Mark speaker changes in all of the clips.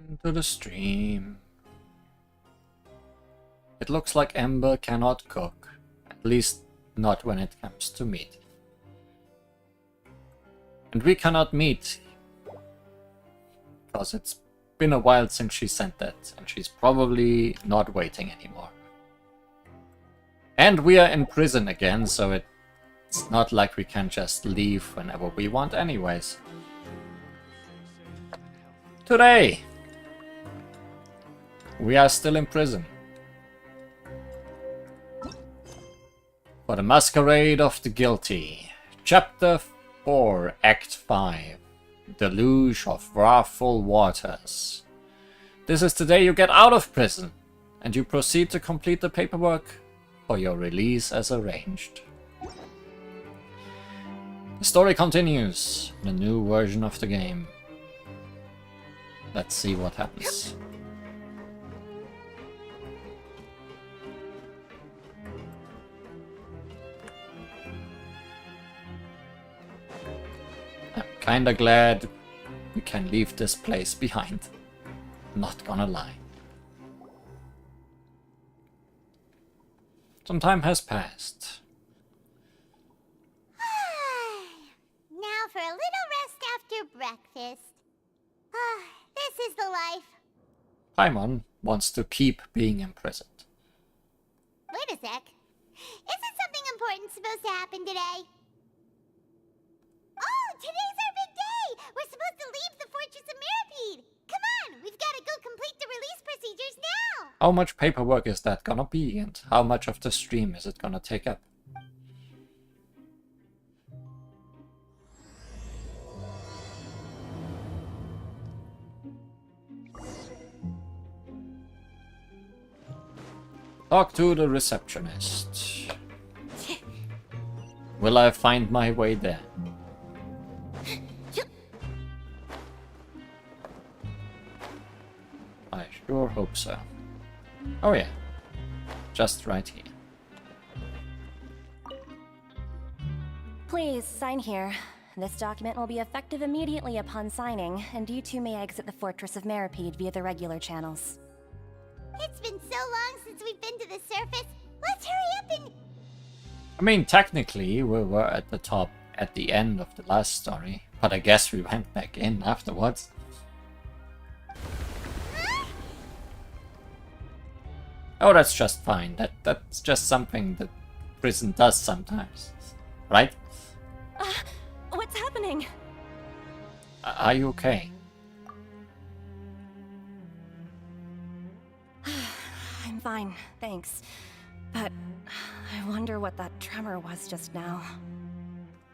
Speaker 1: Into the stream. It looks like Ember cannot cook. At least not when it comes to meat. And we cannot meet. Because it's been a while since she sent that. And she's probably not waiting anymore. And we are in prison again, so it's not like we can just leave whenever we want anyways. Today, we are still in prison. For the Masquerade of the Guilty. Chapter 4, Act 5. Deluge of Wrathful Waters. This is the day you get out of prison, and you proceed to complete the paperwork for your release as arranged. The story continues in a new version of the game. Let's see what happens. I'm kinda glad we can leave this place behind. Not gonna lie. Some time has passed.
Speaker 2: Now for a little rest after breakfast. This is the life.
Speaker 1: Paimon wants to keep being imprisoned.
Speaker 2: Wait a sec. Isn't something important supposed to happen today? Oh, today's our big day! We're supposed to leave the Fortress of Mirapede! Come on, we've got to go complete the release procedures now!
Speaker 1: How much paperwork is that gonna be, and how much of the stream is it gonna take up? Talk to the receptionist. Will I find my way there? I sure hope so. Oh yeah, just right here.
Speaker 3: Please, sign here. This document will be effective immediately upon signing, and you two may exit the Fortress of Mirapede via the regular channels.
Speaker 2: It's been so long since we've been to the surface. Let's hurry up and...
Speaker 1: I mean, technically, we were at the top at the end of the last story, but I guess we went back in afterwards.
Speaker 2: Huh?
Speaker 1: Oh, that's just fine. That's just something that prison does sometimes, right?
Speaker 3: What's happening?
Speaker 1: Are you okay?
Speaker 3: I'm fine, thanks. But I wonder what that tremor was just now.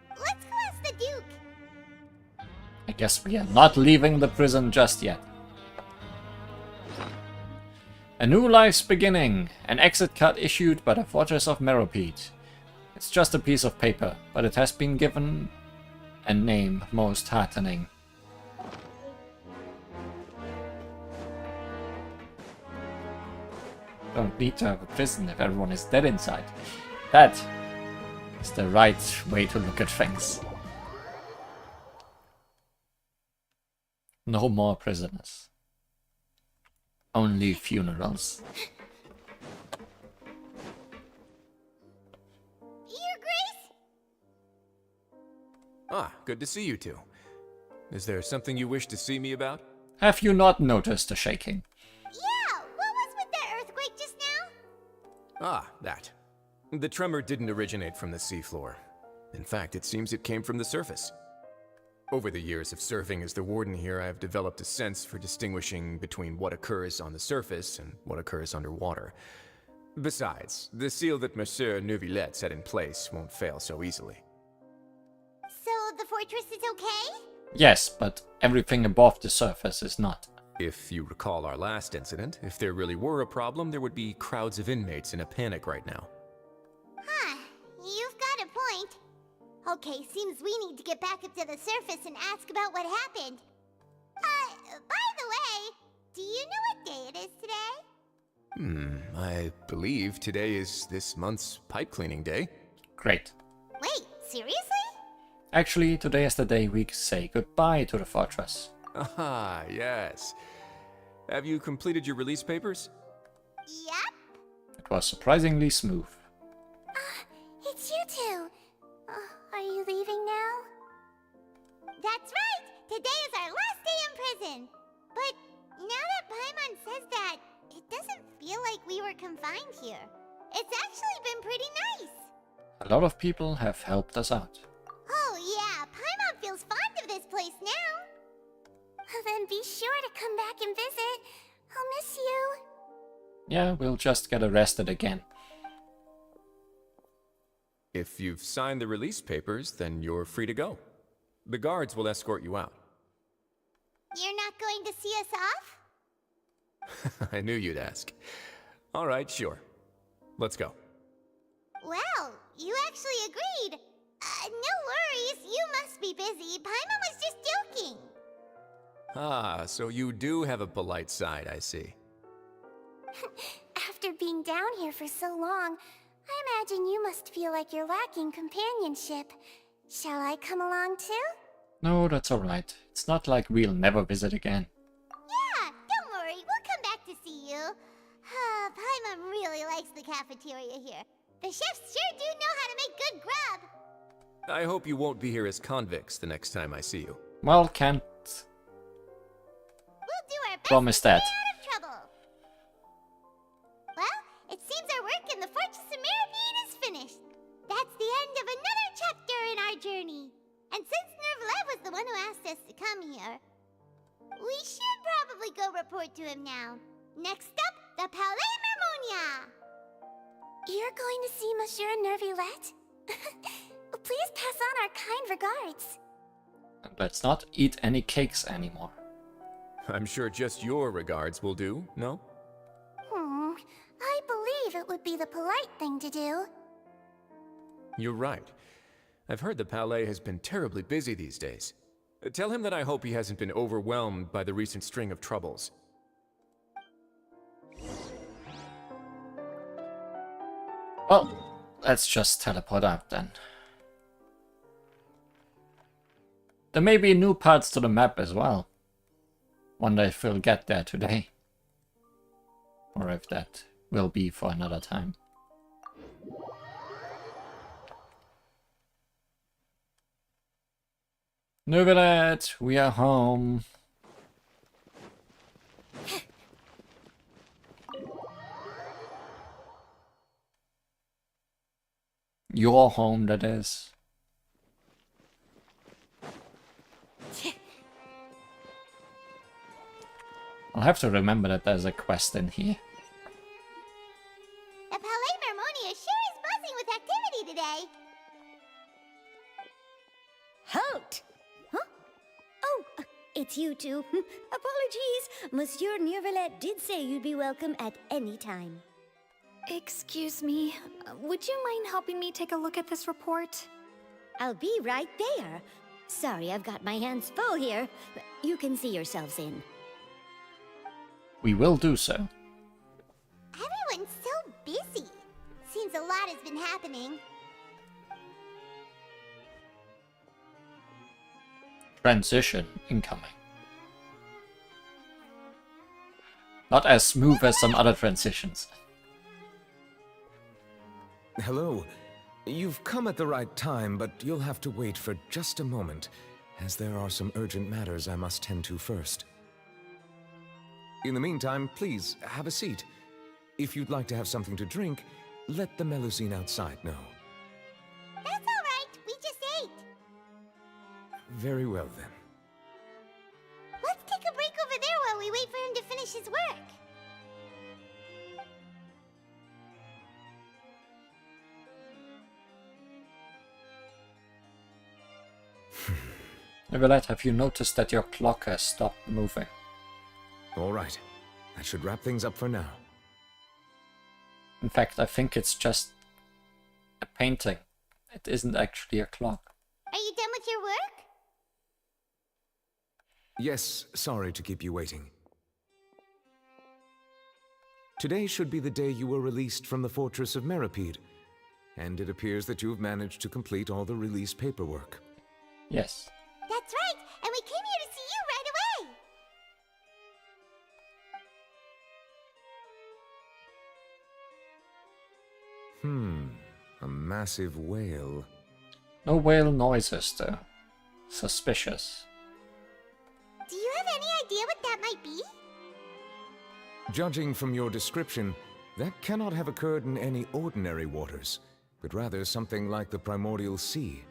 Speaker 2: Let's go ask the Duke.
Speaker 1: I guess we are not leaving the prison just yet. A new life's beginning. An exit card issued by the Fortress of Mirapede. It's just a piece of paper, but it has been given a name most heartening. Don't need to have a prison if everyone is dead inside. That is the right way to look at things. No more prisoners. Only funerals.
Speaker 2: Your Grace?
Speaker 4: Ah, good to see you two. Is there something you wish to see me about?
Speaker 1: Have you not noticed the shaking?
Speaker 2: Yeah, what was with that earthquake just now?
Speaker 4: Ah, that. The tremor didn't originate from the seafloor. In fact, it seems it came from the surface. Over the years of serving as the warden here, I have developed a sense for distinguishing between what occurs on the surface and what occurs underwater. Besides, the seal that Monsieur Neuvillette set in place won't fail so easily.
Speaker 2: So the fortress is okay?
Speaker 1: Yes, but everything above the surface is not.
Speaker 4: If you recall our last incident, if there really were a problem, there would be crowds of inmates in a panic right now.
Speaker 2: Huh, you've got a point. Okay, seems we need to get back up to the surface and ask about what happened. By the way, do you know what day it is today?
Speaker 4: I believe today is this month's pipe cleaning day.
Speaker 1: Great.
Speaker 2: Wait, seriously?
Speaker 1: Actually, today is the day we say goodbye to the fortress.
Speaker 4: Ah, yes. Have you completed your release papers?
Speaker 2: Yep.
Speaker 1: It was surprisingly smooth.
Speaker 2: It's you two. Are you leaving now? That's right! Today is our last day in prison! But now that Paimon says that, it doesn't feel like we were confined here. It's actually been pretty nice!
Speaker 1: A lot of people have helped us out.
Speaker 2: Oh yeah, Paimon feels fond of this place now! Then be sure to come back and visit. I'll miss you.
Speaker 1: Yeah, we'll just get arrested again.
Speaker 4: If you've signed the release papers, then you're free to go. The guards will escort you out.
Speaker 2: You're not going to see us off?
Speaker 4: I knew you'd ask. All right, sure. Let's go.
Speaker 2: Well, you actually agreed. No worries, you must be busy. Paimon was just joking.
Speaker 4: Ah, so you do have a polite side, I see.
Speaker 2: After being down here for so long, I imagine you must feel like you're lacking companionship. Shall I come along too?
Speaker 1: No, that's alright. It's not like we'll never visit again.
Speaker 2: Yeah, don't worry, we'll come back to see you. Paimon really likes the cafeteria here. The chefs sure do know how to make good grub.
Speaker 4: I hope you won't be here as convicts the next time I see you.
Speaker 1: Well, can't
Speaker 2: We'll do our best
Speaker 1: promise
Speaker 2: to stay
Speaker 1: that.
Speaker 2: out of trouble. Well, it seems our work in the Fortress of Maripede is finished. That's the end of another chapter in our journey. And since Nervlev was the one who asked us to come here, we should probably go report to him now. Next up, the Palais Mermonia. You're going to see Monsieur Nervillette? Please pass on our kind regards.
Speaker 1: And let's not eat any cakes anymore.
Speaker 4: I'm sure just your regards will do, no?
Speaker 2: I believe it would be the polite thing to do.
Speaker 4: You're right. I've heard the Palais has been terribly busy these days. Tell him that I hope he hasn't been overwhelmed by the recent string of troubles.
Speaker 1: Well, let's just teleport out then. There may be new parts to the map as well. Wonder if we'll get there today. Or if that will be for another time. Nervillette, we are home. Your home, that is. I'll have to remember that there's a quest in here.
Speaker 2: The Palais Mermonia sure is buzzing with activity today.
Speaker 5: Halt! Huh? Oh, it's you two. Apologies. Monsieur Nervillette did say you'd be welcome at any time.
Speaker 6: Excuse me, would you mind helping me take a look at this report?
Speaker 5: I'll be right there. Sorry, I've got my hands full here. You can see yourselves in.
Speaker 1: We will do so.
Speaker 2: Everyone's so busy. Seems a lot has been happening.
Speaker 1: Transition incoming. Not as smooth as some other transitions.
Speaker 7: Hello. You've come at the right time, but you'll have to wait for just a moment, as there are some urgent matters I must tend to first. In the meantime, please, have a seat. If you'd like to have something to drink, let the Melusine outside know.
Speaker 2: That's all right. We just ate.
Speaker 7: Very well, then.
Speaker 2: Let's take a break over there while we wait for him to finish his work.
Speaker 1: Nervillette, have you noticed that your clock has stopped moving?
Speaker 7: All right. That should wrap things up for now.
Speaker 1: In fact, I think it's just a painting. It isn't actually a clock.
Speaker 2: Are you done with your work?
Speaker 7: Yes, sorry to keep you waiting. Today should be the day you were released from the Fortress of Maripede, and it appears that you've managed to complete all the release paperwork.
Speaker 1: Yes.
Speaker 2: That's right, and we came here to see you right away.
Speaker 7: A massive whale.
Speaker 1: No whale noises, though. Suspicious.
Speaker 2: Do you have any idea what that might be?
Speaker 7: Judging from your description, that cannot have occurred in any ordinary waters, but rather something like the primordial sea.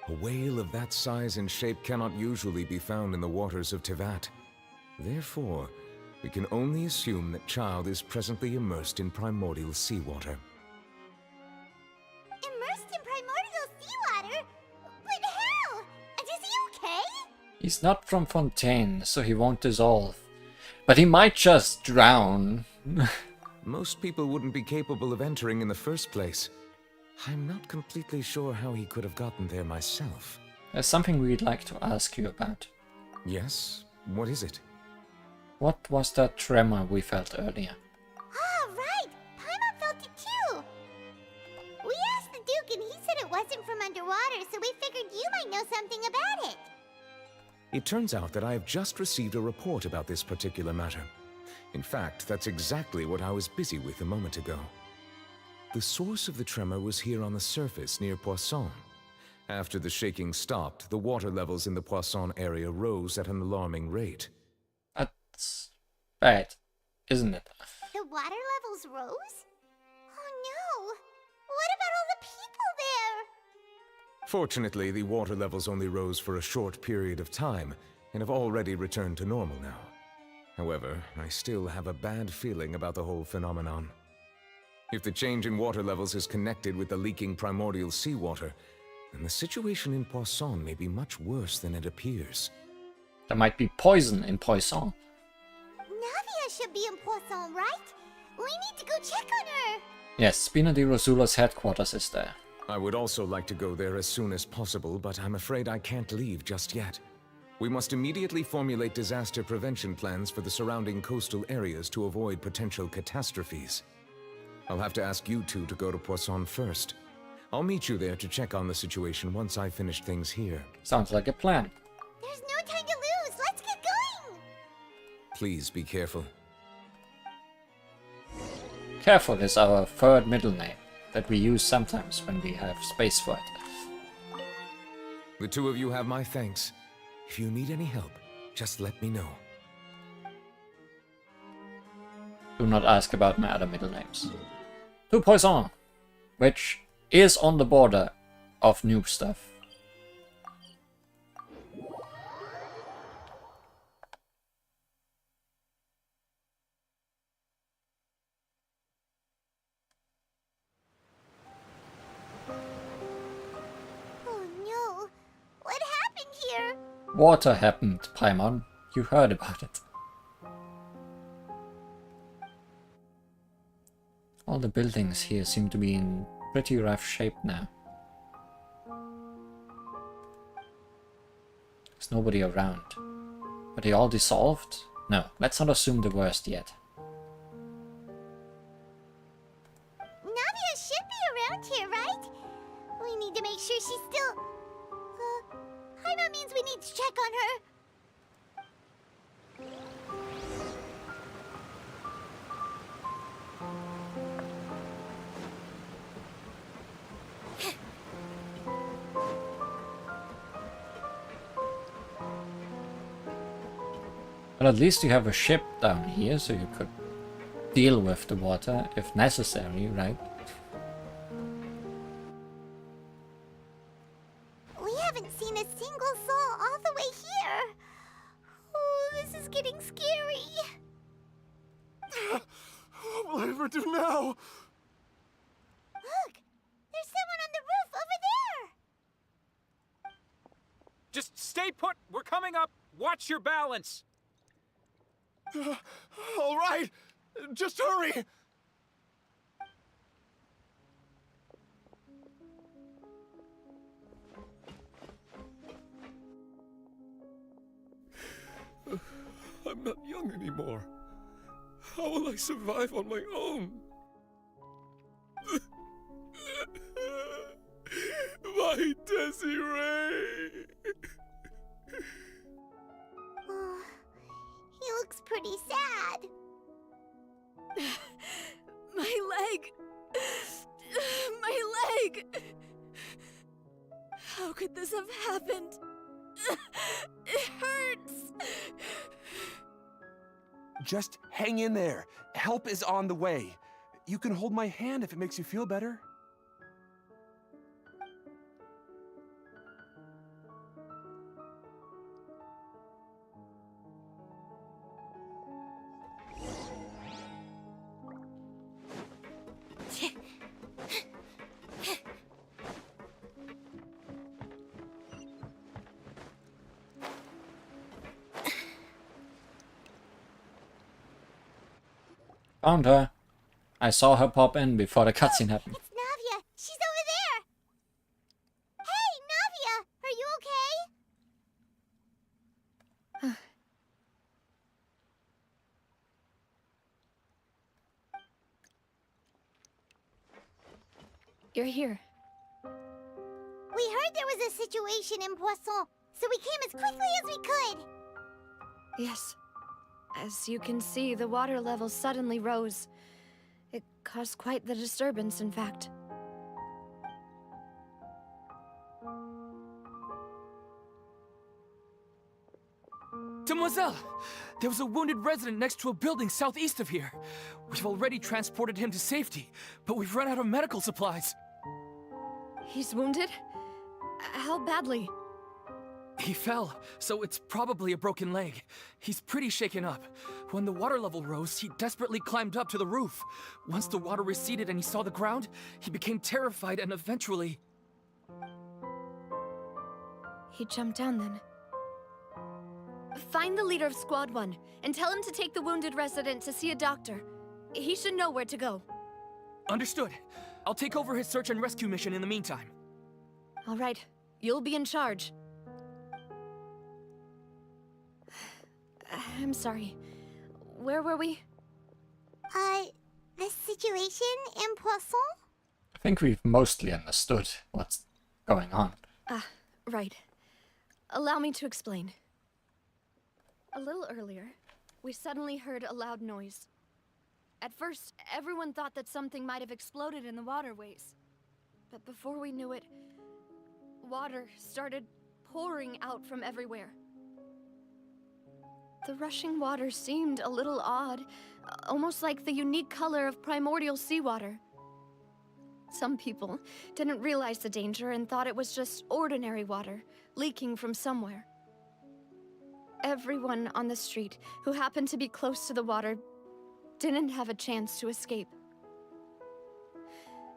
Speaker 7: A whale of that size and shape cannot usually be found in the waters of Tevat. Therefore, we can only assume that Child is presently immersed in primordial seawater.
Speaker 2: Immersed in primordial seawater? But how? And is he okay?
Speaker 1: He's not from Fontaine, so he won't dissolve. But he might just drown.
Speaker 7: Most people wouldn't be capable of entering in the first place. I'm not completely sure how he could have gotten there myself.
Speaker 1: There's something we'd like to ask you about.
Speaker 7: Yes? What is it?
Speaker 1: What was that tremor we felt earlier?
Speaker 2: Ah, right! Paimon felt it too! We asked the Duke and he said it wasn't from underwater, so we figured you might know something about it.
Speaker 7: It turns out that I have just received a report about this particular matter. In fact, that's exactly what I was busy with a moment ago. The source of the tremor was here on the surface near Poisson. After the shaking stopped, the water levels in the Poisson area rose at an alarming rate.
Speaker 1: That's bad, isn't it?
Speaker 2: The water levels rose? Oh no! What about all the people there?
Speaker 7: Fortunately, the water levels only rose for a short period of time, and have already returned to normal now. However, I still have a bad feeling about the whole phenomenon. If the change in water levels is connected with the leaking primordial seawater, then the situation in Poisson may be much worse than it appears.
Speaker 1: There might be poison in Poisson.
Speaker 2: Navia should be in Poisson, right? We need to go check on her!
Speaker 1: Yes, Spina di Rosula's headquarters is there.
Speaker 7: I would also like to go there as soon as possible, but I'm afraid I can't leave just yet. We must immediately formulate disaster prevention plans for the surrounding coastal areas to avoid potential catastrophes. I'll have to ask you two to go to Poisson first. I'll meet you there to check on the situation once I finish things here.
Speaker 1: Sounds like a plan.
Speaker 2: There's no time to lose! Let's get going!
Speaker 7: Please be careful.
Speaker 1: Careful is our third middle name that we use sometimes when we have spaceflight.
Speaker 7: The two of you have my thanks. If you need any help, just let me know.
Speaker 1: Do not ask about my other middle names. To Poisson, which is on the border of new stuff.
Speaker 2: Oh no! What happened here?
Speaker 1: Water happened, Paimon. You heard about it. All the buildings here seem to be in pretty rough shape now. There's nobody around. Are they all dissolved? No, let's not assume the worst yet.
Speaker 2: Navia should be around here, right? We need to make sure she's still... Paimon means we need to check on her.
Speaker 1: But at least you have a ship down here, so you could deal with the water if necessary, right?
Speaker 2: We haven't seen a single soul all the way here. Oh, this is getting scary.
Speaker 8: What will I ever do now?
Speaker 2: Look, there's someone on the roof over there.
Speaker 9: Just stay put. We're coming up. Watch your balance.
Speaker 8: All right, just hurry. I'm not young anymore. How will I survive on my own? My Desiree!
Speaker 2: Oh, he looks pretty sad.
Speaker 5: My leg!
Speaker 6: leg! How could this have happened? It hurts!
Speaker 10: Just hang in there. Help is on the way. You can hold my hand if it makes you feel better.
Speaker 1: Found her. I saw her pop in before the cutscene happened.
Speaker 2: It's Navia! She's over there! Hey, Navia! Are you okay?
Speaker 3: You're here.
Speaker 2: We heard there was a situation in Poisson, so we came as quickly as we could.
Speaker 6: Yes. As you can see, the water level suddenly rose. It caused quite the disturbance, in fact.
Speaker 9: Demoiselle! There was a wounded resident next to a building southeast of here. We've already transported him to safety, but we've run out of medical supplies.
Speaker 6: He's wounded? How badly?
Speaker 9: He fell, so it's probably a broken leg. He's pretty shaken up. When the water level rose, he desperately climbed up to the roof. Once the water receded and he saw the ground, he became terrified and eventually...
Speaker 6: He jumped down then. Find the leader of Squad 1 and tell him to take the wounded resident to see a doctor. He should know where to go.
Speaker 9: Understood. I'll take over his search and rescue mission in the meantime.
Speaker 6: All right. You'll be in charge. I'm sorry. Where were we?
Speaker 2: The situation in Poisson?
Speaker 1: I think we've mostly understood what's going on.
Speaker 6: Right. Allow me to explain. A little earlier, we suddenly heard a loud noise. At first, everyone thought that something might have exploded in the waterways. But before we knew it, water started pouring out from everywhere. The rushing water seemed a little odd, almost like the unique color of primordial seawater. Some people didn't realize the danger and thought it was just ordinary water, leaking from somewhere. Everyone on the street who happened to be close to the water didn't have a chance to escape.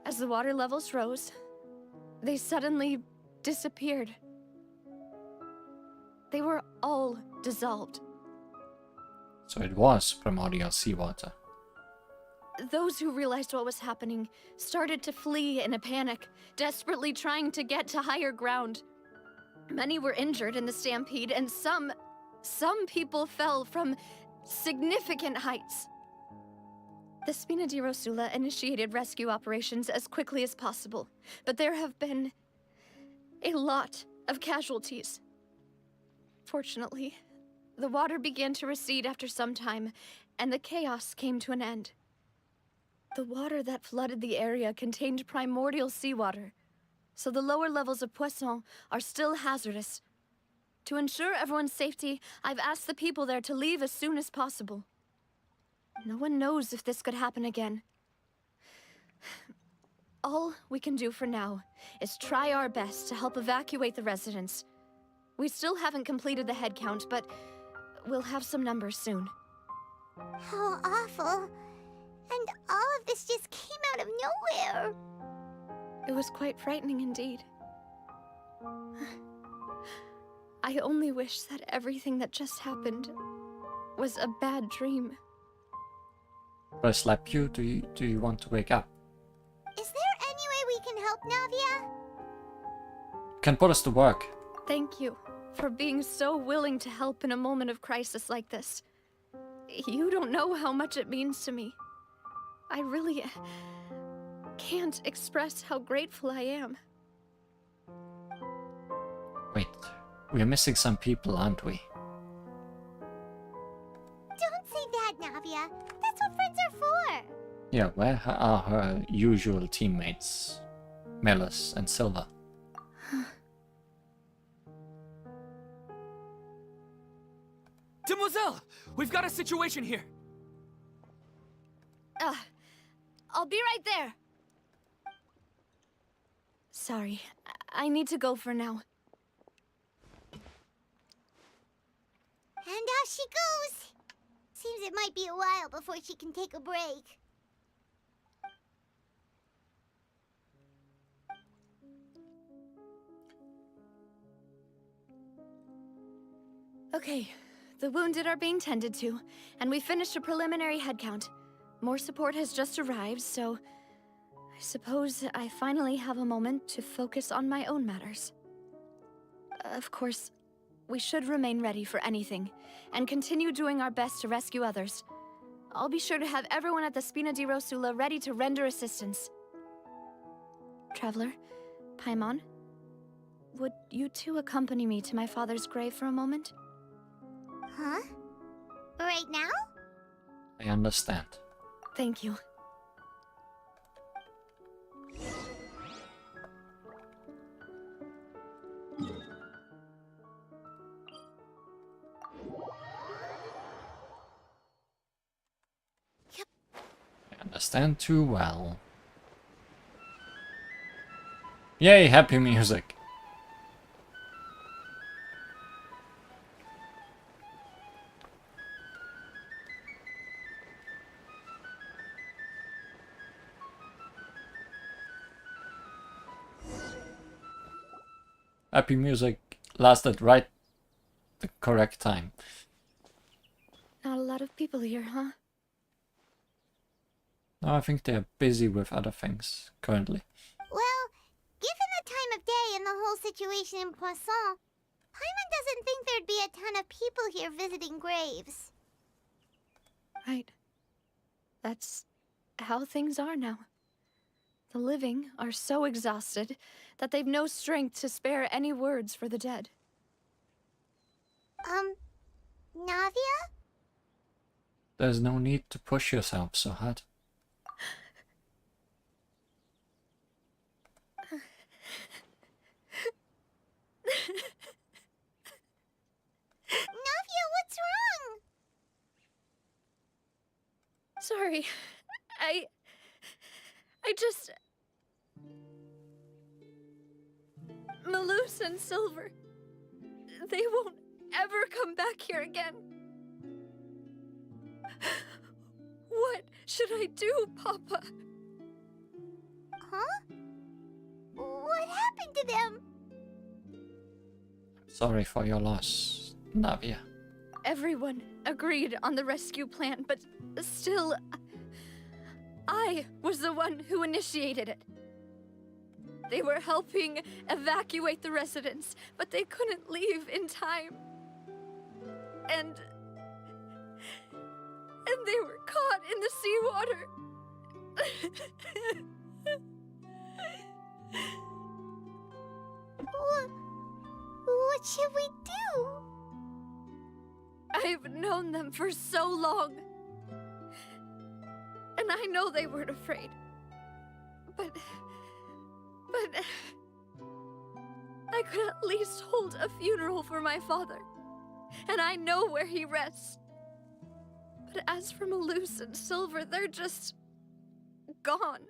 Speaker 6: As the water levels rose, they suddenly disappeared. They were all dissolved.
Speaker 1: So it was primordial seawater.
Speaker 6: Those who realized what was happening started to flee in a panic, desperately trying to get to higher ground. Many were injured in the stampede, and some people fell from significant heights. The Spina di Rosula initiated rescue operations as quickly as possible, but there have been a lot of casualties. Fortunately, the water began to recede after some time, and the chaos came to an end. The water that flooded the area contained primordial seawater, so the lower levels of Poisson are still hazardous. To ensure everyone's safety, I've asked the people there to leave as soon as possible. No one knows if this could happen again. All we can do for now is try our best to help evacuate the residents. We still haven't completed the head count, but we'll have some numbers soon.
Speaker 2: How awful. And all of this just came out of nowhere.
Speaker 6: It was quite frightening indeed. I only wish that everything that just happened was a bad dream.
Speaker 1: Do I slap you? Do you want to wake up?
Speaker 2: Is there any way we can help, Navia?
Speaker 1: Can put us to work.
Speaker 6: Thank you for being so willing to help in a moment of crisis like this. You don't know how much it means to me. I really can't express how grateful I am.
Speaker 1: Wait, we're missing some people, aren't we?
Speaker 2: Don't say that, Navia. That's what friends are for.
Speaker 1: Yeah, where are her usual teammates? Melis and Silva.
Speaker 9: Demoiselle! We've got a situation here!
Speaker 6: I'll be right there. Sorry, I need to go for now.
Speaker 2: And off she goes. Seems it might be a while before she can take a break.
Speaker 6: Okay, the wounded are being tended to, and we finished a preliminary head count. More support has just arrived, so I suppose I finally have a moment to focus on my own matters. Of course, we should remain ready for anything, and continue doing our best to rescue others. I'll be sure to have everyone at the Spina di Rosula ready to render assistance. Traveler, Paimon, would you two accompany me to my father's grave for a moment?
Speaker 2: Huh? Right now?
Speaker 1: I understand.
Speaker 6: Thank you.
Speaker 1: I understand too well. Yay, happy music. Happy music lasted right the correct time.
Speaker 6: Not a lot of people here, huh?
Speaker 1: No, I think they're busy with other things currently.
Speaker 2: Well, given the time of day and the whole situation in Poisson, Paimon doesn't think there'd be a ton of people here visiting graves.
Speaker 6: Right. That's how things are now. The living are so exhausted that they've no strength to spare any words for the dead.
Speaker 2: Navia?
Speaker 1: There's no need to push yourself so hard.
Speaker 2: Navia, what's wrong?
Speaker 6: Sorry. I just... Malus and Silver, they won't ever come back here again. What should I do, Papa?
Speaker 2: Huh? What happened to them?
Speaker 1: Sorry for your loss, Navia.
Speaker 6: Everyone agreed on the rescue plan, but still, I was the one who initiated it. They were helping evacuate the residents, but they couldn't leave in time. And they were caught in the seawater.
Speaker 2: What should we do?
Speaker 6: I've known them for so long. And I know they weren't afraid. But I could at least hold a funeral for my father. And I know where he rests. But as for Malus and Silver, they're just gone.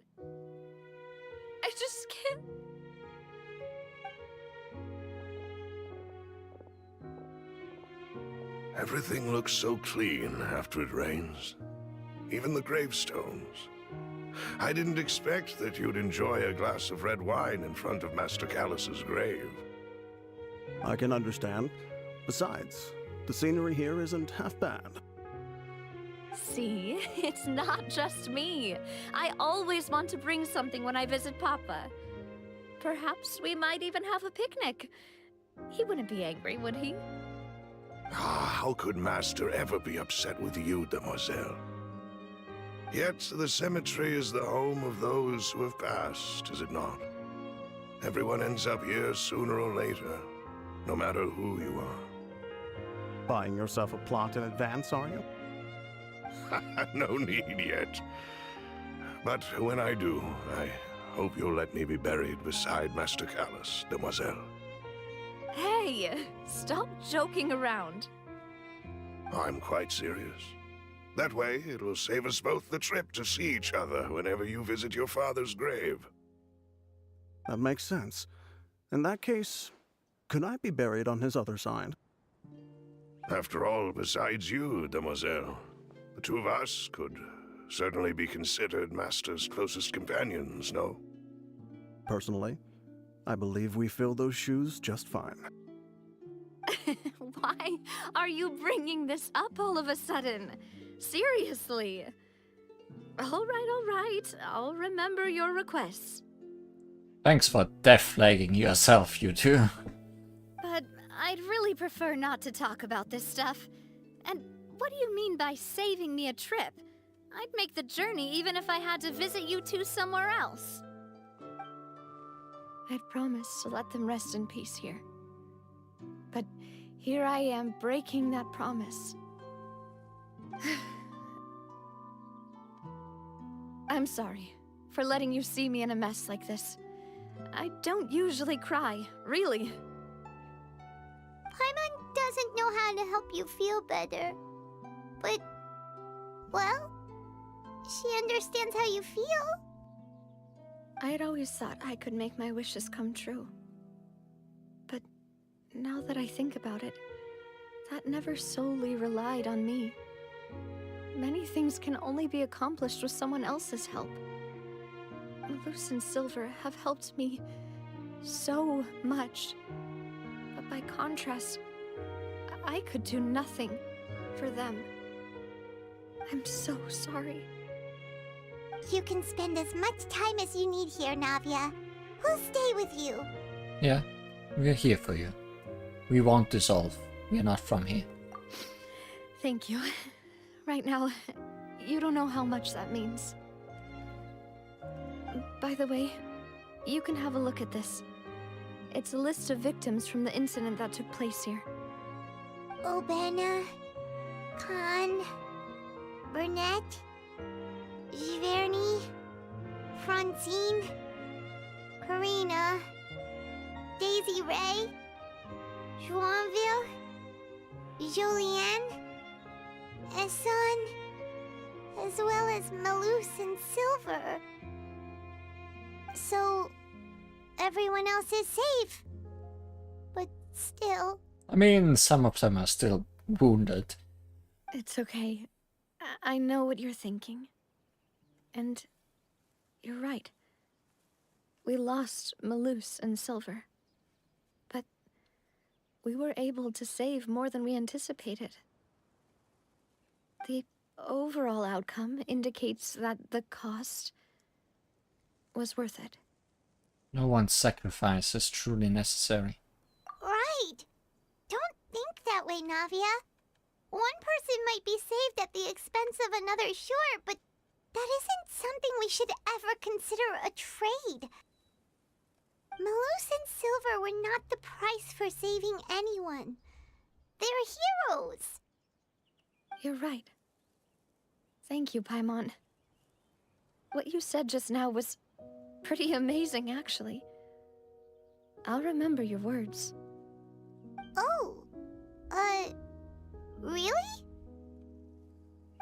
Speaker 6: I just can't.
Speaker 11: Everything looks so clean after it rains. Even the gravestones. I didn't expect that you'd enjoy a glass of red wine in front of Master Callus's grave.
Speaker 12: I can understand. Besides, the scenery here isn't half bad.
Speaker 6: See, it's not just me. I always want to bring something when I visit Papa. Perhaps we might even have a picnic. He wouldn't be angry, would he?
Speaker 11: How could Master ever be upset with you, Demoiselle? Yet the cemetery is the home of those who have passed, is it not? Everyone ends up here sooner or later, no matter who you are.
Speaker 12: Buying yourself a plot in advance, are you?
Speaker 11: No need yet. But when I do, I hope you'll let me be buried beside Master Callus, demoiselle.
Speaker 6: Hey, stop joking around.
Speaker 11: I'm quite serious. That way, it will save us both the trip to see each other whenever you visit your father's grave.
Speaker 12: That makes sense. In that case, could I be buried on his other side?
Speaker 11: After all, besides you, demoiselle, the two of us could certainly be considered Master's closest companions, no?
Speaker 12: Personally, I believe we fill those shoes just fine.
Speaker 6: Why are you bringing this up all of a sudden? Seriously. All right. I'll remember your requests.
Speaker 1: Thanks for death-flagging yourself, you two.
Speaker 6: But I'd really prefer not to talk about this stuff. And what do you mean by saving me a trip? I'd make the journey even if I had to visit you two somewhere else. I'd promised to let them rest in peace here. But here I am breaking that promise. I'm sorry for letting you see me in a mess like this. I don't usually cry, really.
Speaker 2: Paimon doesn't know how to help you feel better. But, well, she understands how you feel.
Speaker 6: I'd always thought I could make my wishes come true. But now that I think about it, that never solely relied on me. Many things can only be accomplished with someone else's help. Malus and Silver have helped me so much. But by contrast, I could do nothing for them. I'm so sorry.
Speaker 2: You can spend as much time as you need here, Navia. We'll stay with you.
Speaker 1: Yeah, we're here for you. We won't dissolve. We're not from here.
Speaker 6: Thank you. Right now, you don't know how much that means. By the way, you can have a look at this. It's a list of victims from the incident that took place here.
Speaker 2: Obena, Khan, Burnett, Giverny, Francine, Karina, Daisy Ray, Joinville, Jolianne, Esson, as well as Malus and Silver. So, everyone else is safe. But still...
Speaker 1: I mean, some of them are still wounded.
Speaker 6: It's okay. I know what you're thinking. And you're right. We lost Malus and Silver. But we were able to save more than we anticipated. The overall outcome indicates that the cost was worth it.
Speaker 1: No one's sacrifice is truly necessary.
Speaker 2: Right! Don't think that way, Navia. One person might be saved at the expense of another, sure, but that isn't something we should ever consider a trade. Malus and Silver were not the price for saving anyone. They're heroes.
Speaker 6: You're right. Thank you, Paimon. What you said just now was pretty amazing, actually. I'll remember your words.
Speaker 2: Oh, really?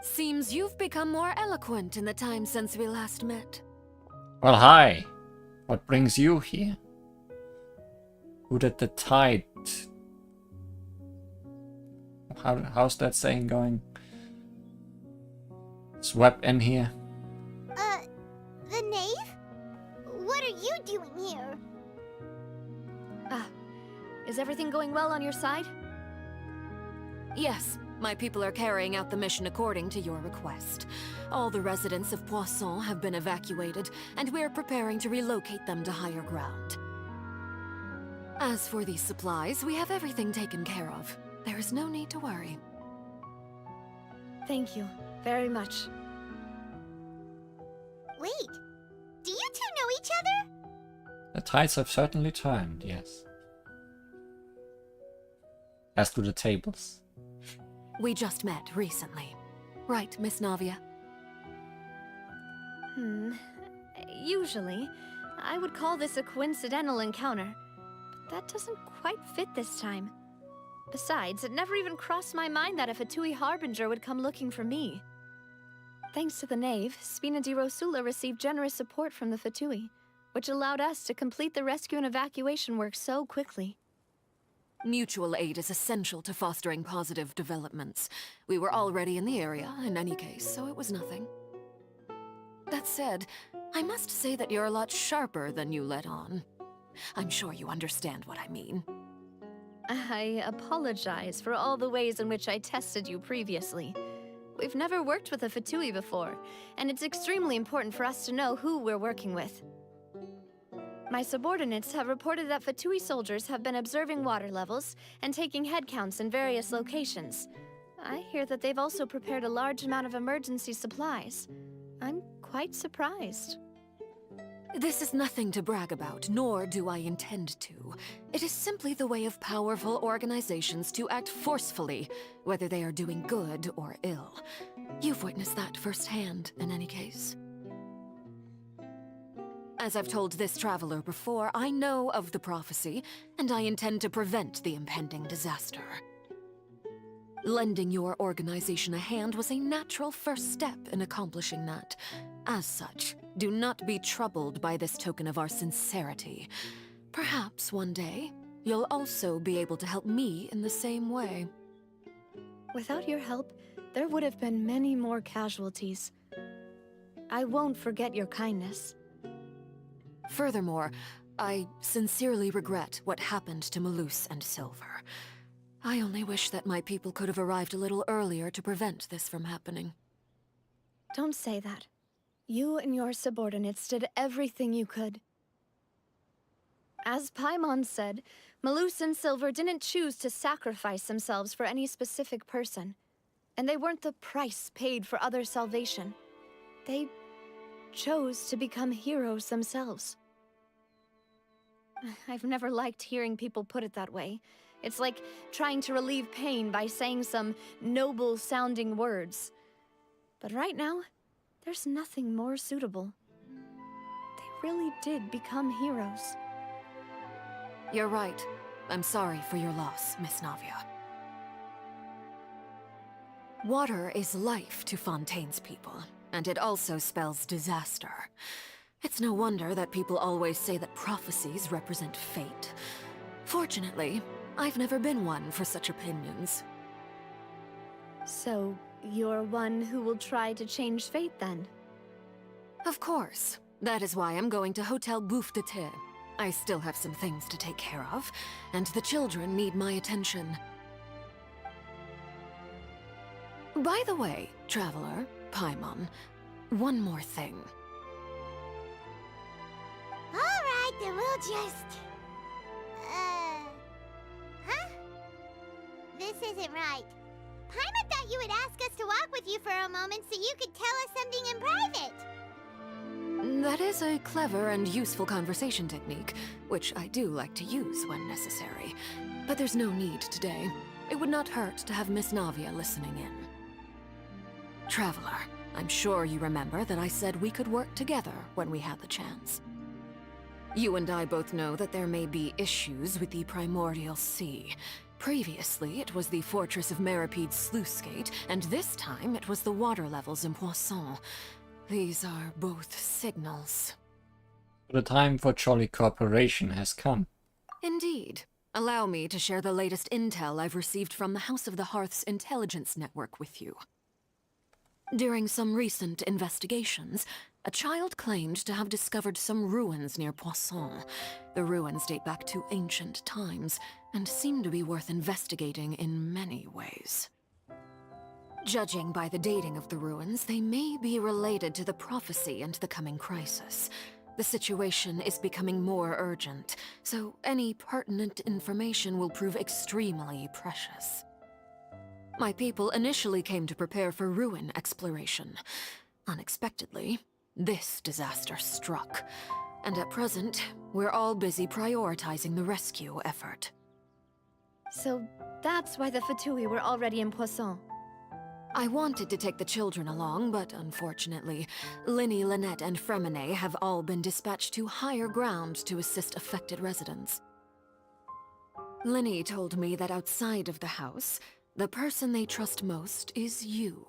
Speaker 13: Seems you've become more eloquent in the time since we last met.
Speaker 1: Well, hi. What brings you here? Who did the tide... How's that saying going? Swept in here?
Speaker 2: The knave? What are you doing here?
Speaker 6: Is everything going well on your side?
Speaker 13: Yes, my people are carrying out the mission according to your request. All the residents of Poisson have been evacuated, and we're preparing to relocate them to higher ground. As for these supplies, we have everything taken care of. There is no need to worry.
Speaker 6: Thank you very much.
Speaker 2: Wait, do you two know each other?
Speaker 1: The tides have certainly turned, yes. As to the tables.
Speaker 13: We just met recently. Right, Miss Navia?
Speaker 6: Usually, I would call this a coincidental encounter, but that doesn't quite fit this time. Besides, it never even crossed my mind that a Fatui Harbinger would come looking for me. Thanks to the Knave, Spina di Rosula received generous support from the Fatui, which allowed us to complete the rescue and evacuation work so quickly.
Speaker 13: Mutual aid is essential to fostering positive developments. We were already in the area, in any case, so it was nothing. That said, I must say that you're a lot sharper than you let on. I'm sure you understand what I mean.
Speaker 6: I apologize for all the ways in which I tested you previously. We've never worked with a Fatui before, and it's extremely important for us to know who we're working with. My subordinates have reported that Fatui soldiers have been observing water levels and taking head counts in various locations. I hear that they've also prepared a large amount of emergency supplies. I'm quite surprised.
Speaker 13: This is nothing to brag about, nor do I intend to. It is simply the way of powerful organizations to act forcefully, whether they are doing good or ill. You've witnessed that firsthand, in any case. As I've told this traveler before, I know of the prophecy, and I intend to prevent the impending disaster. Lending your organization a hand was a natural first step in accomplishing that. As such, do not be troubled by this token of our sincerity. Perhaps one day, you'll also be able to help me in the same way.
Speaker 6: Without your help, there would have been many more casualties. I won't forget your kindness.
Speaker 13: Furthermore, I sincerely regret what happened to Malus and Silver. I only wish that my people could have arrived a little earlier to prevent this from happening.
Speaker 6: Don't say that. You and your subordinates did everything you could. As Paimon said, Malus and Silver didn't choose to sacrifice themselves for any specific person. And they weren't the price paid for other salvation. They chose to become heroes themselves. I've never liked hearing people put it that way. It's like trying to relieve pain by saying some noble-sounding words. But right now, there's nothing more suitable. They really did become heroes.
Speaker 13: You're right. I'm sorry for your loss, Miss Navia. Water is life to Fontaine's people, and it also spells disaster. It's no wonder that people always say that prophecies represent fate. Fortunately, I've never been one for such opinions.
Speaker 6: So, you're one who will try to change fate, then?
Speaker 13: Of course. That is why I'm going to Hotel Bouffe de Thé. I still have some things to take care of, and the children need my attention. By the way, Traveler, Paimon, one more thing.
Speaker 2: Alright, then we'll just... Huh? This isn't right. Paimon thought you would ask us to walk with you for a moment so you could tell us something in private.
Speaker 13: That is a clever and useful conversation technique, which I do like to use when necessary. But there's no need today. It would not hurt to have Miss Navia listening in. Traveler, I'm sure you remember that I said we could work together when we had the chance. You and I both know that there may be issues with the Primordial Sea. Previously, it was the Fortress of Maripede's sluice gate, and this time it was the water levels in Poisson. These are both signals.
Speaker 1: The time for jolly cooperation has come.
Speaker 13: Indeed. Allow me to share the latest intel I've received from the House of the Hearth's intelligence network with you. During some recent investigations, a child claimed to have discovered some ruins near Poisson. The ruins date back to ancient times, and seem to be worth investigating in many ways. Judging by the dating of the ruins, they may be related to the prophecy and the coming crisis. The situation is becoming more urgent, so any pertinent information will prove extremely precious. My people initially came to prepare for ruin exploration. Unexpectedly, this disaster struck, and at present, we're all busy prioritizing the rescue effort.
Speaker 6: So that's why the Fatui were already in Poisson.
Speaker 13: I wanted to take the children along, but unfortunately, Linny, Lynette, and Fremine have all been dispatched to higher ground to assist affected residents. Linny told me that outside of the house, the person they trust most is you.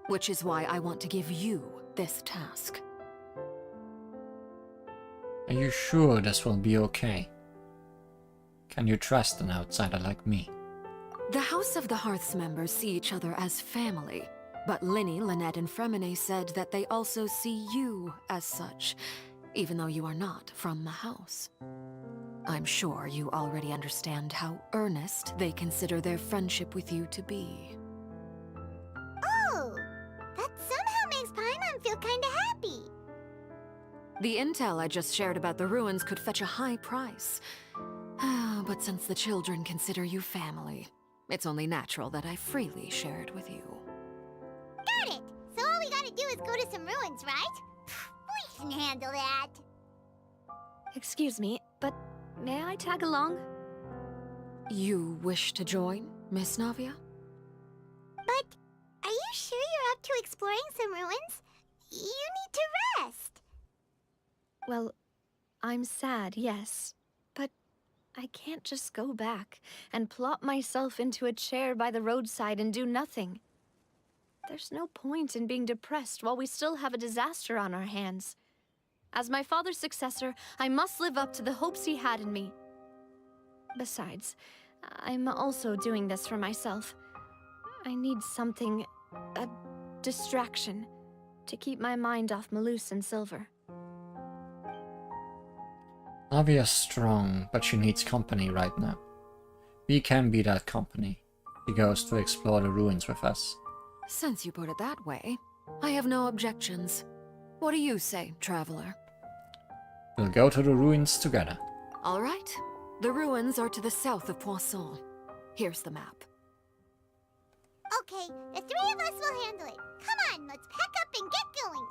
Speaker 13: Which is why I want to give you this task.
Speaker 1: Are you sure this will be okay? Can you trust an outsider like me?
Speaker 13: The House of the Hearth's members see each other as family, but Linny, Lynette, and Fremine said that they also see you as such, even though you are not from the house. I'm sure you already understand how earnest they consider their friendship with you to be.
Speaker 2: Oh, that somehow makes Paimon feel kinda happy.
Speaker 13: The intel I just shared about the ruins could fetch a high price. But since the children consider you family, it's only natural that I freely share it with you.
Speaker 2: Got it! So all we gotta do is go to some ruins, right? We can handle that.
Speaker 6: Excuse me, but may I tag along?
Speaker 13: You wish to join, Miss Navia?
Speaker 2: But are you sure you're up to exploring some ruins? You need to rest.
Speaker 6: Well, I'm sad, yes. But I can't just go back and plop myself into a chair by the roadside and do nothing. There's no point in being depressed while we still have a disaster on our hands. As my father's successor, I must live up to the hopes he had in me. Besides, I'm also doing this for myself. I need something, a distraction, to keep my mind off Malus and Silver.
Speaker 1: Navia's strong, but she needs company right now. We can be that company. She goes to explore the ruins with us.
Speaker 13: Since you put it that way, I have no objections. What do you say, traveler?
Speaker 1: We'll go to the ruins together.
Speaker 13: All right. The ruins are to the south of Poisson. Here's the map.
Speaker 2: Okay, the three of us will handle it. Come on, let's pack up and get going.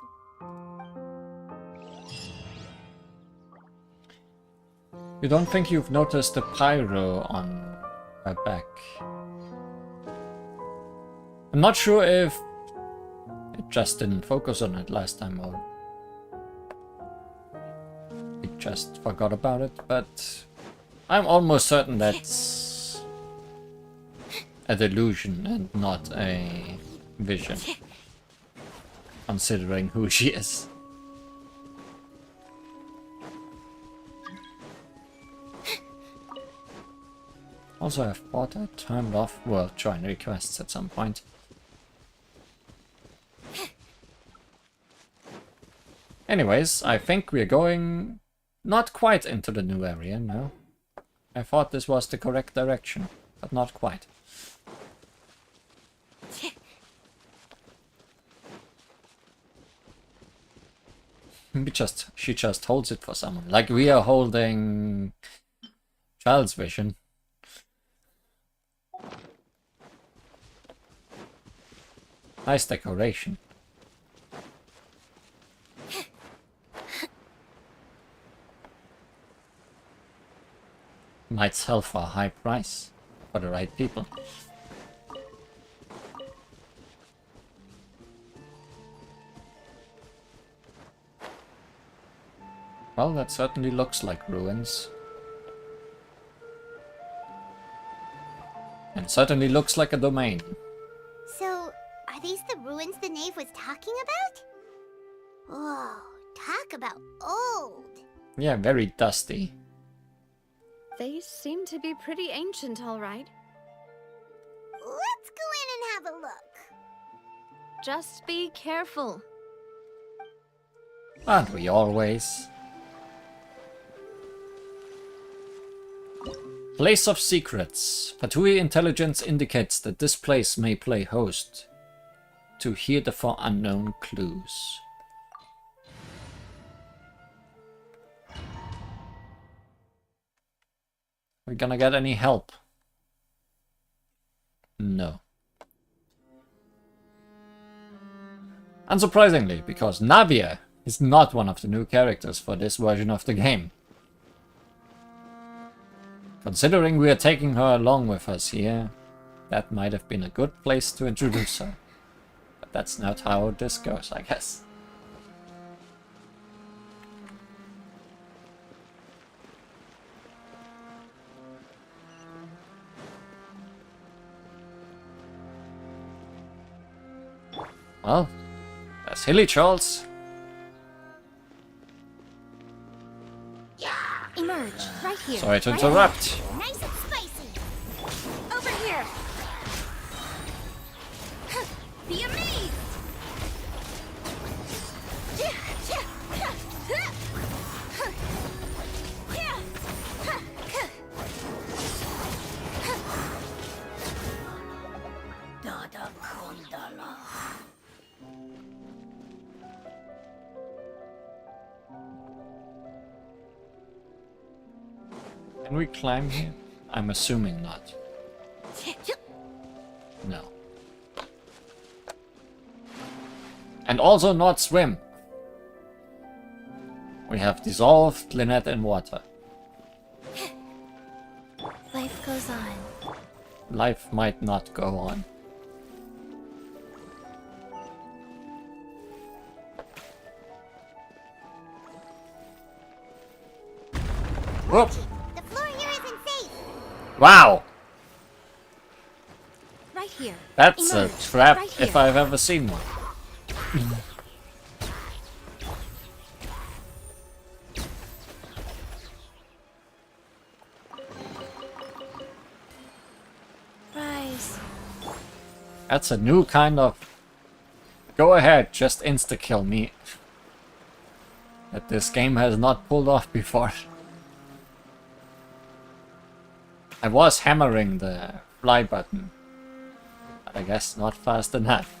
Speaker 1: You don't think you've noticed the pyro on her back? I'm not sure if it just didn't focus on it last time or it just forgot about it, but I'm almost certain that's a delusion and not a vision, considering who she is. Also, I thought I turned off world join requests at some point. Anyways, I think we're going not quite into the new area now. I thought this was the correct direction, but not quite. She just holds it for someone, like we are holding Child's Vision. Nice decoration. Might sell for a high price for the right people. Well, that certainly looks like ruins. And certainly looks like a domain.
Speaker 2: So, are these the ruins the knave was talking about? Whoa, talk about old.
Speaker 1: Yeah, very dusty.
Speaker 6: They seem to be pretty ancient, all right.
Speaker 2: Let's go in and have a look.
Speaker 6: Just be careful.
Speaker 1: Aren't we always? Place of Secrets. Fatui intelligence indicates that this place may play host to heretofore unknown clues. Are we gonna get any help? No. Unsurprisingly, because Navia is not one of the new characters for this version of the game. Considering we are taking her along with us here, That might have been a good place to introduce her. But that's not how this goes, I guess. Well, that's Hilly Charles.
Speaker 5: Emerge, right here.
Speaker 1: Sorry to
Speaker 5: right
Speaker 1: interrupt.
Speaker 5: here. Nice and spicy. Over here. Be amazed.
Speaker 1: Can we climb here? I'm assuming not. No. And also not swim. We have dissolved Lynette in water.
Speaker 5: Life goes on.
Speaker 1: Life might not go on. Whoop!
Speaker 2: The floor here isn't safe.
Speaker 1: Wow!
Speaker 5: Right here.
Speaker 1: That's
Speaker 5: Emerge,
Speaker 1: a trap
Speaker 5: right
Speaker 1: if
Speaker 5: here.
Speaker 1: I've ever seen one.
Speaker 5: Rise.
Speaker 1: That's a new kind of... Go ahead, just insta-kill me. That this game has not pulled off before. I was hammering the fly button, but I guess not fast enough.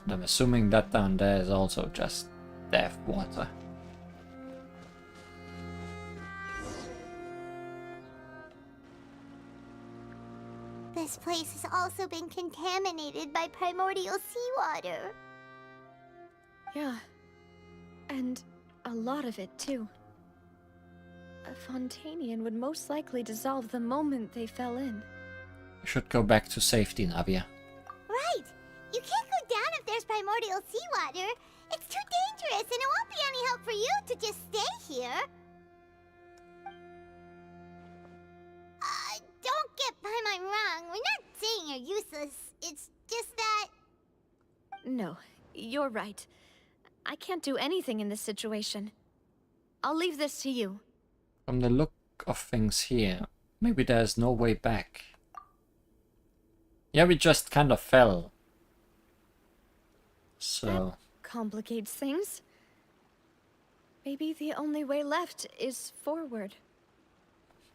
Speaker 1: And I'm assuming that down there is also just death water.
Speaker 2: This place has also been contaminated by primordial seawater.
Speaker 6: Yeah. And a lot of it, too. A Fontainian would most likely dissolve the moment they fell in.
Speaker 1: We should go back to safety, Navia.
Speaker 2: Right! You can't go down if there's primordial seawater. It's too dangerous, and it won't be any help for you to just stay here. Don't get my mind wrong. We're not saying you're useless. It's just that...
Speaker 6: No, you're right. I can't do anything in this situation. I'll leave this to you.
Speaker 1: From the look of things here, maybe there's no way back. Yeah, we just kind of fell. So...
Speaker 6: Complicates things. Maybe the only way left is forward.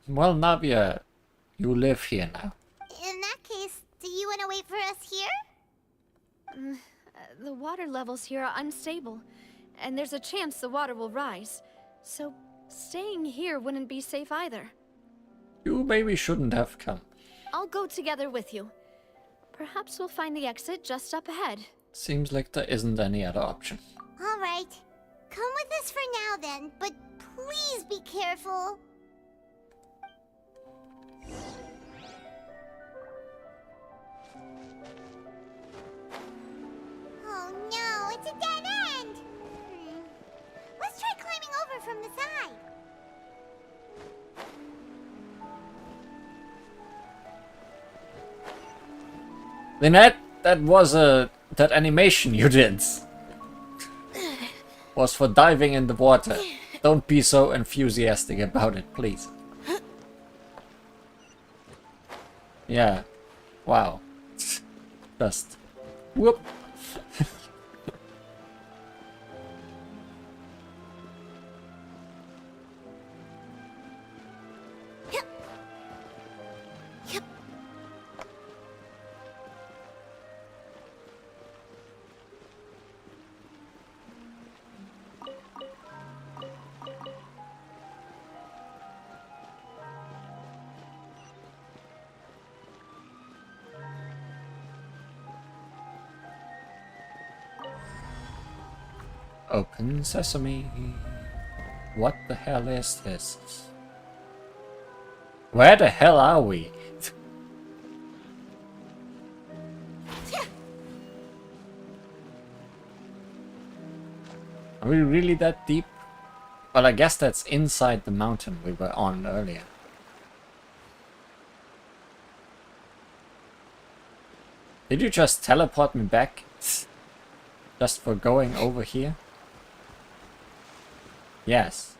Speaker 1: Well, Navia, you live here now.
Speaker 2: In that case, do you want to wait for us here?
Speaker 6: The water levels here are unstable, and there's a chance the water will rise. So, staying here wouldn't be safe either.
Speaker 1: You maybe shouldn't have come.
Speaker 6: I'll go together with you. Perhaps we'll find the exit just up ahead.
Speaker 1: Seems like there isn't any other option.
Speaker 2: All right. Come with us for now then, but please be careful. Oh no, it's a dead end! Let's try climbing over from the side.
Speaker 1: Lynette, that was that animation you did. Was for diving in the water. Don't be so enthusiastic about it, please. Yeah. Wow. Just... Whoop. Open sesame. What the hell is this? Where the hell are we? Are we really that deep? Well, I guess that's inside the mountain we were on earlier. Did you just teleport me back? Just for going over here? Yes.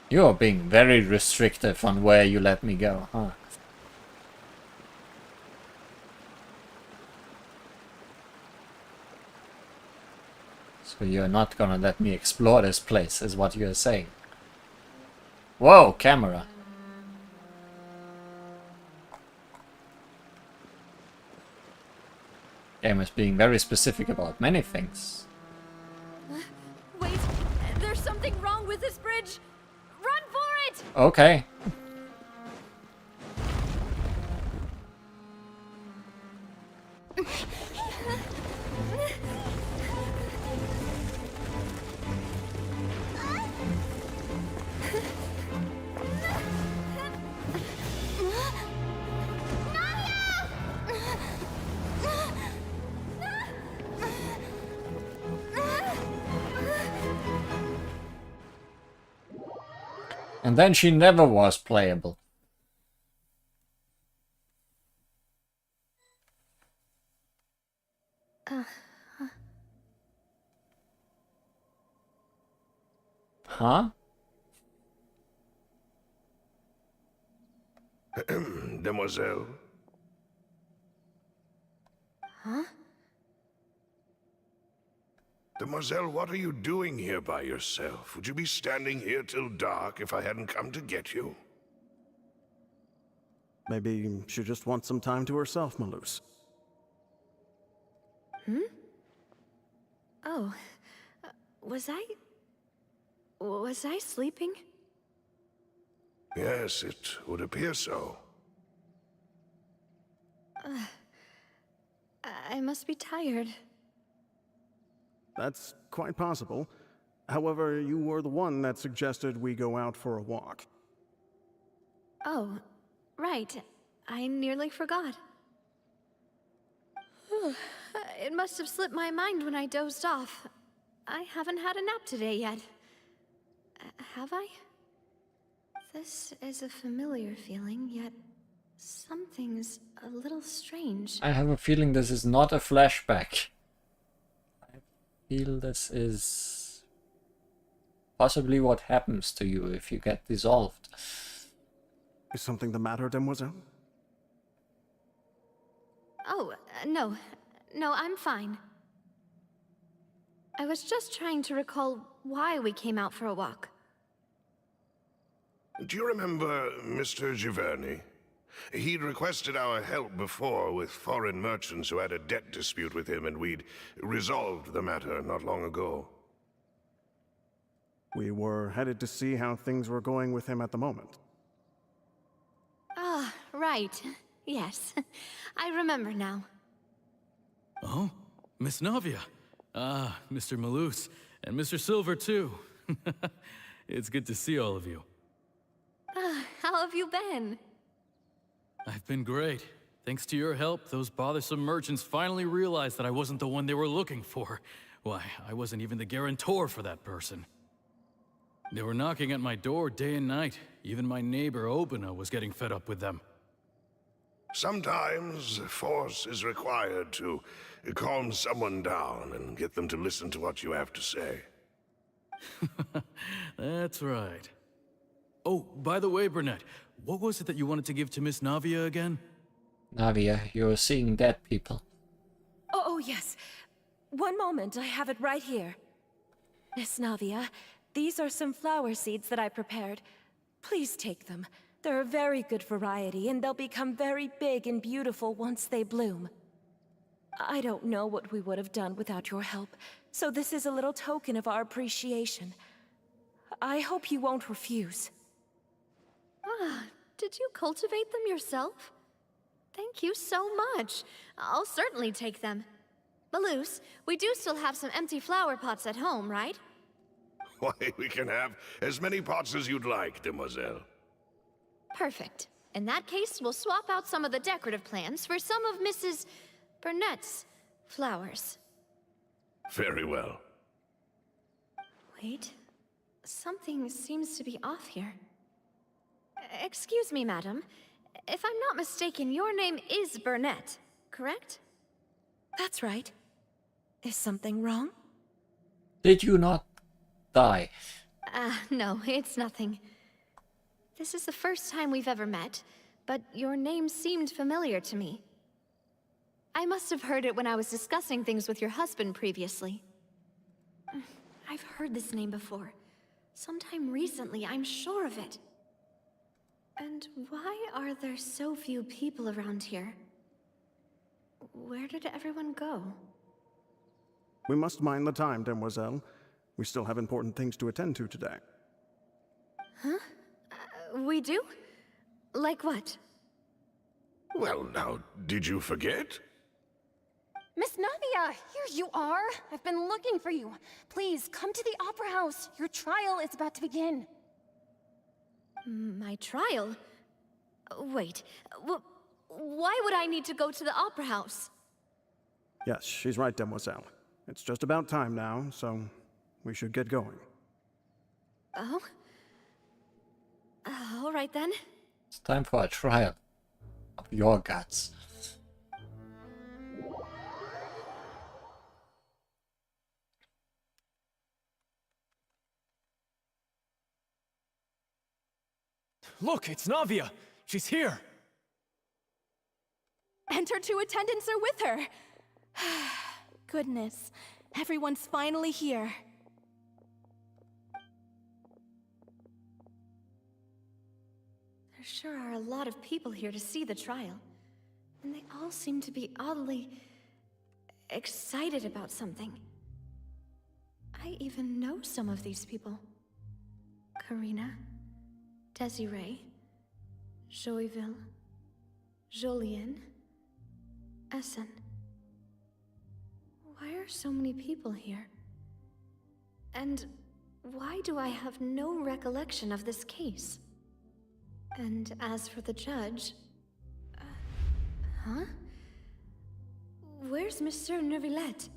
Speaker 1: You are being very restrictive on where you let me go, huh? So you're not gonna let me explore this place, is what you're saying. Whoa, camera. Game is being very specific about many things.
Speaker 6: Wait, there's something wrong with this bridge. Run for it!
Speaker 1: Okay. And then she never was playable. Huh?
Speaker 11: Demoiselle?
Speaker 6: Huh?
Speaker 11: Demoiselle, what are you doing here by yourself? Would you be standing here till dark if I hadn't come to get you?
Speaker 12: Maybe she just wants some time to herself, Malus.
Speaker 6: Hmm? Oh, was I sleeping?
Speaker 11: Yes, it would appear so.
Speaker 6: I must be tired.
Speaker 12: That's quite possible. However, you were the one that suggested we go out for a walk.
Speaker 6: Oh, right. I nearly forgot. It must have slipped my mind when I dozed off. I haven't had a nap today yet. Have I? This is a familiar feeling, yet something's a little strange.
Speaker 1: I have a feeling this is not a flashback. I feel this is possibly what happens to you if you get dissolved.
Speaker 12: Is something the matter, Demoiselle?
Speaker 6: Oh, no. No, I'm fine. I was just trying to recall why we came out for a walk.
Speaker 11: Do you remember Mr. Giverny? He'd requested our help before with foreign merchants who had a debt dispute with him, and we'd resolved the matter not long ago.
Speaker 12: We were headed to see how things were going with him at the moment.
Speaker 6: Ah, right. Yes. I remember now.
Speaker 9: Oh, Miss Navia. Ah, Mr. Malus, and Mr. Silver, too. It's good to see all of you.
Speaker 6: How have you been?
Speaker 9: I've been great. Thanks to your help, those bothersome merchants finally realized that I wasn't the one they were looking for. Why, I wasn't even the guarantor for that person. They were knocking at my door day and night. Even my neighbor, Obina, was getting fed up with them.
Speaker 11: Sometimes force is required to calm someone down and get them to listen to what you have to say.
Speaker 9: That's right. Oh, by the way, Burnett, what was it that you wanted to give to Miss Navia again?
Speaker 1: Navia, you're seeing dead people.
Speaker 14: Oh, yes. One moment, I have it right here. Miss Navia, these are some flower seeds that I prepared. Please take them. They're a very good variety, and they'll become very big and beautiful once they bloom. I don't know what we would have done without your help, so this is a little token of our appreciation. I hope you won't refuse.
Speaker 6: Ah, did you cultivate them yourself? Thank you so much. I'll certainly take them. Balloose, we do still have some empty flower pots at home, right?
Speaker 11: Why, we can have as many pots as you'd like, demoiselle.
Speaker 6: Perfect. In that case, we'll swap out some of the decorative plants for some of Mrs. Burnett's flowers.
Speaker 11: Very well.
Speaker 6: Wait. Something seems to be off here. Excuse me, madam. If I'm not mistaken, your name is Burnett, correct?
Speaker 14: That's right. Is something wrong?
Speaker 1: Did you not die?
Speaker 6: No, it's nothing. This is the first time we've ever met, but your name seemed familiar to me. I must have heard it when I was discussing things with your husband previously. I've heard this name before. Sometime recently, I'm sure of it. And why are there so few people around here? Where did everyone go?
Speaker 12: We must mind the time, demoiselle. We still have important things to attend to today.
Speaker 6: Huh? We do? Like what?
Speaker 11: Well, now, did you forget?
Speaker 3: Miss Navia, here you are. I've been looking for you. Please, come to the Opera House. Your trial is about to begin.
Speaker 6: My trial? Wait, why would I need to go to the Opera House?
Speaker 12: Yes, she's right, demoiselle. It's just about time now, so we should get going.
Speaker 6: Oh? All right then.
Speaker 1: It's time for a trial of your guts.
Speaker 9: Look, it's Navia! She's here!
Speaker 14: And her two attendants are with her. Goodness, everyone's finally here.
Speaker 6: There sure are a lot of people here to see the trial. And they all seem to be oddly excited about something. I even know some of these people. Karina, Desiree, Joyville, Jolien, Essen. Why are so many people here? And why do I have no recollection of this case? And as for the judge... huh? Where's Monsieur Neuvillette?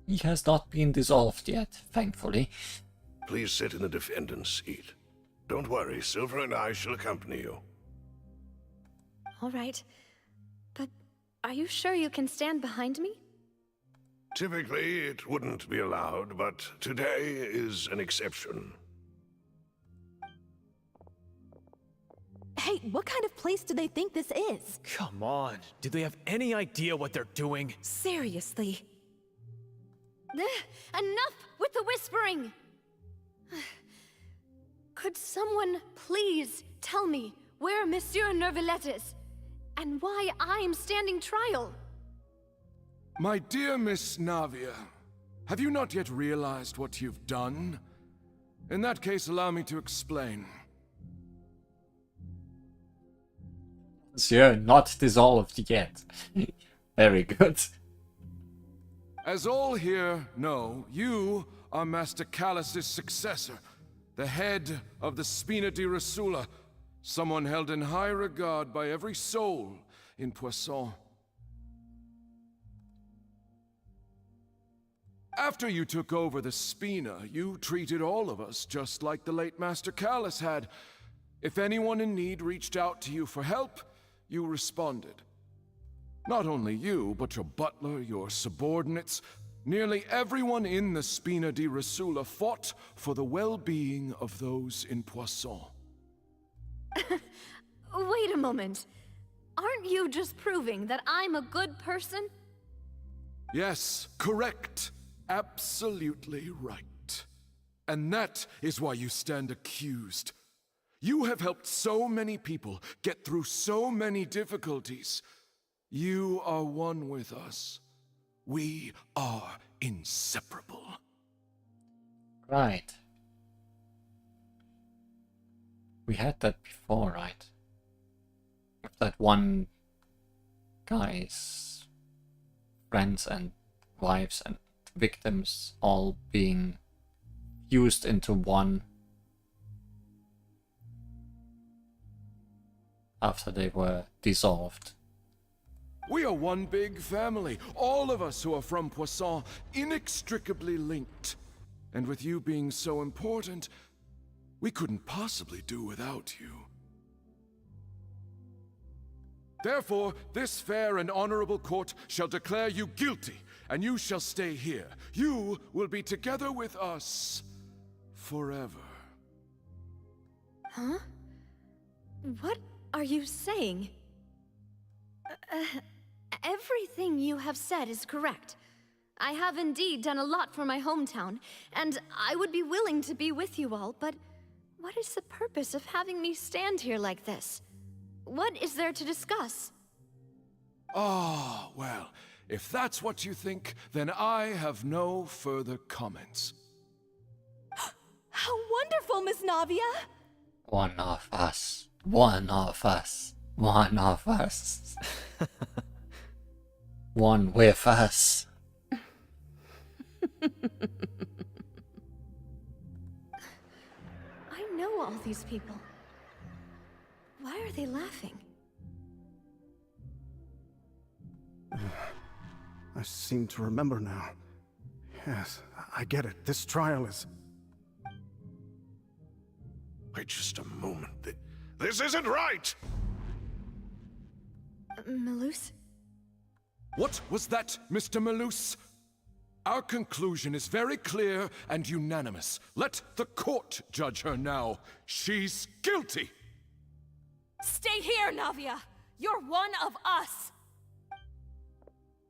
Speaker 1: He has not been dissolved yet, thankfully.
Speaker 11: Please sit in the defendant's seat. Don't worry, Silver and I shall accompany you.
Speaker 6: All right. But are you sure you can stand behind me?
Speaker 11: Typically, it wouldn't be allowed, but today is an exception.
Speaker 14: Hey, what kind of place do they think this is?
Speaker 9: Come on, do they have any idea what they're doing?
Speaker 14: Seriously.
Speaker 6: Enough with the whispering! Could someone please tell me where Monsieur Neuvillette is, and why I'm standing trial?
Speaker 8: My dear Miss Navia, have you not yet realized what you've done? In that case, allow me to explain.
Speaker 1: Monsieur, not dissolved yet. Very good.
Speaker 8: As all here know, you are Master Callus's successor, the head of the Spina di Rosula, someone held in high regard by every soul in Poisson. After you took over the Spina, you treated all of us just like the late Master Callus had. If anyone in need reached out to you for help, you responded. Not only you, but your butler, your subordinates, nearly everyone in the Spina di Rosula fought for the well-being of those in Poisson.
Speaker 6: Wait a moment. Aren't you just proving that I'm a good person?
Speaker 8: Yes, correct. Absolutely right. And that is why you stand accused. You have helped so many people get through so many difficulties. You are one with us. We are inseparable.
Speaker 1: Right. We had that before, right? With that one guy's friends and wives and victims all being fused into one after they were dissolved.
Speaker 8: We are one big family, all of us who are from Poisson, inextricably linked. And with you being so important, we couldn't possibly do without you. Therefore, this fair and honorable court shall declare you guilty, and you shall stay here. You will be together with us forever.
Speaker 6: Huh? What are you saying? Everything you have said is correct. I have indeed done a lot for my hometown, and I would be willing to be with you all, but what is the purpose of having me stand here like this? What is there to discuss?
Speaker 8: Ah, well, if that's what you think, then I have no further comments.
Speaker 14: How wonderful, Miss Navia!
Speaker 1: One of us. One of us. One of us. One with us.
Speaker 6: I know all these people. Why are they laughing?
Speaker 12: I seem to remember now. Yes, I get it. This trial is...
Speaker 11: Wait just a moment. This isn't right!
Speaker 6: Malus?
Speaker 8: What was that, Mr. Malus? Our conclusion is very clear and unanimous. Let the court judge her now. She's guilty!
Speaker 14: Stay here, Navia! You're one of us!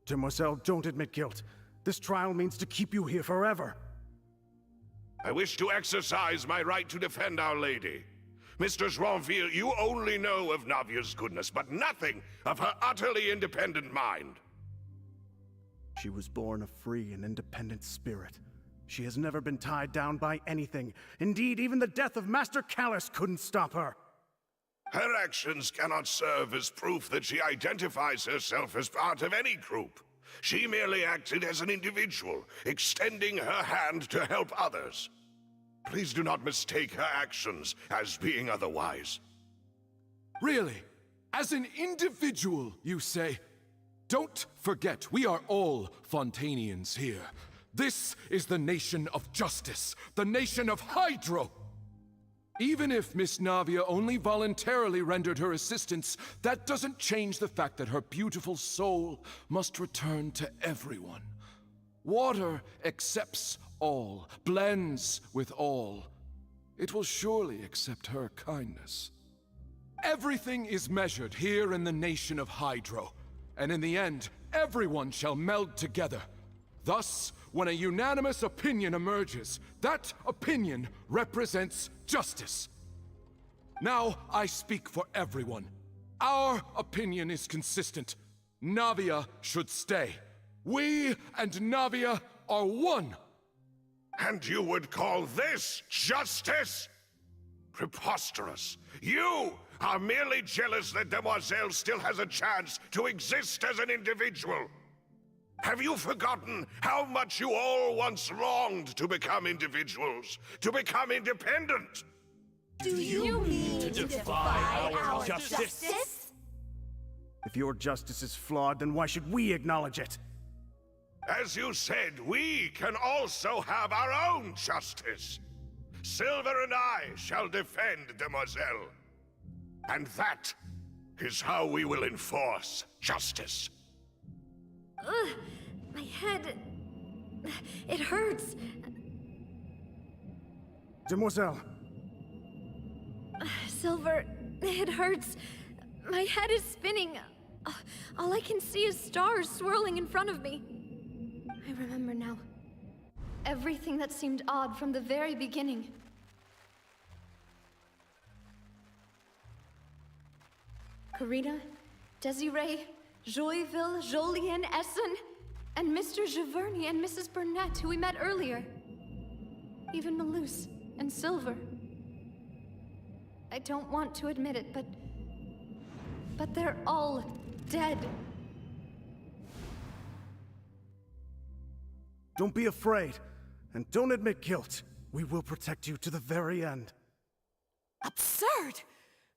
Speaker 12: Demoiselle, don't admit guilt. This trial means to keep you here forever.
Speaker 11: I wish to exercise my right to defend Our Lady. Mr. Joinville, you only know of Navia's goodness, but nothing of her utterly independent mind.
Speaker 12: She was born a free and independent spirit. She has never been tied down by anything. Indeed, even the death of Master Callus couldn't stop her.
Speaker 11: Her actions cannot serve as proof that she identifies herself as part of any group. She merely acted as an individual, extending her hand to help others. Please do not mistake her actions as being otherwise.
Speaker 8: Really? As an individual, you say? Don't forget, we are all Fontainians here. This is the nation of justice, the nation of Hydro. Even if Miss Navia only voluntarily rendered her assistance, that doesn't change the fact that her beautiful soul must return to everyone. Water accepts all, blends with all. It will surely accept her kindness. Everything is measured here in the nation of Hydro, and in the end, everyone shall meld together. Thus, when a unanimous opinion emerges, that opinion represents justice. Now I speak for everyone. Our opinion is consistent. Navia should stay. We and Navia are one.
Speaker 11: And you would call this justice? Preposterous. You are merely jealous that Demoiselle still has a chance to exist as an individual. Have you forgotten how much you all once longed to become individuals, to become independent?
Speaker 5: Do you mean to defy our justice?
Speaker 12: If your justice is flawed, then why should we acknowledge it?
Speaker 11: As you said, we can also have our own justice. Silver and I shall defend Demoiselle. And that is how we will enforce justice.
Speaker 6: Ugh, my head... it hurts.
Speaker 12: Demoiselle!
Speaker 6: Silver, it hurts. My head is spinning. All I can see is stars swirling in front of me. I remember now. Everything that seemed odd from the very beginning. Karina, Desiree, Joyville, Jolien, Essen, and Mr. Giverny and Mrs. Burnett, who we met earlier. Even Malus and Silver. I don't want to admit it, but they're all dead.
Speaker 12: Don't be afraid, and don't admit guilt. We will protect you to the very end.
Speaker 15: Absurd!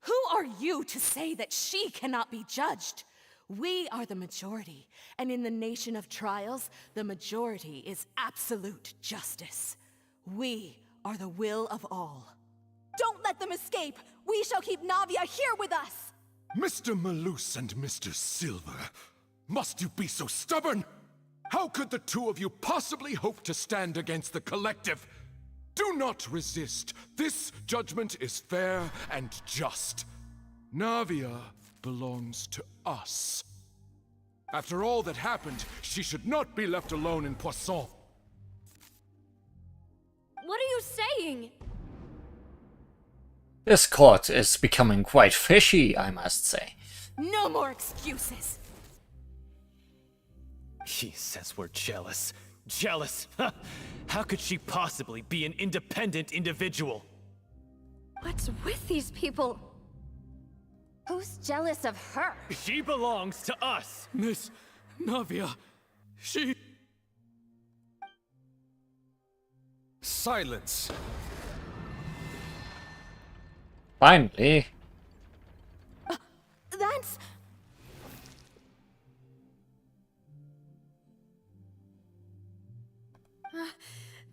Speaker 15: Who are you to say that she cannot be judged? We are the majority, and in the nation of trials, the majority is absolute justice. We are the will of all.
Speaker 14: Don't let them escape! We shall keep Navia here with us!
Speaker 8: Mr. Malus and Mr. Silver, must you be so stubborn? How could the two of you possibly hope to stand against the collective? Do not resist. This judgment is fair and just. Navia belongs to us. After all that happened, she should not be left alone in Poisson.
Speaker 6: What are you saying?
Speaker 1: This court is becoming quite fishy, I must say.
Speaker 15: No more excuses!
Speaker 9: He says we're jealous. Jealous? How could she possibly be an independent individual?
Speaker 6: What's with these people?
Speaker 3: Who's jealous of her?
Speaker 9: She belongs to us! Miss Navia, she...
Speaker 7: Silence!
Speaker 1: Finally.
Speaker 15: That's...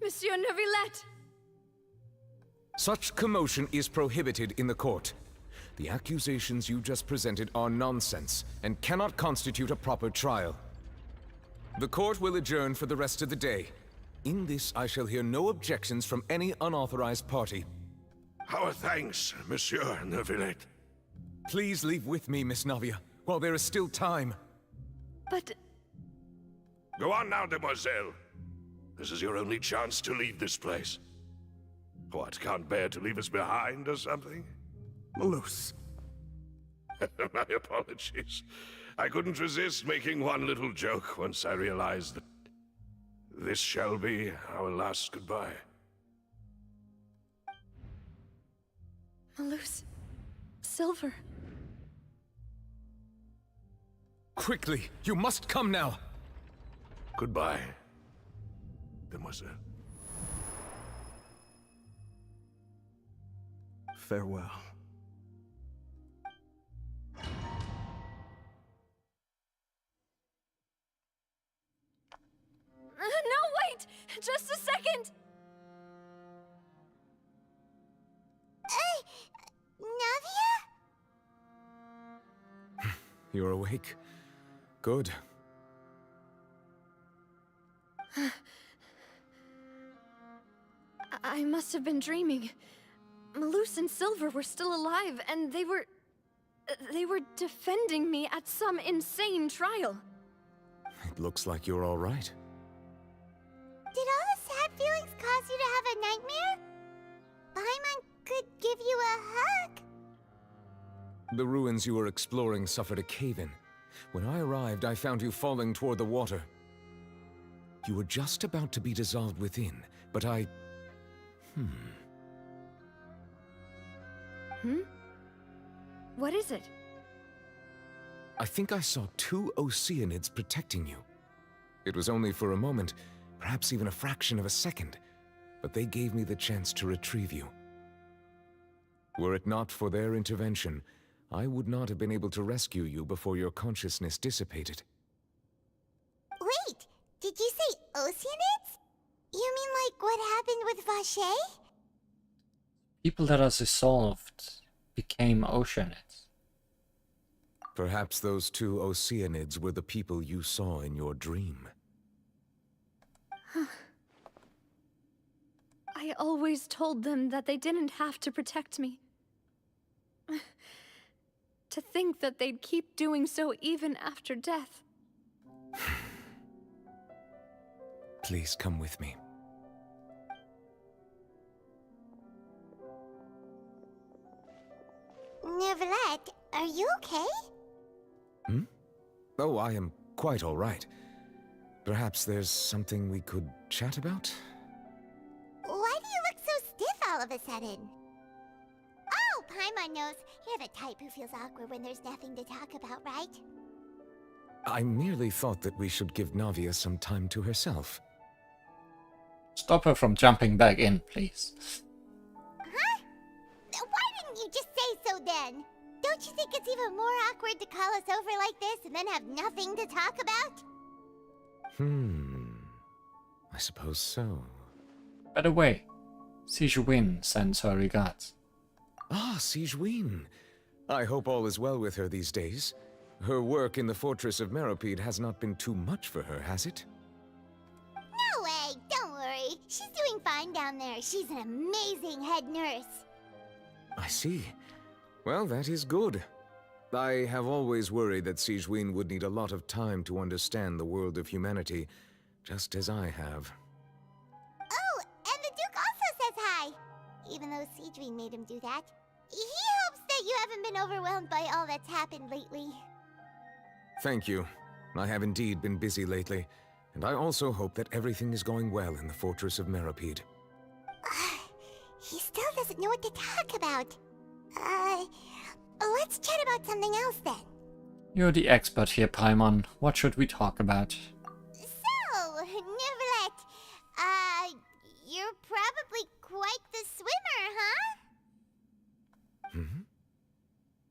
Speaker 6: Monsieur Neuvillette!
Speaker 7: Such commotion is prohibited in the court. The accusations you just presented are nonsense and cannot constitute a proper trial. The court will adjourn for the rest of the day. In this, I shall hear no objections from any unauthorized party.
Speaker 11: Our thanks, Monsieur Neuvillette.
Speaker 7: Please leave with me, Miss Navia, while there is still time.
Speaker 6: But...
Speaker 11: Go on now, demoiselle. This is your only chance to leave this place. What, can't bear to leave us behind or something?
Speaker 12: Malus.
Speaker 11: My apologies. I couldn't resist making one little joke once I realized that this shall be our last goodbye.
Speaker 6: Malus... Silver...
Speaker 7: Quickly, you must come now!
Speaker 11: Goodbye, demoiselle.
Speaker 12: Farewell.
Speaker 6: No, wait! Just a second!
Speaker 2: Navia?
Speaker 7: You're awake. Good.
Speaker 6: I must have been dreaming. Malus and Silver were still alive, and they were defending me at some insane trial.
Speaker 7: It looks like you're all right.
Speaker 2: Did all the sad feelings cause you to have a nightmare? Paimon could give you a hug.
Speaker 7: The ruins you were exploring suffered a cave-in. When I arrived, I found you falling toward the water. You were just about to be dissolved within, but I...
Speaker 6: What is it?
Speaker 7: I think I saw 2 Oceanids protecting you. It was only for a moment, perhaps even a fraction of a second, but they gave me the chance to retrieve you. Were it not for their intervention, I would not have been able to rescue you before your consciousness dissipated.
Speaker 2: Wait, did you say Oceanids? You mean like what happened with Vache?
Speaker 1: People that are dissolved became Oceanids.
Speaker 7: Perhaps those 2 Oceanids were the people you saw in your dream.
Speaker 6: I always told them that they didn't have to protect me. To think that they'd keep doing so even after death.
Speaker 7: Please come with me.
Speaker 2: Neuvillette, are you okay?
Speaker 7: Oh, I am quite all right. Perhaps there's something we could chat about?
Speaker 2: Why do you look so stiff all of a sudden? Oh, Paimon knows. You're the type who feels awkward when there's nothing to talk about, right?
Speaker 7: I merely thought that we should give Navia some time to herself.
Speaker 1: Stop her from jumping back in, please.
Speaker 2: Huh? Why didn't you just say so then? Don't you think it's even more awkward to call us over like this and then have nothing to talk about?
Speaker 7: I suppose so.
Speaker 1: By the way, Sijuin sends her regards.
Speaker 7: Ah, Sijuin. I hope all is well with her these days. Her work in the Fortress of Meropide has not been too much for her, has it?
Speaker 2: No way, don't worry. She's doing fine down there. She's an amazing head nurse.
Speaker 7: I see. Well, that is good. I have always worried that Sijuin would need a lot of time to understand the world of humanity, just as I have.
Speaker 2: Oh, and the Duke also says hi. Even though Sijuin made him do that. He hopes that you haven't been overwhelmed by all that's happened lately.
Speaker 7: Thank you. I have indeed been busy lately, and I also hope that everything is going well in the Fortress of Meropide.
Speaker 2: He still doesn't know what to talk about. Let's chat about something else then.
Speaker 1: You're the expert here, Paimon. What should we talk about?
Speaker 2: So, Neverlet, you're probably quite the swimmer, huh?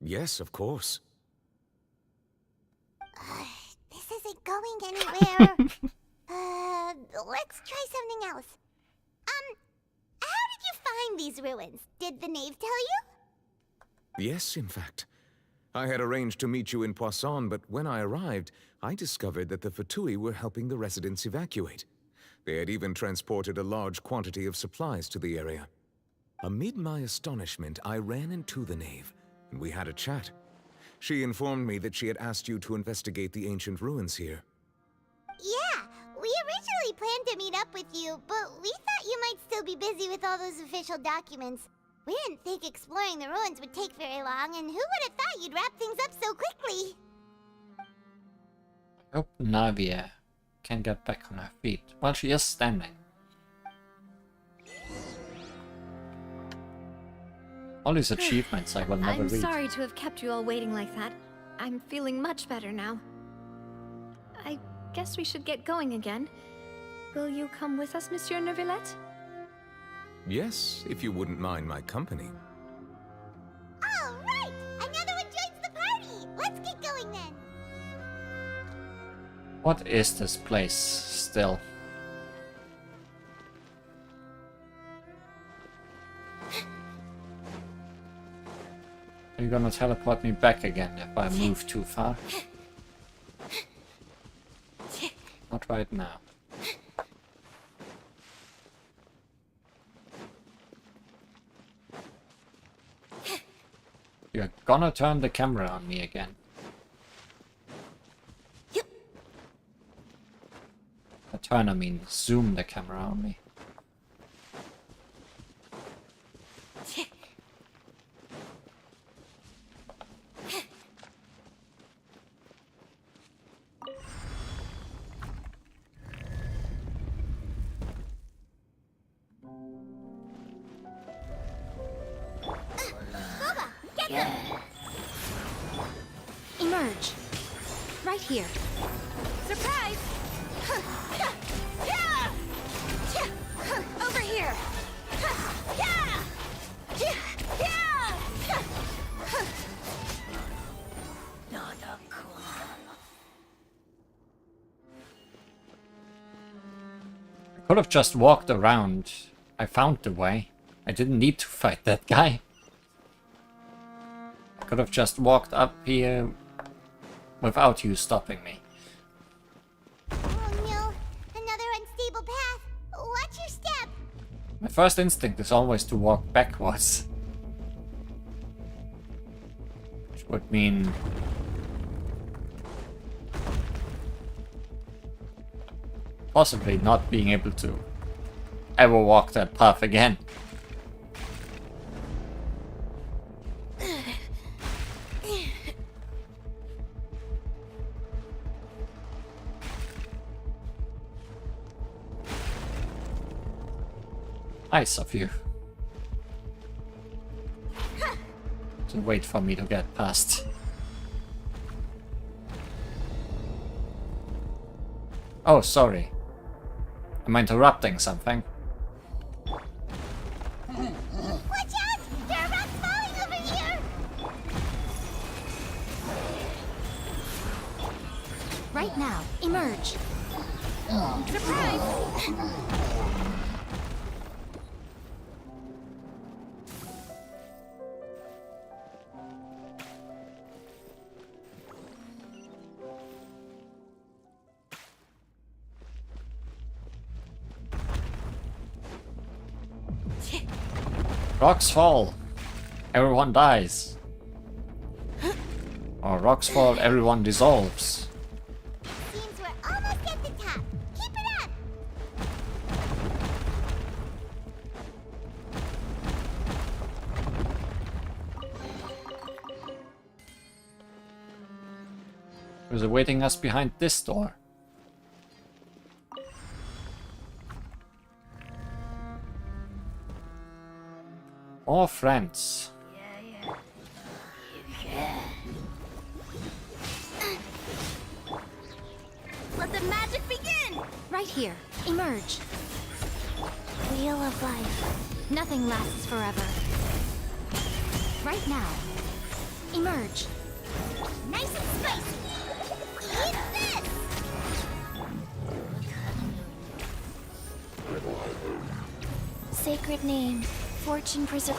Speaker 7: Yes, of course.
Speaker 2: This isn't going anywhere. Let's try something else. How did you find these ruins? Did the knave tell you?
Speaker 7: Yes, in fact. I had arranged to meet you in Poisson, but when I arrived, I discovered that the Fatui were helping the residents evacuate. They had even transported a large quantity of supplies to the area. Amid my astonishment, I ran into the knave, and we had a chat. She informed me that she had asked you to investigate the ancient ruins here.
Speaker 2: Yeah, we originally planned to meet up with you, but we thought you might still be busy with all those official documents. We didn't think exploring the ruins would take very long, and who would have thought you'd wrap things up so quickly?
Speaker 1: I hope Navia can get back on her feet while she is standing. All these achievements I will never
Speaker 6: I'm
Speaker 1: read.
Speaker 6: sorry to have kept you all waiting like that. I'm feeling much better now. I guess we should get going again. Will you come with us, Monsieur Neuvillette?
Speaker 7: Yes, if you wouldn't mind my company.
Speaker 2: All right! Another one joins the party! Let's get going then!
Speaker 1: What is this place still? Are you gonna teleport me back again if I move too far? Not right now. You're gonna turn the camera on me again. By turn I mean zoom the camera on me.
Speaker 6: Emerge. Right here.
Speaker 5: Surprise!
Speaker 6: Over here.
Speaker 1: I could have just walked around. I found the way. I didn't need to fight that guy. I could have just walked up here without you stopping me.
Speaker 2: Oh no, another unstable path. Watch your step.
Speaker 1: My first instinct is always to walk backwards. Which would mean... possibly not being able to ever walk that path again. Nice of you. To wait for me to get past. Oh, sorry. Am I interrupting something?
Speaker 3: Right now, emerge.
Speaker 6: Surprise!
Speaker 1: Rocks fall. Everyone dies. Or rocks fall, everyone dissolves.
Speaker 2: Seems we're almost at the top. Keep it up!
Speaker 1: Who's awaiting us behind this door? More friends.
Speaker 3: Let the magic begin! Right here, emerge.
Speaker 2: Wheel of life.
Speaker 3: Nothing lasts forever. Right now, emerge.
Speaker 2: Nice and spicy. Eat this!
Speaker 3: Sacred name, fortune preserve.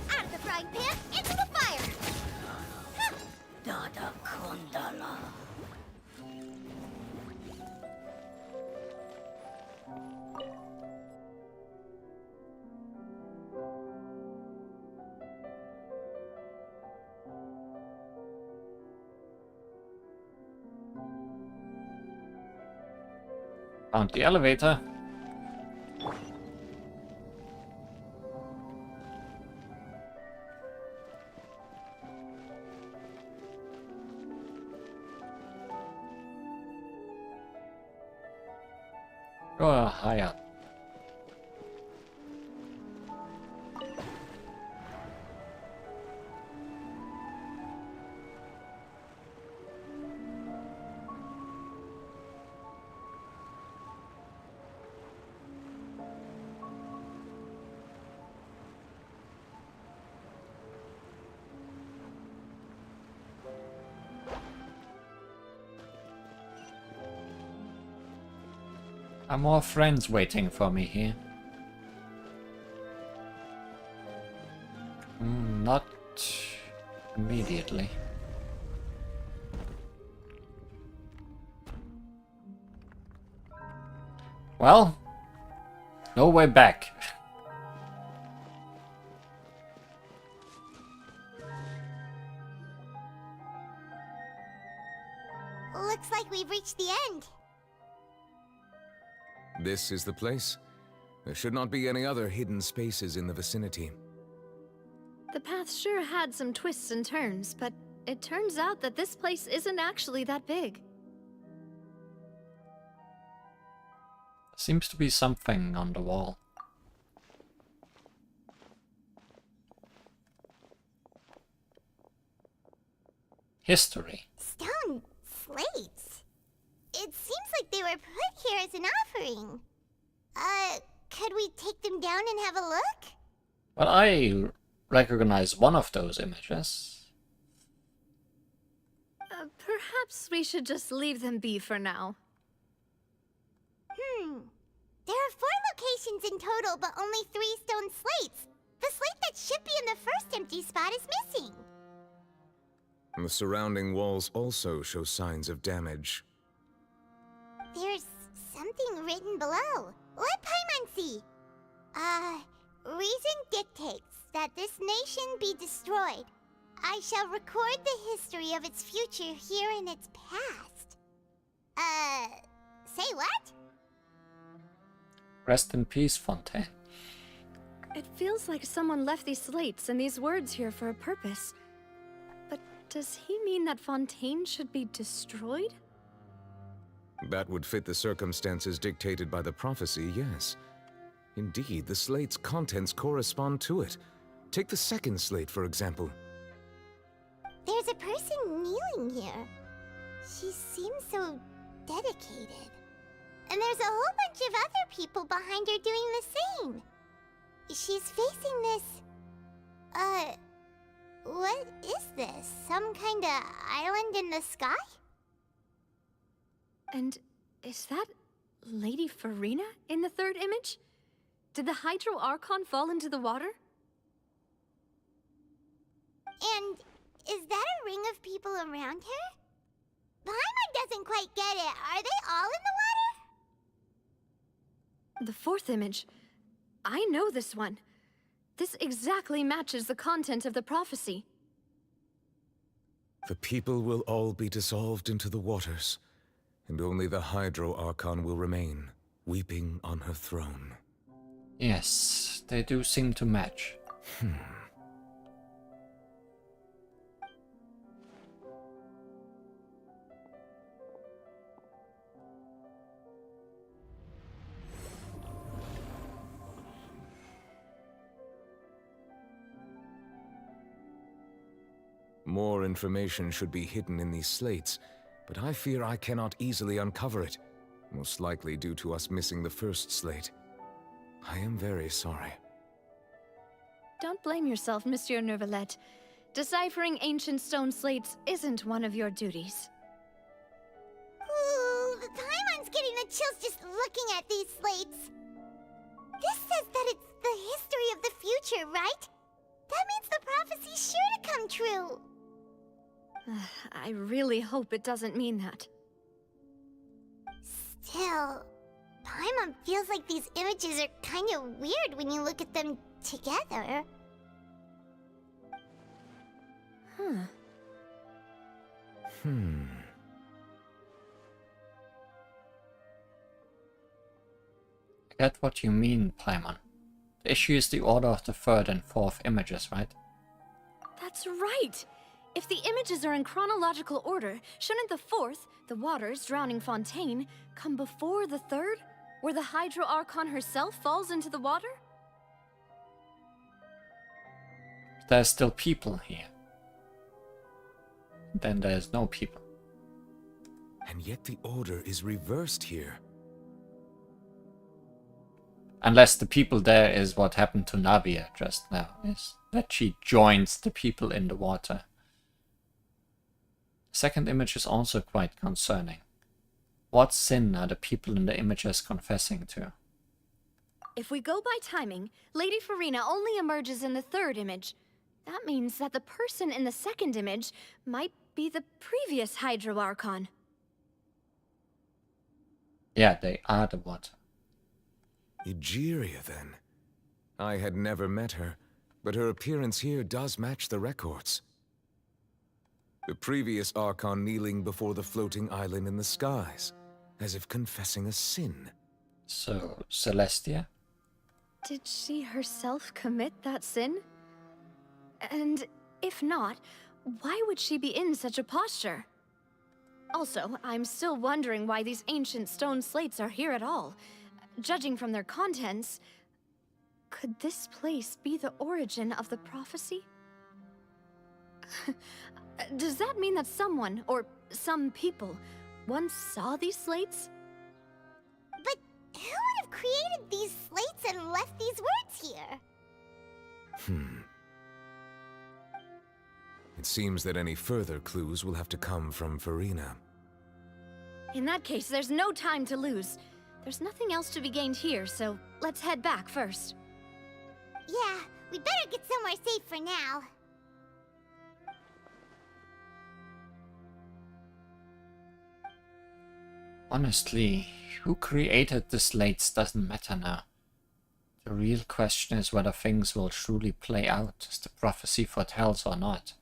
Speaker 2: Out of the frying pan, into the fire! Dada Kundala.
Speaker 1: Found the elevator. Go higher. Are more friends waiting for me here? Not immediately. Well, no way back.
Speaker 2: Looks like we've reached the end.
Speaker 7: This is the place. There should not be any other hidden spaces in the vicinity.
Speaker 6: The path sure had some twists and turns, but it turns out that this place isn't actually that big.
Speaker 1: Seems to be something on the wall. History.
Speaker 2: Stone slates. It seems like they were put here as an offering. Could we take them down and have a look?
Speaker 1: Well, I recognize one of those images.
Speaker 6: Perhaps we should just leave them be for now.
Speaker 2: There are 4 locations in total, but only 3 stone slates. The slate that should be in the first empty spot is missing.
Speaker 7: The surrounding walls also show signs of damage.
Speaker 2: There's something written below. Let Paimon see. Reason dictates that this nation be destroyed. I shall record the history of its future here in its past. Say what?
Speaker 1: Rest in peace, Fontaine.
Speaker 6: It feels like someone left these slates and these words here for a purpose. But does he mean that Fontaine should be destroyed?
Speaker 7: That would fit the circumstances dictated by the prophecy, yes. Indeed, the slate's contents correspond to it. Take the second slate, for example.
Speaker 2: There's a person kneeling here. She seems so dedicated. And there's a whole bunch of other people behind her doing the same. She's facing this, What is this? Some kind of island in the sky?
Speaker 6: And is that Lady Farina in the third image? Did the Hydro Archon fall into the water?
Speaker 2: And is that a ring of people around her? Paimon doesn't quite get it. Are they all in the water?
Speaker 6: The fourth image. I know this one. This exactly matches the content of the prophecy.
Speaker 7: The people will all be dissolved into the waters, and only the Hydro Archon will remain, weeping on her throne.
Speaker 1: Yes, they do seem to match.
Speaker 7: More information should be hidden in these slates, but I fear I cannot easily uncover it, most likely due to us missing the first slate. I am very sorry.
Speaker 6: Don't blame yourself, Monsieur Neuvillette. Deciphering ancient stone slates isn't one of your duties.
Speaker 2: Ooh, the Paimon's getting the chills just looking at these slates. This says that it's the history of the future, right? That means the prophecy's sure to come true.
Speaker 6: I really hope it doesn't mean that.
Speaker 2: Still, Paimon feels like these images are kind of weird when you look at them together.
Speaker 1: I get what you mean, Paimon. The issue is the order of the third and fourth images, right?
Speaker 6: That's right! If the images are in chronological order, shouldn't the fourth, the waters drowning Fontaine, come before the third, where the Hydro Archon herself falls into the water?
Speaker 1: There's still people here. Then there's no people.
Speaker 7: And yet the order is reversed here.
Speaker 1: Unless the people there is what happened to Navia just now, is that she joins the people in the water. Second image is also quite concerning. What sin are the people in the images confessing to?
Speaker 6: If we go by timing, Lady Farina only emerges in the third image. That means that the person in the second image might be the previous Hydro Archon.
Speaker 1: Yeah, they are the water.
Speaker 7: Egeria, then. I had never met her, but her appearance here does match the records. The previous Archon kneeling before the floating island in the skies, as if confessing a sin.
Speaker 1: So, Celestia?
Speaker 6: Did she herself commit that sin? And if not, why would she be in such a posture? Also, I'm still wondering why these ancient stone slates are here at all. Judging from their contents, could this place be the origin of the prophecy? Does that mean that someone, or some people, once saw these slates?
Speaker 2: But who would have created these slates and left these words here?
Speaker 7: It seems that any further clues will have to come from Farina.
Speaker 6: In that case, there's no time to lose. There's nothing else to be gained here, so let's head back first.
Speaker 2: Yeah, we better get somewhere safe for now.
Speaker 1: Honestly, who created the slates doesn't matter now. The real question is whether things will truly play out as the prophecy foretells or not.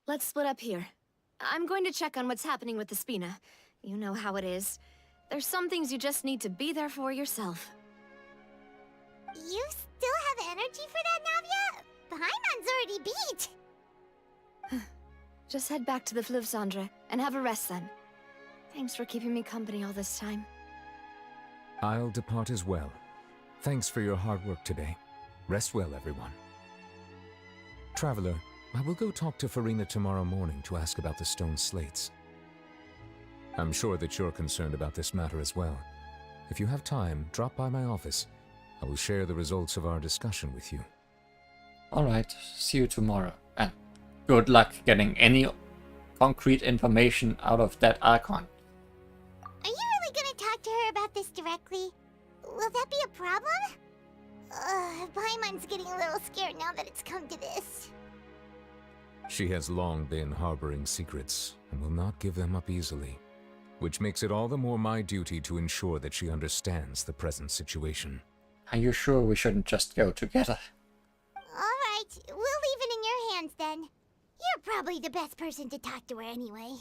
Speaker 6: Let's split up here. I'm going to check on what's happening with the Spina. You know how it is. There's some things you just need to be there for yourself.
Speaker 2: You still have energy for that, Navia? Paimon's already beat!
Speaker 6: Just head back to the Fluvsandre and have a rest then. Thanks for keeping me company all this time.
Speaker 7: I'll depart as well. Thanks for your hard work today. Rest well, everyone. Traveler, I will go talk to Farina tomorrow morning to ask about the stone slates. I'm sure that you're concerned about this matter as well. If you have time, drop by my office. I will share the results of our discussion with you.
Speaker 1: Alright, see you tomorrow. And good luck getting any concrete information out of that Archon.
Speaker 2: Are you really gonna talk to her about this directly? Will that be a problem? Paimon's getting a little scared now that it's come to this.
Speaker 7: She has long been harboring secrets and will not give them up easily, which makes it all the more my duty to ensure that she understands the present situation.
Speaker 1: Are you sure we shouldn't just go together?
Speaker 2: Alright, we'll leave it in your hands then. You're probably the best person to talk to her anyway.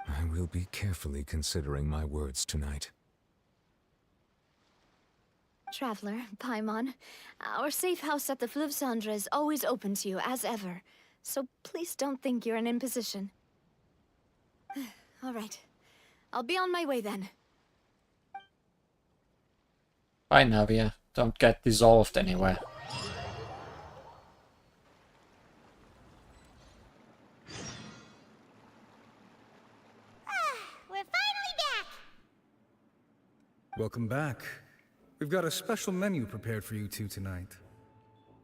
Speaker 7: I will be carefully considering my words tonight.
Speaker 6: Traveler, Paimon, our safe house at the Fluvsandre is always open to you, as ever. So please don't think you're an imposition. Alright. I'll be on my way then.
Speaker 1: Bye, Navia. Don't get dissolved anywhere.
Speaker 2: We're finally back!
Speaker 16: Welcome back. We've got a special menu prepared for you two tonight.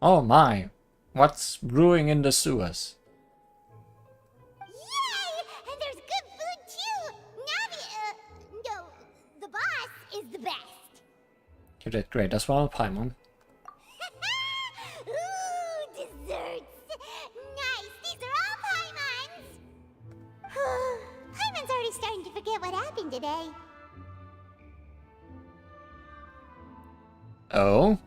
Speaker 1: Oh my. What's brewing in the sewers?
Speaker 2: Yay! And there's good food too! Navia, no, the boss is the best.
Speaker 1: You did great as well, Paimon.
Speaker 2: Ooh, desserts! Nice, these are all Paimon's! Paimon's already starting to forget what happened today.
Speaker 1: Oh?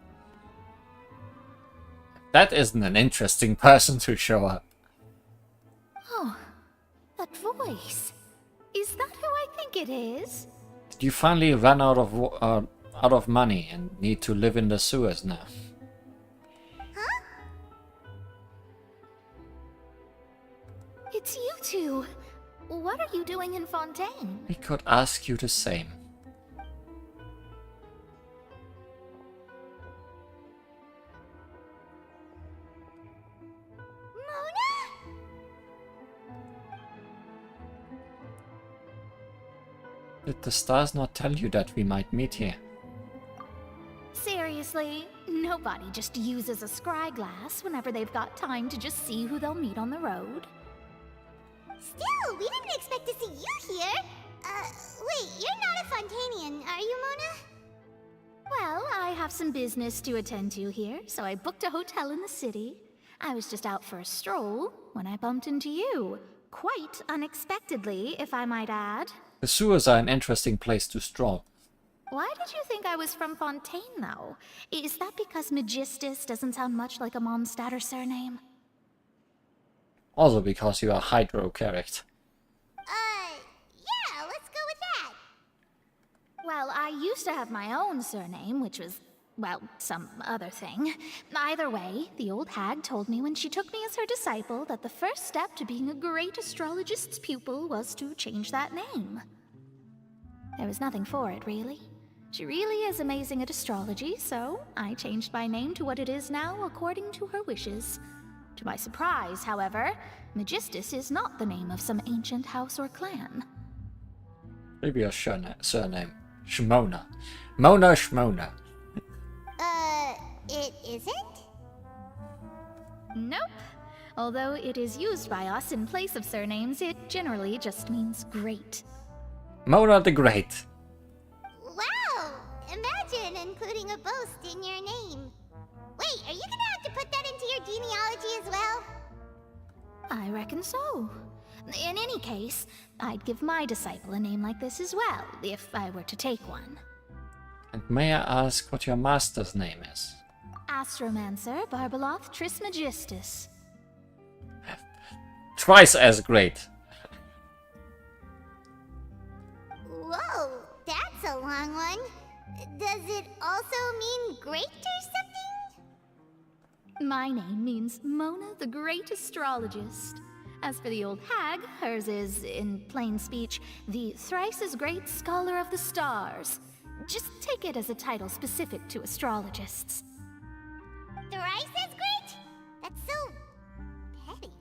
Speaker 1: That isn't an interesting person to show up.
Speaker 5: Oh, that voice. Is that who I think it is?
Speaker 1: Did you finally run out of money and need to live in the sewers now?
Speaker 2: Huh?
Speaker 5: It's you two. What are you doing in Fontaine?
Speaker 1: We could ask you the same. Did the stars not tell you that we might meet here?
Speaker 5: Seriously, nobody just uses a scry glass whenever they've got time to just see who they'll meet on the road.
Speaker 2: Still, we didn't expect to see you here. Wait, you're not a Fontainian, are you, Mona?
Speaker 5: Well, I have some business to attend to here, so I booked a hotel in the city. I was just out for a stroll when I bumped into you. Quite unexpectedly, if I might add.
Speaker 1: The sewers are an interesting place to stroll.
Speaker 5: Why did you think I was from Fontaine, though? Is that because Magistus doesn't sound much like a Mondstadt surname?
Speaker 1: Also because you are hydro-character.
Speaker 2: Yeah, let's go with that.
Speaker 5: Well, I used to have my own surname, which was, well, some other thing. Either way, the old hag told me when she took me as her disciple that the first step to being a great astrologist's pupil was to change that name. There was nothing for it, really. She really is amazing at astrology, so I changed my name to what it is now according to her wishes. To my surprise, however, Magistus is not the name of some ancient house or clan.
Speaker 1: Maybe your surname. Shmona. Mona Shmona.
Speaker 2: It isn't?
Speaker 5: Nope. Although it is used by us in place of surnames, it generally just means great.
Speaker 1: Mona the Great.
Speaker 2: Wow! Imagine including a boast in your name. Wait, are you gonna have to put that into your genealogy as well?
Speaker 5: I reckon so. In any case, I'd give my disciple a name like this as well, if I were to take one.
Speaker 1: And may I ask what your master's name is?
Speaker 5: Astromancer Barbeloth Trismegistus.
Speaker 1: Twice as great.
Speaker 2: long one. Does it also mean great or something?
Speaker 5: My name means Mona the Great Astrologist. As for the old hag, hers is, in plain speech, the thrice-as-great Scholar of the Stars. Just take it as a title specific to astrologists.
Speaker 2: Thrice as great? That's so petty.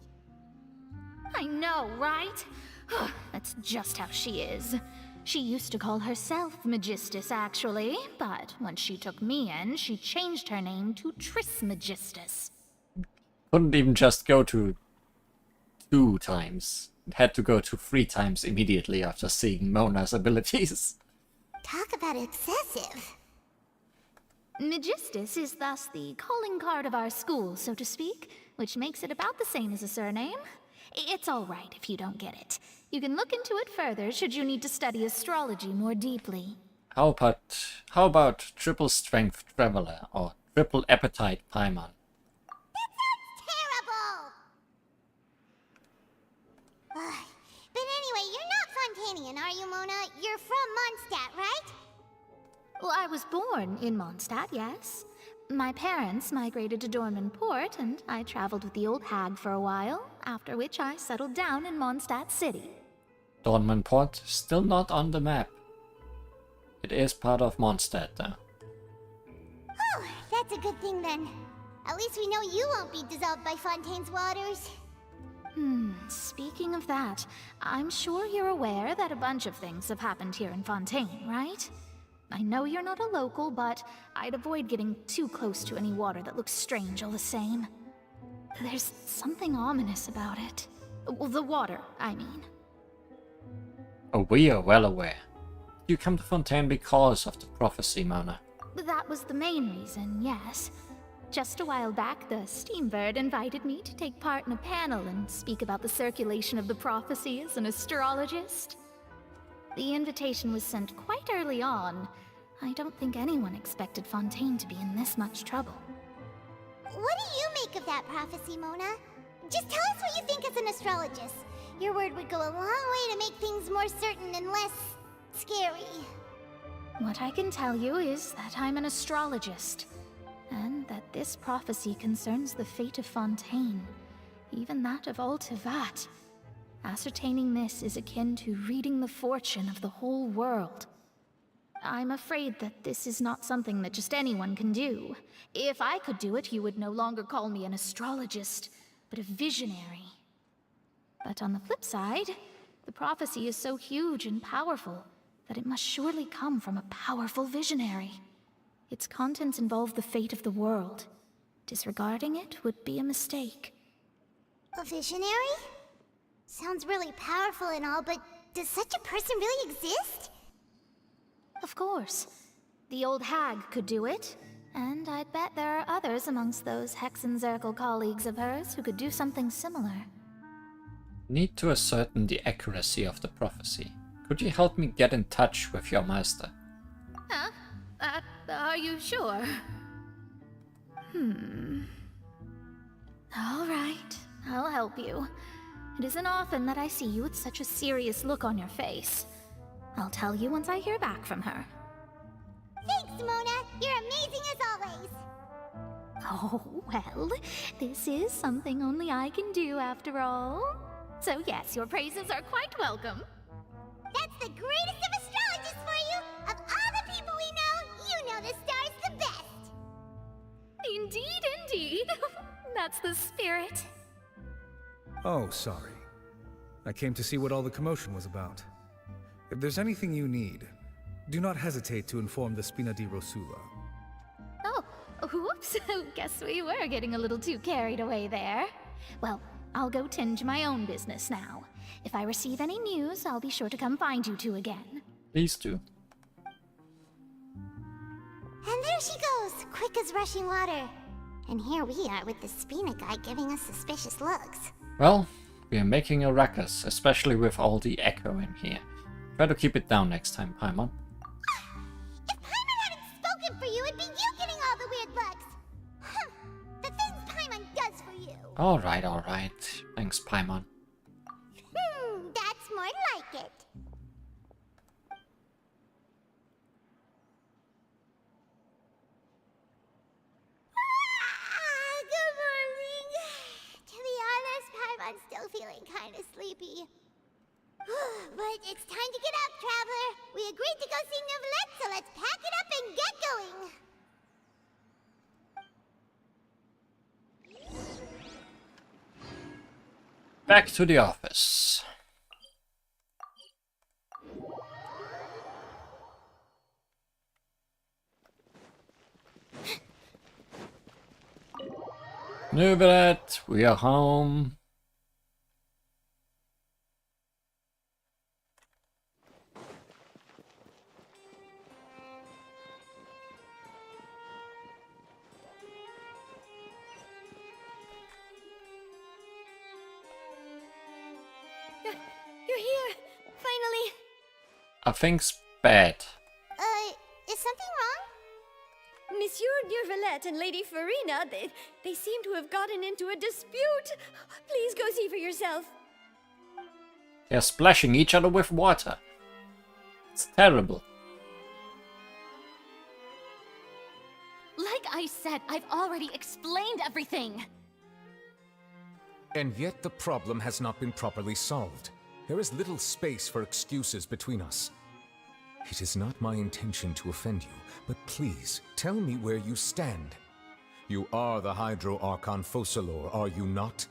Speaker 5: I know, right? That's just how she is. She used to call herself Magistus, actually, but when she took me in, she changed her name to Trismegistus.
Speaker 1: Couldn't even just go to 2 times. It had to go to 3 times immediately after seeing Mona's abilities.
Speaker 2: Talk about excessive.
Speaker 5: Magistus is thus the calling card of our school, so to speak, which makes it about the same as a surname. It's all right if you don't get it. You can look into it further should you need to study astrology more deeply.
Speaker 1: How about triple strength traveler or triple appetite Paimon?
Speaker 2: Terrible! But anyway, you're not Fontainian, are you, Mona? You're from Mondstadt, right?
Speaker 5: Well, I was born in Mondstadt, yes. My parents migrated to Dornman Port, and I traveled with the old hag for a while, after which I settled down in Mondstadt City.
Speaker 1: Dornman Port still not on the map. It is part of Mondstadt, though.
Speaker 2: Oh, that's a good thing then. At least we know you won't be dissolved by Fontaine's waters.
Speaker 5: Speaking of that, I'm sure you're aware that a bunch of things have happened here in Fontaine, right? I know you're not a local, but I'd avoid getting too close to any water that looks strange all the same. There's something ominous about it. Well, the water, I mean.
Speaker 1: Oh, we are well aware. You come to Fontaine because of the prophecy, Mona.
Speaker 5: That was the main reason, yes. Just a while back, the Steambird invited me to take part in a panel and speak about the circulation of the prophecy as an astrologist. The invitation was sent quite early on. I don't think anyone expected Fontaine to be in this much trouble.
Speaker 2: What do you make of that prophecy, Mona? Just tell us what you think as an astrologist. Your word would go a long way to make things more certain and less scary.
Speaker 5: What I can tell you is that I'm an astrologist, and that this prophecy concerns the fate of Fontaine, even that of all Tevat. Ascertaining this is akin to reading the fortune of the whole world. I'm afraid that this is not something that just anyone can do. If I could do it, you would no longer call me an astrologist, but a visionary. But on the flip side, the prophecy is so huge and powerful that it must surely come from a powerful visionary. Its contents involve the fate of the world. Disregarding it would be a mistake.
Speaker 2: A visionary? Sounds really powerful and all, but does such a person really exist?
Speaker 5: Of course. The old hag could do it, and I'd bet there are others amongst those Hexenzirkel colleagues of hers who could do something similar.
Speaker 1: Need to ascertain the accuracy of the prophecy. Could you help me get in touch with your master?
Speaker 5: Huh? Are you sure? All right, I'll help you. It isn't often that I see you with such a serious look on your face. I'll tell you once I hear back from her.
Speaker 2: Thanks, Mona! You're amazing as always!
Speaker 5: Oh, well, this is something only I can do after all. So yes, your praises are quite welcome.
Speaker 2: That's the greatest of astrologists for you! Of all the people we know, you know the star's the best!
Speaker 5: Indeed, indeed. That's the spirit.
Speaker 16: Oh, sorry. I came to see what all the commotion was about. If there's anything you need, do not hesitate to inform the Spina di Rosula.
Speaker 5: Oh, whoops. Guess we were getting a little too carried away there. Well, I'll go tend to my own business now. If I receive any news, I'll be sure to come find you two again.
Speaker 1: Please do.
Speaker 2: And there she goes, quick as rushing water. And here we are with the Spina guy giving us suspicious looks.
Speaker 1: Well, we are making a ruckus, especially with all the echo in here. Try to keep it down next time, Paimon.
Speaker 2: If Paimon hadn't spoken for you, it'd be you getting all the weird looks. The things Paimon does for you.
Speaker 1: Alright. Thanks, Paimon.
Speaker 2: That's more like it. I'm still feeling kind of sleepy. But it's time to get up, Traveler. We agreed to go see Neuvillette, so let's pack it up and get going.
Speaker 1: Back to the office. Neuvillette, we are home.
Speaker 6: You're here! Finally!
Speaker 1: Things bad.
Speaker 2: Is something wrong?
Speaker 6: Monsieur Neuvillette and Lady Farina, they seem to have gotten into a dispute. Please go see for yourself.
Speaker 1: They're splashing each other with water. It's terrible.
Speaker 5: Like I said, I've already explained everything.
Speaker 7: And yet the problem has not been properly solved. There is little space for excuses between us. It is not my intention to offend you, but please, tell me where you stand. You are the Hydro Archon Focalor, are you not?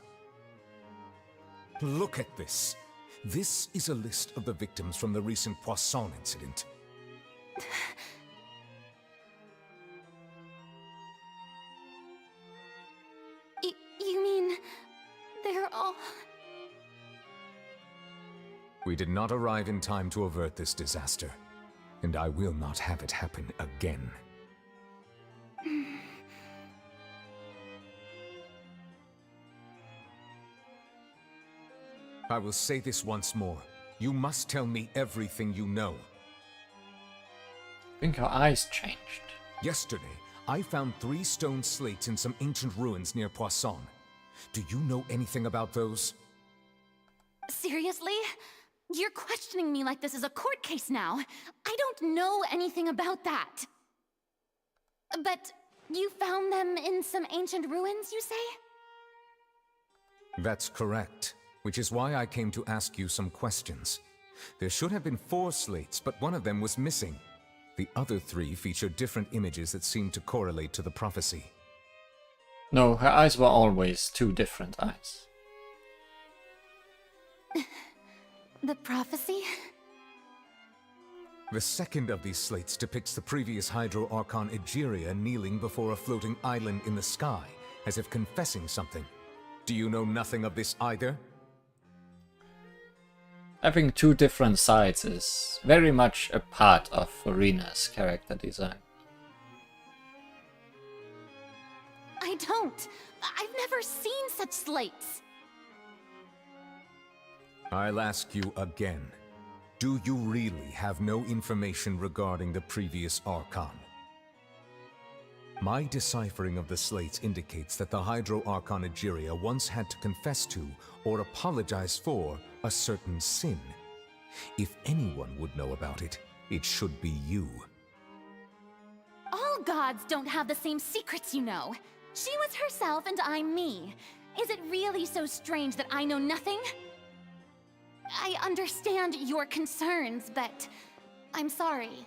Speaker 7: Look at this. This is a list of the victims from the recent Poisson incident.
Speaker 5: You mean... they're all...
Speaker 7: We did not arrive in time to avert this disaster, and I will not have it happen again. I will say this once more. You must tell me everything you know.
Speaker 1: I think her eyes changed.
Speaker 7: Yesterday, I found 3 stone slates in some ancient ruins near Poisson. Do you know anything about those?
Speaker 5: Seriously? You're questioning me like this is a court case now. I don't know anything about that. But you found them in some ancient ruins, you say?
Speaker 7: That's correct, which is why I came to ask you some questions. There should have been 4 slates, but one of them was missing. The other 3 featured different images that seemed to correlate to the prophecy.
Speaker 1: No, her eyes were always 2 different eyes.
Speaker 5: The prophecy?
Speaker 7: The second of these slates depicts the previous Hydro Archon Egeria kneeling before a floating island in the sky, as if confessing something. Do you know nothing of this either?
Speaker 1: Having 2 different sides is very much a part of Farina's character design.
Speaker 5: I don't. I've never seen such slates.
Speaker 7: I'll ask you again. Do you really have no information regarding the previous Archon? My deciphering of the slates indicates that the Hydro Archon Egeria once had to confess to, or apologize for, a certain sin. If anyone would know about it, it should be you.
Speaker 5: All gods don't have the same secrets, you know. She was herself and I'm me. Is it really so strange that I know nothing? I understand your concerns, but I'm sorry.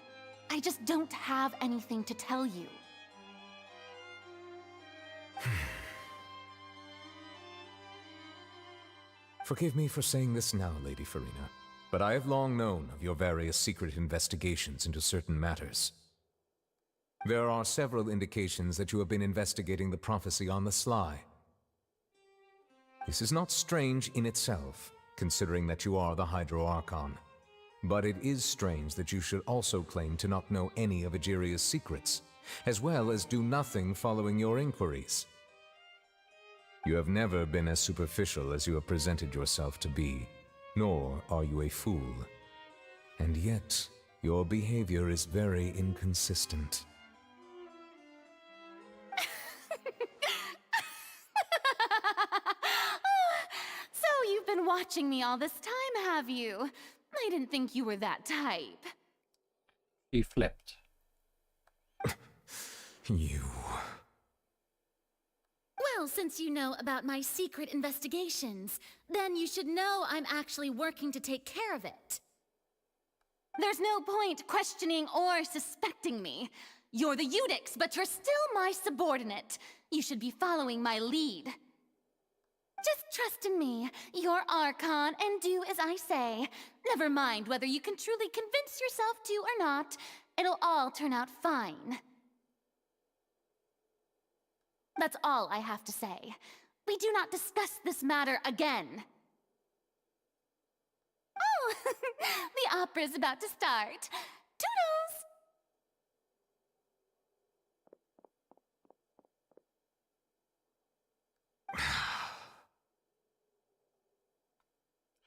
Speaker 5: I just don't have anything to tell you.
Speaker 7: Forgive me for saying this now, Lady Farina, but I have long known of your various secret investigations into certain matters. There are several indications that you have been investigating the prophecy on the sly. This is not strange in itself, considering that you are the Hydro Archon. But it is strange that you should also claim to not know any of Egeria's secrets, as well as do nothing following your inquiries. You have never been as superficial as you have presented yourself to be, nor are you a fool. And yet, your behavior is very inconsistent.
Speaker 5: So you've been watching me all this time, have you? I didn't think you were that type.
Speaker 1: He flipped.
Speaker 7: You...
Speaker 17: Well, since you know about my secret investigations, then you should know I'm actually working to take care of it. There's no point questioning or suspecting me. You're the Eudix, but you're still my subordinate. You should be following my lead. Just trust in me. You're Archon, and do as I say. Never mind whether you can truly convince yourself to or not. It'll all turn out fine. That's all I have to say. We do not discuss this matter again. Oh, the opera's about to start. Toodles!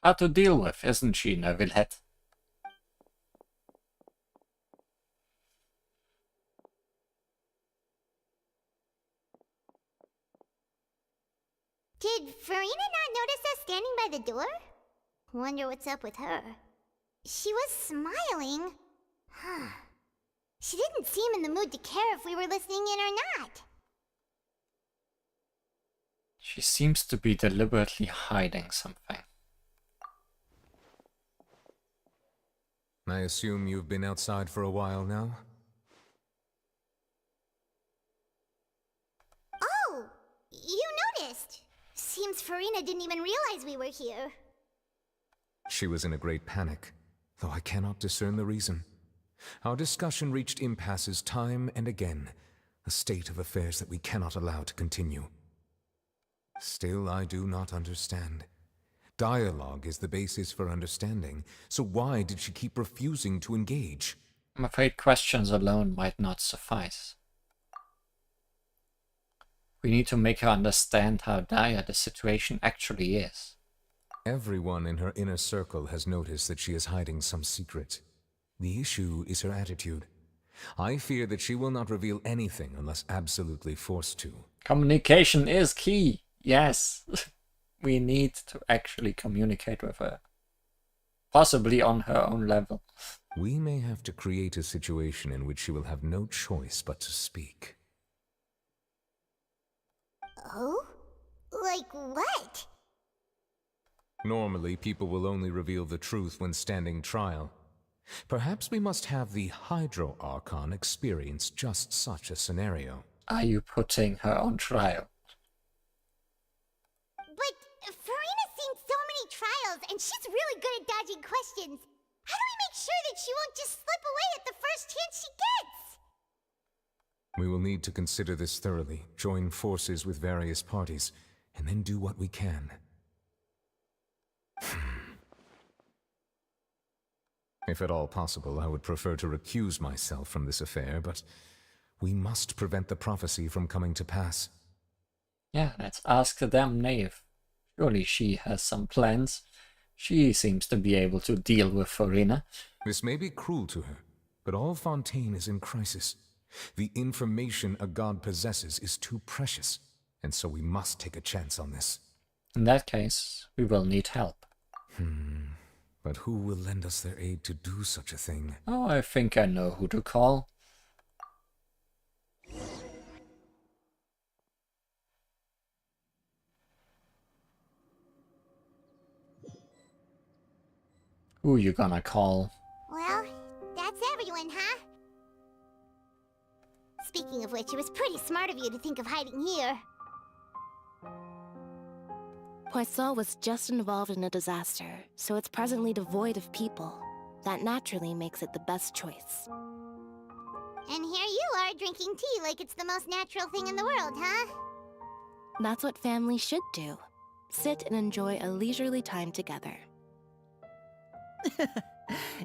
Speaker 1: Hard to deal with, isn't she, Nevillehead?
Speaker 2: Did Farina not notice us standing by the door? Wonder what's up with her. She was smiling. Huh. She didn't seem in the mood to care if we were listening in or not.
Speaker 1: She seems to be deliberately hiding something.
Speaker 7: I assume you've been outside for a while now?
Speaker 2: Oh! You noticed! Seems Farina didn't even realize we were here.
Speaker 7: She was in a great panic, though I cannot discern the reason. Our discussion reached impasses time and again, a state of affairs that we cannot allow to continue. Still, I do not understand. Dialogue is the basis for understanding, so why did she keep refusing to engage?
Speaker 1: I'm afraid questions alone might not suffice. We need to make her understand how dire the situation actually is.
Speaker 7: Everyone in her inner circle has noticed that she is hiding some secret. The issue is her attitude. I fear that she will not reveal anything unless absolutely forced to.
Speaker 1: Communication is key, yes. We need to actually communicate with her. Possibly on her own level.
Speaker 7: We may have to create a situation in which she will have no choice but to speak.
Speaker 2: Oh? Like what?
Speaker 7: Normally, people will only reveal the truth when standing trial. Perhaps we must have the Hydro Archon experience just such a scenario.
Speaker 1: Are you putting her on trial?
Speaker 2: But Farina's seen so many trials, and she's really good at dodging questions. How do we make sure that she won't just slip away at the first chance she gets?
Speaker 7: We will need to consider this thoroughly, join forces with various parties, and then do what we can. If at all possible, I would prefer to recuse myself from this affair, but we must prevent the prophecy from coming to pass.
Speaker 1: Yeah, let's ask the damn knave. Surely she has some plans. She seems to be able to deal with Farina.
Speaker 7: This may be cruel to her, but all Fontaine is in crisis. The information a god possesses is too precious, and so we must take a chance on this.
Speaker 1: In that case, we will need help.
Speaker 7: But who will lend us their aid to do such a thing?
Speaker 1: Oh, I think I know who to call. Who you gonna call?
Speaker 2: Well, that's everyone, huh? Speaking of which, it was pretty smart of you to think of hiding here.
Speaker 18: Poisson was just involved in a disaster, so it's presently devoid of people. That naturally makes it the best choice.
Speaker 2: And here you are drinking tea like it's the most natural thing in the world, huh?
Speaker 18: That's what family should do. Sit and enjoy a leisurely time together.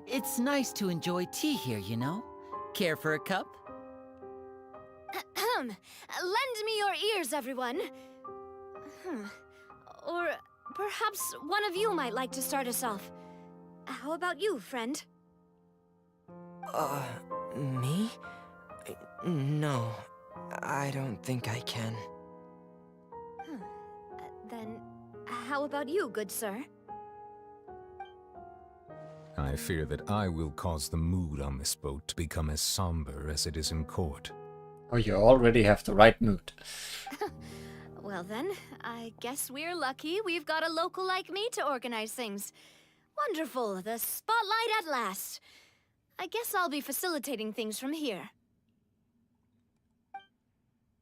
Speaker 19: It's nice to enjoy tea here, you know? Care for a cup?
Speaker 6: Lend me your ears, everyone. Or perhaps one of you might like to start us off. How about you, friend?
Speaker 20: Me? No, I don't think I can.
Speaker 6: Then, how about you, good sir?
Speaker 7: I fear that I will cause the mood on this boat to become as somber as it is in court.
Speaker 1: Oh, you already have the right mood.
Speaker 6: Well, Well then, I guess we're lucky we've got a local like me to organize things. Wonderful, the spotlight at last. I guess I'll be facilitating things from here.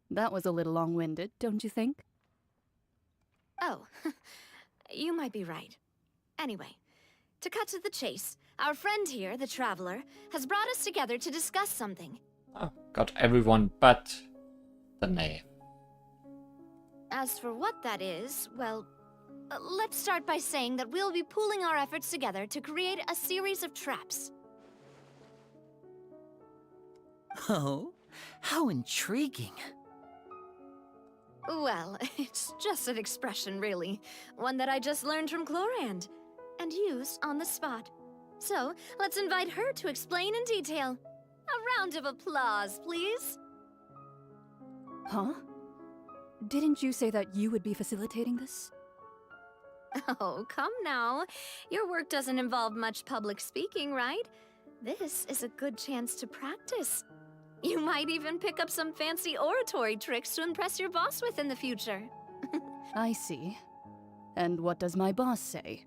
Speaker 21: That was a little long-winded, don't you think?
Speaker 6: Oh, you might be right. Anyway, to cut to the chase, our friend here, the Traveler, has brought us together to discuss something.
Speaker 1: Oh, got everyone but the name.
Speaker 6: As for what that is, well, let's start by saying that we'll be pooling our efforts together to create a series of traps.
Speaker 19: Oh, how intriguing.
Speaker 6: Well, it's just an expression, really. One that I just learned from Chlorand, and used on the spot. So, let's invite her to explain in detail. A round of applause, please.
Speaker 21: Huh? Didn't you say that you would be facilitating this?
Speaker 6: Oh, come now. Your work doesn't involve much public speaking, right? This is a good chance to practice. You might even pick up some fancy oratory tricks to impress your boss with in the future.
Speaker 21: I see. And what does my boss say?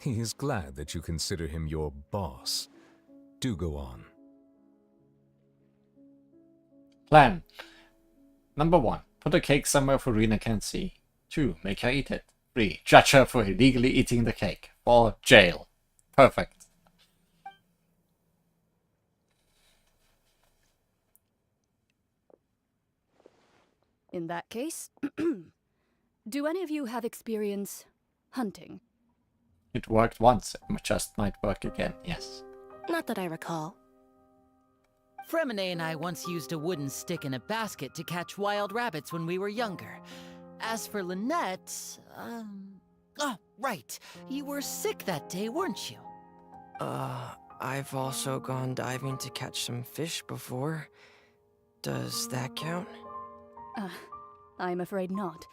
Speaker 7: He is glad that you consider him your boss. Do go on.
Speaker 1: Plan. Number 1. Put a cake somewhere Farina can see. 2. Make her eat it. 3. Judge her for illegally eating the cake. 4. Jail. Perfect.
Speaker 21: In that case, do any of you have experience hunting?
Speaker 1: It worked once, it just might work again, yes.
Speaker 18: Not that I recall.
Speaker 19: Fremine and I once used a wooden stick in a basket to catch wild rabbits when we were younger. As for Lynette, oh, right. You were sick that day, weren't you?
Speaker 20: I've also gone diving to catch some fish before. Does that count?
Speaker 21: I'm afraid not.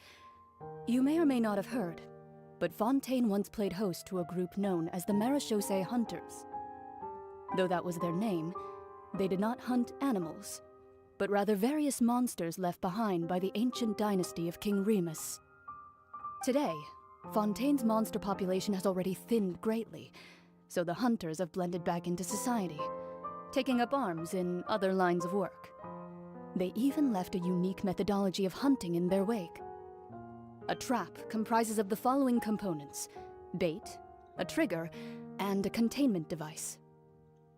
Speaker 21: You may or may not have heard, but Fontaine once played host to a group known as the Marechaussee Hunters. Though that was their name, they did not hunt animals, but rather various monsters left behind by the ancient dynasty of King Remus. Today, Fontaine's monster population has already thinned greatly, so the hunters have blended back into society, taking up arms in other lines of work. They even left a unique methodology of hunting in their wake. A trap comprises of the following components: bait, a trigger, and a containment device.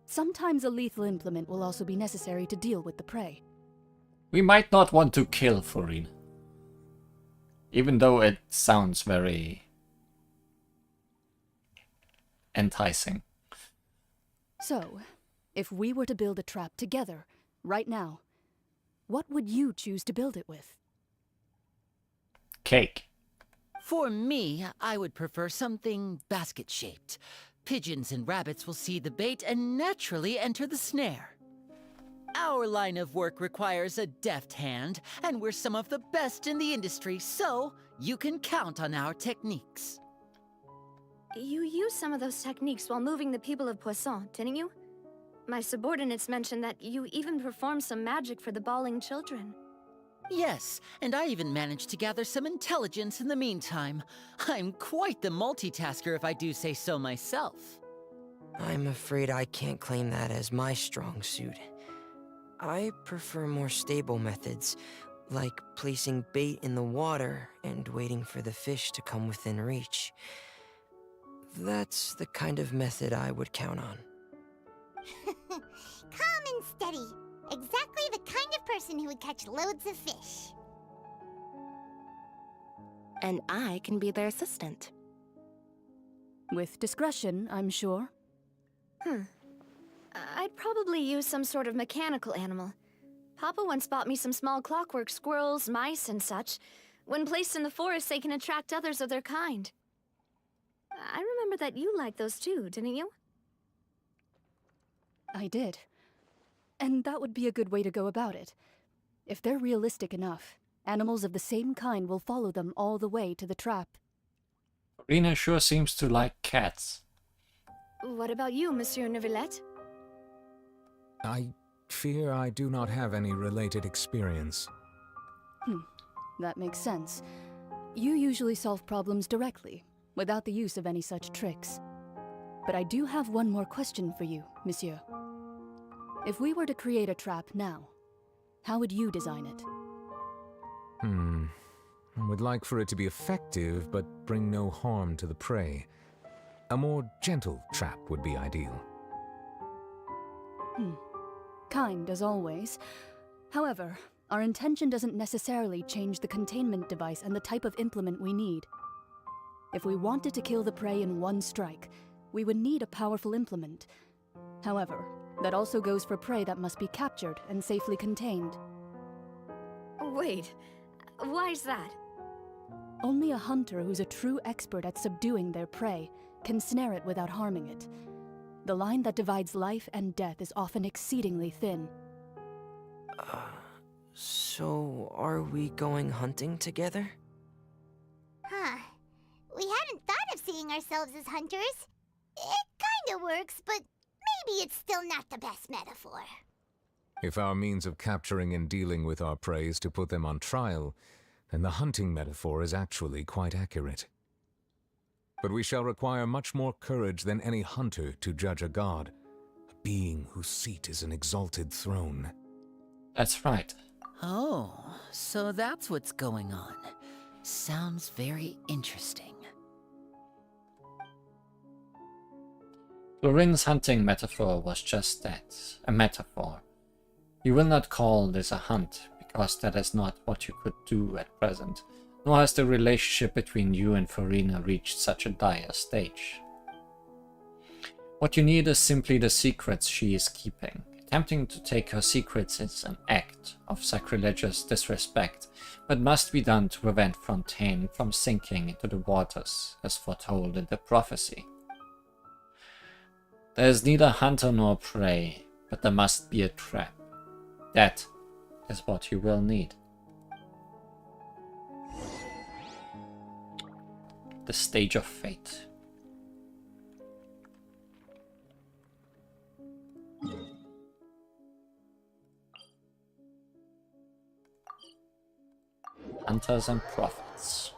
Speaker 21: Sometimes a lethal implement will also be necessary to deal with the prey.
Speaker 1: We might not want to kill Farina. Even though it sounds very enticing.
Speaker 21: So, if we were to build a trap together, right now, what would you choose to build it with?
Speaker 1: Cake.
Speaker 19: For me, I would prefer something basket-shaped. Pigeons and rabbits will see the bait and naturally enter the snare. Our line of work requires a deft hand, and we're some of the best in the industry, so you can count on our techniques.
Speaker 6: You used some of those techniques while moving the people of Poisson, didn't you? My subordinates mentioned that you even performed some magic for the bawling children.
Speaker 19: Yes, and I even managed to gather some intelligence in the meantime. I'm quite the multitasker if I do say so myself.
Speaker 20: I'm afraid I can't claim that as my strong suit. I prefer more stable methods, like placing bait in the water and waiting for the fish to come within reach. That's the kind of method I would count on.
Speaker 2: Calm and steady. Exactly the kind of person who would catch loads of fish.
Speaker 18: And I can be their assistant.
Speaker 21: With discretion, I'm sure.
Speaker 6: I'd probably use some sort of mechanical animal. Papa once bought me some small clockwork squirrels, mice, and such. When placed in the forest, they can attract others of their kind. I remember that you liked those too, didn't you?
Speaker 21: I did. And that would be a good way to go about it. If they're realistic enough, animals of the same kind will follow them all the way to the trap.
Speaker 1: Farina sure seems to like cats.
Speaker 6: What about you, Monsieur Neuvillette?
Speaker 7: I fear I do not have any related experience.
Speaker 21: That makes sense. You usually solve problems directly, without the use of any such tricks. But I do have one more question for you, monsieur. If we were to create a trap now, how would you design it?
Speaker 7: I would like for it to be effective, but bring no harm to the prey. A more gentle trap would be ideal.
Speaker 21: Kind, as always. However, our intention doesn't necessarily change the containment device and the type of implement we need. If we wanted to kill the prey in one strike, we would need a powerful implement. However, that also goes for prey that must be captured and safely contained.
Speaker 6: Wait, why's that?
Speaker 21: Only a hunter who's a true expert at subduing their prey can snare it without harming it. The line that divides life and death is often exceedingly thin.
Speaker 20: So are we going hunting together?
Speaker 2: Huh. We hadn't thought of seeing ourselves as hunters. It kinda works, but maybe it's still not the best metaphor.
Speaker 7: If our means of capturing and dealing with our prey is to put them on trial, then the hunting metaphor is actually quite accurate. But we shall require much more courage than any hunter to judge a god, a being whose seat is an exalted throne.
Speaker 1: That's right.
Speaker 19: Oh, so that's what's going on. Sounds very interesting.
Speaker 1: Florin's hunting metaphor was just that, a metaphor. You will not call this a hunt, because that is not what you could do at present, nor has the relationship between you and Florina reached such a dire stage. What you need is simply the secrets she is keeping. Attempting to take her secrets is an act of sacrilegious disrespect, but must be done to prevent Fontaine from sinking into the waters, as foretold in the prophecy. There is neither hunter nor prey, but there must be a trap. That is what you will need. The Stage of Fate. Hunters and Prophets.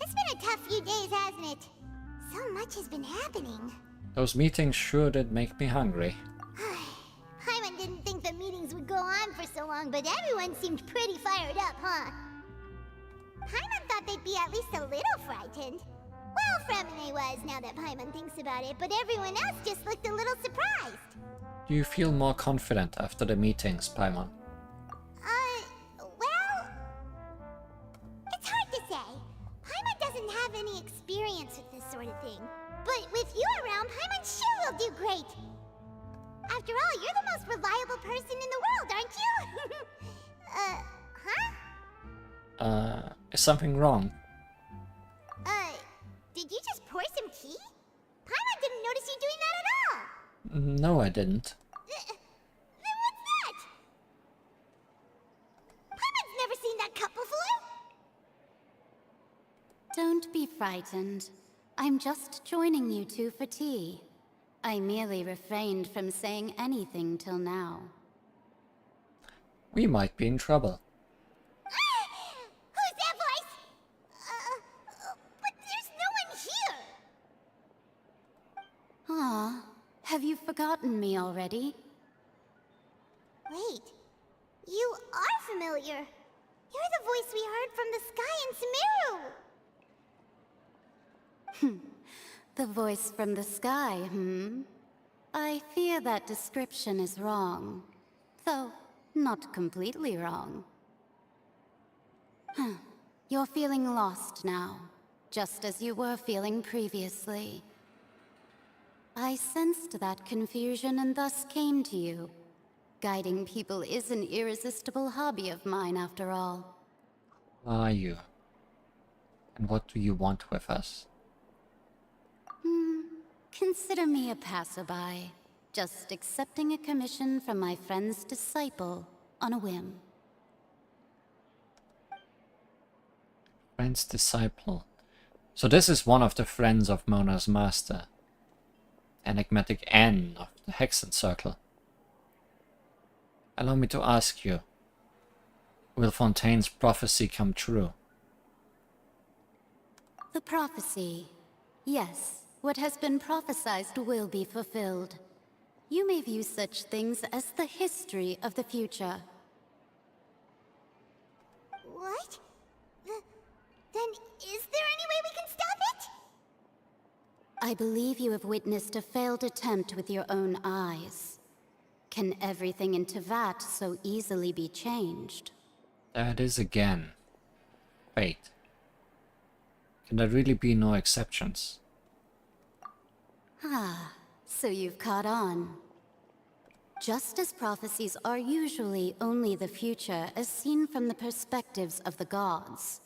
Speaker 2: It's been a tough few days, hasn't it? So much has been happening.
Speaker 1: Those meetings sure did make me hungry.
Speaker 2: Paimon didn't think the meetings would go on for so long, but everyone seemed pretty fired up, huh? Paimon thought they'd be at least a little frightened. Well, Fremine was, now that Paimon thinks about it, but everyone else just looked a little surprised.
Speaker 1: Do you feel more confident after the meetings, Paimon?
Speaker 2: Well... It's hard to say. Paimon doesn't have any experience with this sort of thing. But with you around, Paimon sure will do great. After all, you're the most reliable person in the world, aren't you? Huh?
Speaker 1: Is something wrong?
Speaker 2: Did you just pour some tea? Paimon didn't notice you doing that at all.
Speaker 1: No, I didn't.
Speaker 2: Then what's that? Paimon's never seen that cup before.
Speaker 17: Don't be frightened. I'm just joining you two for tea. I merely refrained from saying anything till now.
Speaker 1: We might be in trouble.
Speaker 2: Who's that voice? But there's no one here.
Speaker 17: Ah, have you forgotten me already?
Speaker 2: Wait, you are familiar. You're the voice we heard from the sky in Sumeru.
Speaker 17: The voice from the sky, I fear that description is wrong. Though, not completely wrong. You're feeling lost now, just as you were feeling previously. I sensed that confusion and thus came to you. Guiding people is an irresistible hobby of mine, after all.
Speaker 1: Who are you? And what do you want with us?
Speaker 17: Consider me a passerby.
Speaker 4: Just accepting a commission from my friend's disciple on a whim.
Speaker 1: Friend's disciple. So this is one of the friends of Mona's master. Enigmatic N of the Hexen Circle. Allow me to ask you, will Fontaine's prophecy come true?
Speaker 4: The prophecy. Yes, what has been prophesied will be fulfilled. You may view such things as the history of the future.
Speaker 2: What? Then is there any way we can stop it?
Speaker 4: I believe you have witnessed a failed attempt with your own eyes. Can everything in Tevat so easily be changed?
Speaker 1: That is again fate. Can there really be no exceptions?
Speaker 4: Ah, so you've caught on. Just as prophecies are usually only the future as seen from the perspectives of the gods,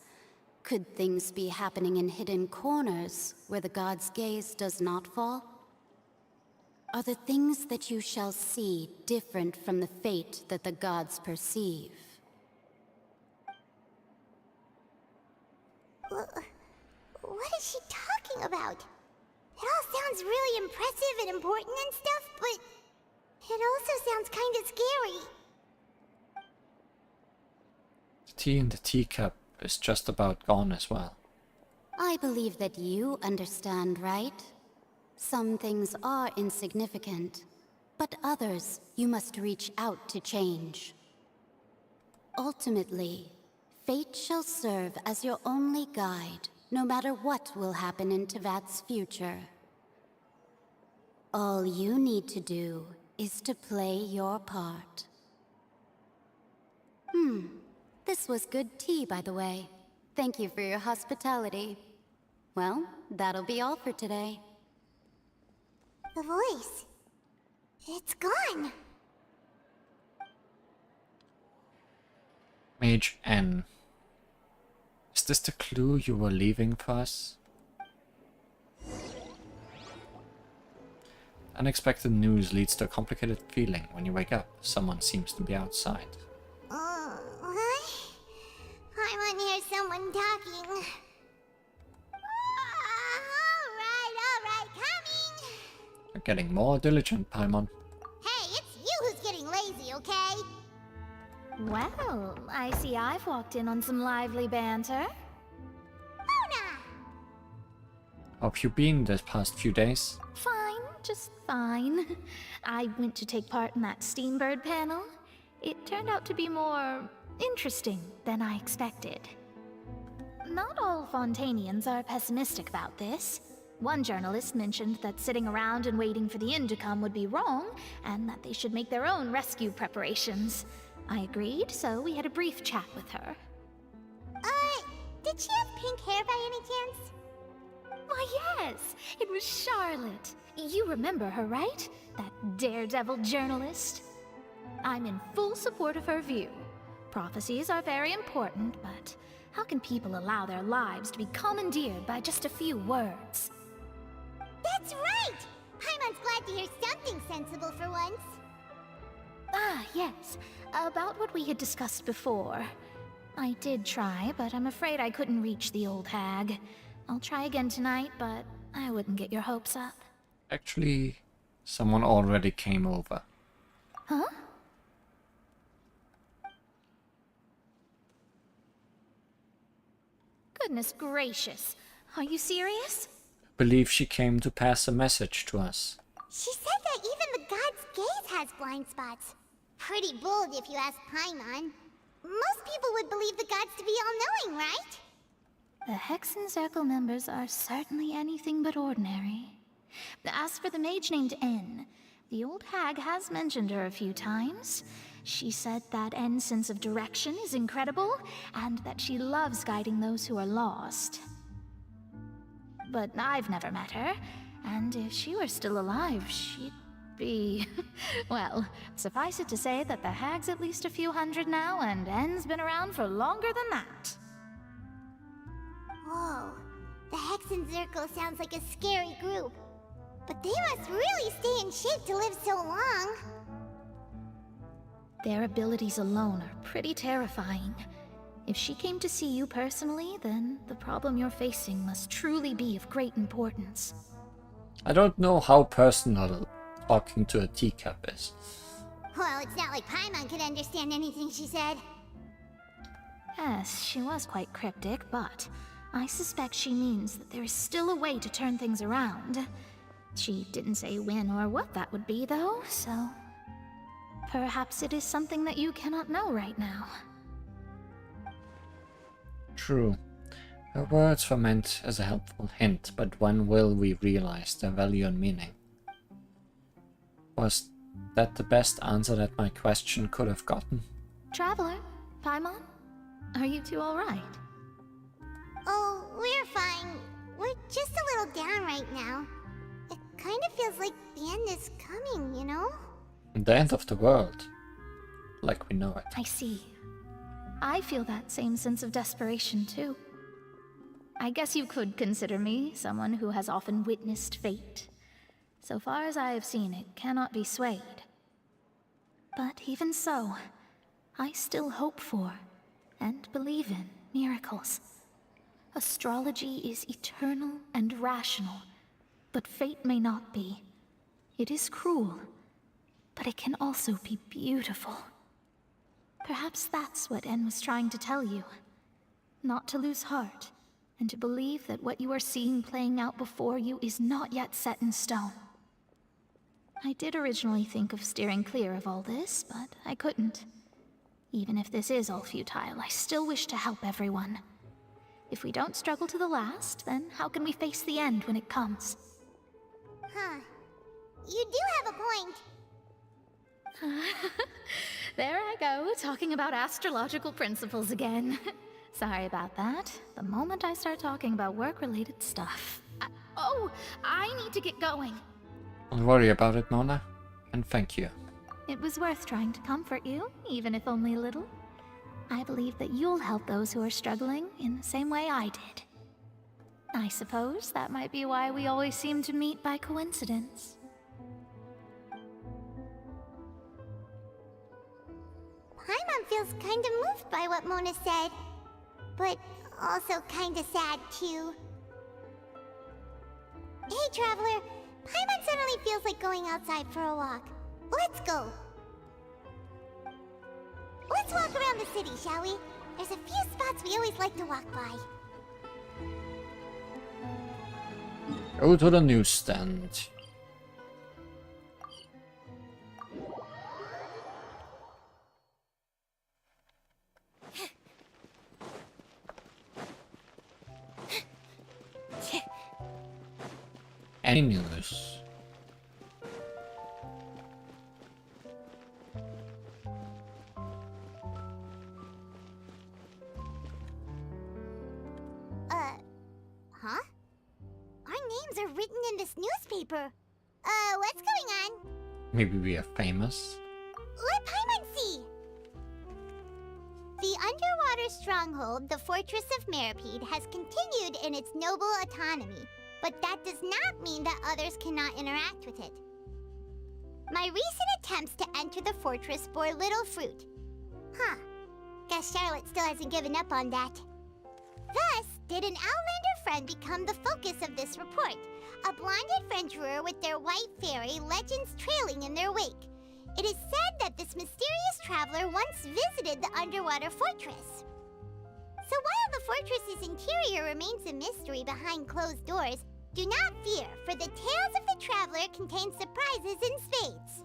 Speaker 4: could things be happening in hidden corners where the gods' gaze does not fall? Are the things that you shall see different from the fate that the gods perceive?
Speaker 2: What is she talking about? It all sounds really impressive and important and stuff, but it also sounds kind of scary.
Speaker 1: The tea in the teacup is just about gone as well.
Speaker 4: I believe that you understand, right? Some things are insignificant, but others you must reach out to change. Ultimately, fate shall serve as your only guide, no matter what will happen in Tevat's future. All you need to do is to play your part. This was good tea, by the way. Thank you for your hospitality. Well, that'll be all for today.
Speaker 2: The voice. It's gone.
Speaker 1: Mage N. Is this the clue you were leaving for us? Unexpected news leads to a complicated feeling. When you wake up, someone seems to be outside.
Speaker 2: What? I want to hear someone talking. Alright, coming!
Speaker 1: You're getting more diligent, Paimon.
Speaker 2: Hey, it's you who's getting lazy, okay?
Speaker 5: Well, I see I've walked in on some lively banter.
Speaker 1: How have you been this past few days?
Speaker 5: Fine, just fine. I went to take part in that Steambird panel. It turned out to be more interesting than I expected. Not all Fontainians are pessimistic about this. One journalist mentioned that sitting around and waiting for the end to come would be wrong, and that they should make their own rescue preparations. I agreed, so we had a brief chat with her.
Speaker 2: Did she have pink hair by any chance?
Speaker 5: Why, yes! It was Charlotte. You remember her, right? That daredevil journalist? I'm in full support of her view. Prophecies are very important, but how can people allow their lives to be commandeered by just a few words?
Speaker 2: That's right! Paimon's glad to hear something sensible for once.
Speaker 5: Ah, yes. About what we had discussed before. I did try, but I'm afraid I couldn't reach the old hag. I'll try again tonight, but I wouldn't get your hopes up.
Speaker 1: Actually, someone already came over.
Speaker 5: Huh? Goodness gracious. Are you serious?
Speaker 1: I believe she came to pass a message to us.
Speaker 2: She said that even the god's gaze has blind spots. Pretty bold if you ask Paimon. Most people would believe the gods to be all-knowing, right?
Speaker 5: The Hexen Circle members are certainly anything but ordinary. As for the mage named N, the old hag has mentioned her a few times. She said that N's sense of direction is incredible, and that she loves guiding those who are lost. But I've never met her, and if she were still alive, she'd be... well, suffice it to say that the hag's at least a few hundred now, and N's been around for longer than that.
Speaker 2: Whoa, the Hexen Circle sounds like a scary group. But they must really stay in shape to live so long.
Speaker 5: Their abilities alone are pretty terrifying. If she came to see you personally, then the problem you're facing must truly be of great importance.
Speaker 1: I don't know how personal talking to a teacup is.
Speaker 2: Well, it's not like Paimon could understand anything she said.
Speaker 5: Yes, she was quite cryptic, but I suspect she means that there is still a way to turn things around. She didn't say when or what that would be, though, so perhaps it is something that you cannot know right now.
Speaker 1: True. Her words were meant as a helpful hint, but when will we realize their value and meaning? Was that the best answer that my question could have gotten?
Speaker 5: Traveler, Paimon, are you two alright?
Speaker 2: Oh, we're fine. We're just a little down right now. It kind of feels like the end is coming, you know?
Speaker 1: The end of the world. Like we know it.
Speaker 5: I see. I feel that same sense of desperation, too. I guess you could consider me someone who has often witnessed fate. So far as I have seen, it cannot be swayed. But even so, I still hope for, and believe in, miracles. Astrology is eternal and rational, but fate may not be. It is cruel, but it can also be beautiful. Perhaps that's what En was trying to tell you. Not to lose heart, and to believe that what you are seeing playing out before you is not yet set in stone. I did originally think of steering clear of all this, but I couldn't. Even if this is all futile, I still wish to help everyone. If we don't struggle to the last, then how can we face the end when it comes?
Speaker 2: Huh. You do have a point.
Speaker 5: There I go, talking about astrological principles again. Sorry about that. The moment I start talking about work-related stuff. I need to get going.
Speaker 1: Don't worry about it, Mona. And thank you.
Speaker 5: It was worth trying to comfort you, even if only a little. I believe that you'll help those who are struggling in the same way I did. I suppose that might be why we always seem to meet by coincidence.
Speaker 2: Paimon feels kind of moved by what Mona said, but also kind of sad too. Hey, Traveler, Paimon suddenly feels like going outside for a walk. Let's go. Let's walk around the city, shall we? There's a few spots we always like to walk by.
Speaker 1: Go to the newsstand. Any news?
Speaker 2: Huh? Our names are written in this newspaper. What's going on?
Speaker 1: Maybe we are famous?
Speaker 2: Let Paimon see! The underwater stronghold, the Fortress of Meripede, has continued in its noble autonomy, but that does not mean that others cannot interact with it. My recent attempts to enter the fortress bore little fruit. Huh. Guess Charlotte still hasn't given up on that. Thus, did an Outlander friend become the focus of this report, a blonde adventurer with their white fairy legends trailing in their wake. It is said that this mysterious traveler once visited the underwater fortress. So while the fortress's interior remains a mystery behind closed doors, do not fear, for the tales of the traveler contain surprises in spades.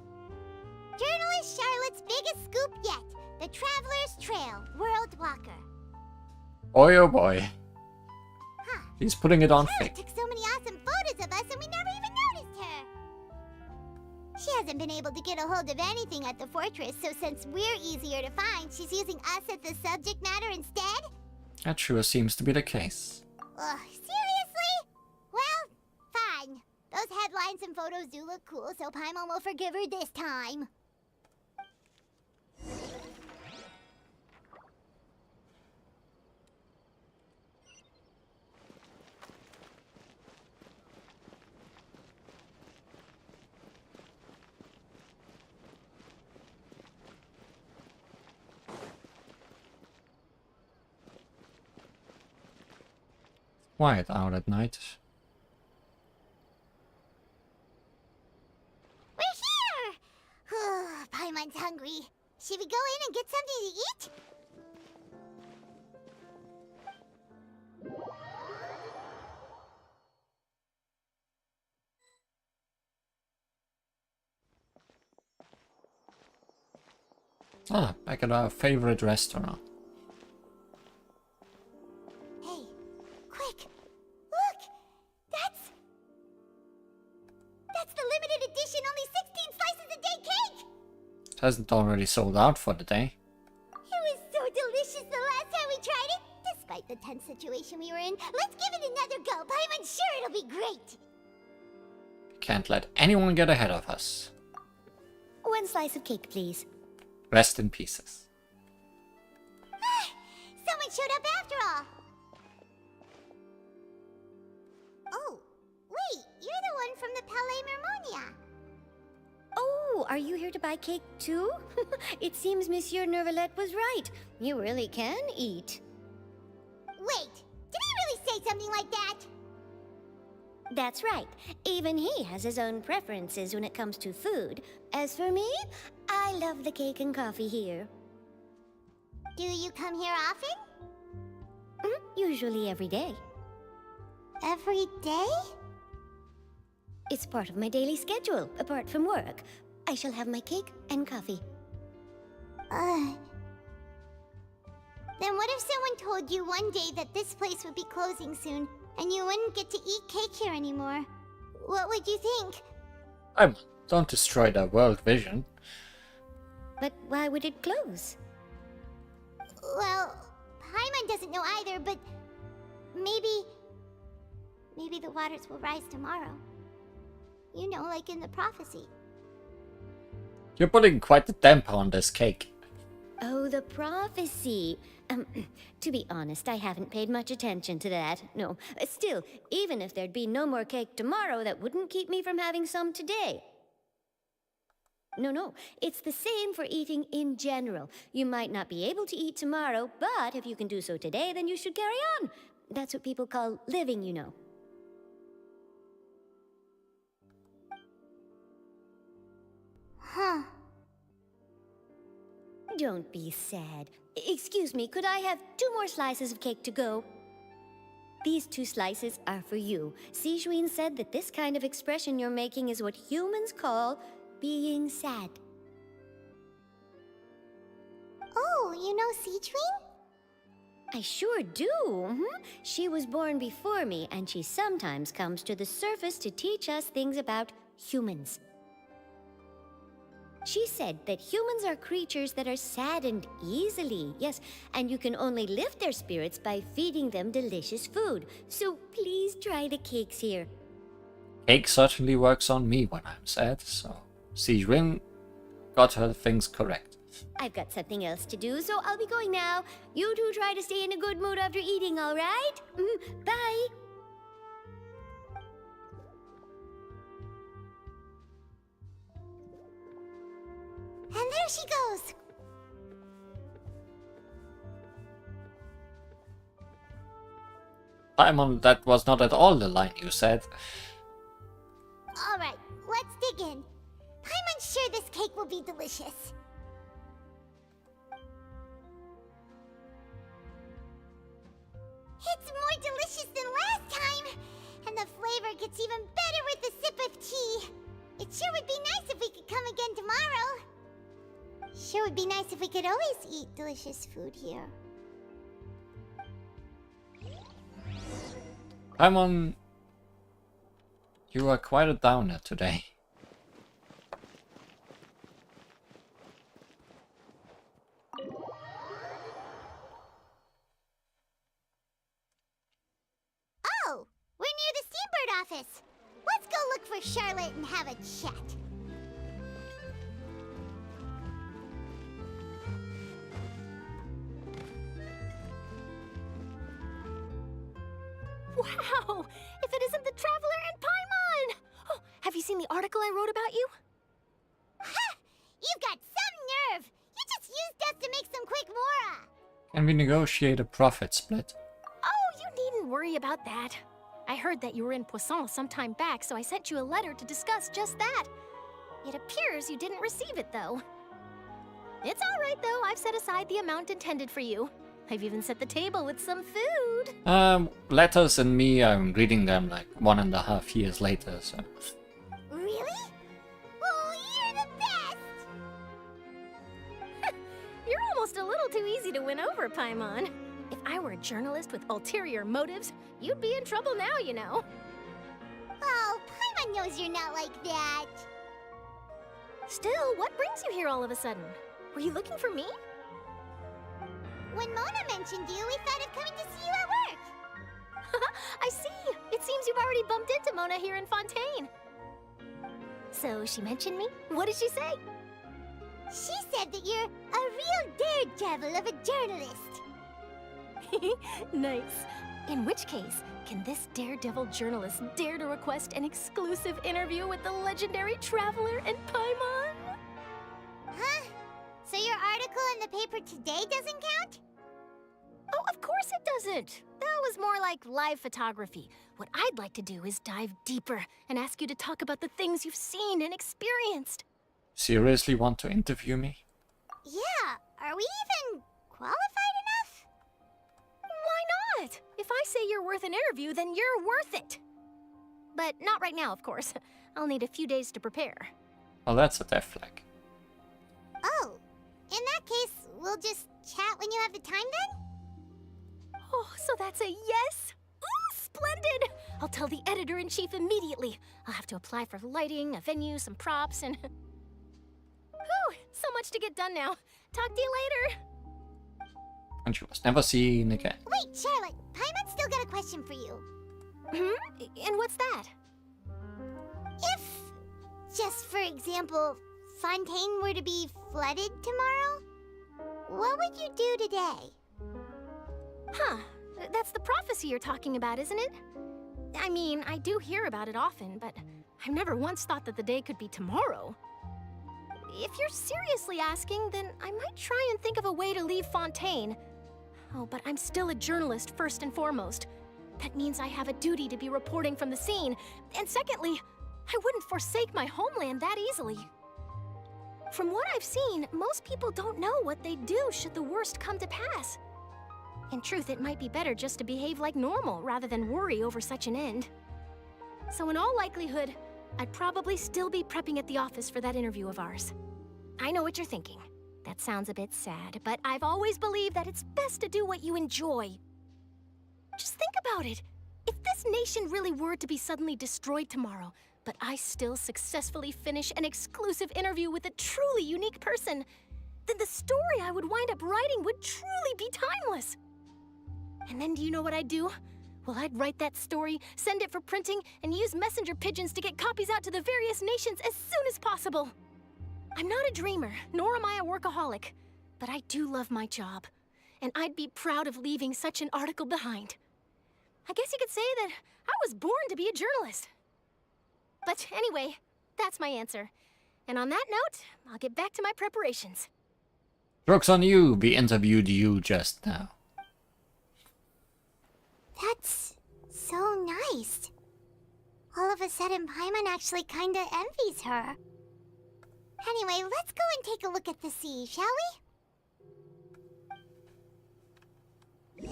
Speaker 2: Journalist Charlotte's biggest scoop yet, the Traveler's Trail, World Walker.
Speaker 1: Boy oh boy.
Speaker 2: Huh.
Speaker 1: He's putting it on
Speaker 2: Charlotte
Speaker 1: thick.
Speaker 2: took so many awesome photos of us and we never even noticed her. She hasn't been able to get a hold of anything at the fortress, so since we're easier to find, she's using us as the subject matter instead?
Speaker 1: That sure seems to be the case.
Speaker 2: Ugh, seriously? Well, fine. Those headlines and photos do look cool, so Paimon will forgive her this time.
Speaker 1: quiet out at night.
Speaker 2: We're here! Paimon's hungry. Should we go in and get something to eat?
Speaker 1: Ah, back at our favorite restaurant.
Speaker 2: Hey, quick! Look! That's the limited edition, only 16 slices a day cake!
Speaker 1: It hasn't already sold out for the day.
Speaker 2: It was so delicious the last time we tried it! Despite the tense situation we were in, let's give it another go. I'm sure it'll be great!
Speaker 1: Can't let anyone get ahead of us.
Speaker 2: 1 slice of cake, please.
Speaker 1: Rest in pieces.
Speaker 2: Someone showed up after all! Oh, wait, you're the one from the Palais Mermonia.
Speaker 10: Oh, are you here to buy cake too? It seems Monsieur Nervalette was right. You really can eat.
Speaker 2: Wait, did he really say something like that?
Speaker 10: That's right. Even he has his own preferences when it comes to food. As for me, I love the cake and coffee here.
Speaker 2: Do you come here often?
Speaker 10: Usually every day.
Speaker 2: Every day?
Speaker 10: It's part of my daily schedule, apart from work. I shall have my cake and coffee.
Speaker 2: Then what if someone told you one day that this place would be closing soon, and you wouldn't get to eat cake here anymore? What would you think?
Speaker 1: Don't destroy their world vision.
Speaker 10: But why would it close?
Speaker 2: Well, Paimon doesn't know either, but maybe the waters will rise tomorrow. You know, like in the prophecy.
Speaker 1: You're putting quite the damper on this cake.
Speaker 10: Oh, the prophecy. To be honest, I haven't paid much attention to that. No, still, even if there'd be no more cake tomorrow, that wouldn't keep me from having some today. No, it's the same for eating in general. You might not be able to eat tomorrow, but if you can do so today, then you should carry on. That's what people call living, you know.
Speaker 2: Huh.
Speaker 10: Don't be sad. Excuse me, could I have 2 more slices of cake to go? These 2 slices are for you. Sijuin said that this kind of expression you're making is what humans call being sad.
Speaker 2: Oh, you know Sijuin?
Speaker 10: I sure do. She was born before me, and she sometimes comes to the surface to teach us things about humans. She said that humans are creatures that are saddened easily, yes, and you can only lift their spirits by feeding them delicious food. So please try the cakes here.
Speaker 1: Cake certainly works on me when I'm sad, so Sijuin got her things correct.
Speaker 10: I've got something else to do, so I'll be going now. You two try to stay in a good mood after eating, all right? Bye.
Speaker 2: And there she goes!
Speaker 1: Paimon, that was not at all the line you said.
Speaker 2: Alright, let's dig in. Paimon's sure this cake will be delicious. It's more delicious than last time! And the flavor gets even better with a sip of tea. It sure would be nice if we could come again tomorrow. Sure would be nice if we could always eat delicious food here.
Speaker 1: Paimon, you are quite a downer today.
Speaker 2: Oh, we're near the Steambird office. Let's go look for Charlotte and have a chat.
Speaker 22: Wow! If it isn't the Traveler and Paimon! Oh, have you seen the article I wrote about you?
Speaker 2: Ha! You've got some nerve! You just used us to make some quick mora!
Speaker 1: Can we negotiate a profit split?
Speaker 22: Oh, you needn't worry worry about that. I heard that you were in Poisson some time back, so I sent you a letter to discuss just that. It appears you didn't receive it, though. It's all right, though. I've set aside the amount intended for you. I've even set the table with some food.
Speaker 1: Letters and me, I'm reading them like 1.5 years later, so...
Speaker 2: Really? Oh, you're the best!
Speaker 22: You're almost a little too easy to win over, Paimon. If I were a journalist with ulterior motives, you'd be in trouble now, you know.
Speaker 2: Oh, Paimon knows you're not like that.
Speaker 22: Still, what brings you here all of a sudden? Were you looking for me?
Speaker 2: When Mona mentioned you, we thought of coming to see you at work.
Speaker 22: I see. It seems you've already bumped into Mona here in Fontaine. So she mentioned me? What did she say?
Speaker 2: She said that you're a real daredevil of a journalist.
Speaker 22: Nice. In which case, can this daredevil journalist dare to request an exclusive interview with the legendary traveler and Paimon?
Speaker 2: Huh? So your article in the paper today doesn't count?
Speaker 22: Oh, of course it doesn't. That was more like live photography. What I'd like to do is dive deeper and ask you to talk about the things you've seen and experienced.
Speaker 1: Seriously want to interview me?
Speaker 2: Yeah, are we even qualified enough?
Speaker 22: Why not? If I say you're worth an interview, then you're worth it. But not right now, of course. I'll need a few days to prepare.
Speaker 1: Well, that's a death flag.
Speaker 2: Oh, in that case, we'll just chat when you have the time then?
Speaker 22: Oh, so that's a yes? Ooh, splendid! I'll tell the editor-in-chief immediately. I'll have to apply for lighting, a venue, some props, and... Whew, so much to get done now. Talk to you later.
Speaker 1: And she was never seen again.
Speaker 2: Wait, Charlotte, Paimon's still got a question for you.
Speaker 22: And what's that?
Speaker 2: If, just for example, Fontaine were to be flooded tomorrow, what would you do today?
Speaker 22: Huh, that's the prophecy you're talking about, isn't it? I mean, I do hear about it often, but I've never once thought that the day could be tomorrow. If you're seriously asking, then I might try and think of a way to leave Fontaine. Oh, but I'm still a journalist first and foremost. That means I have a duty to be reporting from the scene. And secondly, I wouldn't forsake my homeland that easily. From what I've seen, most people don't know what they'd do should the worst come to pass. In truth, it might be better just to behave like normal rather than worry over such an end. So in all likelihood, I'd probably still be prepping at the office for that interview of ours. I know what you're thinking. That sounds a bit sad, but I've always believed that it's best to do what you enjoy. Just think about it. If this nation really were to be suddenly destroyed tomorrow, but I still successfully finish an exclusive interview with a truly unique person, then the story I would wind up writing would truly be timeless. And then do you know what I'd do? Well, I'd write that story, send it for printing, and use messenger pigeons to get copies out to the various nations as soon as possible. I'm not a dreamer, nor am I a workaholic, but I do love my job, and I'd be proud of leaving such an article behind. I guess you could say that I was born to be a journalist. But anyway, that's my answer. And on that note, I'll get back to my preparations.
Speaker 1: Joke's on you, we interviewed you just now.
Speaker 2: That's so nice. All of a sudden, Paimon actually kinda envies her. Anyway, let's go and take a look at the sea, shall we?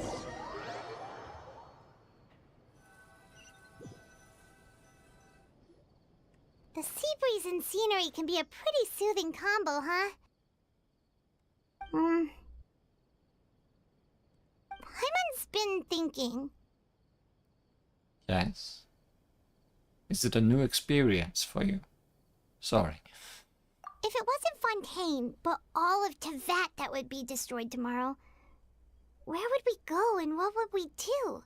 Speaker 2: The sea breeze and scenery can be a pretty soothing combo, huh? Paimon's been thinking.
Speaker 1: Yes? Is it a new experience for you? Sorry.
Speaker 2: If it wasn't Fontaine, but all of Tevat that would be destroyed tomorrow, where would we go and what would we do?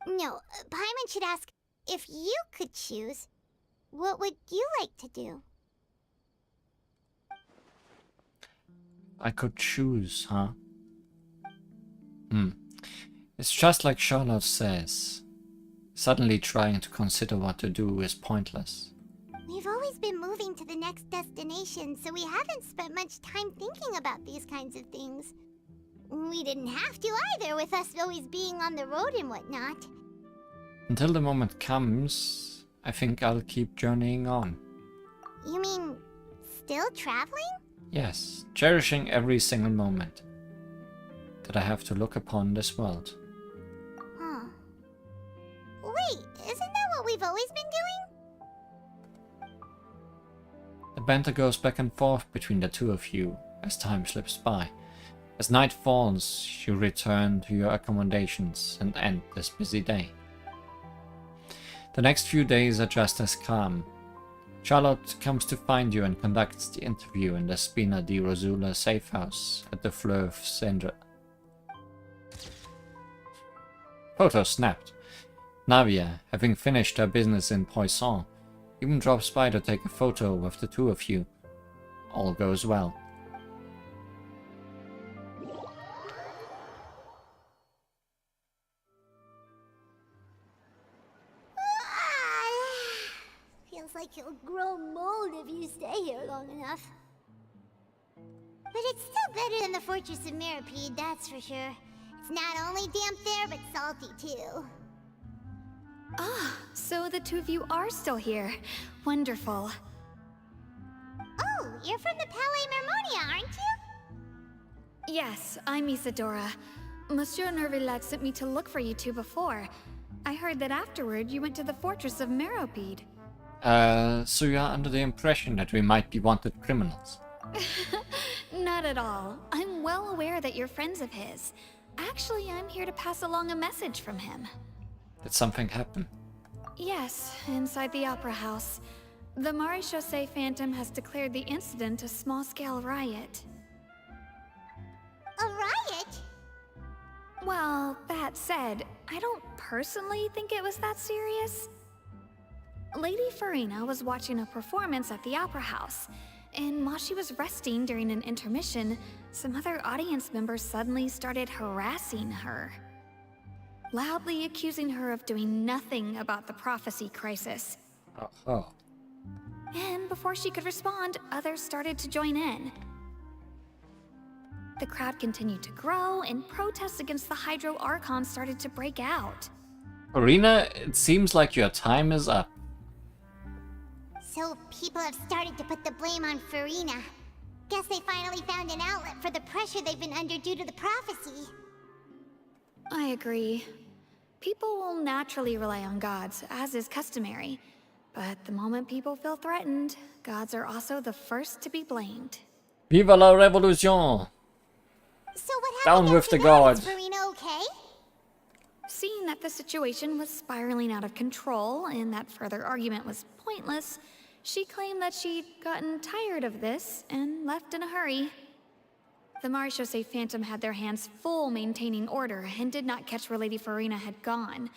Speaker 2: No, Paimon should ask, if you could choose, what would you like to do?
Speaker 1: I could choose, huh? It's just like Charlotte says. Suddenly trying to consider what to do is pointless.
Speaker 2: We've always been moving to the next destination, so we haven't spent much time thinking about these kinds of things. We didn't have to either, with us always being on the road and whatnot.
Speaker 1: Until the moment comes, I think I'll keep journeying on.
Speaker 2: You mean, still traveling?
Speaker 1: Yes, cherishing every single moment that I have to look upon this world.
Speaker 2: Huh. Wait, isn't that what we've always been doing?
Speaker 1: The banter goes back and forth between the two of you as time slips by. As night falls, you return to your accommodations and end this busy day. The next few days are just as calm. Charlotte comes to find you and conducts the interview in the Spina di Rosula safe house at the Fleuve Cendre. Photo snapped. Navia, having finished her business in Poisson, even drops by to take a photo with the two of you. All goes well.
Speaker 2: Feels like you'll grow mold if you stay here long enough. But it's still better than the Fortress of Meripede, that's for sure. It's not only damp there, but salty too.
Speaker 5: Ah, so the two of you are still here. Wonderful.
Speaker 2: Oh, you're from the Palais Mermonia, aren't you?
Speaker 5: Yes, I'm Isadora. Monsieur Nervillet sent me to look for you two before. I heard that afterward you went to the Fortress of Meripede.
Speaker 1: So you are under the impression that we might be wanted criminals?
Speaker 5: Not at all. I'm well aware that you're friends of his. Actually, I'm here to pass along a message from him.
Speaker 1: Did something happen?
Speaker 5: Yes, inside the Opera House. The Maréchaussée Phantom has declared the incident a small-scale riot.
Speaker 2: A riot?
Speaker 5: Well, that said, I don't personally think it was that serious. Lady Farina was watching a performance at the Opera House, and while she was resting during an intermission, some other audience members suddenly started harassing her, loudly accusing her of doing nothing about the prophecy crisis.
Speaker 1: Oh.
Speaker 5: And before she could respond, others started to join in. The crowd continued to grow, and protests against the Hydro Archon started to break out.
Speaker 1: Farina, it seems like your time is up.
Speaker 2: So people have started to put the blame on Farina. Guess they finally found an outlet for the pressure they've been under due to the prophecy.
Speaker 5: I agree. People will naturally rely on gods, as is customary. But the moment people feel threatened, gods are also the first to be blamed.
Speaker 1: Viva la Revolution!
Speaker 2: So what
Speaker 1: Down with the gods!
Speaker 2: Is Farina okay?
Speaker 5: Seeing that the situation was spiraling out of control and that further argument was pointless, she claimed that she'd gotten tired of this and left in a hurry. The Maréchaussée Phantom had their hands full maintaining order and did not catch where Lady Farina had gone.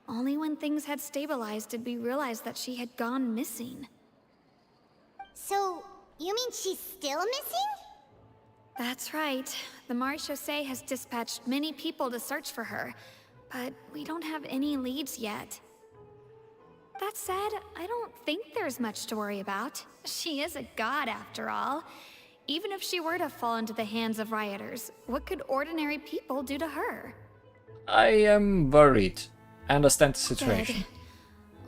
Speaker 5: Only when things had stabilized did we realize that she had gone missing.
Speaker 2: So, you mean she's still missing?
Speaker 5: That's right. The Maréchaussée has dispatched many people to search for her, but we don't have any leads yet. That said, I don't think there's much to worry about. She is a god after all. Even if she were to fall into the hands of rioters, what could ordinary people do to her?
Speaker 1: I am worried. I understand the situation.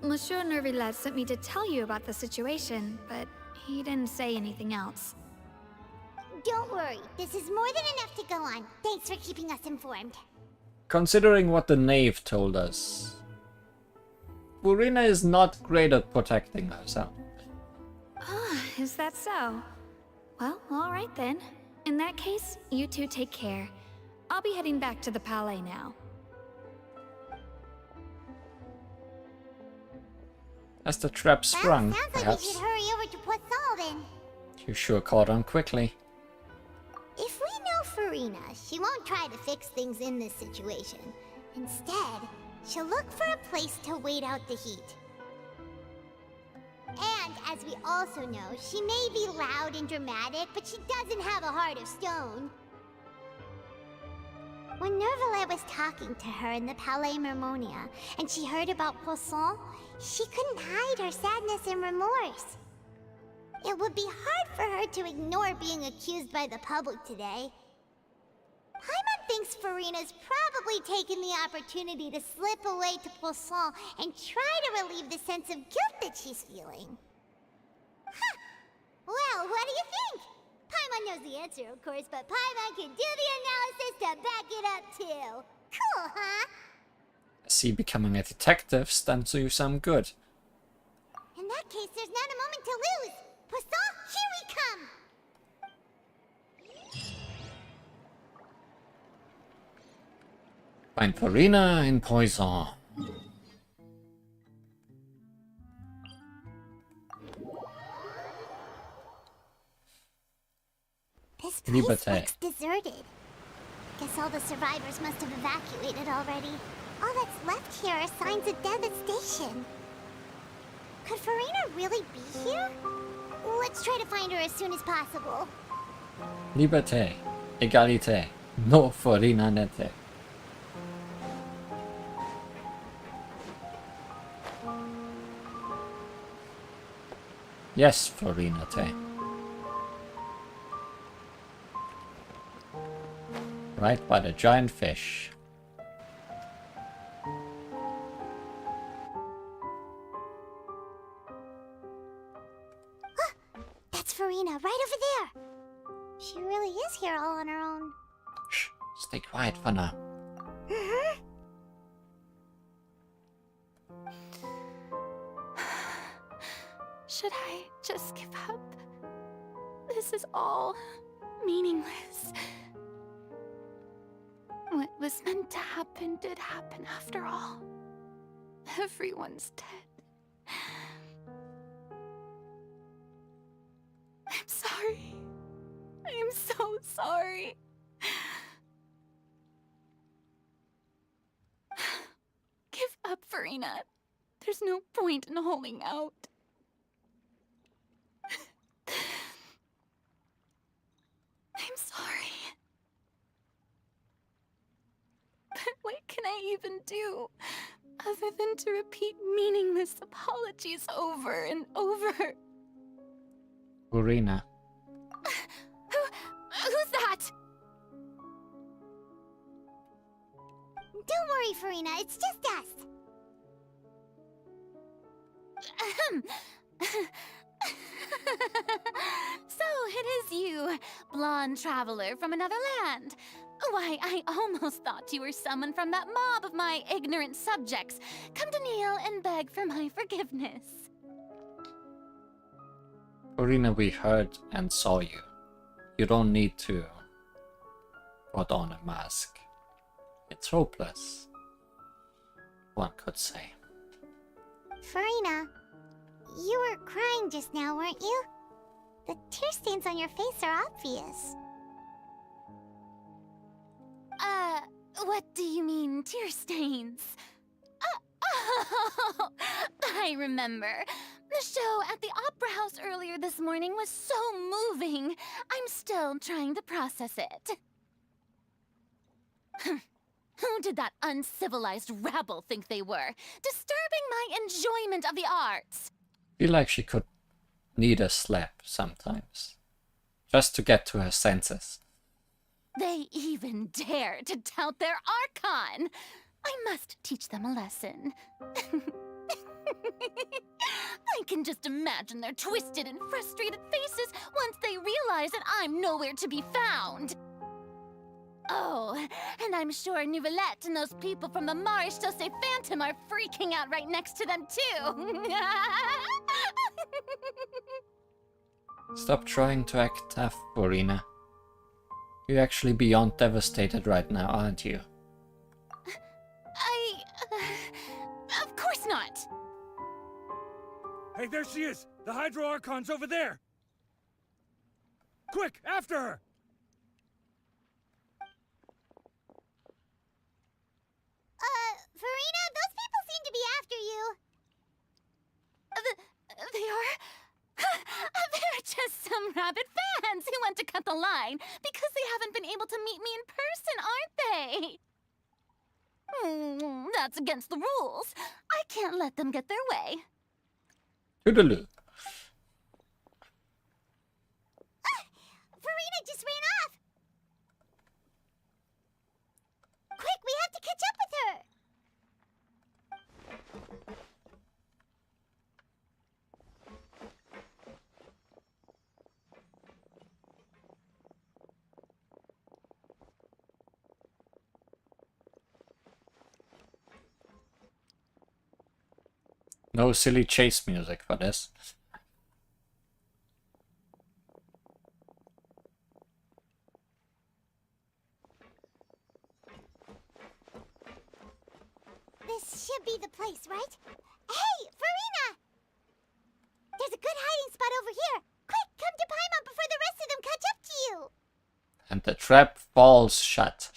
Speaker 5: Good. Monsieur Nervillet sent me to tell you about the situation, but he didn't say anything else.
Speaker 2: Don't worry, this is more than enough to go on. Thanks for keeping us informed.
Speaker 1: Considering what the knave told us, Farina is not great at protecting herself.
Speaker 5: Ah, is that so? Well, alright then. In that case, you two take care. I'll be heading back to the Palais now.
Speaker 1: As the trap sprung,
Speaker 2: Sounds like we
Speaker 1: perhaps.
Speaker 2: should hurry over to Poisson then.
Speaker 1: You sure caught on quickly.
Speaker 2: If we know Farina, she won't try to fix things in this situation. Instead, she'll look for a place to wait out the heat. And, as we also know, she may be loud and dramatic, but she doesn't have a heart of stone. When Nervillet was talking to her in the Palais Mermonia, and she heard about Poisson, she couldn't hide her sadness and remorse. It would be hard for her to ignore being accused by the public today. Paimon thinks Farina's probably taken the opportunity to slip away to Poisson and try to relieve the sense of guilt that she's feeling. Huh. Well, what do you think? Paimon knows the answer, of course, but Paimon can do the analysis to back it up too. Cool, huh?
Speaker 1: I see becoming a detective stands to you some good.
Speaker 2: In that case, there's not a moment to lose. Poisson, here we come!
Speaker 1: Find Farina in Poison.
Speaker 2: This place
Speaker 1: Liberté.
Speaker 2: looks deserted. Guess all the survivors must have evacuated already. All that's left here are signs of devastation. Could Farina really be here? Let's try to find her as soon as possible.
Speaker 1: Liberté. Égalité. No Farina nete. Yes, Farina te. Right by the giant fish.
Speaker 2: That's Farina, right over there. She really is here all on her own.
Speaker 1: Shh, stay quiet for now.
Speaker 6: Should I just give up? This is all meaningless. What was meant to happen did happen after all. Everyone's dead. I'm sorry. I am so sorry. Give up, Farina. There's no point in holding out. I'm sorry. But what can I even do other than to repeat meaningless apologies over and over?
Speaker 1: Farina.
Speaker 6: Who's that?
Speaker 2: Don't worry, Farina, it's just us.
Speaker 17: So it is you, blonde traveler from another land. Why, I almost thought you were someone from that mob of my ignorant subjects, come to kneel and beg for my forgiveness.
Speaker 1: Farina, we heard and saw you. You don't need to put on a mask. It's hopeless, one could say.
Speaker 2: Farina, you were crying just now, weren't you? The tear stains on your face are obvious.
Speaker 17: What do you mean, tear stains? Oh, I remember. The show at the Opera House earlier this morning was so moving. I'm still trying to process it. Who did that uncivilized rabble think they were? Disturbing my enjoyment of the arts.
Speaker 1: Feel like she could need a slap sometimes. Just to get to her senses.
Speaker 17: They even dare to tout their Archon! I must teach them a lesson. I can just imagine their twisted and frustrated faces once they realize that I'm nowhere to be found. Oh, and I'm sure Nouvellette and those people from the Marish Chaussee Phantom are freaking out right next to them too.
Speaker 1: Stop trying to act tough, Farina. You're actually beyond devastated right now, aren't you?
Speaker 17: Of course not!
Speaker 13: Hey, there she is! The Hydro Archon's over there! Quick, after her!
Speaker 2: Farina, those people seem to be after you.
Speaker 17: They are? They're just some rabid fans who want to cut the line because they haven't been able to meet me in person, aren't they? That's against the rules. I can't let them get their way.
Speaker 1: Toodaloo.
Speaker 2: Farina just ran off.
Speaker 1: No silly chase music for this.
Speaker 2: This should be the place, right? Hey, Farina! There's a good hiding spot over here. Quick, come to Paimon before the rest of them catch up to you.
Speaker 1: And the trap falls shut.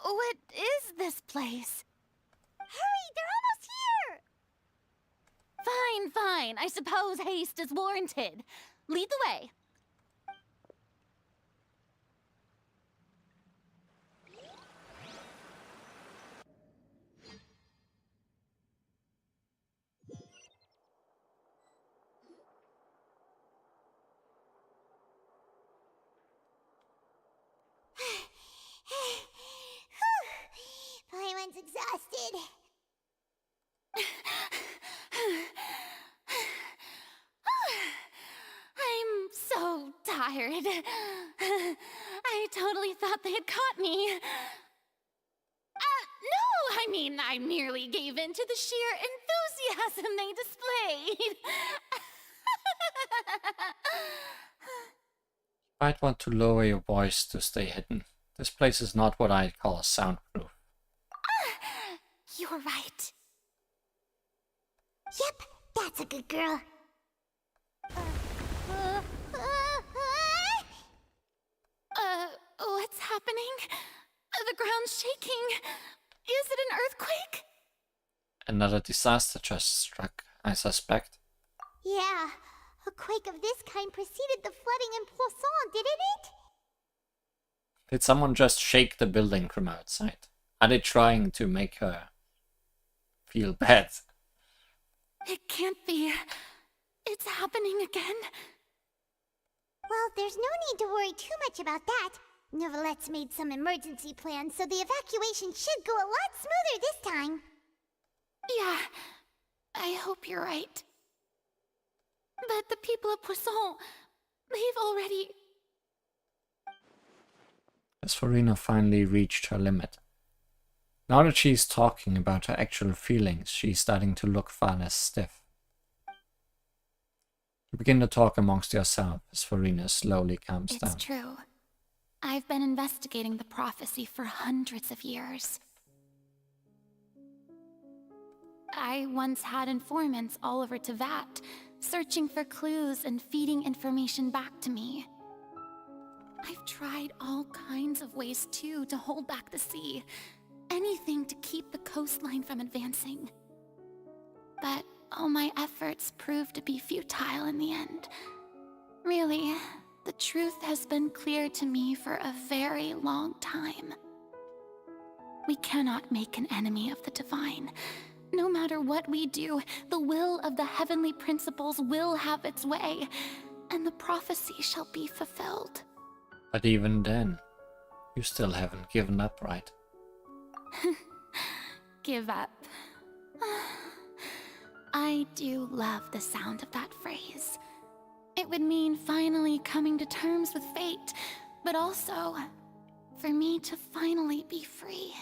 Speaker 17: What is this place?
Speaker 2: Hurry, they're almost here!
Speaker 17: Fine. I suppose haste is warranted. Lead the way.
Speaker 2: Paimon's exhausted.
Speaker 17: I'm so tired. I totally thought they had caught me. No, I mean, I merely gave in to the sheer enthusiasm they displayed.
Speaker 1: Might want to lower your voice to stay hidden. This place is not what I'd call soundproof.
Speaker 17: You're right.
Speaker 2: Yep, that's a good girl.
Speaker 17: What's happening? The ground's shaking. Is it an earthquake?
Speaker 1: Another disaster just struck, I suspect.
Speaker 2: Yeah, a quake of this kind preceded the flooding in Poisson, didn't it?
Speaker 1: Did someone just shake the building from outside? Are they trying to make her feel bad?
Speaker 17: It can't be. It's happening again.
Speaker 2: Well, there's no need to worry too much about that. Novelette's made some emergency plans, so the evacuation should go a lot smoother this time.
Speaker 17: Yeah, I hope you're right. But the people of Poisson, they've already...
Speaker 1: Has Farina finally reached her limit? Now that she's talking about her actual feelings, she's starting to look far less stiff. You begin to talk amongst yourself as Farina slowly calms down.
Speaker 17: It's true. I've been investigating the prophecy for hundreds of years. I once had informants all over Tevat, searching for clues and feeding information back to me. I've tried all kinds of ways too to hold back the sea. Anything to keep the coastline from advancing. But all my efforts proved to be futile in the end. Really, the truth has been clear to me for a very long time. We cannot make an enemy of the divine. No matter what we do, the will of the heavenly principles will have its way, and the prophecy shall be fulfilled.
Speaker 1: But even then, you still haven't given up, right?
Speaker 17: Give up. I do love the sound of that phrase. It would mean finally coming to terms with fate, but also for me to finally be free.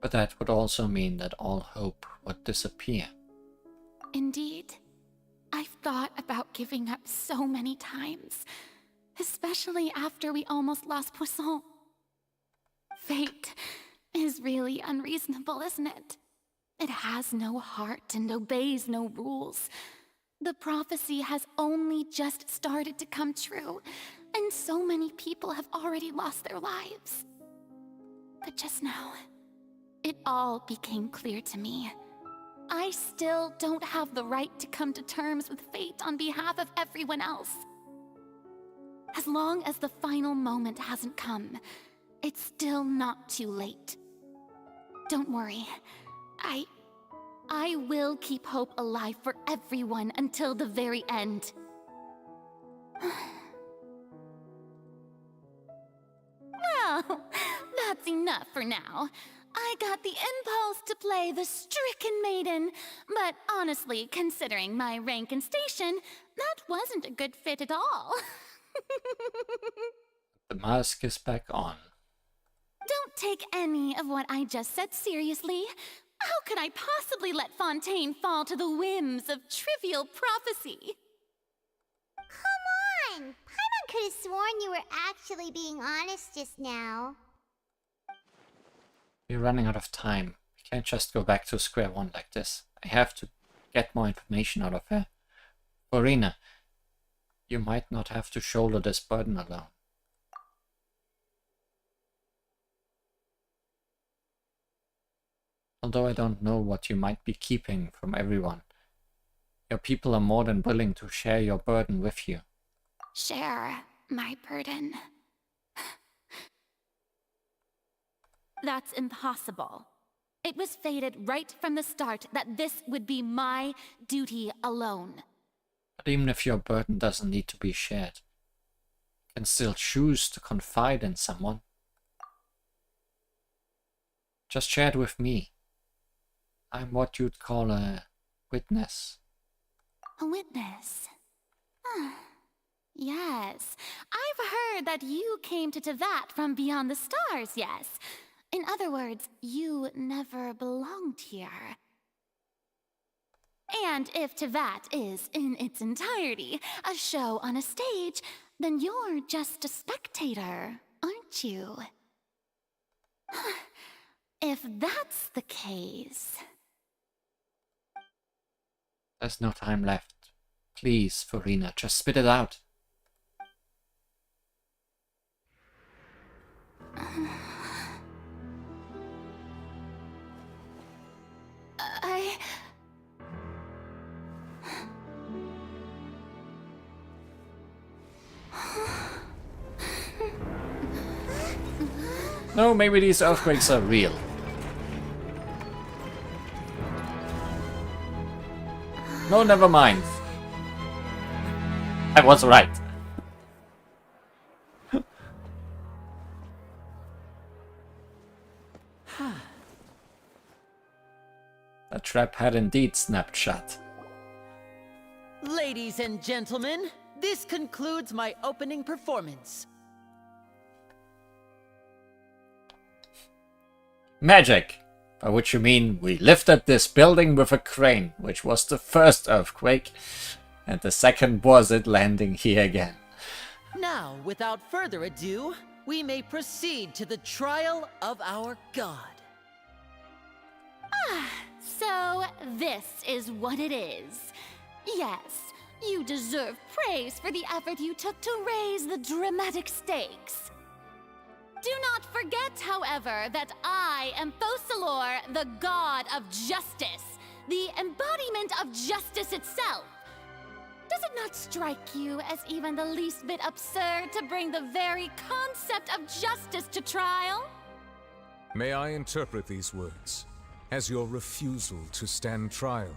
Speaker 1: But that would also mean that all hope would disappear.
Speaker 17: Indeed. I've thought about giving up so many times, especially after we almost lost Poisson. Fate is really unreasonable, isn't it? It has no heart and obeys no rules. The prophecy has only just started to come true, and so many people have already lost their lives. But just now, it all became clear to me. I still don't have the right to come to terms with fate on behalf of everyone else. As long as the final moment hasn't come, it's still not too late. Don't worry. I will keep hope alive for everyone until the very end. Well, that's enough for now. I got the impulse to play the stricken maiden, but honestly, considering my rank and station, that wasn't a good fit at all.
Speaker 1: The mask is back on.
Speaker 17: Don't take any of what I just said seriously. How could I possibly let Fontaine fall to the whims of trivial prophecy?
Speaker 2: Come on! Paimon could have sworn you were actually being honest just now.
Speaker 1: We're running out of time. We can't just go back to square one like this. I have to get more information out of her. Furina, you might not have to shoulder this burden alone. Although I don't know what you might be keeping from everyone, your people are more than willing to share your burden with you.
Speaker 17: Share my burden. That's impossible. It was fated right from the start that this would be my duty alone.
Speaker 1: But even if your burden doesn't need to be shared, you can still choose to confide in someone. Just share it with me. I'm what you'd call a witness.
Speaker 17: A witness? Yes. I've heard that you came to Tevat from beyond the stars, yes. In other words, you never belonged here. And if Tevat is, in its entirety, a show on a stage, then you're just a spectator, aren't you? If that's the case...
Speaker 1: There's no time left. Please, Furina, just spit it out. No, maybe these earthquakes are real. No, never mind. I was right. The trap had indeed snapped shut.
Speaker 19: Ladies and gentlemen, this concludes my opening performance.
Speaker 1: Magic! By which you mean we lifted this building with a crane, which was the first earthquake, and the second was it landing here again.
Speaker 19: Now, without further ado, we may proceed to the trial of our god.
Speaker 17: So this is what it is. Yes, you deserve praise for the effort you took to raise the dramatic stakes. Do not forget, however, that I am Fosalor, the god of justice, the embodiment of justice itself. Does it not strike you as even the least bit absurd to bring the very concept of justice to trial?
Speaker 7: May I interpret these words as your refusal to stand trial?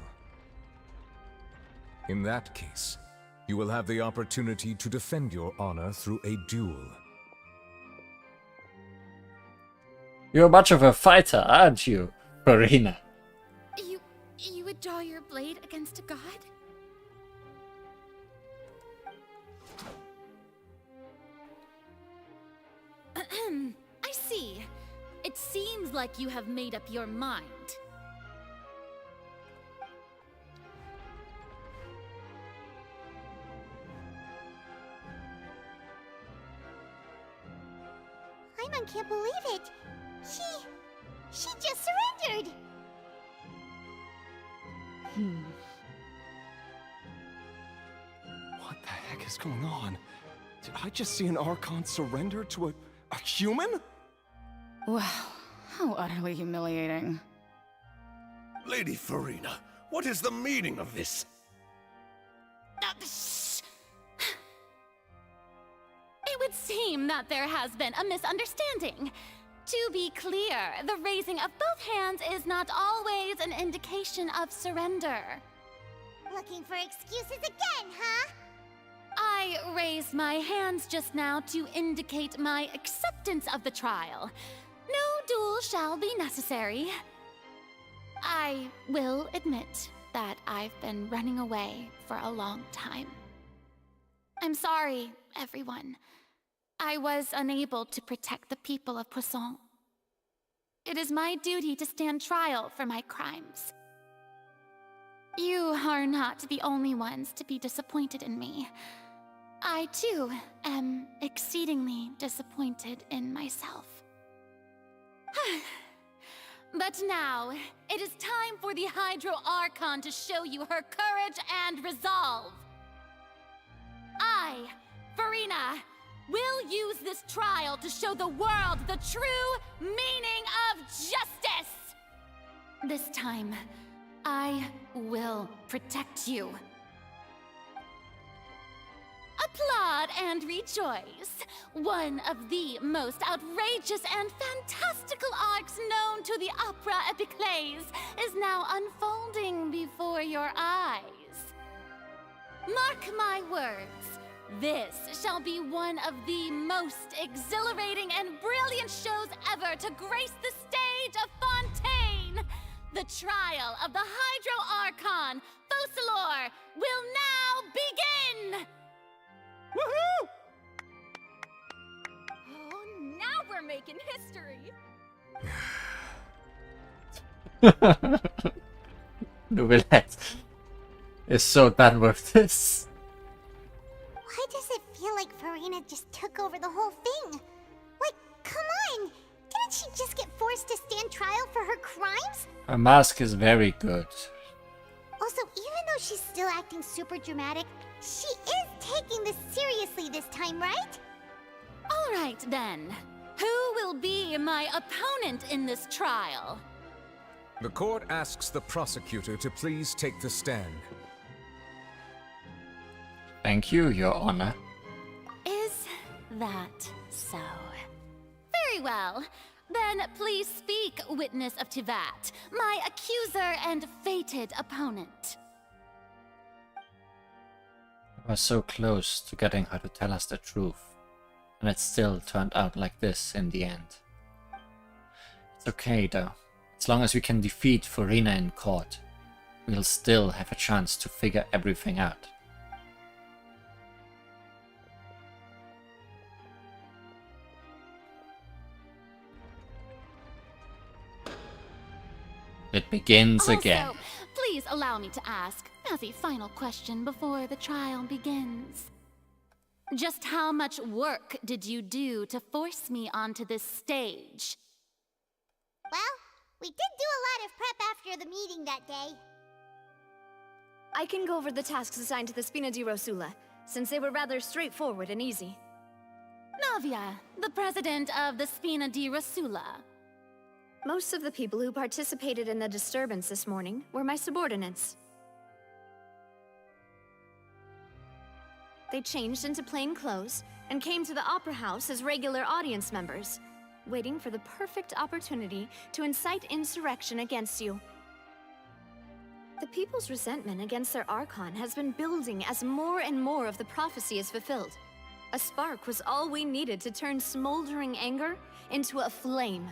Speaker 7: In that case, you will have the opportunity to defend your honor through a duel.
Speaker 1: You're much of a fighter, aren't you, Furina?
Speaker 17: You would draw your blade against a god? I see. It seems like you have made up your mind.
Speaker 2: Paimon can't believe it. She just surrendered.
Speaker 8: What the heck is going on? Did I just see an Archon surrender to a human?
Speaker 14: Wow, how utterly humiliating.
Speaker 11: Lady Furina, what is the meaning of this?
Speaker 17: It would seem that there has been a misunderstanding. To be clear, the raising of both hands is not always an indication of surrender.
Speaker 2: Looking for excuses again, huh?
Speaker 17: I raised my hands just now to indicate my acceptance of the trial. No duel shall be necessary. I will admit that I've been running away for a long time. I'm sorry, everyone. I was unable to protect the people of Poisson. it is my duty to stand trial for my crimes. You are not the only ones to be disappointed in me. I, too, am exceedingly disappointed in myself. But now, it is time for the Hydro Archon to show you her courage and resolve. I, Farina, will use this trial to show the world the true meaning of justice! This time, I will protect you. Applaud and rejoice! One of the most outrageous and fantastical arcs known to the opera epiclese is now unfolding before your eyes. Mark my words, this shall be one of the most exhilarating and brilliant shows ever to grace the stage of Fontaine! The trial of the Hydro Archon, Focalor, will now begin!
Speaker 6: Woohoo! Oh, now we're making history!
Speaker 1: Novelette is so done with this.
Speaker 2: Why does it feel like Farina just took over the whole thing? Like, come on! Didn't she just get forced to stand trial for her crimes?
Speaker 1: Her mask is very good.
Speaker 2: Also, even though she's still acting super dramatic, she is taking this seriously this time, right?
Speaker 17: All right, then. Who will be my opponent in this trial?
Speaker 7: The court asks the prosecutor to please take the stand.
Speaker 1: Thank you, Your Honor.
Speaker 17: Is that so? Very well. Then please speak, witness of Tivat, my accuser and fated opponent.
Speaker 1: We were so close to getting her to tell us the truth, and it still turned out like this in the end. It's okay though. As long as we can defeat Farina in court, we'll still have a chance to figure everything out. It begins again.
Speaker 17: Also, please allow me to ask, as a final question before the trial begins. Just how much work did you do to force me onto this stage?
Speaker 2: Well, we did do a lot of prep after the meeting that day.
Speaker 6: I can go over the tasks assigned to the Spina di Rosula, since they were rather straightforward and easy.
Speaker 17: Navia, the president of the Spina di Rosula.
Speaker 6: Most of the people who participated in the disturbance this morning were my subordinates. They changed into plain clothes and came to the Opera House as regular audience members, waiting for the perfect opportunity to incite insurrection against you. The people's resentment against their Archon has been building as more and more of the prophecy is fulfilled. A spark was all we needed to turn smoldering anger into a flame.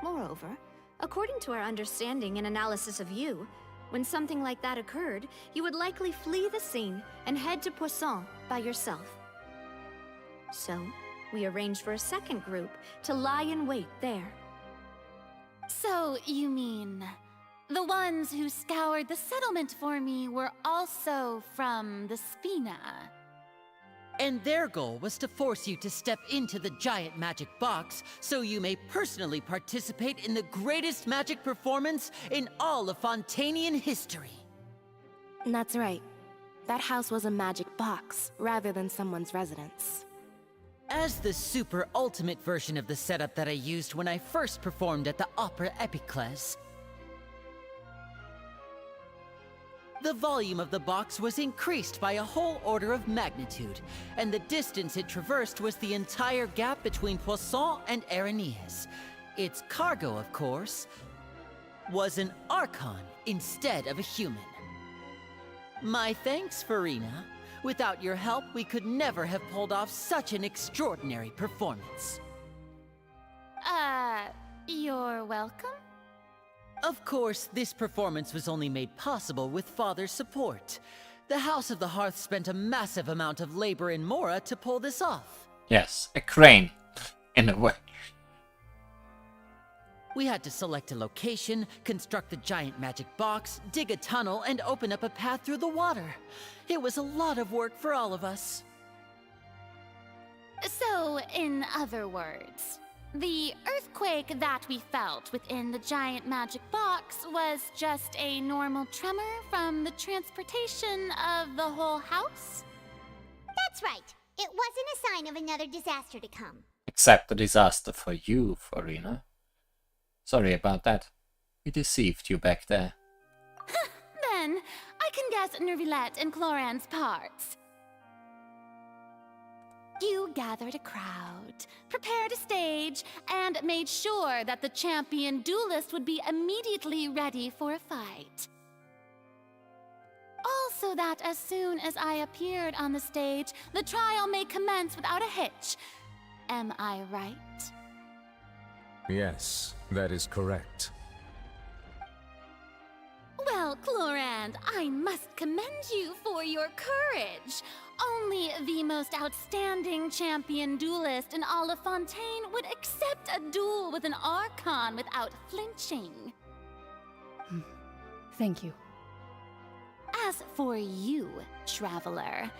Speaker 6: Moreover, according to our understanding and analysis of you, when something like that occurred, you would likely flee the scene and head to Poisson by yourself. So, we arranged for a second group to lie in wait there.
Speaker 17: So, you mean, the ones who scoured the settlement for me were also from the Spina?
Speaker 19: And their goal was to force you to step into the giant magic box so you may personally participate in the greatest magic performance in all of Fontainian history.
Speaker 18: That's right. That house was a magic box, rather than someone's residence.
Speaker 19: As the super ultimate version of the setup that I used when I first performed at the Opera Epiclese, the volume of the box was increased by a whole order of magnitude, and the distance it traversed was the entire gap between Poisson and Aranias. Its cargo, of course, was an Archon instead of a human. My thanks, Farina. Without your help, we could never have pulled off such an extraordinary performance.
Speaker 17: You're welcome?
Speaker 19: Of course, this performance was only made possible with Father's support. The House of the Hearth spent a massive amount of labor in Mora to pull this off.
Speaker 1: Yes, a crane, in a way.
Speaker 19: We had to select a location, construct a giant magic box, dig a tunnel, and open up a path through the water. It was a lot of work for all of us.
Speaker 17: So, in other words, the earthquake that we felt within the giant magic box was just a normal tremor from the transportation of the whole house?
Speaker 2: That's right. It wasn't a sign of another disaster to come.
Speaker 1: Except a disaster for you, Farina. Sorry about that. We deceived you back there.
Speaker 17: Then, I can guess Nervilette and Cloran's parts. You gathered a crowd, prepared a stage, and made sure that the champion duelist would be immediately ready for a fight. Also that as soon as I appeared on the stage, the trial may commence without a hitch. Am I right?
Speaker 7: Yes, that is correct.
Speaker 17: Well, Clorand, I must commend you for your courage. Only the most outstanding champion duelist in all of Fontaine would accept a duel with an Archon without flinching.
Speaker 21: Thank you.
Speaker 17: As for you, Traveler,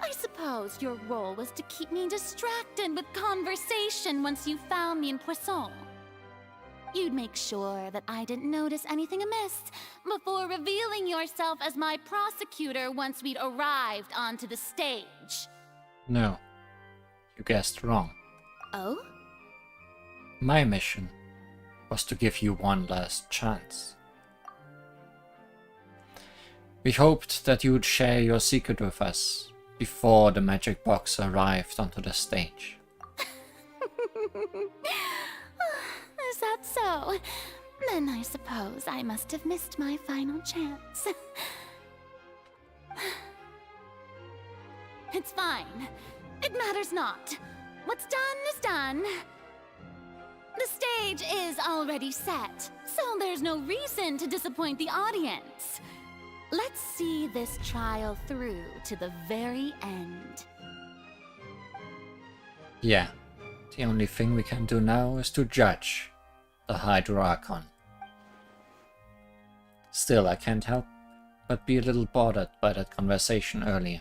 Speaker 17: I suppose your role was to keep me distracted with conversation once you found me in Poisson. You'd make sure that I didn't notice anything amiss before revealing yourself as my prosecutor once we'd arrived onto the stage.
Speaker 1: No, you guessed wrong.
Speaker 17: Oh?
Speaker 1: My mission was to give you one last chance. We hoped that you would share your secret with us before the magic box arrived onto the stage.
Speaker 17: Is that so? Then I suppose I must have missed my final chance. It's fine. It matters not. What's done is done. The stage is already set, so there's no reason to disappoint the audience. Let's see this trial through to the very end.
Speaker 1: Yeah, the only thing we can do now is to judge the Archon. Still, I can't help but be a little bothered by that conversation earlier.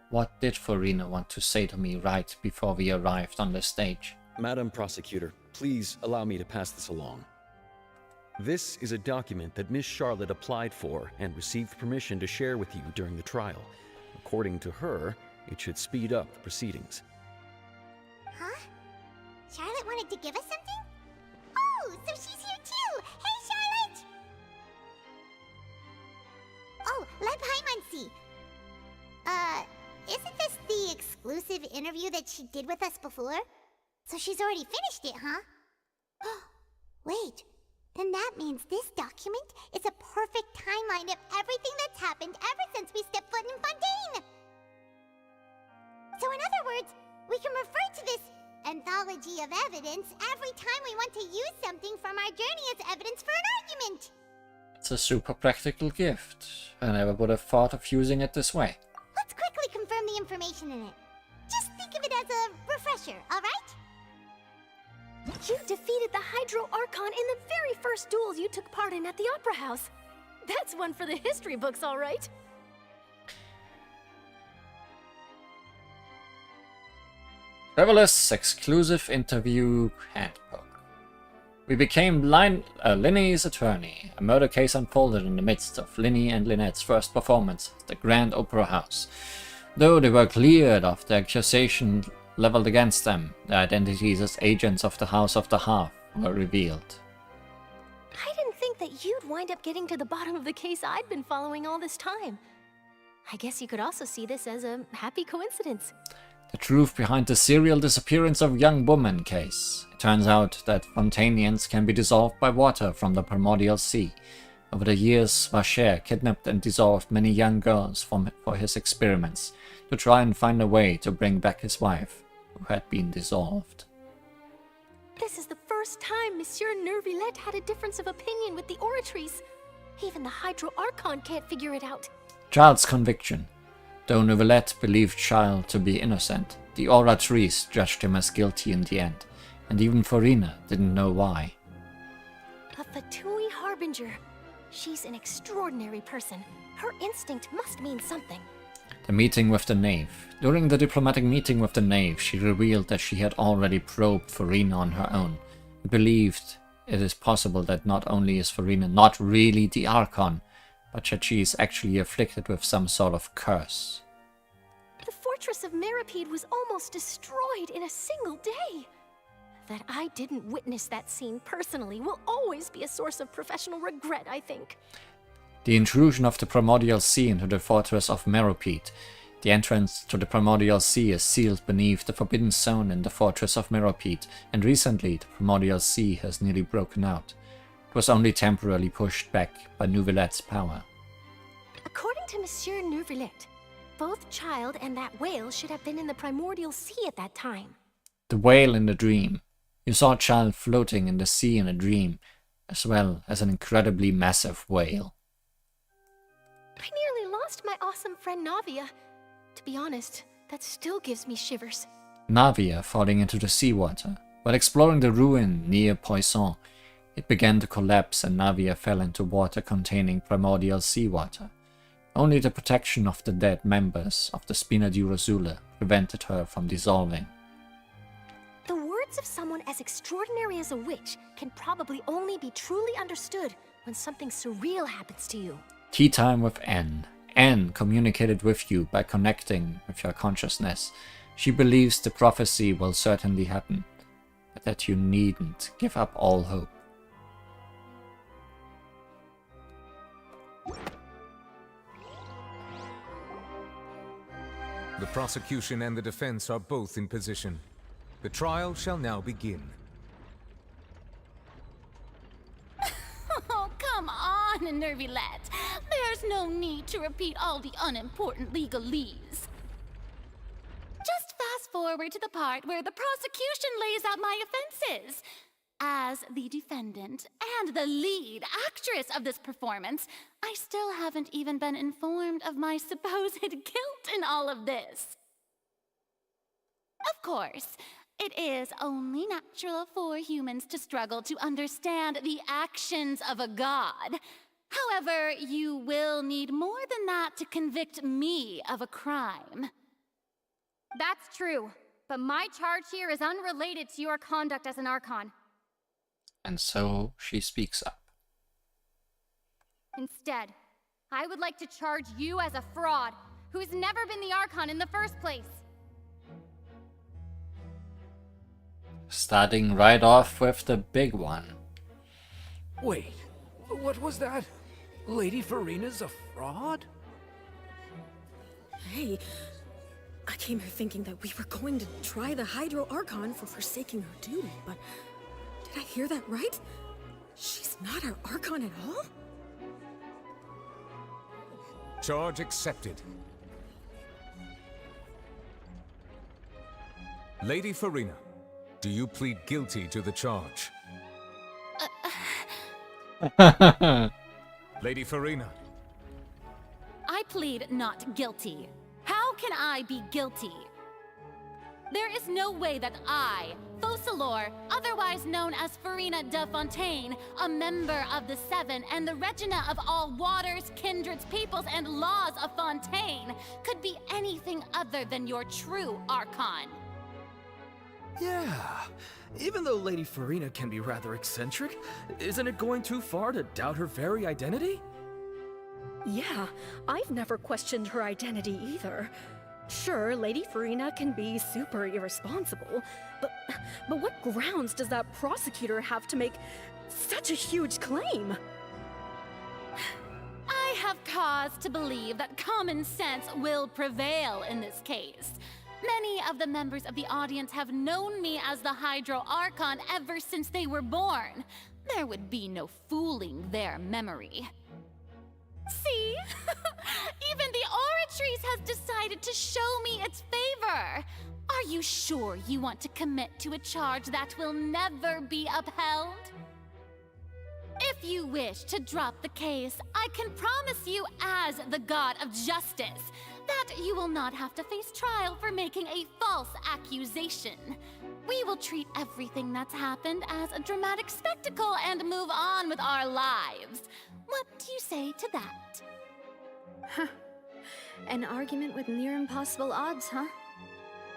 Speaker 1: What did Farina want to say to me right before we arrived on the stage?
Speaker 9: Madam Prosecutor, please allow me to pass this along. This is a document that Miss Charlotte applied for and received permission to share with you during the trial. According to her, it should speed up the proceedings.
Speaker 2: Huh? Charlotte wanted to give us something? Oh, so she's here too! Hey, Charlotte! Oh, let Paimon see. Isn't this the exclusive interview that she did with us before? So she's already finished it, huh? Wait, then that means this document is a perfect timeline of everything that's happened ever since we stepped foot in Fontaine! So in other words, we can refer to this anthology of evidence every time we want to use something from our journey as evidence for an argument!
Speaker 1: It's a super practical gift. I never would have thought of using it this way.
Speaker 2: Let's quickly confirm the information in it. Just think of it as a refresher, alright?
Speaker 22: You defeated the Hydro Archon in the very first duels you took part in at the Opera House. That's one for the history books, all right.
Speaker 1: Traveler's exclusive interview handbook. We became Linny's attorney. A murder case unfolded in the midst of Linny and Lynette's first performance at the Grand Opera House. Though they were cleared of the accusation leveled against them, their identities as agents of the House of the Half were revealed.
Speaker 22: I didn't think that you'd wind up getting to the bottom of the case I'd been following all this time. I guess you could also see this as a happy coincidence.
Speaker 1: The truth behind the serial disappearance of young woman case. It turns out that Fontainians can be dissolved by water from the primordial sea. Over the years, Vacher kidnapped and dissolved many young girls for his experiments, to try and find a way to bring back his wife, who had been dissolved.
Speaker 22: This is the first time Monsieur Nervilette had a difference of opinion with the Oratrice. Even the Hydro Archon can't figure it out.
Speaker 1: Child's conviction. Though Nervilette believed Child to be innocent, the Oratrice judged him as guilty in the end, and even Farina didn't know why.
Speaker 22: Fatui Harbinger. She's an extraordinary person. Her instinct must mean something.
Speaker 1: The meeting with the Knave. During the diplomatic meeting with the Knave, she revealed that she had already probed Farina on her own. And believed it is possible that not only is Farina not really the Archon, but that she is actually afflicted with some sort of curse.
Speaker 22: The fortress of Meripede was almost destroyed in a single day. That I didn't witness that scene personally will always be a source of professional regret, I think.
Speaker 1: The intrusion of the Primordial Sea into the fortress of Meripede. The entrance to the Primordial Sea is sealed beneath the Forbidden Zone in the fortress of Meripede, and recently the Primordial Sea has nearly broken out. It was only temporarily pushed back by Nouvellette's power.
Speaker 22: According to Monsieur Neuvillette, both Child and that whale should have been in the Primordial Sea at that time.
Speaker 1: The whale in the dream. You saw a child floating in the sea in a dream, as well as an incredibly massive whale.
Speaker 22: I nearly lost my awesome friend Navia. To be honest, that still gives me shivers.
Speaker 1: Navia falling into the seawater. While exploring the ruin near Poisson, it began to collapse and Navia fell into water containing primordial seawater. Only the protection of the dead members of the Spina di Rosula prevented her from dissolving.
Speaker 22: The words of someone as extraordinary as a witch can probably only be truly understood when something surreal happens to you.
Speaker 1: Tea time with Anne. Anne communicated with you by connecting with your consciousness. She believes the prophecy will certainly happen, but that you needn't give up all hope.
Speaker 7: The prosecution and the defense are both in position. The trial shall now begin.
Speaker 17: Oh, come on, Neuvillette. There's no need to repeat all the unimportant legalese. Just fast forward to the part where the prosecution lays out my offenses. As the defendant and the lead actress of this performance, I still haven't even been informed of my supposed guilt in all of this. Of course, it is only natural for humans to struggle to understand the actions of a god. However, you will need more than that to convict me of a crime.
Speaker 12: That's true, but my charge here is unrelated to your conduct as an Archon.
Speaker 1: And so she speaks up.
Speaker 12: Instead, I would like to charge you as a fraud who's never been the Archon in the first place.
Speaker 1: Starting right off with the big one.
Speaker 15: Wait, what was that? Lady Farina's a fraud?
Speaker 23: Hey, I came here thinking that we were going to try the Hydro Archon for forsaking her duty, but did I hear that right? She's not our Archon at all?
Speaker 7: Charge accepted. Lady Farina, do you plead guilty to the charge? Lady Farina.
Speaker 17: I plead not guilty. How can I be guilty? There is no way that I, Focalor, otherwise known as Farina de Fontaine, a member of the Seven and the Regina of all waters, kindreds, peoples, and laws of Fontaine, could be anything other than your true Archon.
Speaker 15: Yeah, even though Lady Farina can be rather eccentric, isn't it going too far to doubt her very identity?
Speaker 23: Yeah, I've never questioned her identity either. Sure, Lady Farina can be super irresponsible, but what grounds does that prosecutor have to make such a huge claim?
Speaker 17: I have cause to believe that common sense will prevail in this case. Many of the members of the audience have known me as the Hydro Archon ever since they were born. There would be no fooling their memory. See? Even the Oratrice has decided to show me its favor. Are you sure you want to commit to a charge that will never be upheld? If you wish to drop the case, I can promise you as the god of justice That you will not have to face trial for making a false accusation. We will treat everything that's happened as a dramatic spectacle and move on with our lives. What do you say to that?
Speaker 6: Huh. An argument with near impossible odds, huh?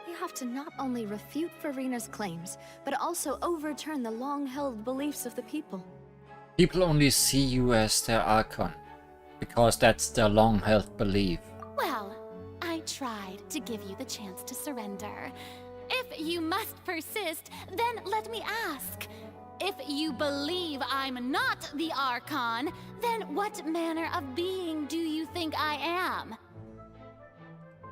Speaker 6: You have to not only refute Furina's claims, but also overturn the long-held beliefs of the people.
Speaker 1: People only see you as their Archon, because that's their long-held belief.
Speaker 17: Well, I tried to give you the chance to surrender. If you must persist, then let me ask. If you believe I'm not the Archon, then what manner of being do you think I am?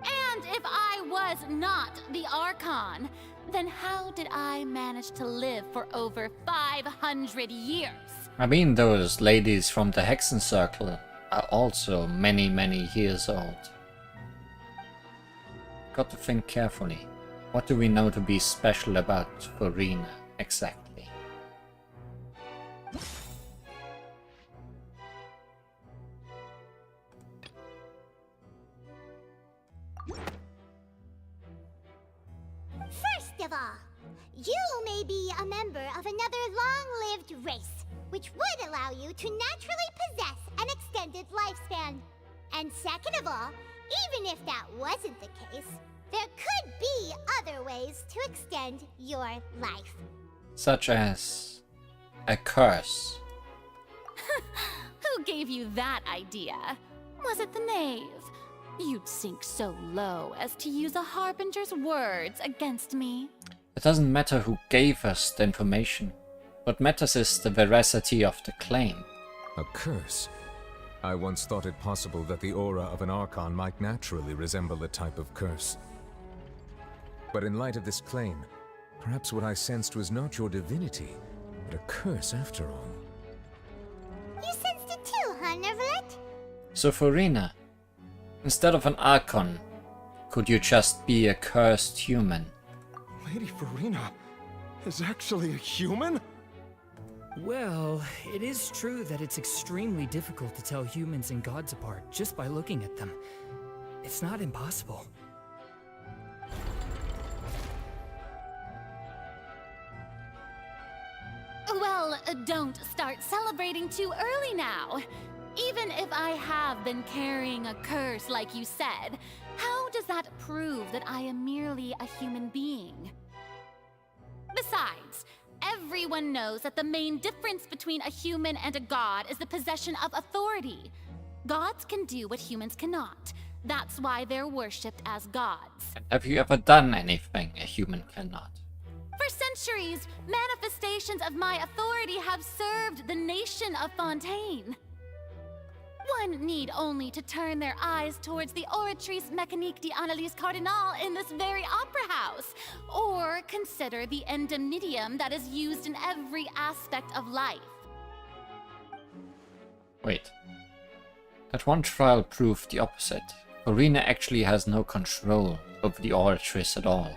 Speaker 17: And if I was not the Archon, then how did I manage to live for over 500 years?
Speaker 1: I mean, those ladies from the Hexen Circle are also many, many years old. Got to think carefully. What do we know to be special about Furina, exactly?
Speaker 2: First of all, you may be a member of another long-lived race, which would allow you to naturally possess an extended lifespan. And second of all, even if that wasn't the case, there could be other ways to extend your life.
Speaker 1: Such as a curse.
Speaker 17: Who gave you that idea? Was it the knave? You'd sink so low as to use a harbinger's words against me.
Speaker 1: It doesn't matter who gave us the information. What matters is the veracity of the claim.
Speaker 7: A curse? I once thought it possible that the aura of an Archon might naturally resemble a type of curse. But in light of this claim, perhaps what I sensed was not your divinity, but a curse after all.
Speaker 2: You sensed it too, huh, Neverlet?
Speaker 1: So Furina, instead of an Archon, could you just be a cursed human?
Speaker 8: Lady Furina is actually a human?
Speaker 15: Well, it is true that it's extremely difficult to tell humans and gods apart just by looking at them. It's not impossible.
Speaker 17: Well, don't start celebrating too early now. Even if I have been carrying a curse like you said, how does that prove that I am merely a human being? Besides, everyone knows that the main difference between a human and a god is the possession of authority. Gods can do what humans cannot. That's why they're worshipped as gods.
Speaker 1: And have you ever done anything a human cannot?
Speaker 17: For centuries, manifestations of my authority have served the nation of Fontaine. One need only to turn their eyes towards the Oratrice Mécanique d'Analyse Cardinal in this very opera house, or consider the endemnitium that is used in every aspect of life.
Speaker 1: Wait. That one trial proved the opposite. Furina actually has no control over the Oratrice at all.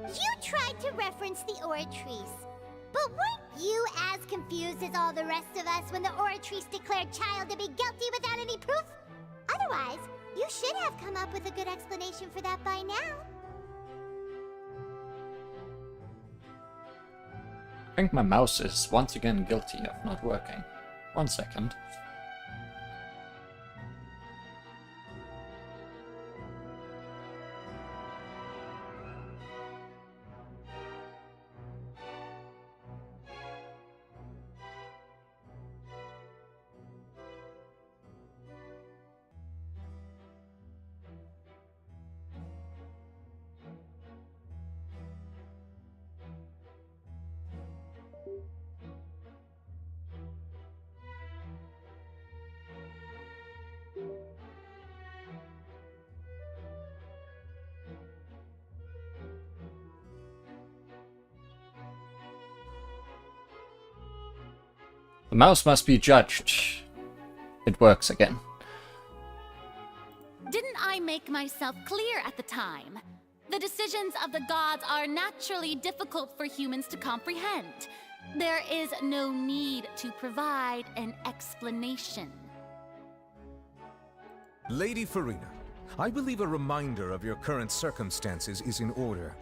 Speaker 2: You tried to reference the Oratrice, but weren't you as confused as all the rest of us when the Oratrice declared Child to be guilty without any proof? Otherwise, you should have come up with a good explanation for that by now.
Speaker 1: I think my mouse is once again guilty of not working. 1 second. The mouse must be judged. it works again.
Speaker 17: Didn't I make myself clear at the time? The decisions of the gods are naturally difficult for humans to comprehend. There is no need to provide an explanation.
Speaker 7: Lady Farina, I believe a reminder of your current circumstances is in order.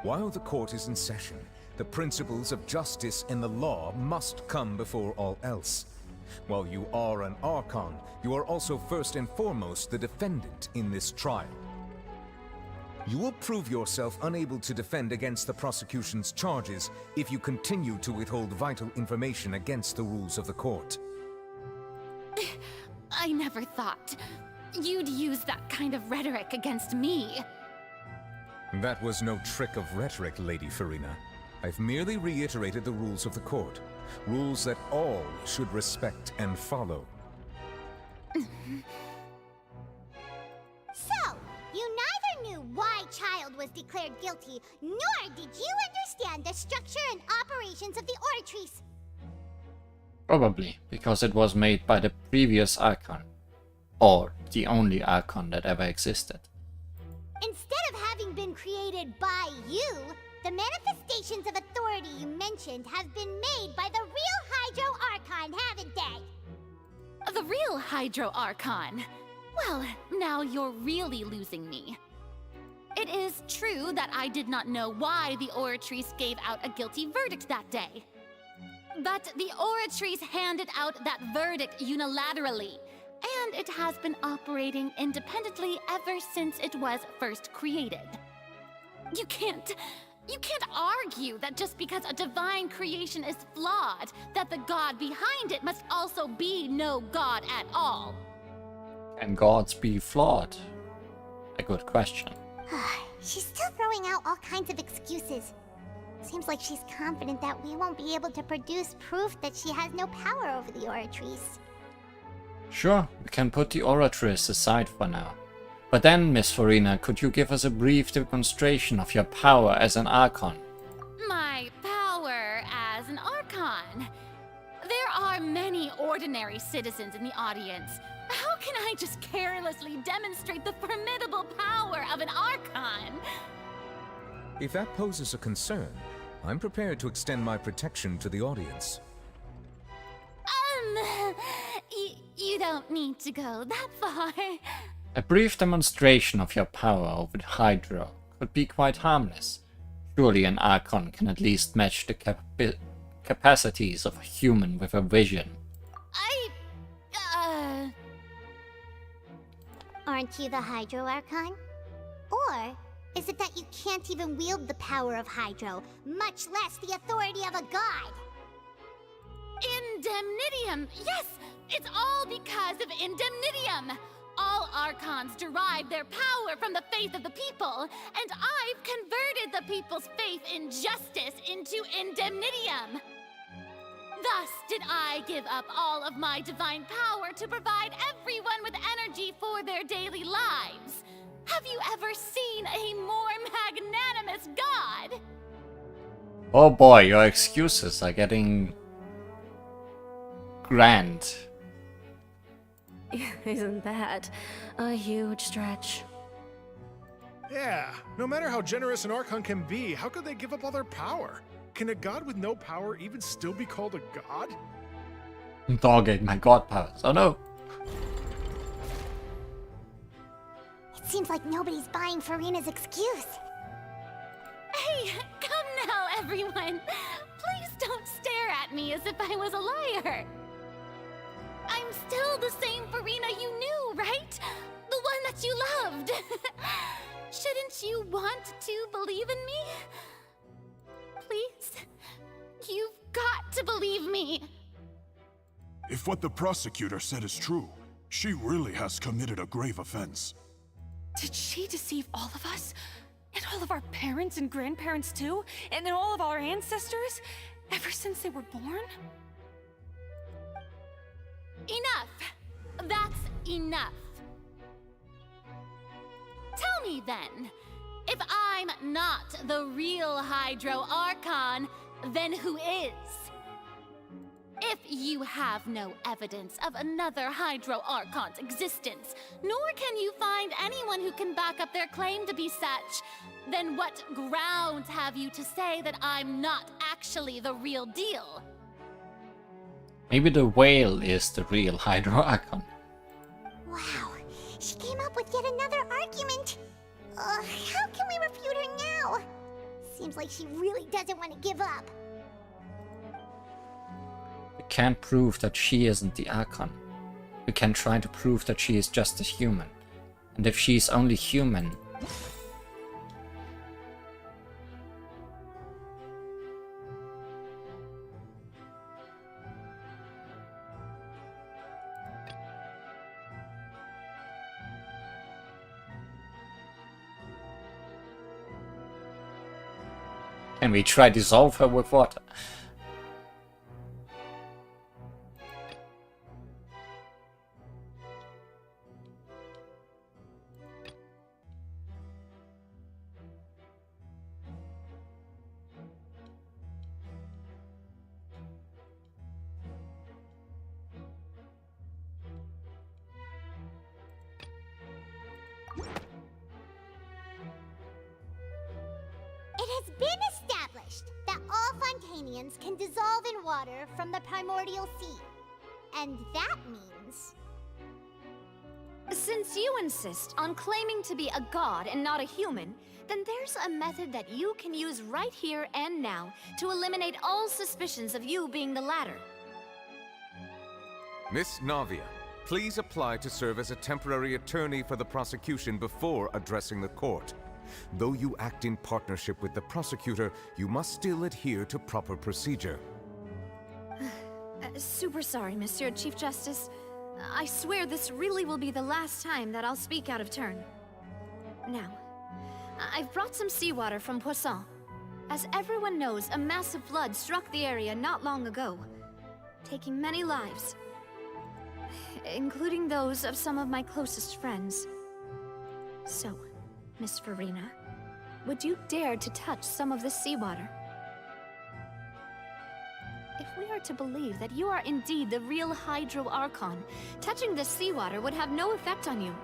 Speaker 7: While the court is in session, the principles of justice and the law must come before all else. While you are an Archon, you are also first and foremost the defendant in this trial. You will prove yourself unable to defend against the prosecution's charges if you continue to withhold vital information against the rules of the court.
Speaker 17: I never thought you'd use that kind of rhetoric against me.
Speaker 7: That was no trick of rhetoric, Lady Farina. I've merely reiterated the rules of the court. Rules that all should respect and follow.
Speaker 2: So, you neither knew why Child was declared guilty, nor did you understand the structure and operations of the Oratrice.
Speaker 1: Probably, because it was made by the previous Archon. Or the only Archon that ever existed.
Speaker 2: Instead of having been created by you, the manifestations of authority you mentioned have been made by the real Hydro Archon, haven't they?
Speaker 17: The real Hydro Archon? Well, now you're really losing me. It is true that I did not know why the Oratrice gave out a guilty verdict that day. But the Oratrice handed out that verdict unilaterally, and it has been operating independently ever since it was first created. You can't argue that just because a divine creation is flawed, that the god behind it must also be no god at all.
Speaker 1: Can gods be flawed? A good question.
Speaker 2: She's still throwing out all kinds of excuses. Seems like she's confident that we won't be able to produce proof that she has no power over the Oratrice.
Speaker 1: Sure, we can put the Oratrice aside for now. But then, Miss Farina, could you give us a brief demonstration of your power as an Archon?
Speaker 17: My power as an Archon? There are many ordinary citizens in the audience. How can I just carelessly demonstrate the formidable power of an Archon?
Speaker 7: If that poses a concern, I'm prepared to extend my protection to the audience.
Speaker 17: You don't need to go that far.
Speaker 1: A brief demonstration of your power over the Hydro could be quite harmless. Surely an Archon can at least match the capacities of a human with a vision.
Speaker 2: Aren't you the Hydro Archon? Or is it that you can't even wield the power of Hydro, much less the authority of a god?
Speaker 17: Indemnitium! Yes! It's all because of Indemnitium! All Archons derive their power from the faith of the people, and I've converted the people's faith in justice into Indemnitium! Thus did I give up all of my divine power to provide everyone with energy for their daily lives. Have you ever seen a more magnanimous god?
Speaker 1: Oh boy, your excuses are getting grand.
Speaker 23: Isn't that a huge stretch?
Speaker 3: Yeah, no matter how generous an Archon can be, how could they give up all their power? Can a god with no power even still be called a god?
Speaker 1: Dogging my god powers, oh no.
Speaker 2: It seems like nobody's buying Farina's excuse.
Speaker 17: Hey, come now, everyone. Please don't stare at me as if I was a liar. I'm still the same Farina you knew, right? The one that you loved. Shouldn't you want to believe in me? Please? You've got to believe me.
Speaker 16: If what the prosecutor said is true, she really has committed a grave offense.
Speaker 14: Did she deceive all of us? And all of our parents and grandparents too? And then all of our ancestors? Ever since they were born?
Speaker 17: Enough! That's enough. Tell me then, if I'm not the real Hydro Archon, then who is? If you have no evidence of another Hydro Archon's existence, nor can you find anyone who can back up their claim to be such, then what grounds have you to say that I'm not actually the real deal?
Speaker 1: Maybe the whale is the real Hydro Archon.
Speaker 2: Wow, she came up with yet another argument. How can we refute her now? Seems like she really doesn't want to give up.
Speaker 1: We can't prove that she isn't the Archon. We can try to prove that she is just a human. And if she is only human... Can we try dissolve her with water?
Speaker 2: It has been established that all Fontainians can dissolve in water from the primordial sea. And that means...
Speaker 6: Since you insist on claiming to be a god and not a human, then there's a method that you can use right here and now to eliminate all suspicions of you being the latter.
Speaker 7: Miss Navia, please apply to serve as a temporary attorney for the prosecution before addressing the court. Though you act in partnership with the prosecutor, you must still adhere to proper procedure.
Speaker 6: Super sorry, Monsieur Chief Justice. I swear this really will be the last time that I'll speak out of turn. Now, I've brought some seawater from Poisson. As everyone knows, a massive flood struck the area not long ago, taking many lives, including those of some of my closest friends. So, Miss Farina, would you dare to touch some of this seawater? If we are to believe that you are indeed the real Hydro Archon, touching this seawater would have no effect on you.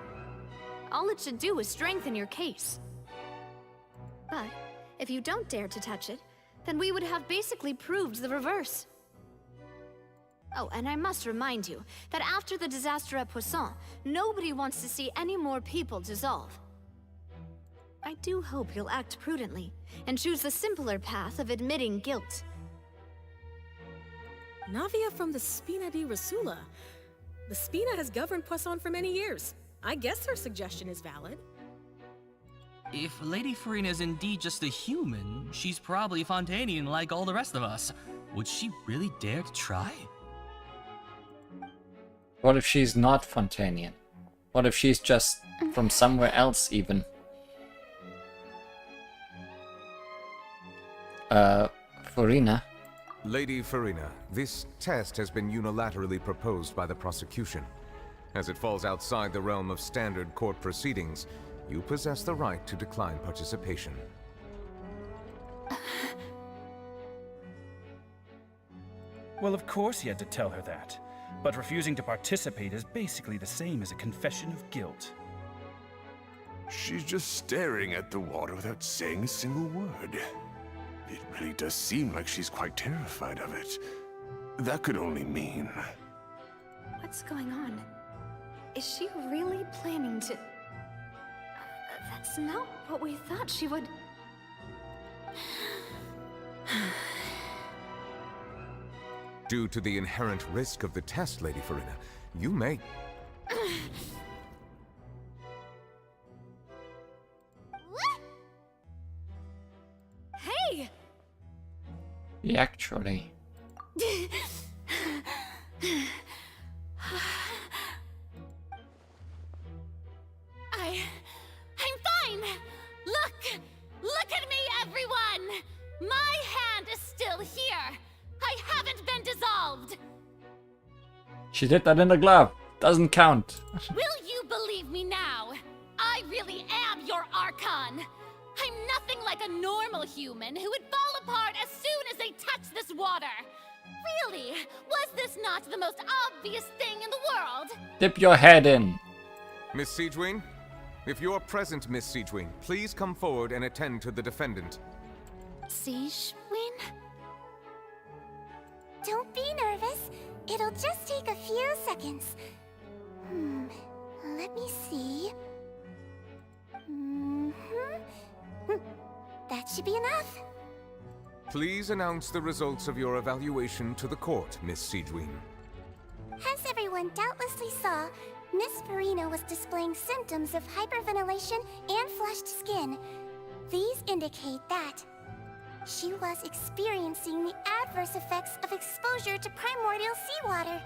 Speaker 6: All it should do is strengthen your case. But if you don't dare to touch it, then we would have basically proved the reverse. Oh, and I must remind you that after the disaster at Poisson, nobody wants to see any more people dissolve. I do hope you'll act prudently and choose the simpler path of admitting guilt.
Speaker 23: Navia from the Spina di Rasula. The Spina has governed Poisson for many years. I guess her suggestion is valid.
Speaker 4: If Lady Farina is indeed just a human, she's probably Fontainian like all the rest of us. Would she really dare to try?
Speaker 1: What if she's not Fontainian? What if she's just from somewhere else even? Farina?
Speaker 7: Lady Farina, this test has been unilaterally proposed by the prosecution. As it falls outside the realm of standard court proceedings, you possess the right to decline participation.
Speaker 13: Well, of course he had to tell her that. But refusing to participate is basically the same as a confession of guilt.
Speaker 10: She's just staring at the water without saying a single word. It really does seem like she's quite terrified of it. That could only mean...
Speaker 6: What's going on? Is she really planning to... That's not what we thought she would...
Speaker 7: Due to the inherent risk of the test, Lady Farina, you may...
Speaker 6: Hey!
Speaker 1: Actually...
Speaker 17: I'm fine! Look at me, everyone! My hand is still here! I haven't been dissolved!
Speaker 1: She did that in the glove. Doesn't count.
Speaker 17: Will you believe me now? I really am your Archon! I'm nothing like a normal human who would fall apart as soon as they touch this water! Really? Was this not the most obvious thing in the world?
Speaker 1: Dip your head in.
Speaker 7: Miss Siegewing? If you're present, Miss Siegewing, please come forward and attend to the defendant.
Speaker 17: Siegewing?
Speaker 2: Don't be nervous. It'll just take a few seconds. Let me see. That should be enough.
Speaker 7: Please announce the results of your evaluation to the court, Miss Siegewing.
Speaker 2: As everyone doubtlessly saw, Miss Farina was displaying symptoms of hyperventilation and flushed skin. These indicate that she was experiencing the adverse effects of exposure to primordial seawater.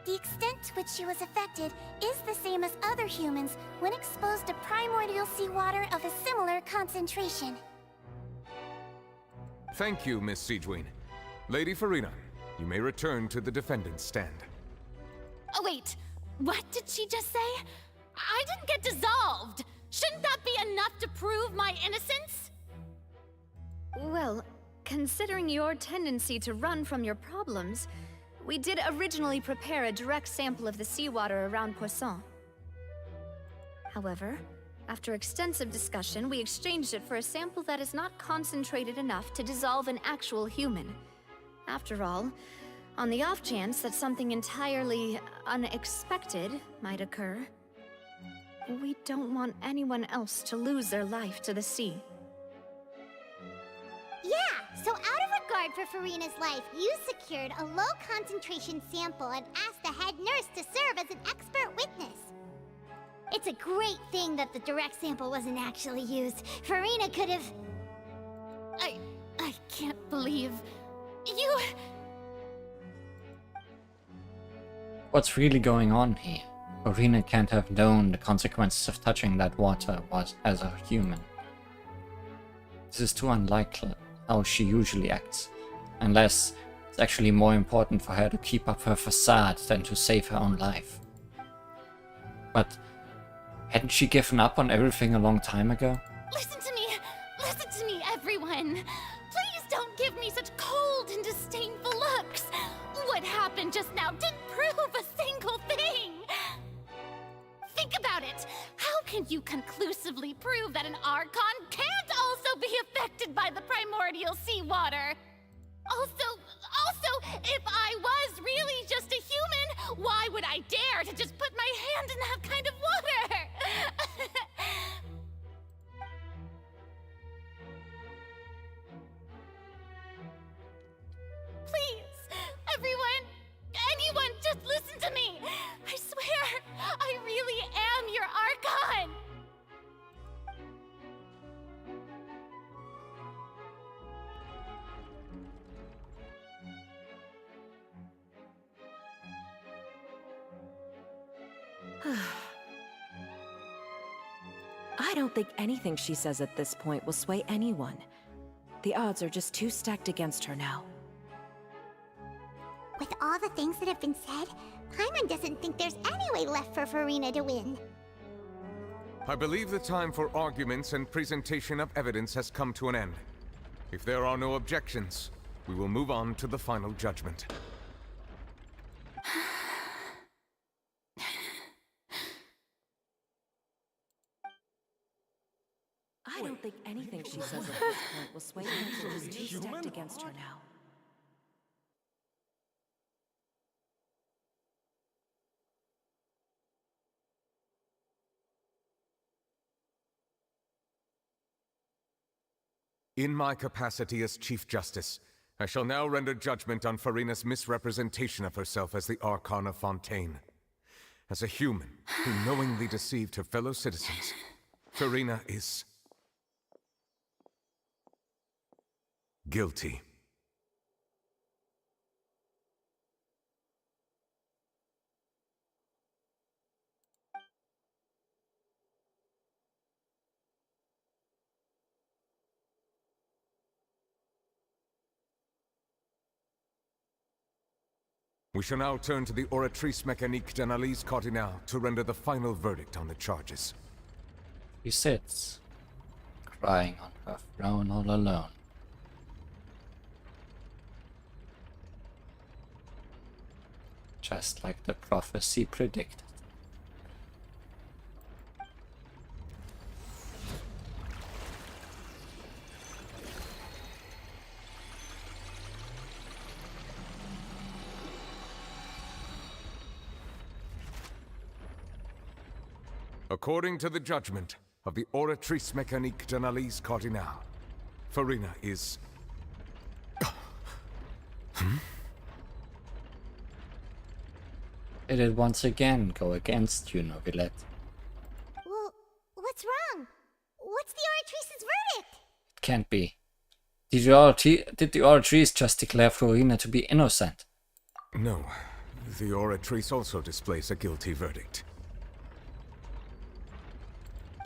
Speaker 2: The extent to which she was affected is the same as other humans when exposed to primordial seawater of a similar concentration.
Speaker 7: Thank you, Miss Siegewing. Lady Farina, you may return to the defendant's stand.
Speaker 17: Oh wait, what did she just say? I didn't get dissolved! Shouldn't that be enough to prove my innocence?
Speaker 6: Well, considering your tendency to run from your problems, we did originally prepare a direct sample of the seawater around Poisson. However, after extensive discussion, we exchanged it for a sample that is not concentrated enough to dissolve an actual human. After all, on the off chance that something entirely unexpected might occur, we don't want anyone else to lose their life to the sea.
Speaker 2: Yeah, so out of regard for Farina's life, you secured a low-concentration sample and asked the head nurse to serve as an expert witness. It's a great thing that the direct sample wasn't actually used. Farina could have...
Speaker 17: I can't believe... you...
Speaker 1: What's really going on here? Farina can't have known the consequences of touching that water was as a human. This is too unlikely how she usually acts, unless it's actually more important for her to keep up her facade than to save her own life. But hadn't she given up on everything a long time ago?
Speaker 17: Listen to me, everyone! Please don't give me such cold and disdainful looks! What happened just now didn't prove a single thing! Think about it! How can you conclusively prove that an Archon can't also be affected by the primordial seawater? Also, if I was really just a human, why would I dare to just put my hand in that kind of water? Please, anyone, just listen to me! I swear, I really am your Archon!
Speaker 5: I don't think anything she says at this point will sway anyone. The odds are just too stacked against her now.
Speaker 2: With all the things that have been said, Paimon doesn't think there's any way left for Farina to win.
Speaker 7: I believe the time for arguments and presentation of evidence has come to an end. If there are no objections, we will move on to the final judgment.
Speaker 5: I don't think anything she says at this point will sway anyone. She's too stacked against her now.
Speaker 7: In my capacity as Chief Justice, I shall now render judgment on Farina's misrepresentation of herself as the Archon of Fontaine. As a human who knowingly deceived her fellow citizens, Farina is guilty. We shall now turn to the Oratrice Mécanique d'Analyse Cardinale to render the final verdict on the charges.
Speaker 1: She sits, crying on her throne all alone. Just like the prophecy predicted.
Speaker 7: According to the judgment of the Oratrice Mécanique d'Analyse Cardinale, Farina is...
Speaker 1: Did it once again go against you, Novilette?
Speaker 2: Well, what's wrong? What's the Oratrice's verdict?
Speaker 1: Can't be. Did the Oratrice just declare Farina to be innocent?
Speaker 7: No. The Oratrice also displays a guilty verdict.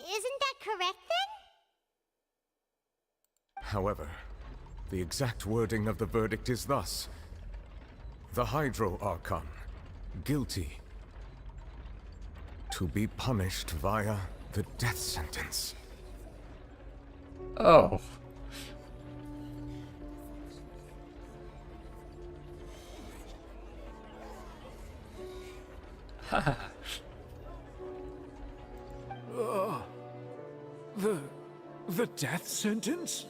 Speaker 2: Isn't that correct then?
Speaker 7: However, the exact wording of the verdict is thus. The Hydro Archon, guilty, to be punished via the death sentence.
Speaker 1: Oh.
Speaker 8: The death sentence?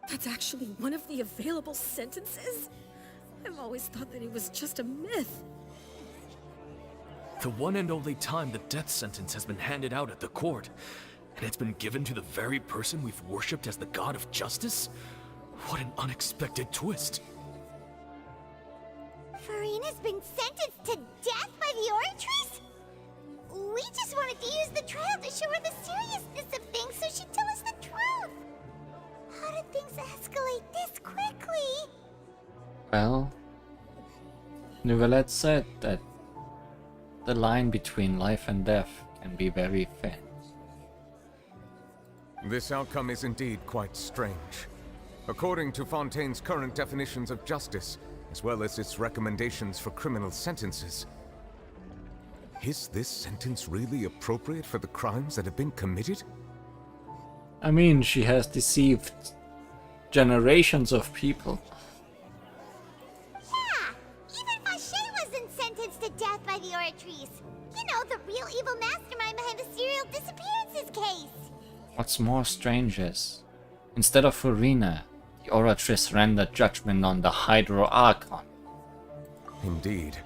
Speaker 23: That's actually one of the available sentences? I've always thought that it was just a myth.
Speaker 11: The one and only time the death sentence has been handed out at the court, and it's been given to the very person we've worshipped as the god of justice? What an unexpected twist.
Speaker 2: Farina's been sentenced to death by the Oratrice? We just wanted to use the trial to show her the seriousness of things so she'd tell us the truth. How did things escalate this quickly?
Speaker 1: Well, Novelette said that the line between life and death can be very thin.
Speaker 7: This outcome is indeed quite strange. According to Fontaine's current definitions of justice, as well as its recommendations for criminal sentences, is this sentence really appropriate for the crimes that have been committed?
Speaker 1: I mean, she has deceived generations of people.
Speaker 2: Yeah, even Fauché wasn't sentenced to death by the Oratrice. You know, the real evil mastermind behind the serial disappearances case.
Speaker 1: What's more strange is, instead of Farina, the Oratrice rendered judgment on the Hydro Archon.
Speaker 7: Indeed.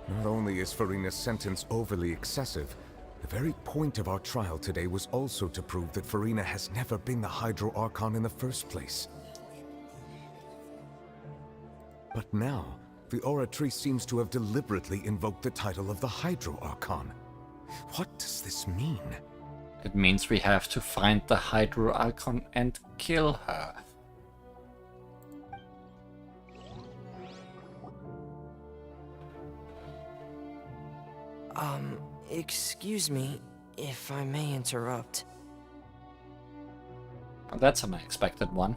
Speaker 7: Not only is Farina's sentence overly excessive, the very point of our trial today was also to prove that Farina has never been the Hydro Archon in the first place. But now, the Oratrice seems to have deliberately invoked the title of the Hydro Archon. What does this mean?
Speaker 1: It means we have to find the Hydro Archon and kill her.
Speaker 18: Excuse me, if I may interrupt.
Speaker 1: Well, that's an unexpected one.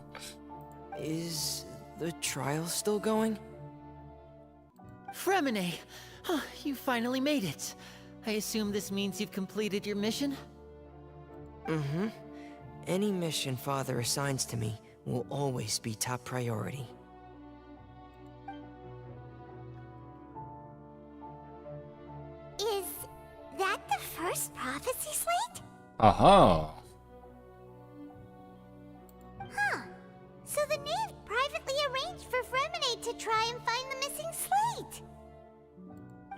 Speaker 18: Is the trial still going?
Speaker 19: Fremine! You finally made it. I assume this means you've completed your mission?
Speaker 18: Mm-hmm. Any mission Father assigns to me will always be top priority.
Speaker 2: Is that the first prophecy slate?
Speaker 1: Aha!
Speaker 2: Huh. So the knave privately arranged for Fremine to try and find the missing slate.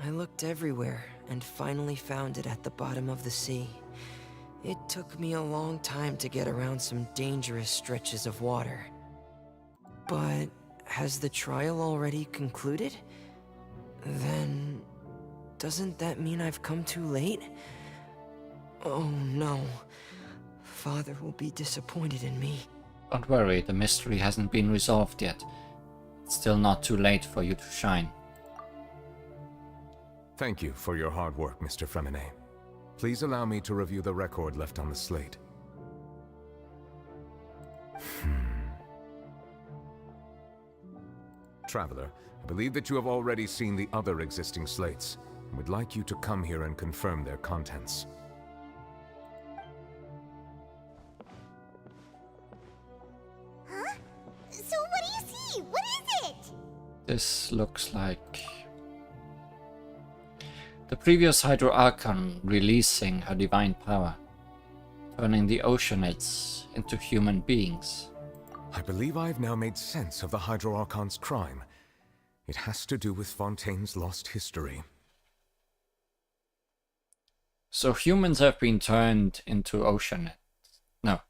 Speaker 18: I looked everywhere and finally found it at the bottom of the sea. It took me a long time to get around some dangerous stretches of water. But has the trial already concluded? Then doesn't that mean I've come too late? Oh no. Father will be disappointed in me.
Speaker 1: Don't worry, the mystery hasn't been resolved yet. It's still not too late for you to shine.
Speaker 7: Thank you for your hard work, Mr. Fremine. Please allow me to review the record left on the slate. Traveler, I believe that you have already seen the other existing slates, and would like you to come here and confirm their contents.
Speaker 2: Huh? So what do you see? What is it?
Speaker 1: This looks like the previous Hydro Archon releasing her divine power, turning the Oceanids into human beings.
Speaker 7: I believe I've now made sense of the Hydro Archon's crime. It has to do with Fontaine's lost history.
Speaker 1: So humans have been turned into Oceanids. No.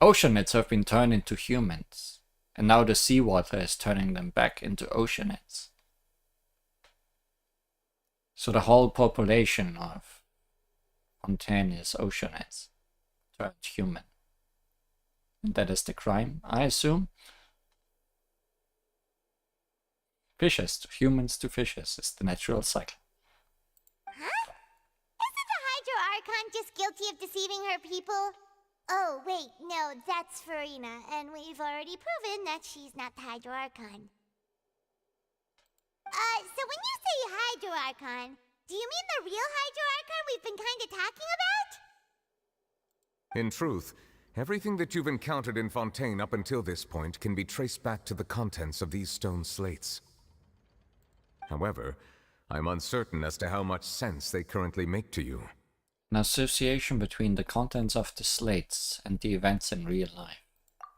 Speaker 1: Oceanids have been turned into humans, and now the seawater is turning them back into Oceanids. So the whole population of Fontaine is Oceanids turned human. And that is the crime, I assume. Fishes to humans to fishes is the natural cycle.
Speaker 2: Huh? Isn't the Hydro Archon just guilty of deceiving her people? Oh, wait, no, that's Farina, and we've already proven that she's not the Hydro Archon. So when you say Hydro Archon, do you mean the real Hydro Archon we've been kinda talking about?
Speaker 7: In truth, everything that you've encountered in Fontaine up until this point can be traced back to the contents of these stone slates. However, I'm uncertain as to how much sense they currently make to you.
Speaker 1: An association between the contents of the slates and the events in real life.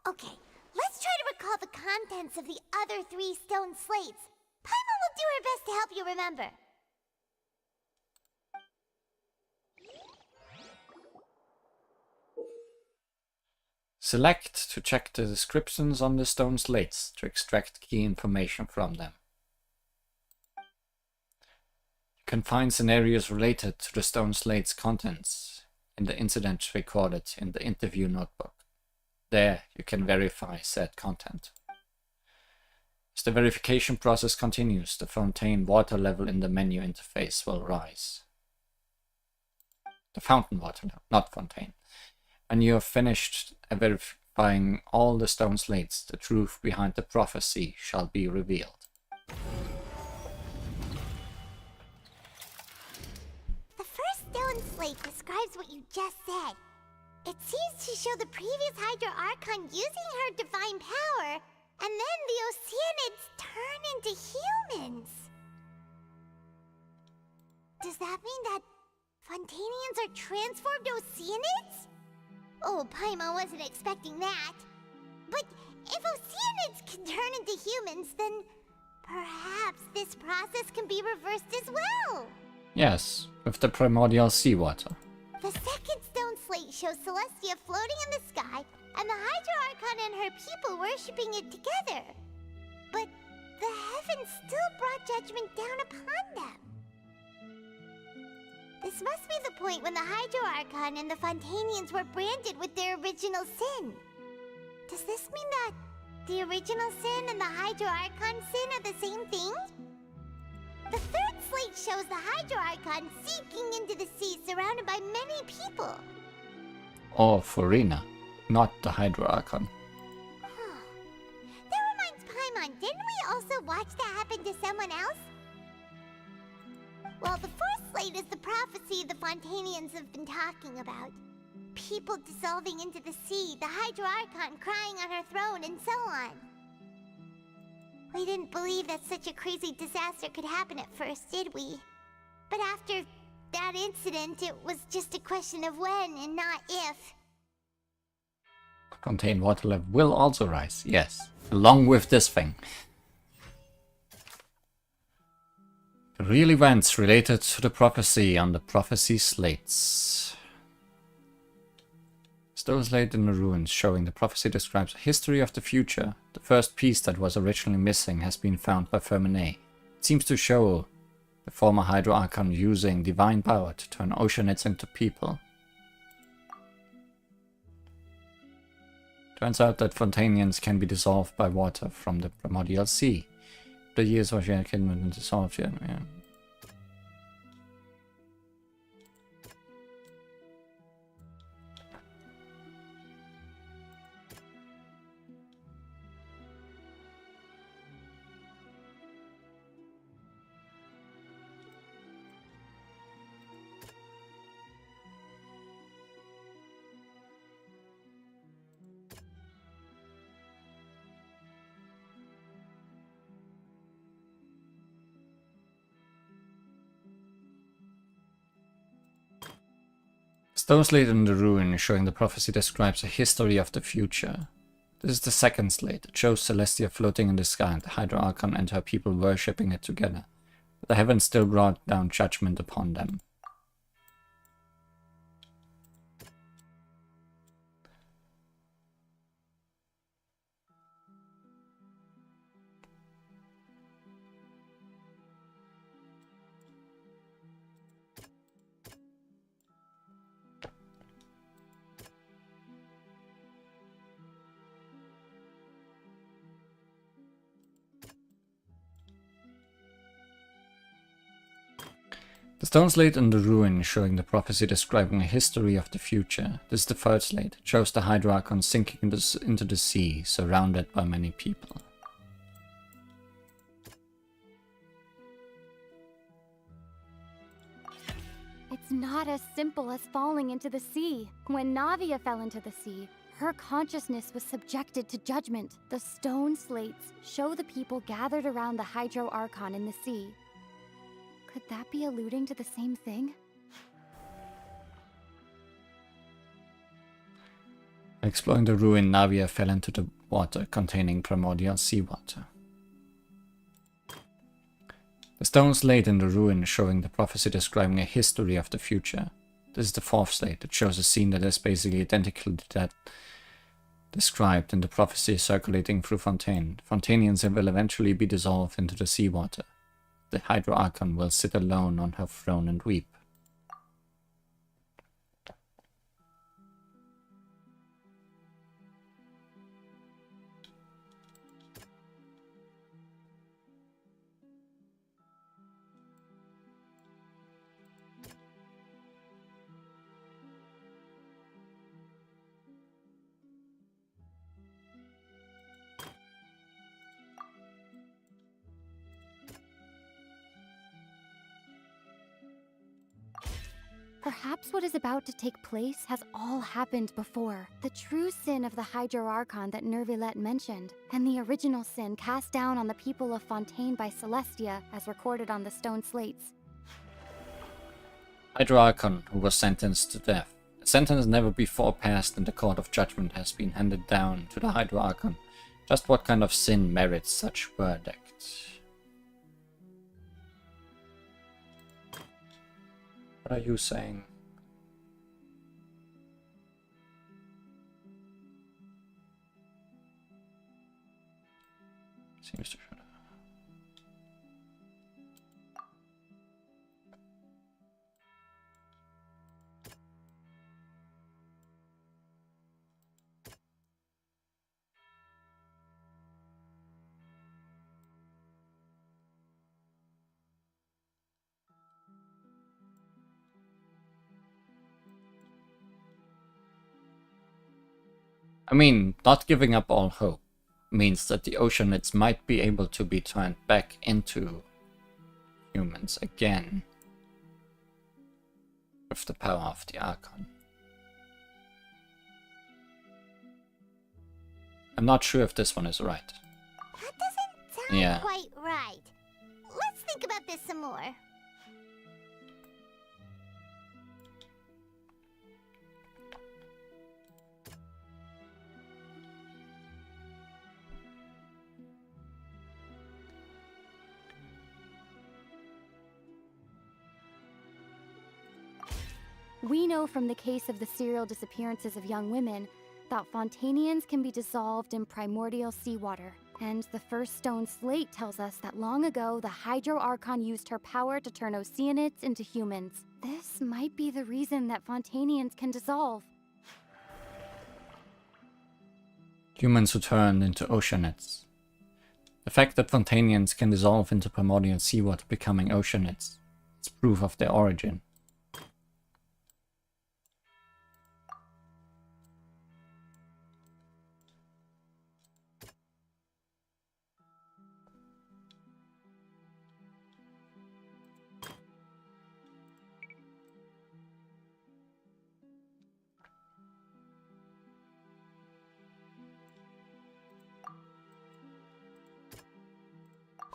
Speaker 2: Okay, let's try to recall the contents of the other 3 stone slates. Paimon will do her best to help you remember.
Speaker 1: Select to check the descriptions on the stone slates to extract key information from them. You can find scenarios related to the stone slate's contents in the incidents recorded in the interview notebook. There you can verify said content. As the verification process continues, the Fontaine water level in the menu interface will rise. The fountain water level, not Fontaine. When you have finished verifying all the stone slates, the truth behind the prophecy shall be revealed.
Speaker 2: The first stone slate describes what you just said. It seems to show the previous Hydro Archon using her divine power, and then the Oceanids turn into humans. Does that mean that Fontainians are transformed Oceanids? Oh, Paimon wasn't expecting that. But if Oceanids can turn into humans, then perhaps this process can be reversed as well.
Speaker 1: Yes, with the primordial seawater.
Speaker 2: The second stone slate shows Celestia floating in the sky, and the Hydro Archon and her people worshipping it together. But the heavens still brought judgment down upon them. This must be the point when the Hydro Archon and the Fontainians were branded with their original sin. Does this mean that the original sin and the Hydro Archon sin are the same thing? The third slate shows the Hydro Archon sinking into the sea surrounded by many people.
Speaker 1: Or Farina, not the Hydro Archon.
Speaker 2: That reminds Paimon, didn't we also watch that happen to someone else? Well, the fourth slate is the prophecy the Fontainians have been talking about. People dissolving into the sea, the Hydro Archon crying on her throne, and so on. We didn't believe that such a crazy disaster could happen at first, did we? But after that incident, it was just a question of when and not if.
Speaker 1: Fontaine water level will also rise, yes, along with this thing. The real events related to the prophecy on the prophecy slates. Stone slate in the ruins showing the prophecy describes a history of the future. The first piece that was originally missing has been found by Ferminet. It seems to show the former Hydro Archon using divine power to turn Oceanids into people. Turns out that Fontainians can be dissolved by water from the primordial sea. The years of can dissolve, yeah. Stone slate in the ruin showing the prophecy describes a history of the future. This is the second slate. It shows Celestia floating in the sky and the Hydra Archon and her people worshipping it together. But the heavens still brought down judgment upon them. The stone slate in the ruin showing the prophecy describing a history of the future. This is the third slate. It shows the Hydra Archon sinking into the sea, surrounded by many people.
Speaker 12: It's not as simple as falling into the sea. When Navia fell into the sea, her consciousness was subjected to judgment. The stone slates show the people gathered around the Hydro Archon in the sea. Could that be alluding to the same thing?
Speaker 1: Exploring the ruin, Navia fell into the water containing primordial seawater. The stone slate in the ruin showing the prophecy describing a history of the future. This is the fourth slate. It shows a scene that is basically identical to that described in the prophecy circulating through Fontaine. Fontainians will eventually be dissolved into the seawater. The Hydra Archon will sit alone on her throne and weep.
Speaker 12: Perhaps what is about to take place has all happened before. The true sin of the Hydro Archon that Nervilette mentioned, and the original sin cast down on the people of Fontaine by Celestia, as recorded on the stone slates.
Speaker 1: Hydra Archon, who was sentenced to death. A sentence never before passed in the Court of Judgment has been handed down to the Hydra Archon. Just what kind of sin merits such verdict? What are you saying? Seems to shut up. I mean, not giving up all hope means that the Oceanids might be able to be turned back into humans again with the power of the Archon. I'm not sure if this one is right.
Speaker 2: That doesn't sound
Speaker 1: Yeah.
Speaker 2: quite right. Let's think about this some more.
Speaker 12: We know from the case of the serial disappearances of young women that Fontainians can be dissolved in primordial seawater. And the first stone slate tells us that long ago the Hydro Archon used her power to turn Oceanids into humans. This might be the reason that Fontainians can dissolve.
Speaker 1: Humans who turned into Oceanids. The fact that Fontainians can dissolve into primordial seawater becoming Oceanids is proof of their origin.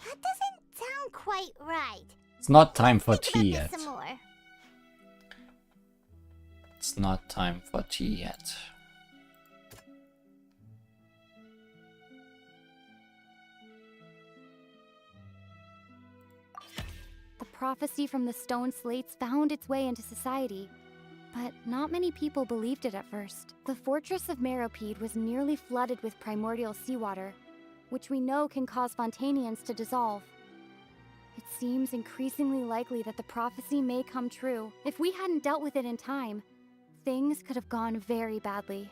Speaker 2: That doesn't sound quite right.
Speaker 1: It's not time for
Speaker 2: Think about
Speaker 1: tea
Speaker 2: this
Speaker 1: yet.
Speaker 2: some more.
Speaker 1: It's it's not time for tea yet.
Speaker 12: The prophecy from the stone slates found its way into society, but not many people believed it at first. The fortress of Meropide was nearly flooded with primordial seawater, which we know can cause Fontainians to dissolve. It seems increasingly likely that the prophecy may come true. If we hadn't dealt with it in time, things could have gone very badly.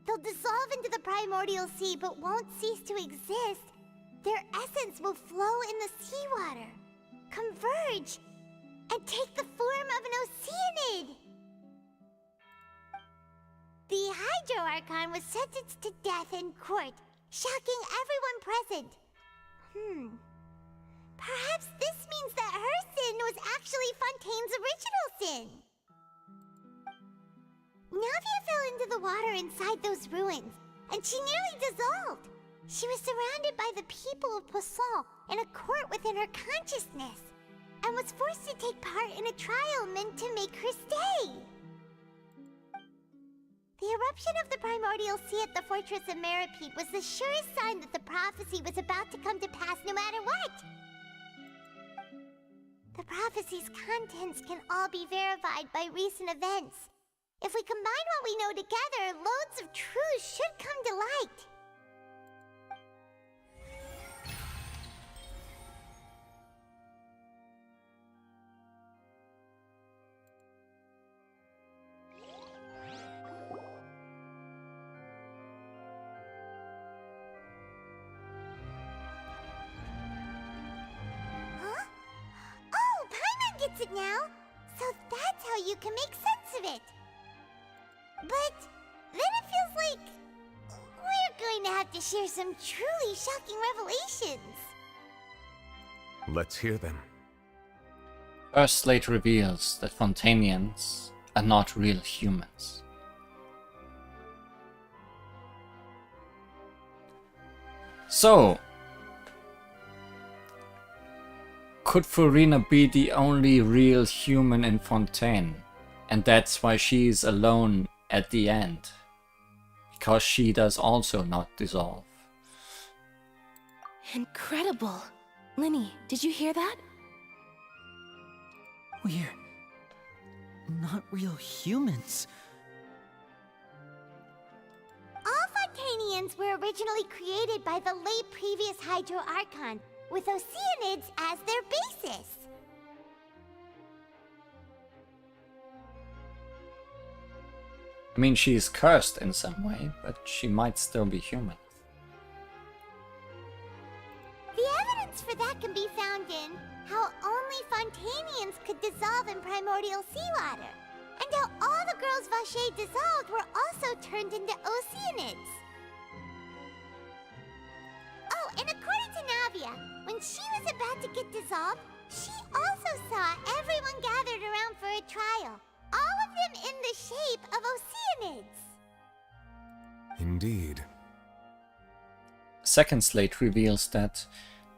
Speaker 2: They'll dissolve into the primordial sea but won't cease to exist. Their essence will flow in the seawater, converge, and take the form of an Oceanid. The Hydro Archon was sentenced to death in court, shocking everyone present. Perhaps this means that her sin was actually Fontaine's original sin. Navia fell into the water inside those ruins, and she nearly dissolved. She was surrounded by the people of Poisson in a court within her consciousness, and was forced to take part in a trial meant to make her stay. The eruption of the primordial sea at the fortress of Meropide was the surest sign that the prophecy was about to come to pass no matter what. The prophecy's contents can all be verified by recent events. If we combine what we know together, loads of truths should come to light. Gets it now, so that's how you can make sense of it. But then it feels like we're going to have to share some truly shocking revelations.
Speaker 7: Let's hear them.
Speaker 1: First slate reveals that Fontainians are not real humans. So, could Furina be the only real human in Fontaine? And that's why she is alone at the end. Because she does also not dissolve.
Speaker 23: Incredible. Linny, did you hear that?
Speaker 19: We're not real humans.
Speaker 2: All Fontainians were originally created by the late previous Hydro Archon, with Oceanids as their basis.
Speaker 1: I mean, she is cursed in some way, but she might still be human.
Speaker 2: The evidence for that can be found in how only Fontainians could dissolve in primordial seawater, and how all the girls Vacher dissolved were also turned into Oceanids. Oh, and according to Navia, when she was about to get dissolved, she also saw everyone gathered around for a trial. All of them in the shape of Oceanids.
Speaker 7: Indeed.
Speaker 1: Second slate reveals that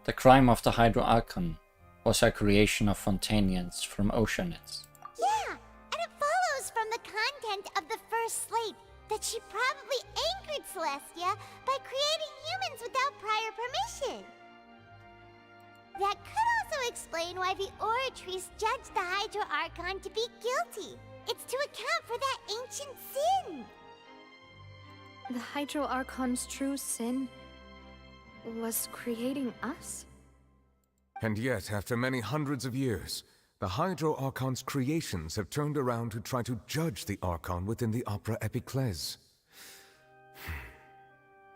Speaker 1: the crime of the Hydro Archon was her creation of Fontainians from Oceanids.
Speaker 2: Yeah, and it follows from the content of the first slate that she probably angered Celestia by creating humans without prior permission. That could also explain why the Oratrice judged the Hydro Archon to be guilty. It's to account for that ancient sin.
Speaker 6: The Hydro Archon's true sin was creating us?
Speaker 7: And yet, after many hundreds of years, the Hydro Archon's creations have turned around to try to judge the Archon within the Opera Epiclese.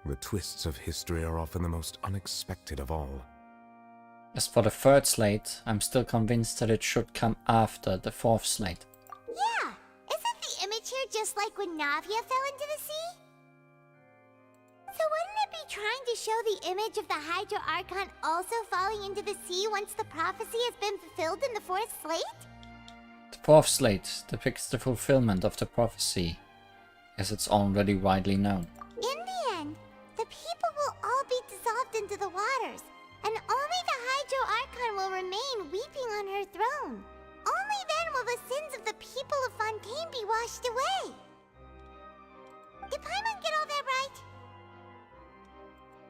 Speaker 7: The twists of history are often the most unexpected of all.
Speaker 1: As for the third slate, I'm still convinced that it should come after the fourth slate.
Speaker 2: Yeah, isn't the image here just like when Navia fell into the sea? So wouldn't it be trying to show the image of the Hydro Archon also falling into the sea once the prophecy has been fulfilled in the fourth slate?
Speaker 1: The fourth slate depicts the fulfillment of the prophecy, as it's already widely known.
Speaker 2: In the end, the people will all be dissolved into the waters, and only the Hydro Archon will remain weeping on her throne. washed away. Did Paimon get all that right?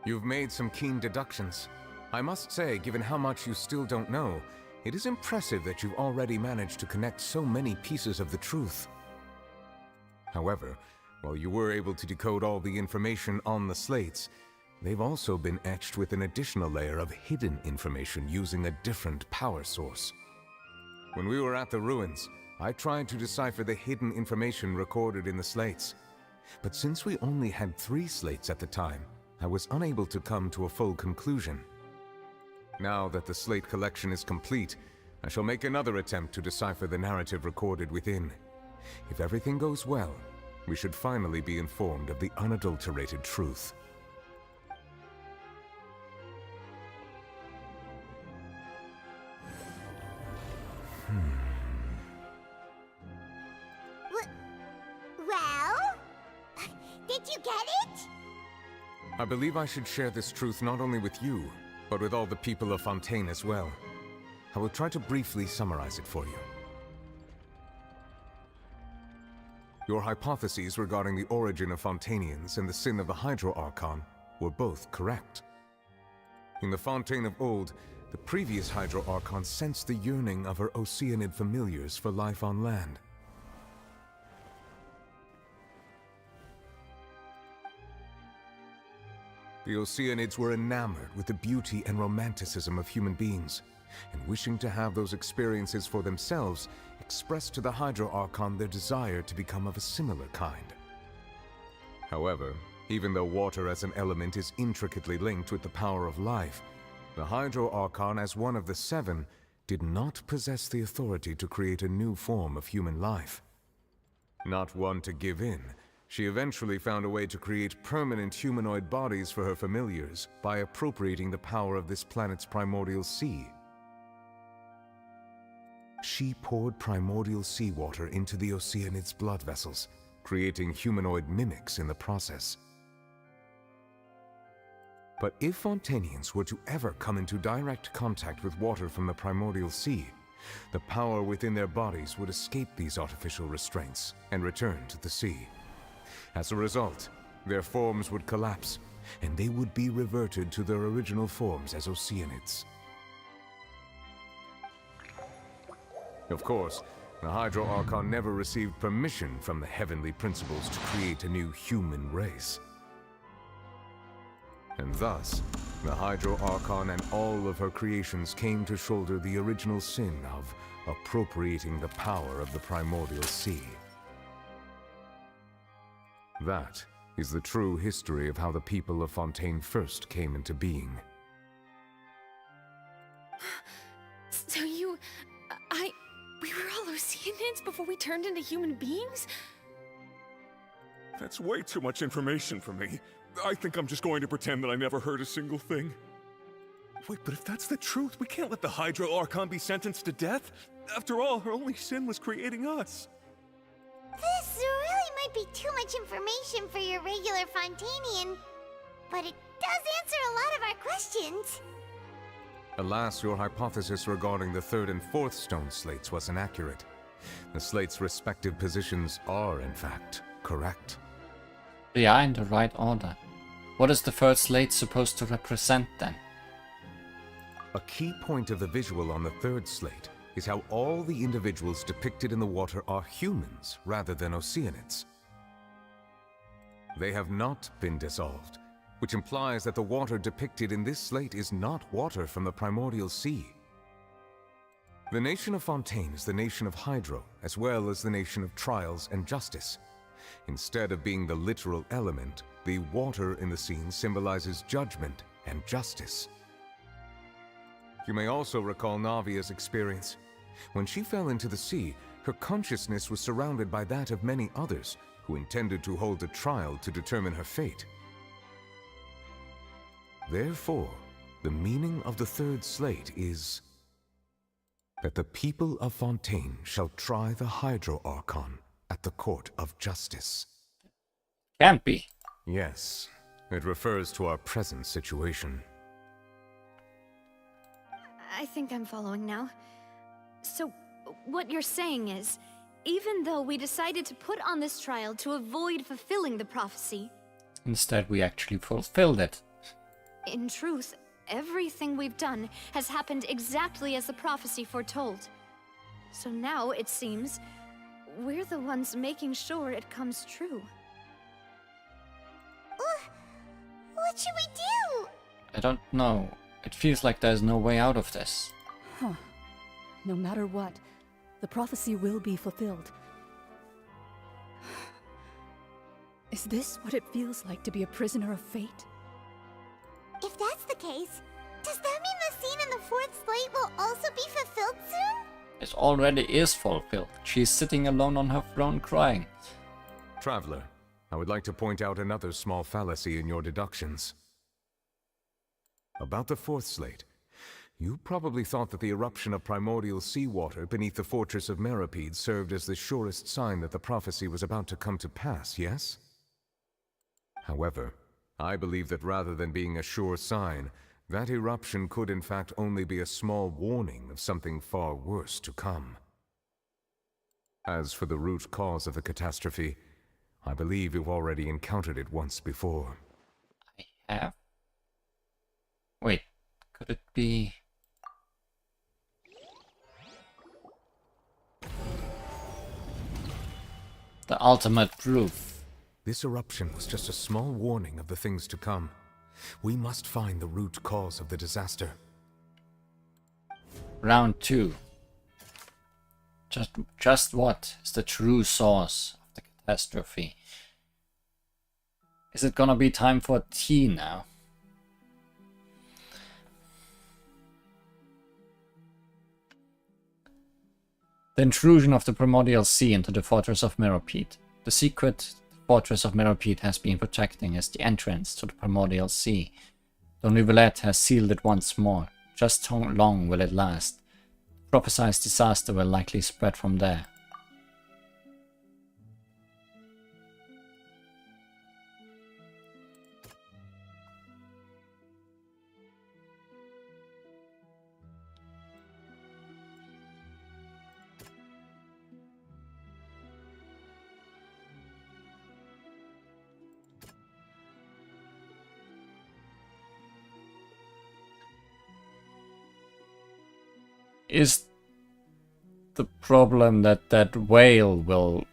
Speaker 7: You've made some keen deductions. I must say, given how much you still don't know, it is impressive that you've already managed to connect so many pieces of the truth. However, while you were able to decode all the information on the slates, they've also been etched with an additional layer of hidden information using a different power source. When we were at the ruins, I tried to decipher the hidden information recorded in the slates. But since we only had 3 slates at the time, I was unable to come to a full conclusion. Now that the slate collection is complete, I shall make another attempt to decipher the narrative recorded within. If everything goes well, we should finally be informed of the unadulterated truth.
Speaker 2: Well? Did you get it?
Speaker 7: I believe I should share this truth not only with you, but with all the people of Fontaine as well. I will try to briefly summarize it for you. Your hypotheses regarding the origin of Fontainians and the sin of the Hydro Archon were both correct. In the Fontaine of old, the previous Hydro Archon sensed the yearning of her Oceanid familiars for life on land. The Oceanids were enamored with the beauty and romanticism of human beings, and wishing to have those experiences for themselves, expressed to the Hydro Archon their desire to become of a similar kind. However, even though water as an element is intricately linked with the power of life, the Hydro Archon, as one of the 7, did not possess the authority to create a new form of human life. Not one to give in, she eventually found a way to create permanent humanoid bodies for her familiars by appropriating the power of this planet's primordial sea. She poured primordial seawater into the Oceanids' blood vessels, creating humanoid mimics in the process. But if Fontainians were to ever come into direct contact with water from the primordial sea, the power within their bodies would escape these artificial restraints and return to the sea. As a result, their forms would collapse, and they would be reverted to their original forms as Oceanids. Of course, the Hydro Archon never received permission from the heavenly principles to create a new human race. And thus, the Hydro Archon and all of her creations came to shoulder the original sin of appropriating the power of the primordial sea. That is the true history of how the people of Fontaine first came into being.
Speaker 14: So we were all Oceanids before we turned into human beings?
Speaker 3: That's way too much information for me. I think I'm just going to pretend that I never heard a single thing. Wait, but if that's the truth, we can't let the Hydro Archon be sentenced to death. After all, her only sin was creating us.
Speaker 2: This really might be too much information for your regular Fontainian, but it does answer a lot of our questions.
Speaker 7: Alas, your hypothesis regarding the 3rd and 4th stone slates was inaccurate. The slates' respective positions are, in fact, correct.
Speaker 1: They are in the right order. What is the 3rd slate supposed to represent then?
Speaker 7: A key point of the visual on the 3rd slate is how all the individuals depicted in the water are humans rather than Oceanids. They have not been dissolved, which implies that the water depicted in this slate is not water from the primordial sea. The nation of Fontaine is the nation of Hydro, as well as the nation of trials and justice. Instead of being the literal element, the water in the scene symbolizes judgment and justice. You may also recall Navia's experience. When she fell into the sea, her consciousness was surrounded by that of many others who intended to hold a trial to determine her fate. Therefore, the meaning of the 3rd slate is that the people of Fontaine shall try the Hydro Archon at the court of justice.
Speaker 1: Can't be.
Speaker 7: Yes, it refers to our present situation.
Speaker 6: I think I'm following now. So, what you're saying is, even though we decided to put on this trial to avoid fulfilling the prophecy.
Speaker 1: Instead, we actually fulfilled it.
Speaker 6: In truth, everything we've done has happened exactly as the prophecy foretold. So now, it seems, we're the ones making sure it comes true.
Speaker 2: What should we do?
Speaker 1: I don't know. It feels like there's no way out of this.
Speaker 9: Huh. No matter what, the prophecy will be fulfilled. Is this what it feels like to be a prisoner of fate?
Speaker 2: If that's the case, does that mean the scene in the fourth slate will also be fulfilled soon?
Speaker 1: It already is fulfilled. She's sitting alone on her throne crying.
Speaker 7: Traveler, I would like to point out another small fallacy in your deductions. About the fourth slate, you probably thought that the eruption of primordial seawater beneath the fortress of Meripede served as the surest sign that the prophecy was about to come to pass, yes? However, I believe that rather than being a sure sign, that eruption could in fact only be a small warning of something far worse to come. As for the root cause of the catastrophe, I believe you've already encountered it once before.
Speaker 1: I have? Wait, could it be... the ultimate proof?
Speaker 7: This eruption was just a small warning of the things to come. We must find the root cause of the disaster.
Speaker 1: Round 2. Just what is the true source of the catastrophe? Is it gonna be time for tea now? The intrusion of the primordial sea into the fortress of Meripede. The secret fortress of Meripede has been protecting as the entrance to the primordial sea. Don Rivulet has sealed it once more. Just how long will it last? The prophesied disaster will likely spread from there. Is the problem that that whale will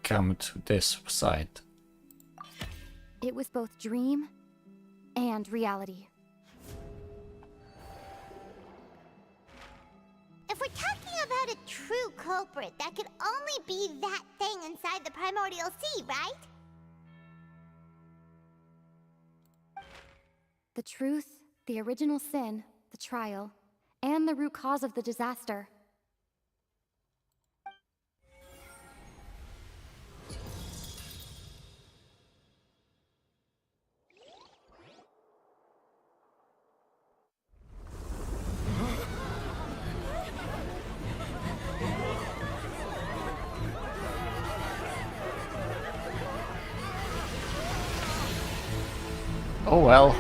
Speaker 1: come to this side?
Speaker 12: It was both dream and reality.
Speaker 2: If we're talking about a true culprit, that could only be that thing inside the primordial sea, right?
Speaker 12: The truth, the original sin, the trial, and the root cause of the disaster.
Speaker 1: Oh well.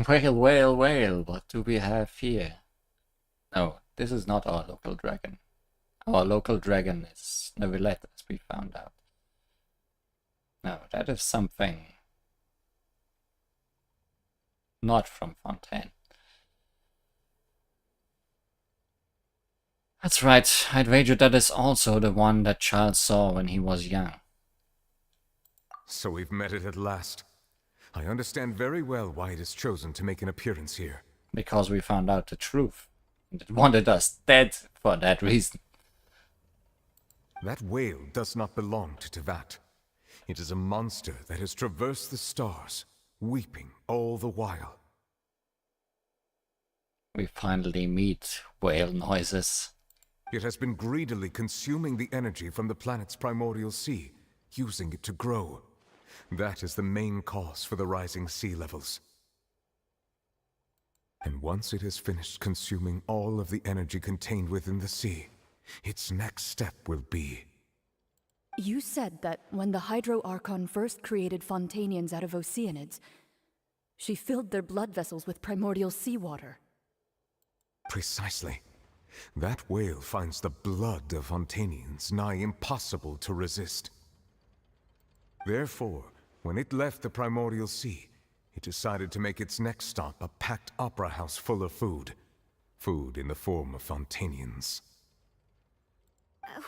Speaker 1: Whale, what do we have here? No, this is not our local dragon. Our local dragon is Neuvillette, as we found out. No, that is something not from Fontaine. That's right, I'd wager that is also the one that child saw when he was young.
Speaker 7: So we've met it at last. I understand very well why it has chosen to make an appearance here.
Speaker 1: Because we found out the truth. And it wanted us dead for that reason.
Speaker 7: That whale does not belong to Teyvat. It is a monster that has traversed the stars, weeping all the while.
Speaker 1: We finally meet whale noises.
Speaker 7: It has been greedily consuming the energy from the planet's primordial sea, using it to grow. That is the main cause for the rising sea levels. And once it has finished consuming all of the energy contained within the sea, its next step will be...
Speaker 9: You said that when the Hydro Archon first created Fontainians out of Oceanids, she filled their blood vessels with primordial seawater.
Speaker 7: Precisely. That whale finds the blood of Fontainians nigh impossible to resist. Therefore, when it left the primordial sea, it decided to make its next stop a packed opera house full of food. Food in the form of Fontainians.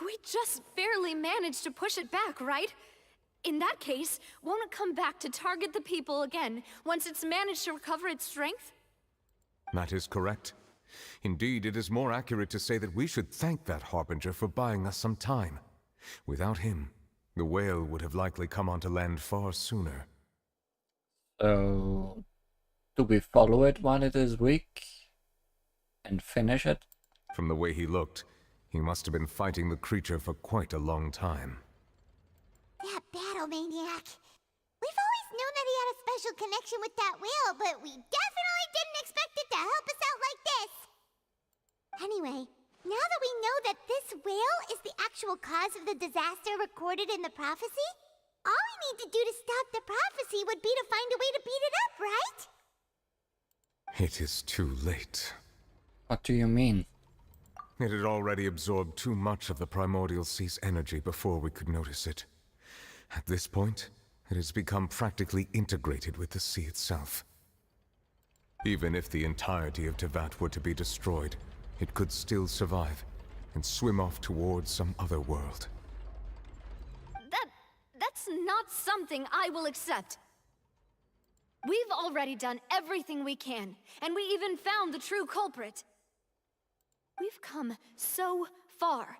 Speaker 6: We just barely managed to push it back, right? In that case, won't it come back to target the people again once it's managed to recover its strength?
Speaker 7: That is correct. Indeed, it is more accurate to say that we should thank that Harbinger for buying us some time. Without him, the whale would have likely come onto land far sooner.
Speaker 1: So, do we follow it while it is weak? And finish it?
Speaker 7: From the way he looked, he must have been fighting the creature for quite a long time.
Speaker 2: That battle maniac. We've always known that he had a special connection with that whale, but we definitely didn't expect it to help us out like this. Anyway, now that we know that this whale is the actual cause of the disaster recorded in the prophecy, all we need to do to stop the prophecy would be to find a way to beat it up, right?
Speaker 7: It is too late.
Speaker 1: What do you mean?
Speaker 7: It had already absorbed too much of the primordial sea's energy before we could notice it. At this point, it has become practically integrated with the sea itself. Even if the entirety of Teyvat were to be destroyed, it could still survive and swim off towards some other world.
Speaker 6: That's not something I will accept. We've already done everything we can, and we even found the true culprit. We've come so far.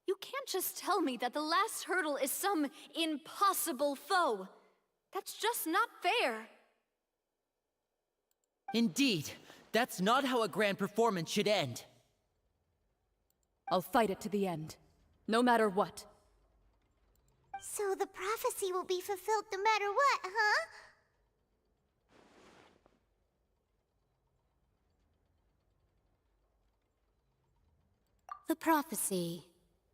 Speaker 6: You can't just tell me that the last hurdle is some impossible foe. That's just not fair.
Speaker 19: Indeed, that's not how a grand performance should end.
Speaker 9: I'll fight it to the end, no matter what.
Speaker 2: So the prophecy will be fulfilled no matter what, huh?
Speaker 17: The prophecy.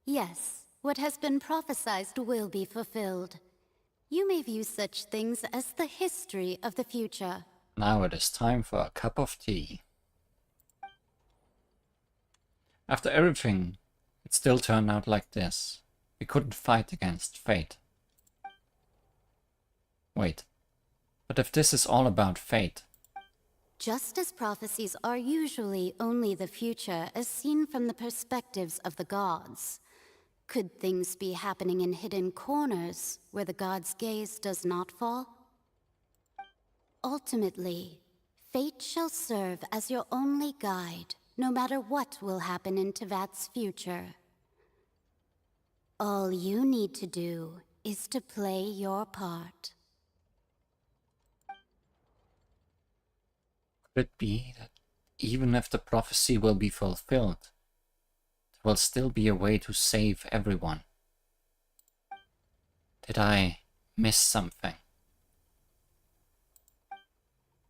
Speaker 17: Yes, what has been prophesied will be fulfilled. You may view such things as the history of the future.
Speaker 1: Now it is time for a cup of tea. After everything, it still turned out like this. We couldn't fight against fate. Wait, but if this is all about fate...
Speaker 17: Just as prophecies are usually only the future as seen from the perspectives of the gods, could things be happening in hidden corners where the gods' gaze does not fall? Ultimately, fate shall serve as your only guide, no matter what will happen in Teyvat's future. All you need to do is to play your part.
Speaker 1: Could it be that even if the prophecy will be fulfilled, there will still be a way to save everyone? Did I miss something?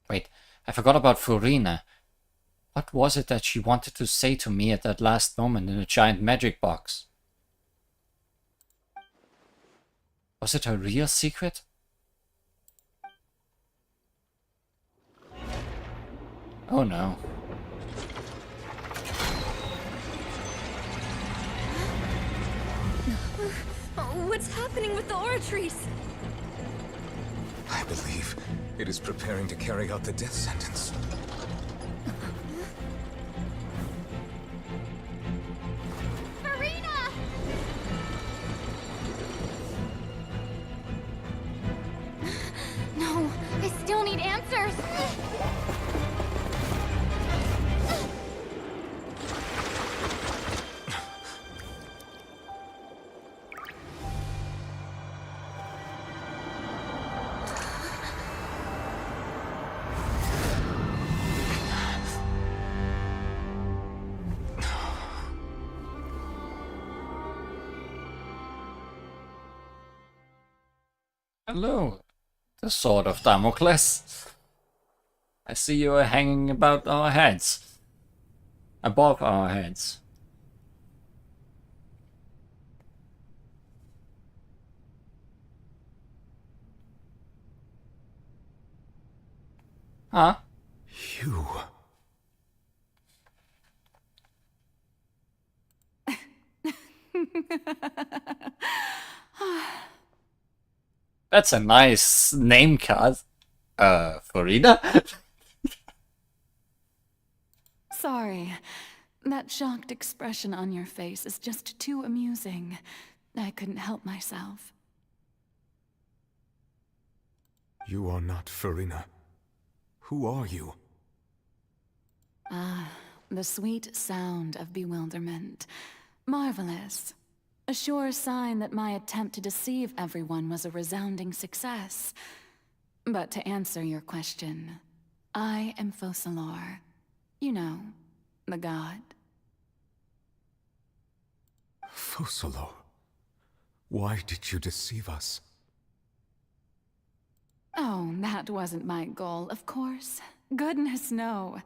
Speaker 1: Wait, I forgot about Furina. What was it that she wanted to say to me at that last moment in the giant magic box? Was it her real secret? Oh no.
Speaker 23: What's happening with the aura trees?
Speaker 7: I believe it is preparing to carry out the death sentence.
Speaker 2: Marina!
Speaker 12: No, I still need answers.
Speaker 1: Hello, the sword of Damocles. I see you are hanging about our heads. Above our heads. Huh?
Speaker 7: You...
Speaker 1: That's a nice name card. Farida?
Speaker 20: Sorry. That shocked expression on your face is just too amusing. I couldn't help myself.
Speaker 7: You are not Farina. Who are you?
Speaker 20: Ah, the sweet sound of bewilderment. Marvelous. A sure sign that my attempt to deceive everyone was a resounding success. But to answer your question, I am Focalor. You know, the god.
Speaker 7: Focalor. Why did you deceive us?
Speaker 20: Oh, that wasn't my goal, of course. Goodness, no.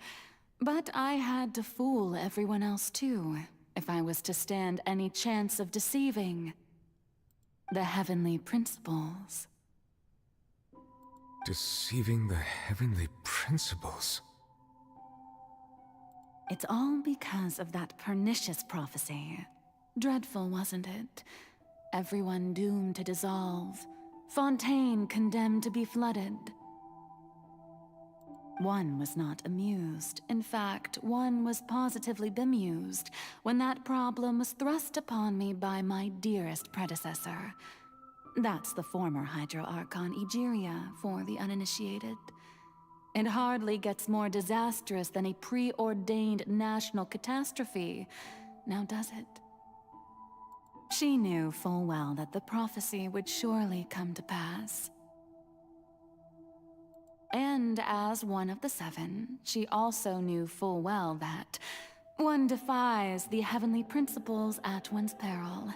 Speaker 20: But I had to fool everyone else too, if I was to stand any chance of deceiving the heavenly principles.
Speaker 7: Deceiving the heavenly principles?
Speaker 20: It's all because of that pernicious prophecy. Dreadful, wasn't it? Everyone doomed to dissolve. Fontaine condemned to be flooded. One was not amused. In fact, one was positively bemused when that problem was thrust upon me by my dearest predecessor. That's the former Hydro Archon Egeria for the uninitiated. It hardly gets more disastrous than a preordained national catastrophe, now does it? She knew full well that the prophecy would surely come to pass. And as one of the seven, she also knew full well that one defies the heavenly principles at one's peril.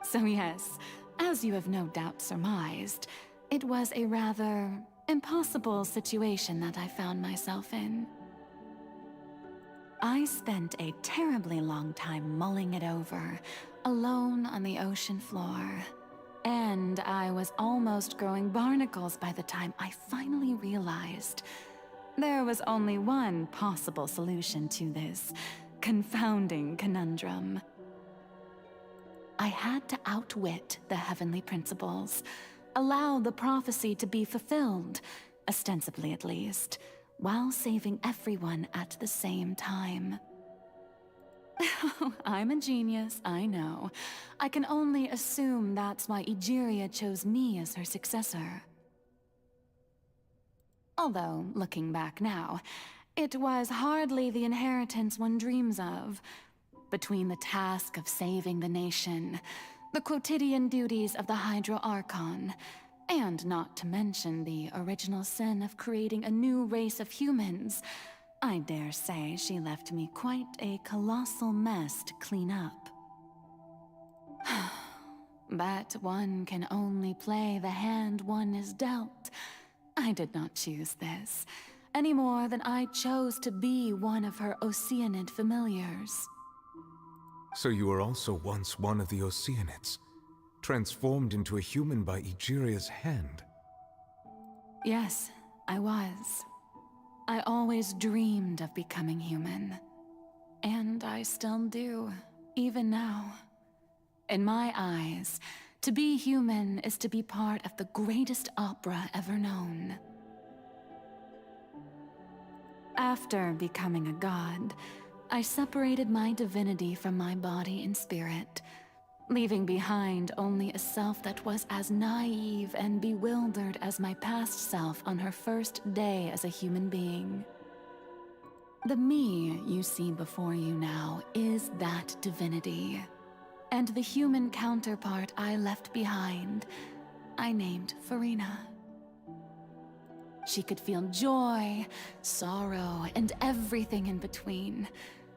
Speaker 20: So yes, as you have no doubt surmised, it was a rather impossible situation that I found myself in. I spent a terribly long time mulling it over, alone on the ocean floor. And I was almost growing barnacles by the time I finally realized there was only one possible solution to this confounding conundrum. I had to outwit the heavenly principles, allow the prophecy to be fulfilled, ostensibly at least, while saving everyone at the same time. I'm a genius, I know. I can only assume that's why Egeria chose me as her successor. Although, looking back now, it was hardly the inheritance one dreams of. Between the task of saving the nation, the quotidian duties of the Hydro Archon, and not to mention the original sin of creating a new race of humans, I dare say she left me quite a colossal mess to clean up. But one can only play the hand one is dealt. I did not choose this, any more than I chose to be one of her Oceanid familiars.
Speaker 7: So you were also once one of the Oceanids, transformed into a human by Egeria's hand?
Speaker 20: Yes, I was. I always dreamed of becoming human. And I still do, even now. In my eyes, to be human is to be part of the greatest opera ever known. After becoming a god, I separated my divinity from my body and spirit, leaving behind only a self that was as naive and bewildered as my past self on her first day as a human being. The me you see before you now is that divinity, and the human counterpart I left behind, I named Furina. She could feel joy, sorrow, and everything in between.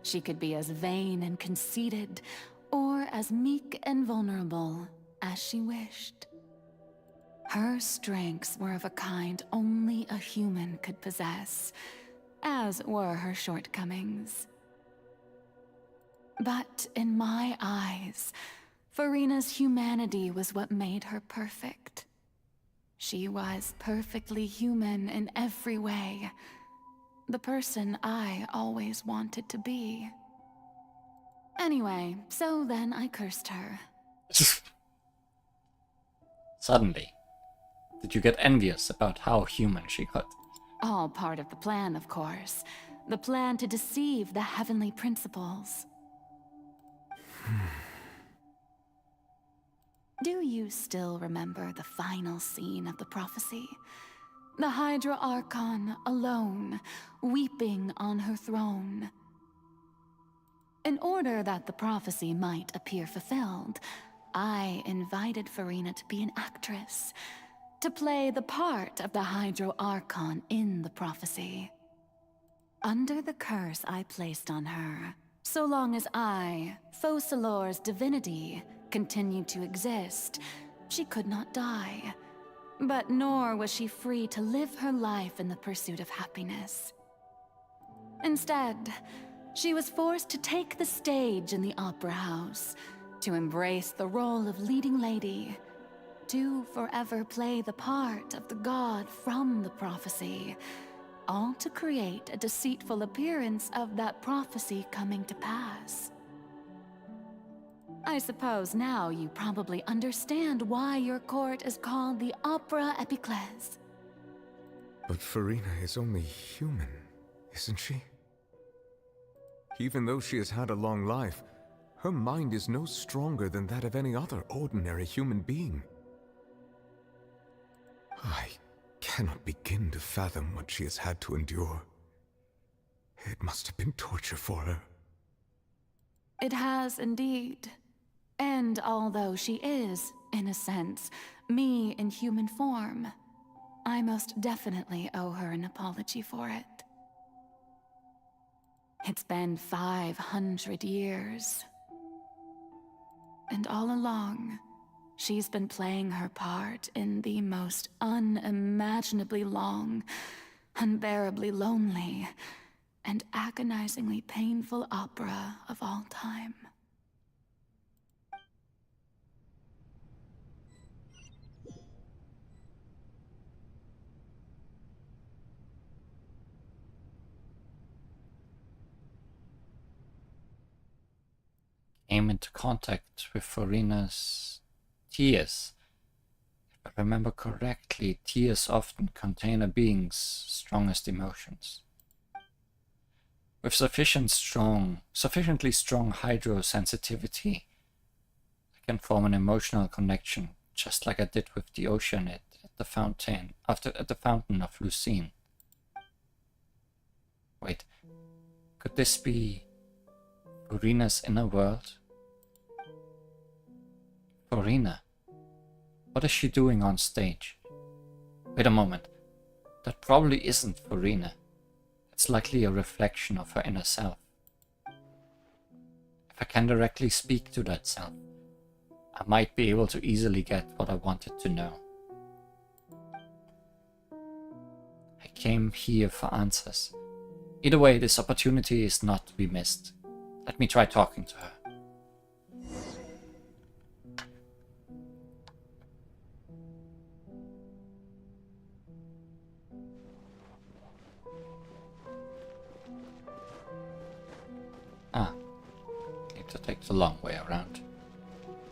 Speaker 20: She could be as vain and conceited, or as meek and vulnerable as she wished. Her strengths were of a kind only a human could possess, as were her shortcomings. But in my eyes, Furina's humanity was what made her perfect. She was perfectly human in every way, the person I always wanted to be. Anyway, so then I cursed her.
Speaker 1: Suddenly, did you get envious about how human she got?
Speaker 20: All part of the plan, of course. The plan to deceive the heavenly principles. Do you still remember the final scene of the prophecy? The Hydra Archon alone, weeping on her throne. In order that the prophecy might appear fulfilled, I invited Furina to be an actress, to play the part of the Hydro Archon in the prophecy. Under the curse I placed on her, so long as I, Focalor's divinity, continued to exist, she could not die. But nor was she free to live her life in the pursuit of happiness. Instead, she was forced to take the stage in the opera house, to embrace the role of leading lady, to forever play the part of the god from the prophecy, all to create a deceitful appearance of that prophecy coming to pass. I suppose now you probably understand why your court is called the Opera Epiclese.
Speaker 7: But Furina is only human, isn't she? Even though she has had a long life, her mind is no stronger than that of any other ordinary human being. I cannot begin to fathom what she has had to endure. It must have been torture for her.
Speaker 20: It has indeed. And although she is, in a sense, me in human form, I most definitely owe her an apology for it. It's been 500 years. And all along, she's been playing her part in the most unimaginably long, unbearably lonely, and agonizingly painful opera of all time.
Speaker 1: Came into contact with Furina's tears. If I remember correctly, tears often contain a being's strongest emotions. With sufficiently strong hydrosensitivity, I can form an emotional connection, just like I did with the ocean at the fountain, at the fountain of Lucine. Wait, could this be Furina's inner world? Furina, what is she doing on stage? Wait a moment, that probably isn't Furina. It's likely a reflection of her inner self. If I can directly speak to that self, I might be able to easily get what I wanted to know. I came here for answers. Either way, this opportunity is not to be missed. Let me try talking to her. to take the long way around,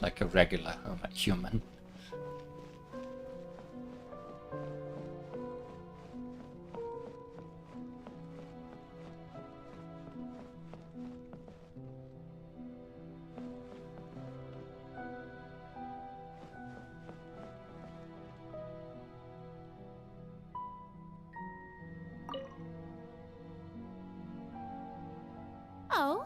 Speaker 1: like a regular human.
Speaker 17: Oh,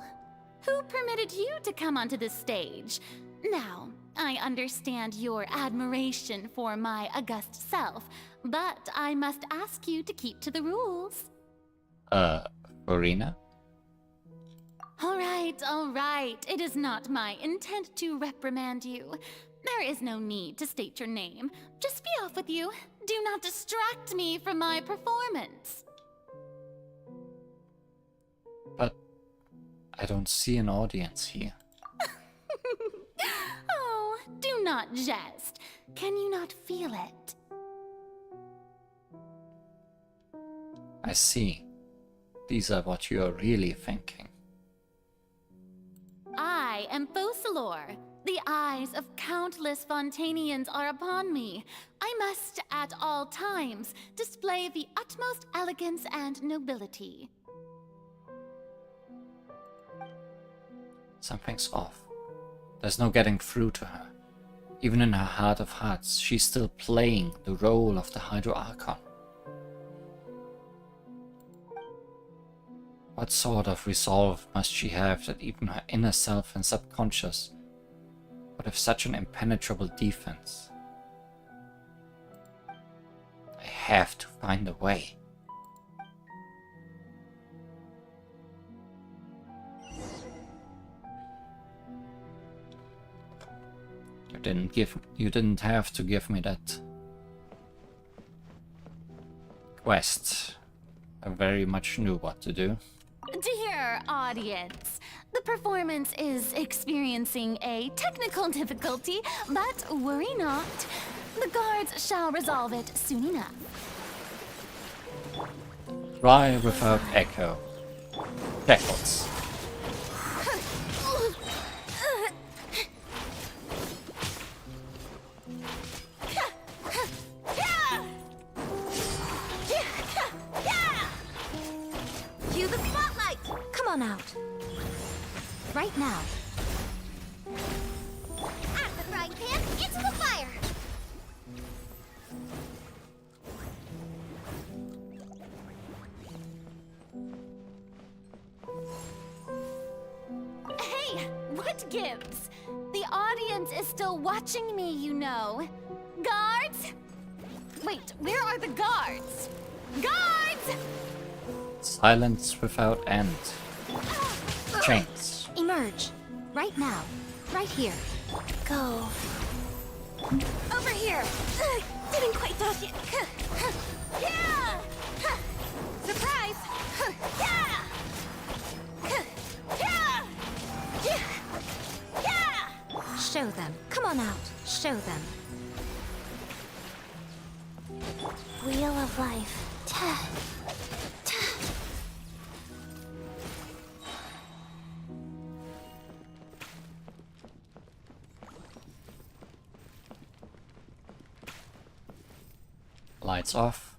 Speaker 17: who permitted you to come onto the stage? Now, I understand your admiration for my august self, but I must ask you to keep to the rules.
Speaker 1: Farina?
Speaker 17: All right. It is not my intent to reprimand you. There is no need to state your name. Just be off with you. Do not distract me from my performance.
Speaker 1: But I don't see an audience here.
Speaker 17: Oh, do not jest. Can you not feel it?
Speaker 1: I see. These are what you are really thinking.
Speaker 17: I am Focalor. The eyes of countless Fontainians are upon me. I must, at all times, display the utmost elegance and nobility.
Speaker 1: Something's off. There's no getting through to her. Even in her heart of hearts, she's still playing the role of the Hydro Archon. What sort of resolve must she have that even her inner self and subconscious would have such an impenetrable defense? I have to find a way. You didn't have to give me that quest. I very much knew what to do.
Speaker 17: Dear audience, the performance is experiencing a technical difficulty, but worry not. The guards shall resolve it soon enough.
Speaker 1: Cry without echo. Shackles.
Speaker 17: Cue the spotlight! Come on out. Right now.
Speaker 2: At the frying pan, into the fire!
Speaker 17: Hey, what gives? The audience is still watching me, you know. Guards? Wait, where are the guards? Guards!
Speaker 1: Silence without end. Chains.
Speaker 17: Emerge. Right now. Right here. Go. Over here. Didn't quite dodge it. Yeah! Surprise! Yeah! Yeah! Show them. Come on out. Show them.
Speaker 2: Wheel of life.
Speaker 1: Lights off.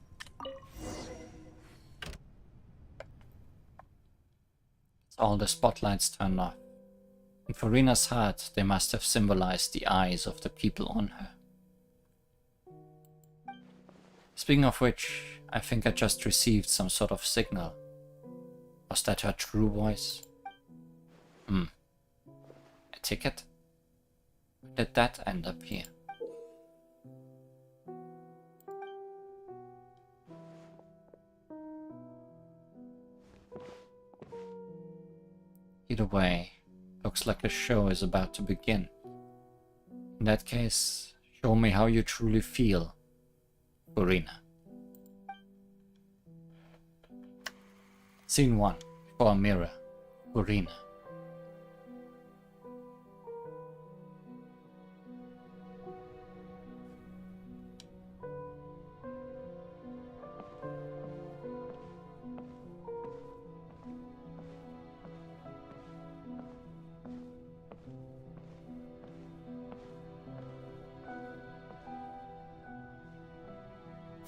Speaker 1: All the spotlights turned off. In Farina's heart, they must have symbolized the eyes of the people on her. Speaking of which, I think I just received some sort of signal. Was that her true voice? A ticket? How did that end up here? Either way, looks like the show is about to begin. In that case, show me how you truly feel, Farina. Scene 1. For a mirror, Farina.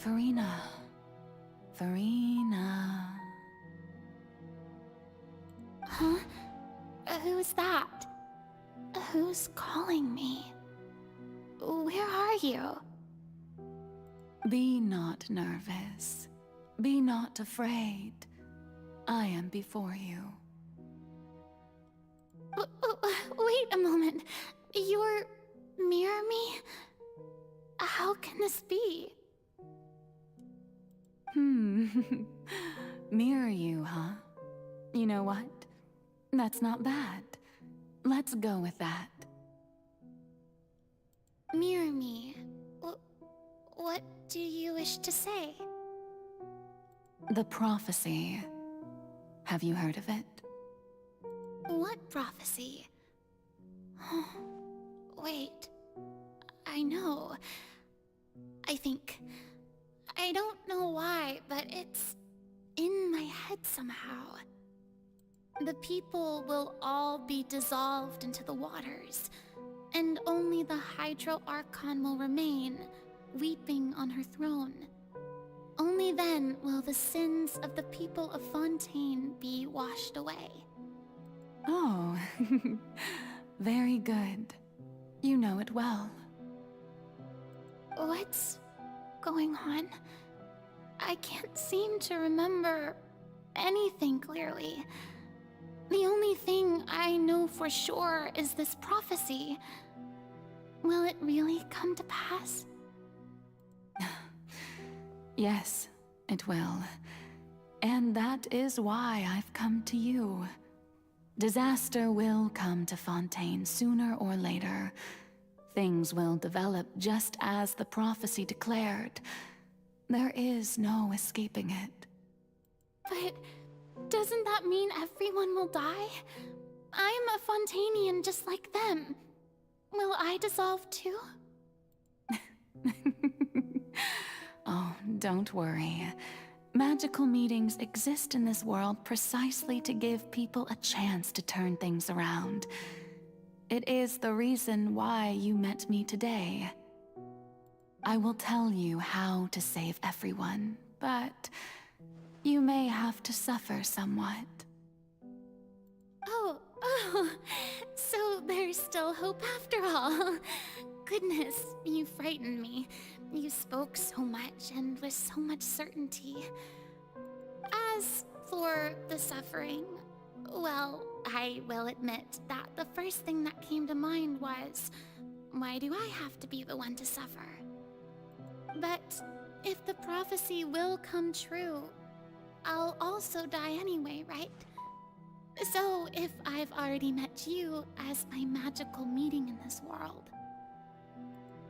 Speaker 20: Farina. Farina.
Speaker 17: Huh? Who's that? Who's calling me? Where are you?
Speaker 20: Be not nervous. Be not afraid. I am before you.
Speaker 17: Wait a moment. You're mirror me? How can this be?
Speaker 20: Mirror you, huh? You know what? That's not bad. Let's go with that.
Speaker 17: Mirror me. What do you wish to say?
Speaker 20: The prophecy. Have you heard of it?
Speaker 17: What prophecy? Wait. I know. I think. I don't know why, but it's in my head somehow. The people will all be dissolved into the waters, and only the Hydro Archon will remain, weeping on her throne. Only then will the sins of the people of Fontaine be washed away.
Speaker 20: Oh, very good. You know it well.
Speaker 17: What's going on? I can't seem to remember anything clearly. The only thing I know for sure is this prophecy. Will it really come to pass?
Speaker 20: Yes, it will. And that is why I've come to you. Disaster will come to Fontaine sooner or later. Things will develop just as the prophecy declared. There is no escaping it.
Speaker 17: But doesn't that mean everyone will die? I'm a Fontainian just like them. Will I dissolve too?
Speaker 20: Oh, don't worry. Magical meetings exist in this world precisely to give people a chance to turn things around. It is the reason why you met me today. I will tell you how to save everyone, but you may have to suffer somewhat.
Speaker 17: Oh, so there's still hope after all. Goodness, you frightened me. You spoke so much and with so much certainty. As for the suffering, well, I will admit that the first thing that came to mind was, why do I have to be the one to suffer? But if the prophecy will come true, I'll also die anyway, right? So if I've already met you as my magical meeting in this world,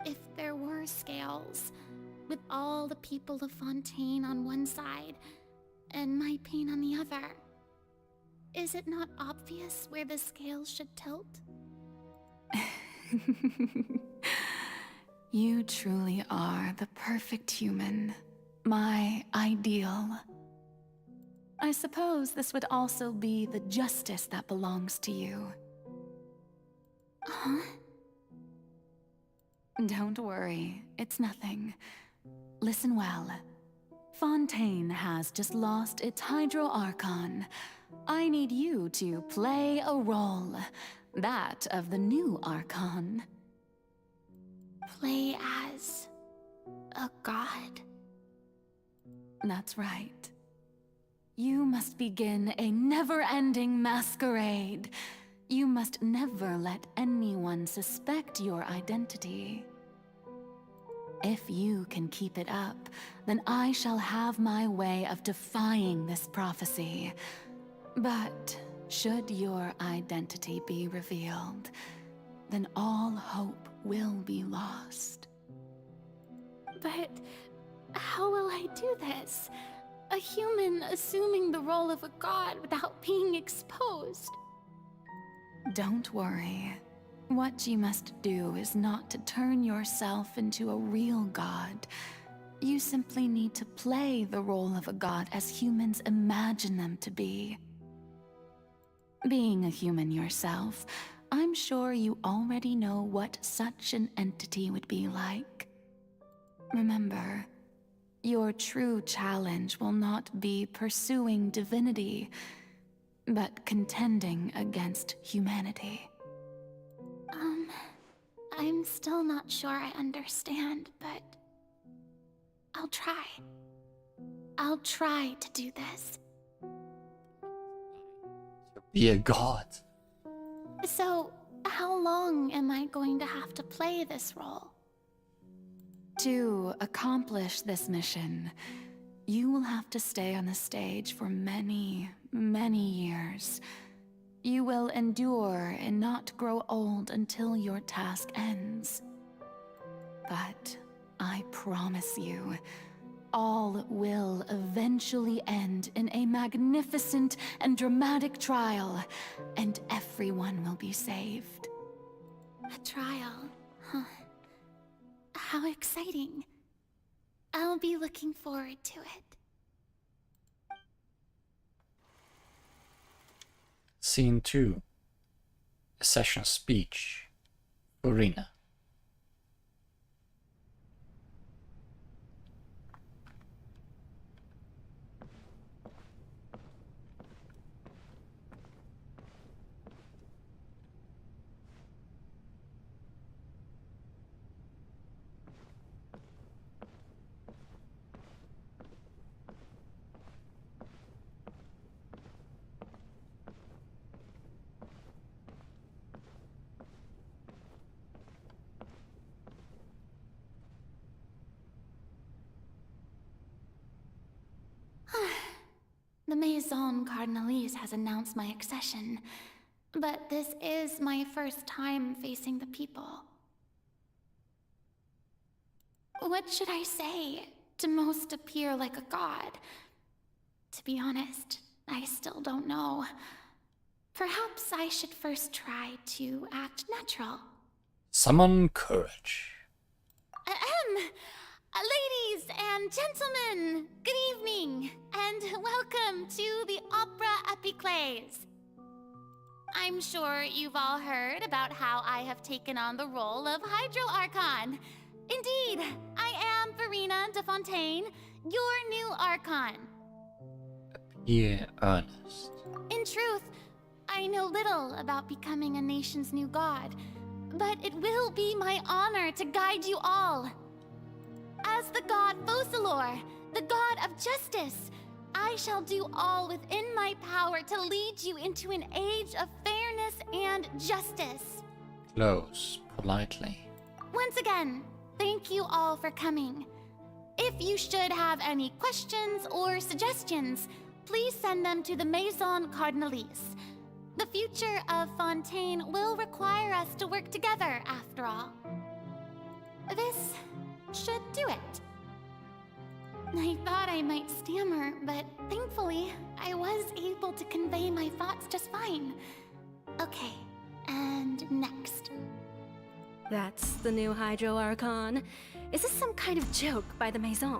Speaker 17: if there were scales, with all the people of Fontaine on one side, and my pain on the other, is it not obvious where the scales should tilt?
Speaker 20: You truly are the perfect human, my ideal. I suppose this would also be the justice that belongs to you.
Speaker 17: Huh?
Speaker 20: Don't worry, it's nothing. Listen well. Fontaine has just lost its Hydro Archon. I need you to play a role, that of the new Archon.
Speaker 17: Play as a god?
Speaker 20: That's right. You must begin a never-ending masquerade. You must never let anyone suspect your identity. If you can keep it up, then I shall have my way of defying this prophecy. But should your identity be revealed, then all hope will be lost.
Speaker 17: But how will I do this? A human assuming the role of a god without being exposed.
Speaker 20: Don't worry. What you must do is not to turn yourself into a real god. You simply need to play the role of a god as humans imagine them to be. Being a human yourself, I'm sure you already know what such an entity would be like. Remember, Your true challenge will not be pursuing divinity, but contending against humanity.
Speaker 17: I'm still not sure I understand, but I'll try. I'll try to do this.
Speaker 1: Be a god.
Speaker 17: So, how long am I going to have to play this role?
Speaker 20: To accomplish this mission, you will have to stay on the stage for many, many years. You will endure and not grow old until your task ends. But I promise you, all will eventually end in a magnificent and dramatic trial, and everyone will be saved.
Speaker 17: A trial, huh? How exciting. I'll be looking forward to it.
Speaker 1: Scene 2. A session speech. Furina.
Speaker 17: The Maison Cardinalise has announced my accession, but this is my first time facing the people. What should I say to most appear like a god? To be honest, I still don't know. Perhaps I should first try to act natural.
Speaker 1: Summon courage.
Speaker 17: Ladies and gentlemen, good evening, and welcome to the Opera Epiclese. I'm sure you've all heard about how I have taken on the role of Hydro Archon. Indeed, I am Farina de Fontaine, your new Archon.
Speaker 1: Appear earnest.
Speaker 17: In truth, I know little about becoming a nation's new god, but it will be my honor to guide you all. As the god Focalor, the god of justice, I shall do all within my power to lead you into an age of fairness and justice.
Speaker 1: Close politely.
Speaker 17: Once again, thank you all for coming. If you should have any questions or suggestions, please send them to the Maison Cardinalise. The future of Fontaine will require us to work together, after all. This should do it. I thought I might stammer, but thankfully, I was able to convey my thoughts just fine. Okay, and next.
Speaker 23: That's the new Hydro Archon. Is this some kind of joke by the Maison?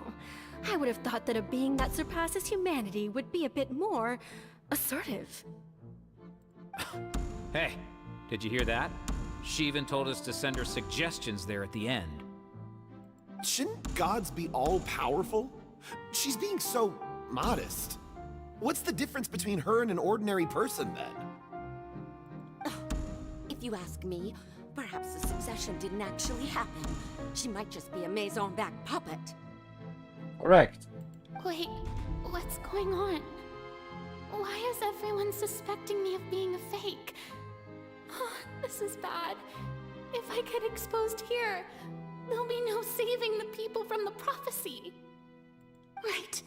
Speaker 23: I would have thought that a being that surpasses humanity would be a bit more assertive.
Speaker 15: Hey, did you hear that? She even told us to send her suggestions there at the end.
Speaker 21: Shouldn't gods be all-powerful? She's being so modest. What's the difference between her and an ordinary person, then?
Speaker 22: If you ask me, perhaps the succession didn't actually happen. She might just be a Maison-back puppet.
Speaker 1: Correct.
Speaker 17: Wait, what's going on? Why is everyone suspecting me of being a fake? Oh, this is bad. If I get exposed here, there'll be no saving the people from the prophecy. Right.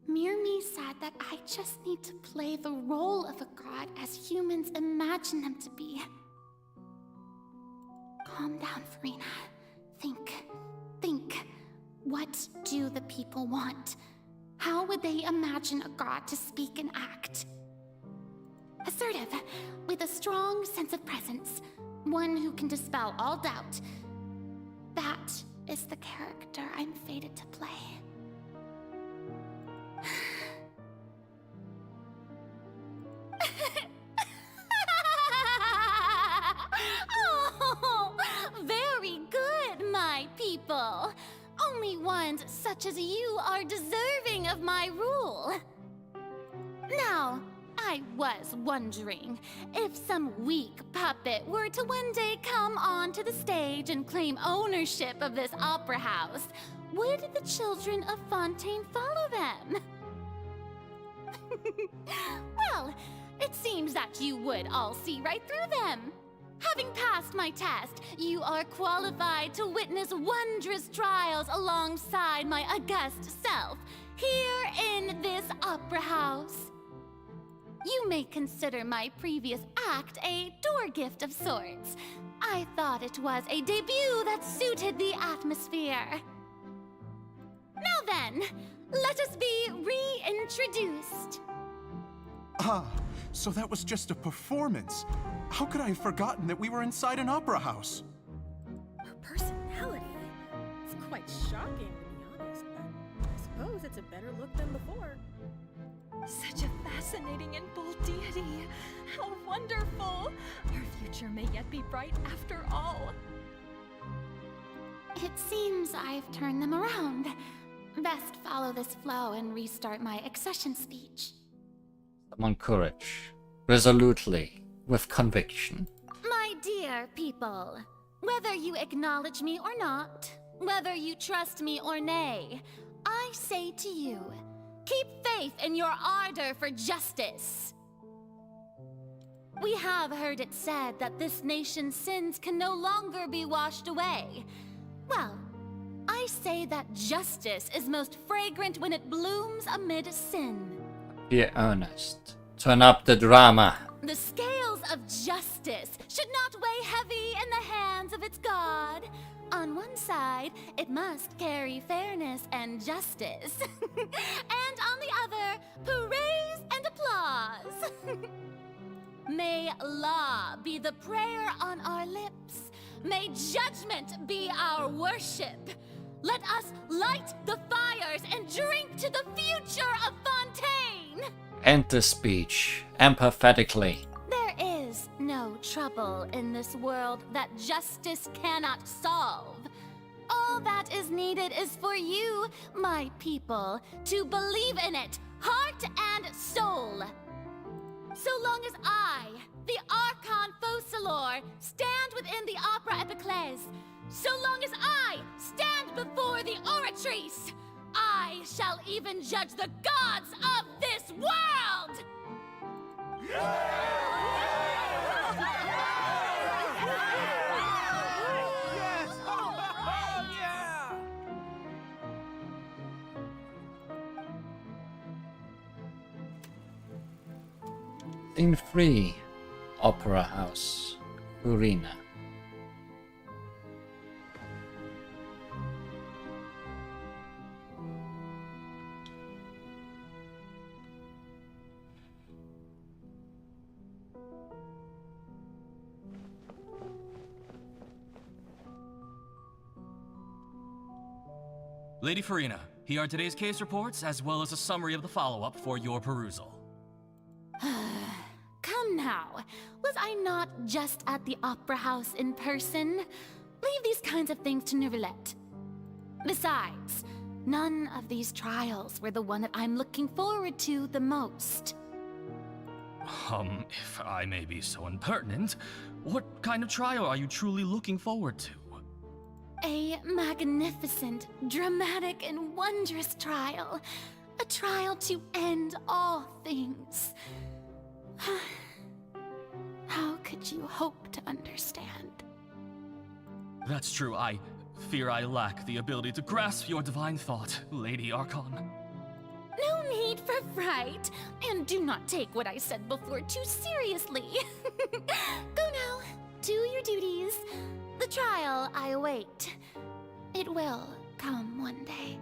Speaker 17: Mirmi said that I just need to play the role of a god as humans imagine them to be. Calm down, Farina. Think. What do the people want? How would they imagine a god to speak and act? Assertive, with a strong sense of presence. One who can dispel all doubt. That is the character I'm fated to play. Oh, very good, my people. only ones such as you are deserving of my rule. Now, I was wondering if some weak puppet were to one day come onto the stage and claim ownership of this opera house, would the children of Fontaine follow them? Well, it seems that you would all see right through them. Having passed my test, you are qualified to witness wondrous trials alongside my august self, here in this opera house. You may consider my previous act a door gift of sorts. I thought it was a debut that suited the atmosphere. Now then, let us be reintroduced.
Speaker 8: Ah, so that was just a performance. How could I have forgotten that we were inside an opera house?
Speaker 23: Her personality? It's quite shocking, to be honest, but I suppose it's a better look than before.
Speaker 14: Such a fascinating and bold deity. How wonderful! Our future may yet be bright after all.
Speaker 17: It seems I've turned them around. Best follow this flow and restart my accession speech.
Speaker 1: Summon courage, resolutely, with conviction.
Speaker 17: My dear people, whether you acknowledge me or not, whether you trust me or nay, I say to you, keep faith in your ardor for justice. We have heard it said that this nation's sins can no longer be washed away. Well, I say that justice is most fragrant when it blooms amid sin.
Speaker 1: Be earnest. Turn up the drama.
Speaker 17: The scales of justice should not weigh heavy in the hands of its god. On one side, it must carry fairness and justice. And on the other, praise and applause. May law be the prayer on our lips. May judgment be our worship. Let us light the fires and drink to the future of Fontaine.
Speaker 1: End the speech empathetically.
Speaker 17: There is no trouble in this world that justice cannot solve. All that is needed is for you, my people, to believe in it, heart and soul. So long as I, the Archon Focalor, stand within the Opera Epiclese, so long as I stand before the Oratrice, I shall even judge the gods of this world!
Speaker 1: Scene 3, Opera House, Arena.
Speaker 4: Lady Farina, here are today's case reports, as well as a summary of the follow-up for your perusal.
Speaker 17: Come now, was I not just at the Opera House in person? Leave these kinds of things to Neuvillette. Besides, none of these trials were the one that I'm looking forward to the most.
Speaker 4: If I may be so impertinent, what kind of trial are you truly looking forward to?
Speaker 17: A magnificent, dramatic, and wondrous trial. A trial to end all things. How could you hope to understand?
Speaker 4: That's true. I fear I lack the ability to grasp your divine thought, Lady Archon.
Speaker 17: No need for fright, and do not take what I said before too seriously. Go now, do your duties. The trial I await. It will come one day.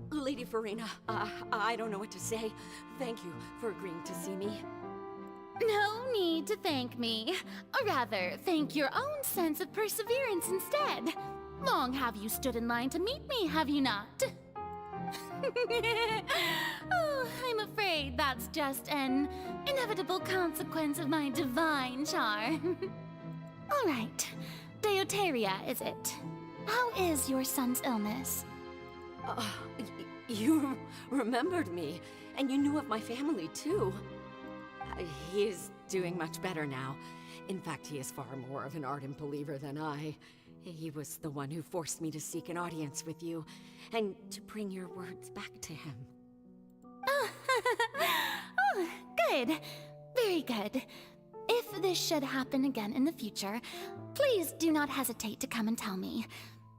Speaker 22: Lady Farina, I don't know what to say. Thank you for agreeing to see me.
Speaker 17: No need to thank me. Or rather, thank your own sense of perseverance instead. Long have you stood in line to meet me, have you not? Oh, I'm afraid that's just an inevitable consequence of my divine charm. All right, Deuteria, is it? How is your son's illness?
Speaker 22: You remembered me, and you knew of my family, too. He is doing much better now. In fact, he is far more of an ardent believer than I. He was the one who forced me to seek an audience with you, and to bring your words back to him.
Speaker 17: Oh, good. Very good. If this should happen again in the future, please do not hesitate to come and tell me.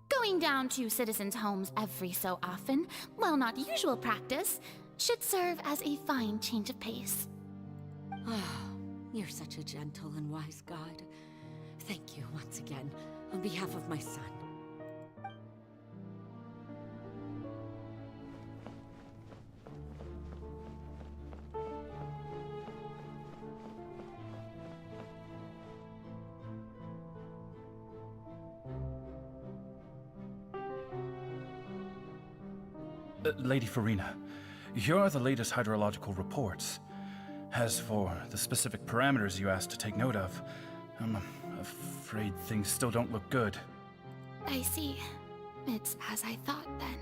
Speaker 17: Going down to citizens' homes every so often, while not usual practice, should serve as a fine change of pace.
Speaker 22: You're such a gentle and wise god. Thank you once again, on behalf of my son.
Speaker 10: Lady Farina, here are the latest hydrological reports. As for the specific parameters you asked to take note of, I'm afraid things still don't look good.
Speaker 17: I see. It's as I thought then.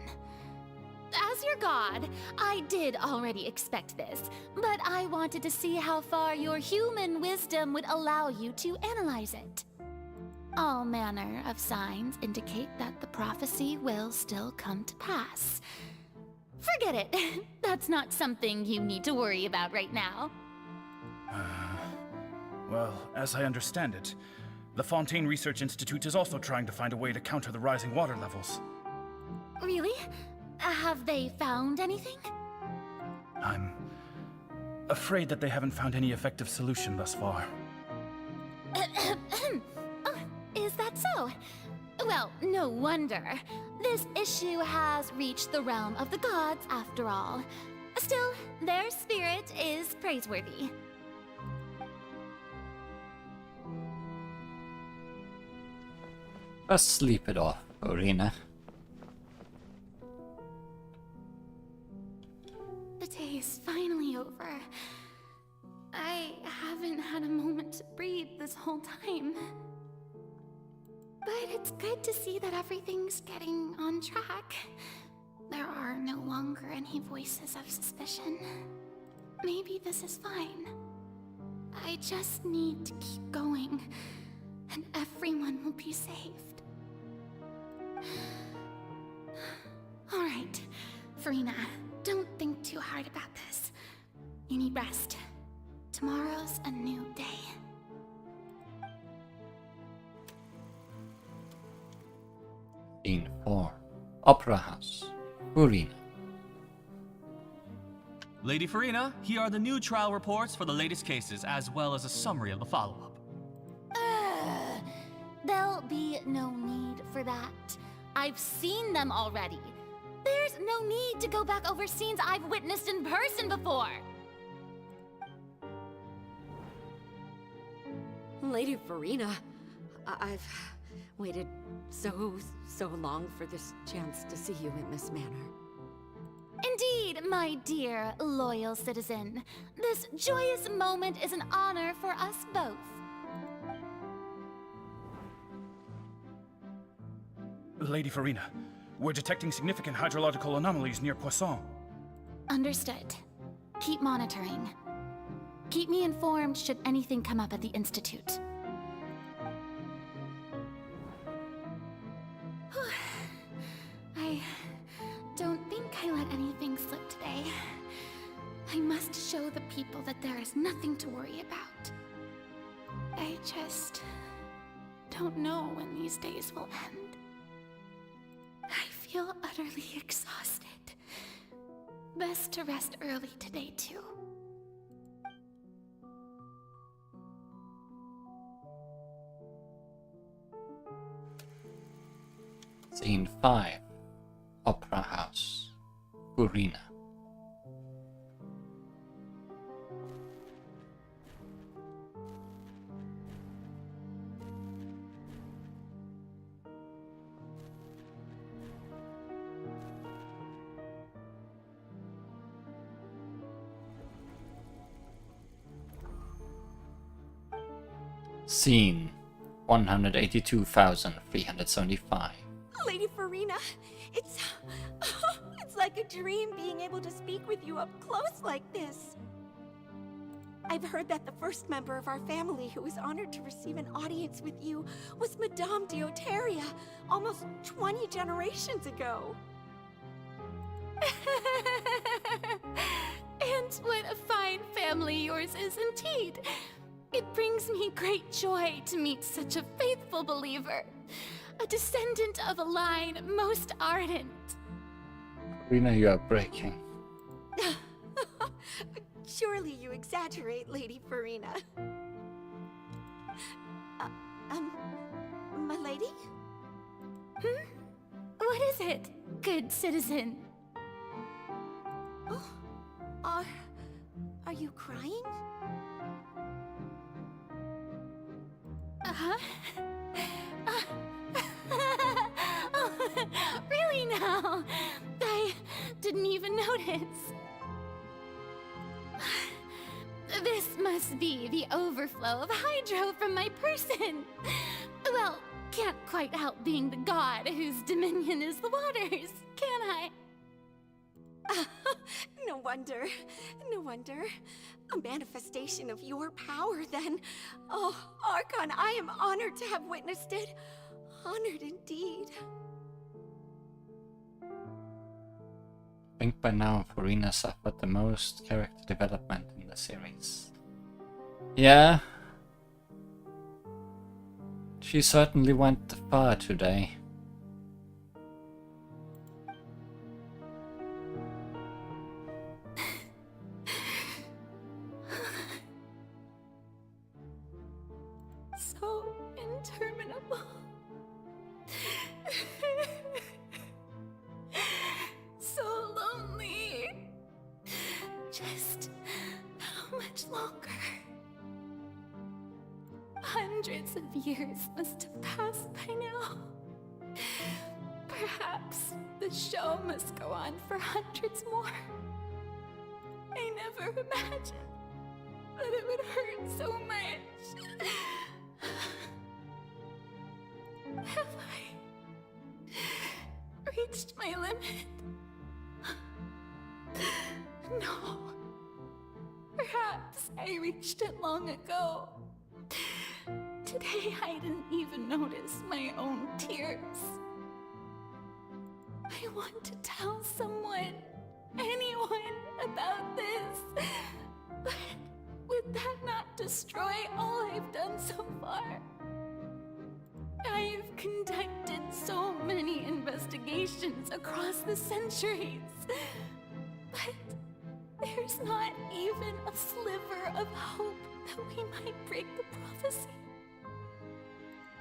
Speaker 17: As your god, I did already expect this, but I wanted to see how far your human wisdom would allow you to analyze it. All manner of signs indicate that the prophecy will still come to pass. Forget it. That's not something you need to worry about right now.
Speaker 10: Well, as I understand it, the Fontaine Research Institute is also trying to find a way to counter the rising water levels.
Speaker 17: Really? Have they found anything?
Speaker 10: I'm afraid that they haven't found any effective solution thus far.
Speaker 17: Oh, is that so? Well, no wonder. This issue has reached the realm of the gods, after all. Still, their spirit is praiseworthy.
Speaker 1: Let's sleep it off, Arena.
Speaker 17: The day is finally over. I haven't had a moment to breathe this whole time. But it's good to see that everything's getting on track. There are no longer any voices of suspicion. Maybe this is fine. I just need to keep going, and everyone will be saved. All right, Farina, don't think too hard about this. You need rest. Tomorrow's a new day.
Speaker 1: Scene 4. Opera House. Farina.
Speaker 4: Lady Farina, here are the new trial reports for the latest cases, as well as a summary of the follow-up.
Speaker 17: There'll be no need for that. I've seen them already. There's no need to go back over scenes I've witnessed in person before.
Speaker 22: Lady Farina, I've waited so long for this chance to see you in this manner.
Speaker 17: Indeed, my dear, loyal citizen. This joyous moment is an honor for us both.
Speaker 10: Lady Farina, we're detecting significant hydrological anomalies near Poisson.
Speaker 17: Understood. Keep monitoring. Keep me informed should anything come up at the Institute. I don't think I let anything slip today. I must show the people that there is nothing to worry about. I just don't know when these days will end. I feel utterly exhausted. Best to rest early today, too.
Speaker 1: Scene 5. Opera House. Farina. Scene 182,375.
Speaker 22: Lady Farina, it's like a dream being able to speak with you up close like this. I've heard that the first member of our family who was honored to receive an audience with you was Madame Deoteria, almost 20 generations ago.
Speaker 17: And what a fine family yours is indeed. It brings me great joy to meet such a faithful believer, a descendant of a line most ardent.
Speaker 1: Farina, you are breaking.
Speaker 22: Surely you exaggerate, Lady Farina. My lady?
Speaker 17: What is it, good citizen?
Speaker 22: Oh, are you crying?
Speaker 17: Uh-huh. Really now? I didn't even notice. This must be the overflow of hydro from my person. Well, can't quite help being the god whose dominion is the waters, can I?
Speaker 22: No wonder. No wonder. A manifestation of your power, then. Oh, Archon, I am honored to have witnessed it. Honored indeed.
Speaker 1: I think by now Farina suffered the most character development in the series. Yeah. She certainly went far today.
Speaker 17: So interminable. So lonely. Just how much longer? Hundreds of years must have passed by now. Perhaps the show must go on for hundreds more. I never imagined that it would hurt so much. Have I reached my limit? No. Perhaps I reached it long ago. Today I didn't even notice my own tears. I want to tell someone, anyone, about this. But would that not destroy all I've done so far? I've conducted so many investigations across the centuries. But there's not even a sliver of hope that we might break the prophecy.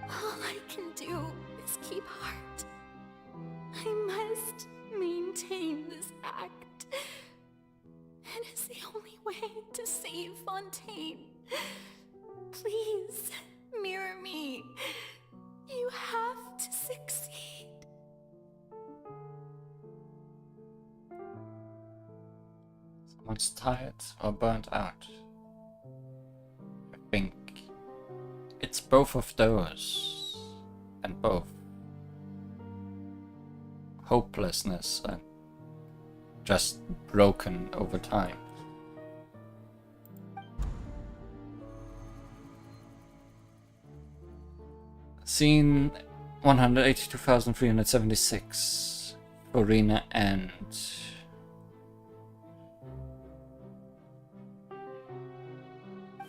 Speaker 17: All I can do is keep heart. I must maintain this act. It is the only way to save Fontaine. Please, mirror me. You have to succeed.
Speaker 1: Someone's tired or burnt out. I think it's both of those, and both hopelessness and just broken over time. Scene 182,376. Farina and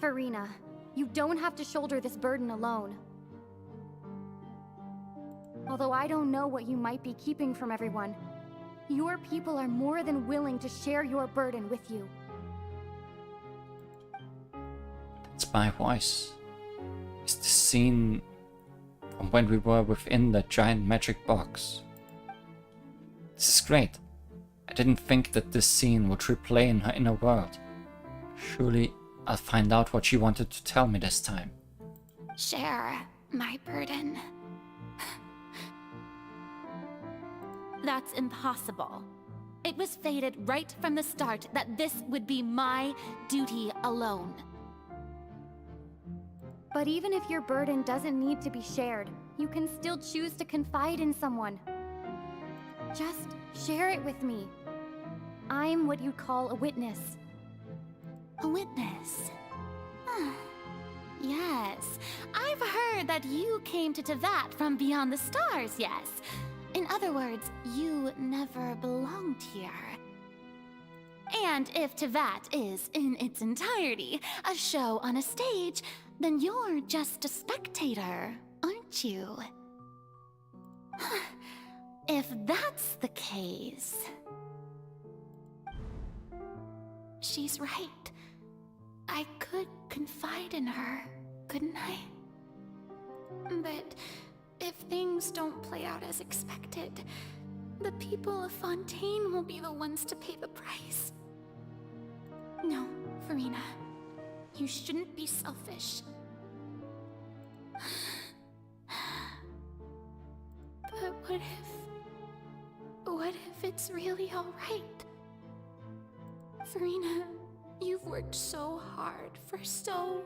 Speaker 12: Farina, you don't have to shoulder this burden alone. Although I don't know what you might be keeping from everyone, your people are more than willing to share your burden with you.
Speaker 1: That's my voice. Is this scene from when we were within that giant magic box? This is great. I didn't think that this scene would replay in her inner world. Surely I'll find out what she wanted to tell me this time.
Speaker 17: Share my burden. That's impossible. It was fated right from the start that this would be my duty alone.
Speaker 12: But even if your burden doesn't need to be shared, you can still choose to confide in someone. Just share it with me. I'm what you'd call a witness.
Speaker 17: A witness? Yes, I've heard that you came to Tevat from beyond the stars, yes. In other words, you never belonged here. And if Tevat is, in its entirety, a show on a stage, then you're just a spectator, aren't you? If that's the case... She's right. I could confide in her, couldn't I? But if things don't play out as expected, the people of Fontaine will be the ones to pay the price. No, Farina. You shouldn't be selfish. But what if it's really alright? Farina, you've worked so hard for so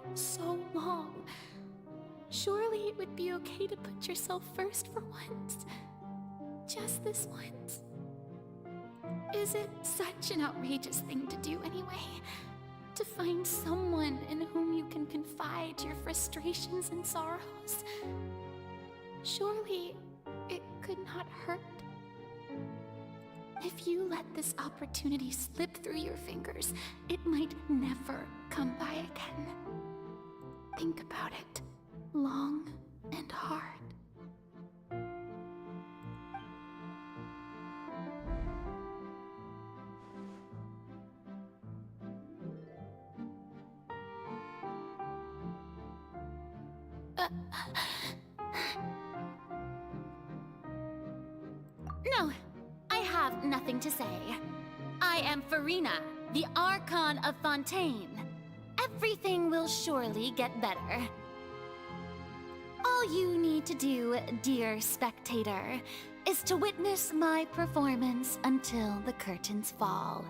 Speaker 17: long. Surely it would be okay to put yourself first for once. Just this once. Is it such an outrageous thing to do anyway? To find someone in whom you can confide your frustrations and sorrows? Surely it could not hurt. If you let this opportunity slip through your fingers, it might never come by again. Think about it long and hard. No, I have nothing to say. I am Farina, the Archon of Fontaine. Everything will surely get better. All you need to do, dear spectator, is to witness my performance until the curtains fall.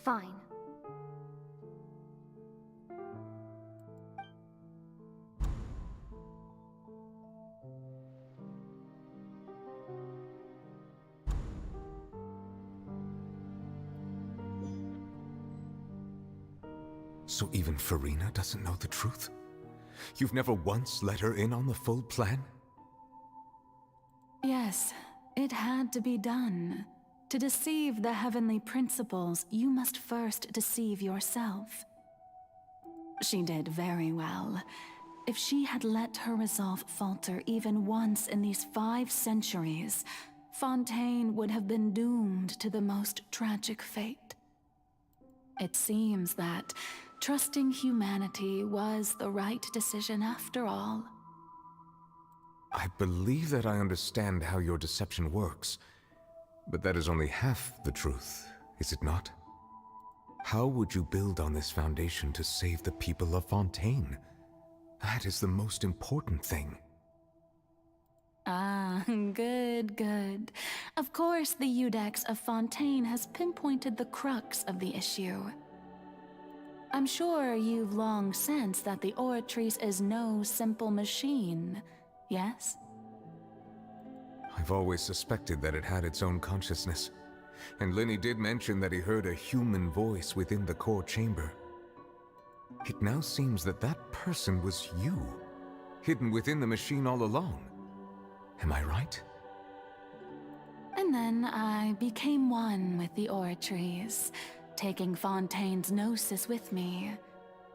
Speaker 12: Fine.
Speaker 7: So even Farina doesn't know the truth? You've never once let her in on the full plan?
Speaker 20: Yes, it had to be done. To deceive the heavenly principles, you must first deceive yourself. She did very well. If she had let her resolve falter even once in these 5 centuries, Fontaine would have been doomed to the most tragic fate. It seems that trusting humanity was the right decision after all.
Speaker 7: I believe that I understand how your deception works. But that is only half the truth, is it not? How would you build on this foundation to save the people of Fontaine? That is the most important thing.
Speaker 20: Ah, good. Of course, the Iudex of Fontaine has pinpointed the crux of the issue. I'm sure you've long sensed that the Oratrice is no simple machine, yes?
Speaker 7: I've always suspected that it had its own consciousness. And Lenny did mention that he heard a human voice within the core chamber. It now seems that that person was you, hidden within the machine all along. Am I right?
Speaker 20: And then I became one with the Oratrice, taking Fontaine's gnosis with me.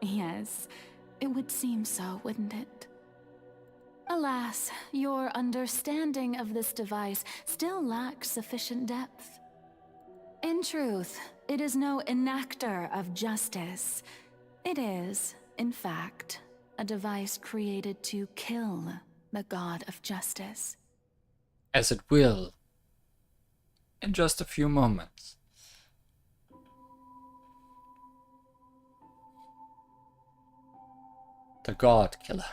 Speaker 20: Yes, it would seem so, wouldn't it? Alas, your understanding of this device still lacks sufficient depth. In truth, it is no enactor of justice. It is, in fact, a device created to kill the god of justice.
Speaker 1: As it will, in just a few moments. The God Killer.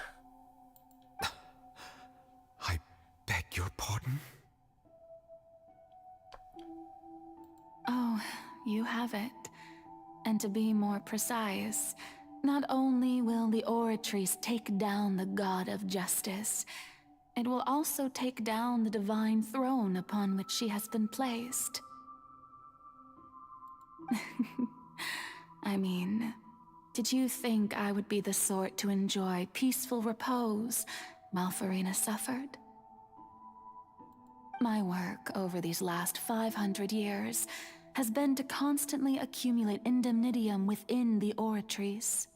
Speaker 7: beg your pardon?
Speaker 20: Oh, you have it. And to be more precise, not only will the Oratrice take down the God of Justice, it will also take down the divine throne upon which she has been placed. I mean, did you think I would be the sort to enjoy peaceful repose while Farina suffered? My work over these last 500 years has been to constantly accumulate indemnitium within the Oratrice.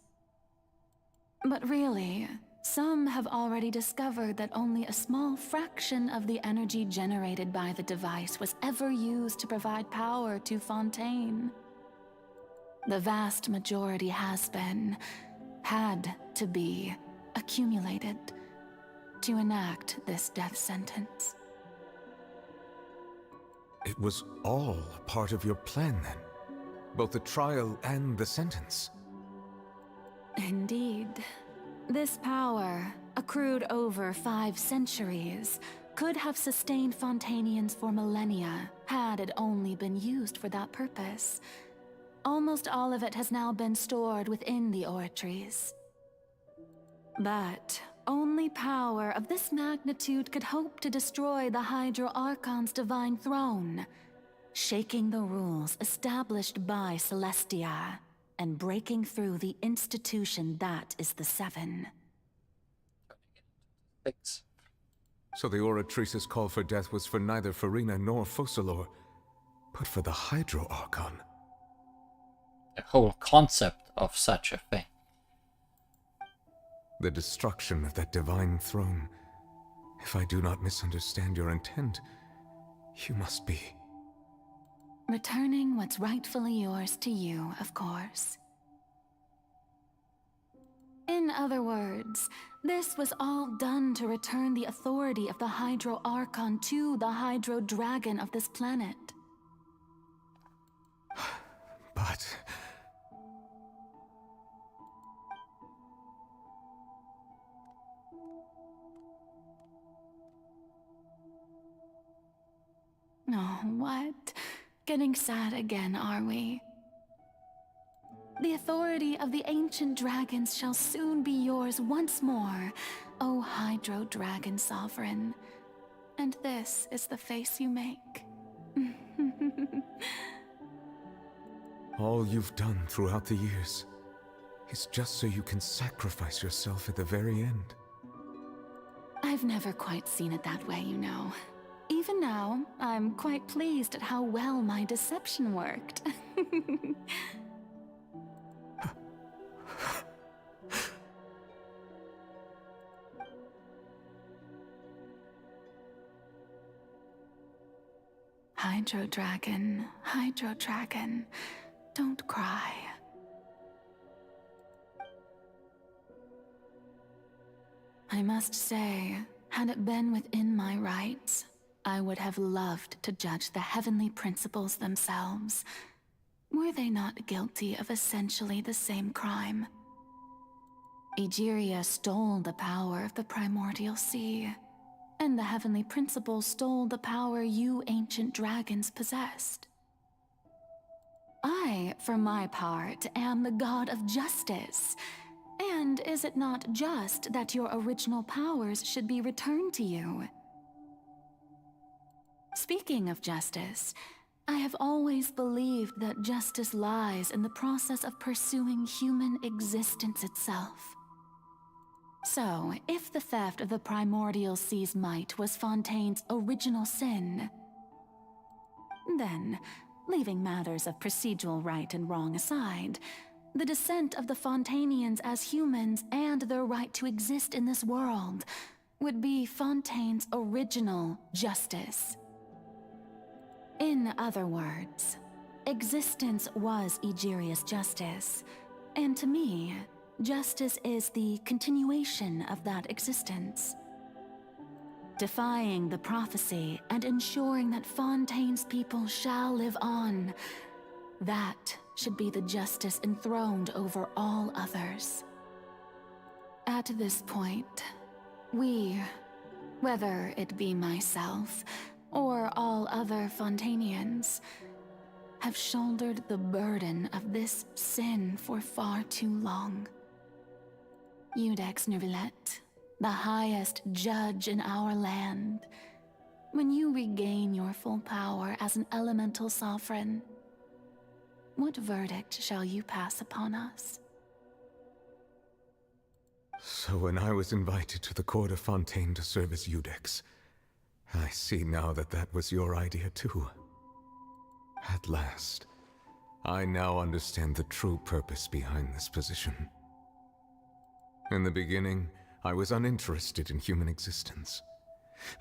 Speaker 20: But really, some have already discovered that only a small fraction of the energy generated by the device was ever used to provide power to Fontaine. The vast majority had to be, accumulated to enact this death sentence.
Speaker 7: It was all part of your plan then? Both the trial and the sentence?
Speaker 20: Indeed. This power, accrued over 5 centuries, could have sustained Fontainians for millennia had it only been used for that purpose. Almost all of it has now been stored within the Oratrice. But only power of this magnitude could hope to destroy the Hydro Archon's divine throne, shaking the rules established by Celestia, and breaking through the institution that is the Seven.
Speaker 1: Thanks.
Speaker 7: So the Oratrice's call for death was for neither Farina nor Focalor, but for the Hydro Archon.
Speaker 1: The whole concept of such a thing.
Speaker 7: The destruction of that divine throne. If I do not misunderstand your intent, you must be...
Speaker 20: Returning what's rightfully yours to you, of course. In other words, this was all done to return the authority of the Hydro Archon to the Hydro Dragon of this planet.
Speaker 7: But...
Speaker 20: Oh, what? Getting sad again, are we? The authority of the ancient dragons shall soon be yours once more, O Hydro Dragon Sovereign. And this is the face you make.
Speaker 7: All you've done throughout the years is just so you can sacrifice yourself at the very end.
Speaker 20: I've never quite seen it that way, you know. Even now, I'm quite pleased at how well my deception worked. Hydro Dragon, don't cry. I must say, had it been within my rights, I would have loved to judge the heavenly principles themselves. Were they not guilty of essentially the same crime? Egeria stole the power of the primordial sea, and the heavenly principles stole the power you ancient dragons possessed. I, for my part, am the god of justice. And is it not just that your original powers should be returned to you? Speaking of justice, I have always believed that justice lies in the process of pursuing human existence itself. So, if the theft of the primordial sea's might was Fontaine's original sin, then, leaving matters of procedural right and wrong aside, the descent of the Fontainians as humans and their right to exist in this world would be Fontaine's original justice. In other words, existence was Egeria's justice, and to me, justice is the continuation of that existence. Defying the prophecy and ensuring that Fontaine's people shall live on, that should be the justice enthroned over all others. At this point, we, Whether it be myself or all other Fontainians, have shouldered the burden of this sin for far too long. Iudex Neuvillette, the highest judge in our land, when you regain your full power as an elemental sovereign, what verdict shall you pass upon us?
Speaker 7: So when I was invited to the court of Fontaine to serve as Iudex, I see now that that was your idea too. At last, I now understand the true purpose behind this position. In the beginning, I was uninterested in human existence.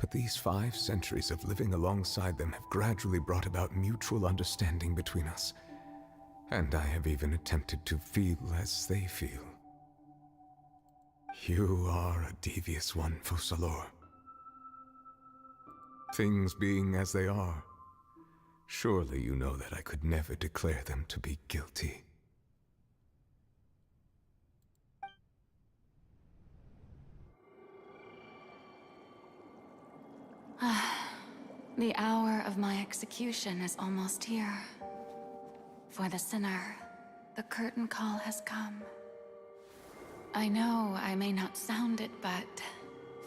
Speaker 7: But these 5 centuries of living alongside them have gradually brought about mutual understanding between us. And I have even attempted to feel as they feel. You are a devious one, Focalors. Things being as they are, surely you know that I could never declare them to be guilty.
Speaker 20: The hour of my execution is almost here. For the sinner, the curtain call has come. I know I may not sound it, but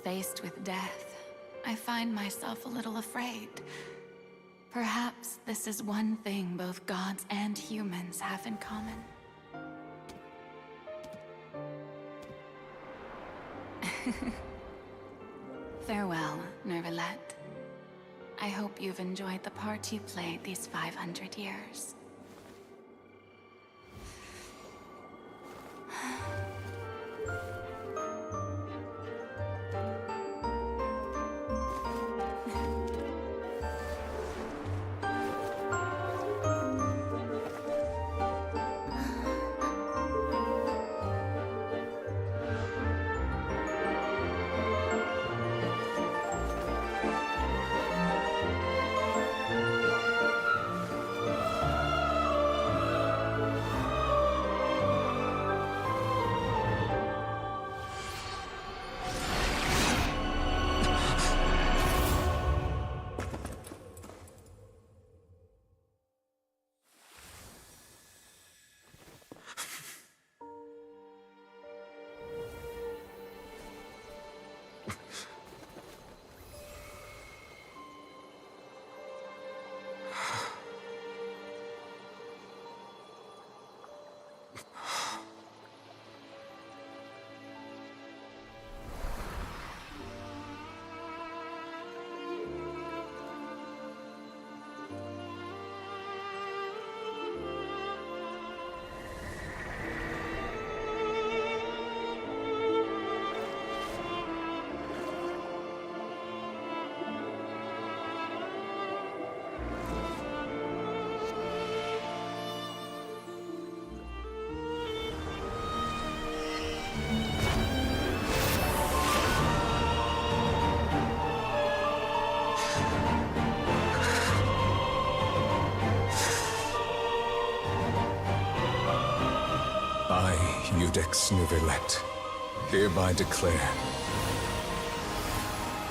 Speaker 20: faced with death, I find myself a little afraid. Perhaps this is one thing both gods and humans have in common. Farewell, Neuvillette. I hope you've enjoyed the part you played these 500 years.
Speaker 7: I, Iudex Neuvillette, hereby declare,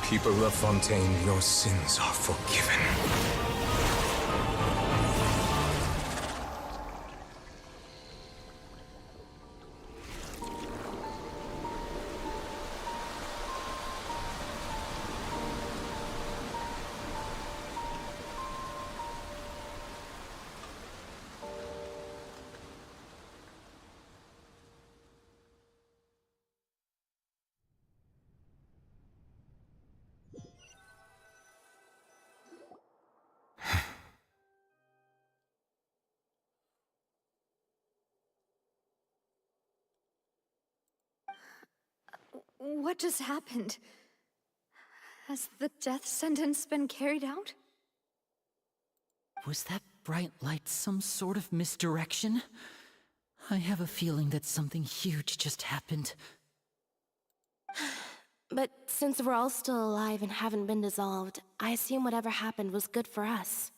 Speaker 7: people of Fontaine, your sins are forgiven.
Speaker 6: What just happened? Has the death sentence been carried out?
Speaker 19: Was that bright light some sort of misdirection? I have a feeling that something huge just happened.
Speaker 5: But since we're all still alive and haven't been dissolved, I assume whatever happened was good for us.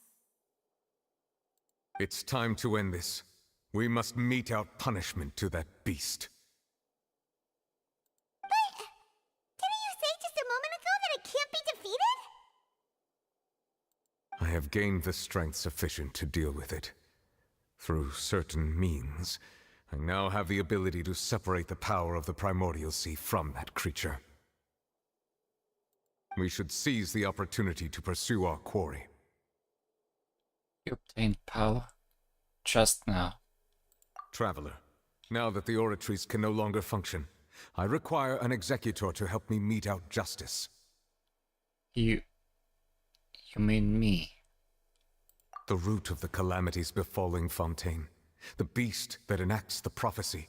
Speaker 7: It's time to end this. We must mete out punishment to that beast.
Speaker 2: Didn't you say just a moment ago that it
Speaker 7: have gained the strength sufficient to deal with it. Through certain means, I now have the ability to separate the power of the Primordial Sea from that creature. We should seize the opportunity to pursue our quarry.
Speaker 1: You obtained power just now.
Speaker 7: Traveler, now that the oratories can no longer function, I require an executor to help me mete out justice.
Speaker 1: You mean me?
Speaker 7: The root of the calamities befalling Fontaine, the beast that enacts the prophecy.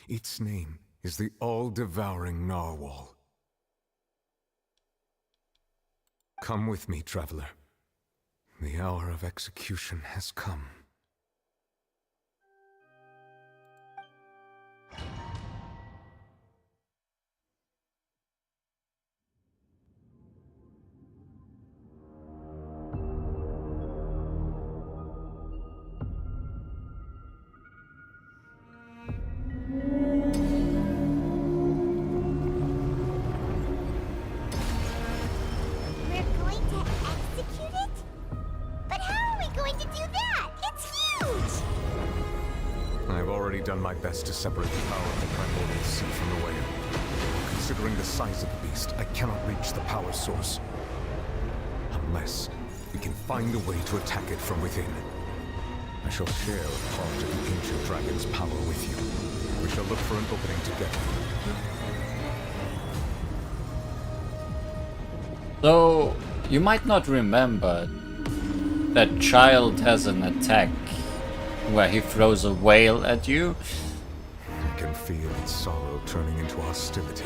Speaker 7: Its name is the all-devouring narwhal. Come with me, traveler. The hour of execution has come. Done my best to separate the power of the Primordial Sea from the whale. Considering the size of the beast, I cannot reach the power source. Unless we can find a way to attack it from within. I shall share a part of the ancient dragon's power with you. We shall look for an opening together.
Speaker 1: Though you might not remember that child has an attack where he throws a whale at you.
Speaker 7: I can feel its sorrow turning into hostility.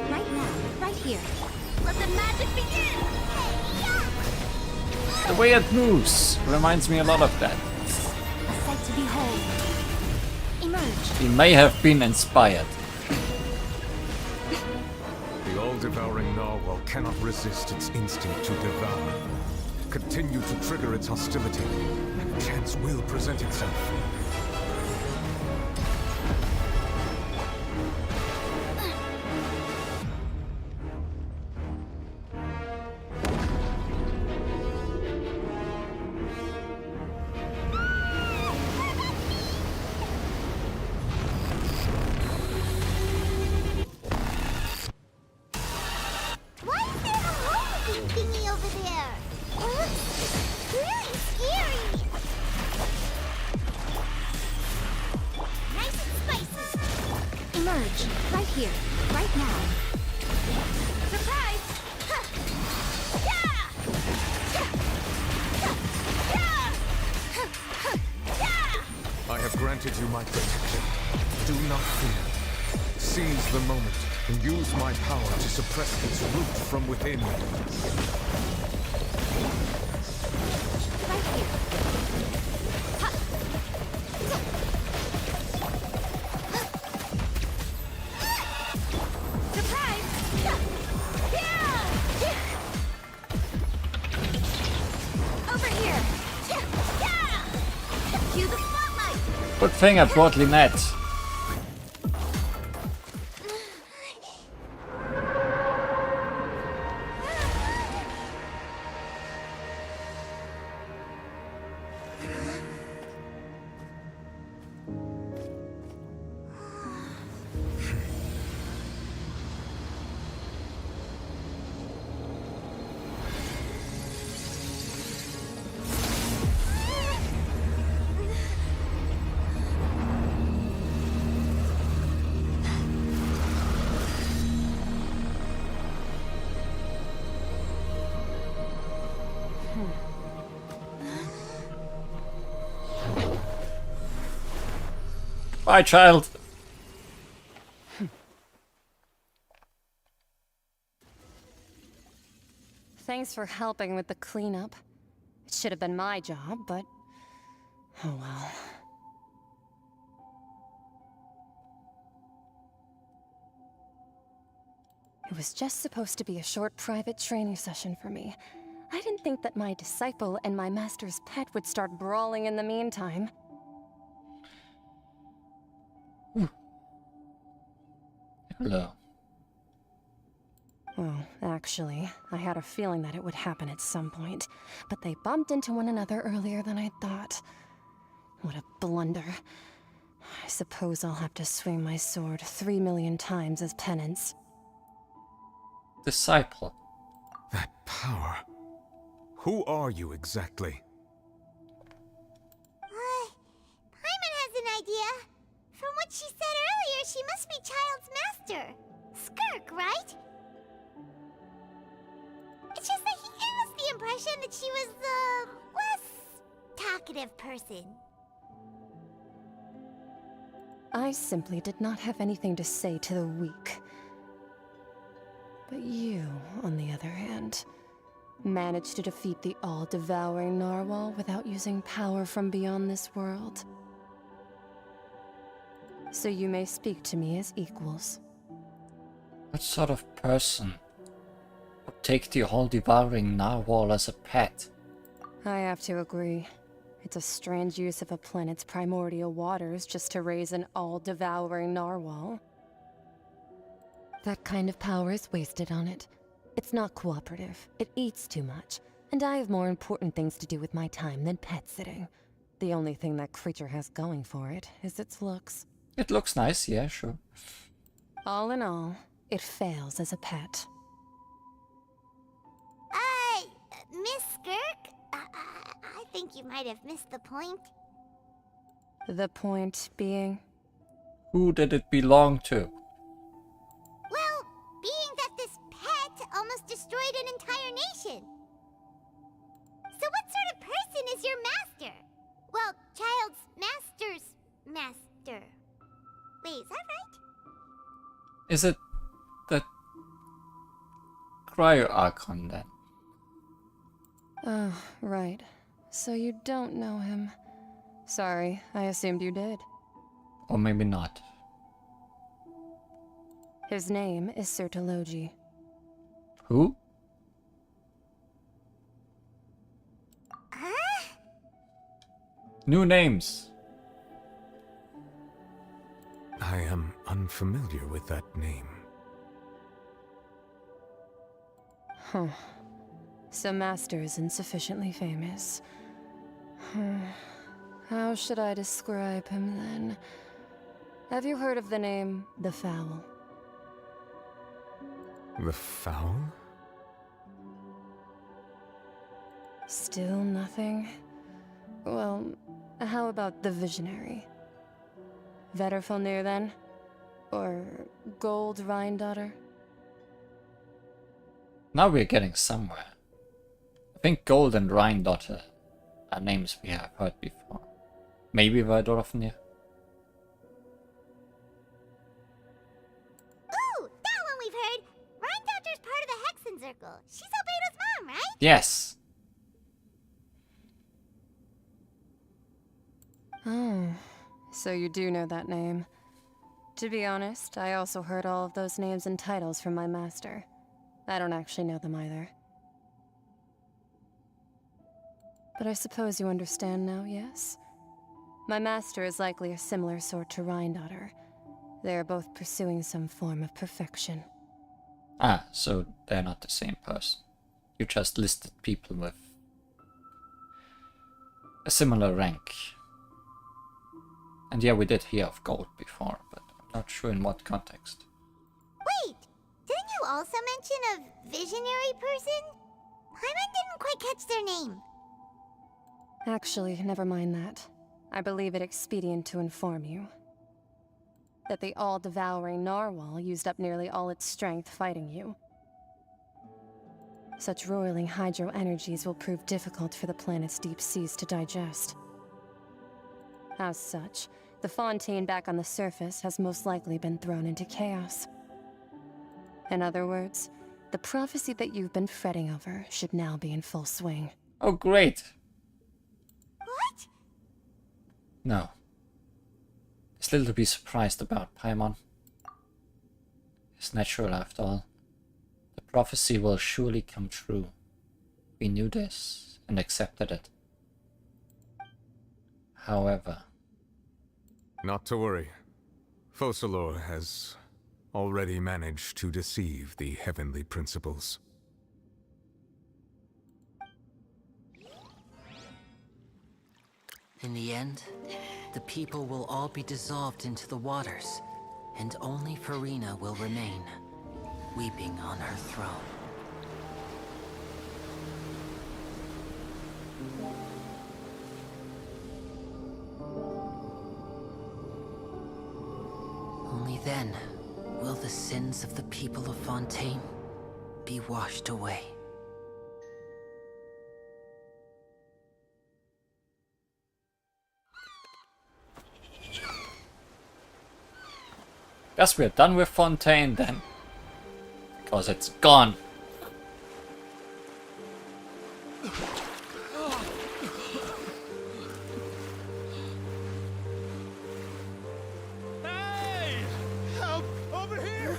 Speaker 12: Right now, right here.
Speaker 2: Let the magic begin!
Speaker 1: The way it moves reminds me a lot of that.
Speaker 12: A sight to behold. Emerge.
Speaker 1: He may have been inspired.
Speaker 7: The all-devouring narwhal cannot resist its instinct to devour. Continue to trigger its hostility, and a chance will present itself.
Speaker 2: Why is there a homing thingy over there? It looks really scary! Nice and spicy!
Speaker 12: Emerge. Right here. Right now.
Speaker 2: Surprise! Huh. Yeah!
Speaker 7: I have granted you my protection. Do not fear. Seize the moment and use my power to suppress its root from within.
Speaker 12: Right here.
Speaker 2: Surprise! Over here! Cue the spotlight!
Speaker 1: Good thing I brought Lynette. Bye, child.
Speaker 11: Thanks for helping with the cleanup. It should have been my job, but oh well. It was just supposed to be a short private training session for me. I didn't think that my disciple and my master's pet would start brawling in the meantime.
Speaker 1: Hello.
Speaker 11: Well, actually, I had a feeling that it would happen at some point, but they bumped into one another earlier than I thought. What a blunder. I suppose I'll have to swing my sword 3 million times as penance.
Speaker 1: Disciple.
Speaker 7: That power. Who are you exactly?
Speaker 2: Paimon has an idea. From what she said earlier, she must be Child's master. Skirk, right? It's just that he gave us the impression that she was the less talkative person.
Speaker 11: I simply did not have anything to say to the weak. But you, on the other hand, managed to defeat the all-devouring narwhal without using power from beyond this world. So you may speak to me as equals.
Speaker 1: What sort of person would take the all-devouring narwhal as a pet?
Speaker 11: I have to agree. It's a strange use of a planet's primordial waters just to raise an all-devouring narwhal. That kind of power is wasted on it. It's not cooperative. It eats too much. And I have more important things to do with my time than pet sitting. The only thing that creature has going for it is its looks.
Speaker 1: It looks nice, yeah, sure.
Speaker 11: All in all, it fails as a pet.
Speaker 2: Miss Skirk? I think you might have missed the point.
Speaker 11: The point being?
Speaker 1: Who did it belong to?
Speaker 2: Well, being that this pet almost destroyed an entire nation. So what sort of person is your master? Well, Child's master's master. Wait, is that right?
Speaker 1: Is it the Cryo Archon then?
Speaker 11: Oh, right. So you don't know him. Sorry, I assumed you did.
Speaker 1: Or maybe not.
Speaker 11: His name is Sertologi.
Speaker 1: Who?
Speaker 2: Huh?
Speaker 1: New names.
Speaker 7: I am unfamiliar with that name.
Speaker 11: Huh. So Master is insufficiently famous. How should I describe him then? Have you heard of the name The Fowl?
Speaker 7: The Fowl?
Speaker 11: Still nothing? Well, how about the Visionary? Vetterfulnir then? Or Gold Rhindaughter?
Speaker 1: Now we're getting somewhere. I think Gold and Rhindaughter are names we have heard before. Maybe Vetterfulnir?
Speaker 2: Ooh, that one we've heard! Rhindaughter's part of the Hexen Circle. She's Albedo's mom, right?
Speaker 1: Yes!
Speaker 11: Oh, so you do know that name. To be honest, I also heard all of those names and titles from my master. I don't actually know them either. But I suppose you understand now, yes? My master is likely a similar sort to Rhindaughter. They are both pursuing some form of perfection.
Speaker 1: Ah, so they're not the same person. You just listed people with a similar rank. And yeah, we did hear of Gold before, but I'm not sure in what context.
Speaker 2: Wait! Didn't you also mention a visionary person? Paimon didn't quite catch their name.
Speaker 11: Actually, never mind that. I believe it expedient to inform you that the all-devouring narwhal used up nearly all its strength fighting you. Such roiling hydro energies will prove difficult for the planet's deep seas to digest. As such, the Fontaine back on the surface has most likely been thrown into chaos. In other words, the prophecy that you've been fretting over should now be in full swing.
Speaker 1: Oh, great!
Speaker 2: What?
Speaker 1: No. There's little to be surprised about, Paimon. It's natural after all. The prophecy will surely come true. We knew this and accepted it. However...
Speaker 7: Not to worry. Focalor has already managed to deceive the heavenly principles.
Speaker 19: In the end, the people will all be dissolved into the waters, and only Farina will remain, weeping on her throne. Only then will the sins of the people of Fontaine be washed away.
Speaker 1: Guess we're done with Fontaine then. Because it's gone.
Speaker 3: Hey! Help! Over here!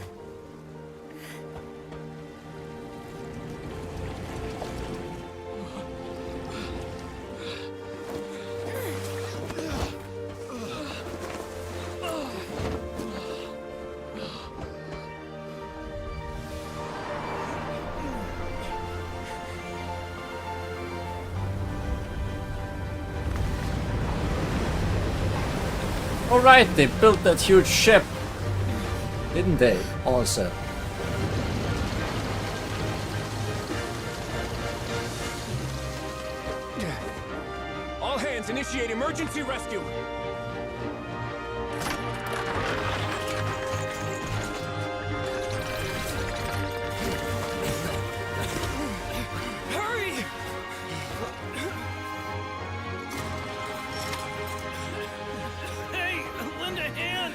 Speaker 1: Alright, they built that huge ship. Didn't they? Also.
Speaker 3: All hands, initiate emergency rescue! Hurry! Hey, lend a hand!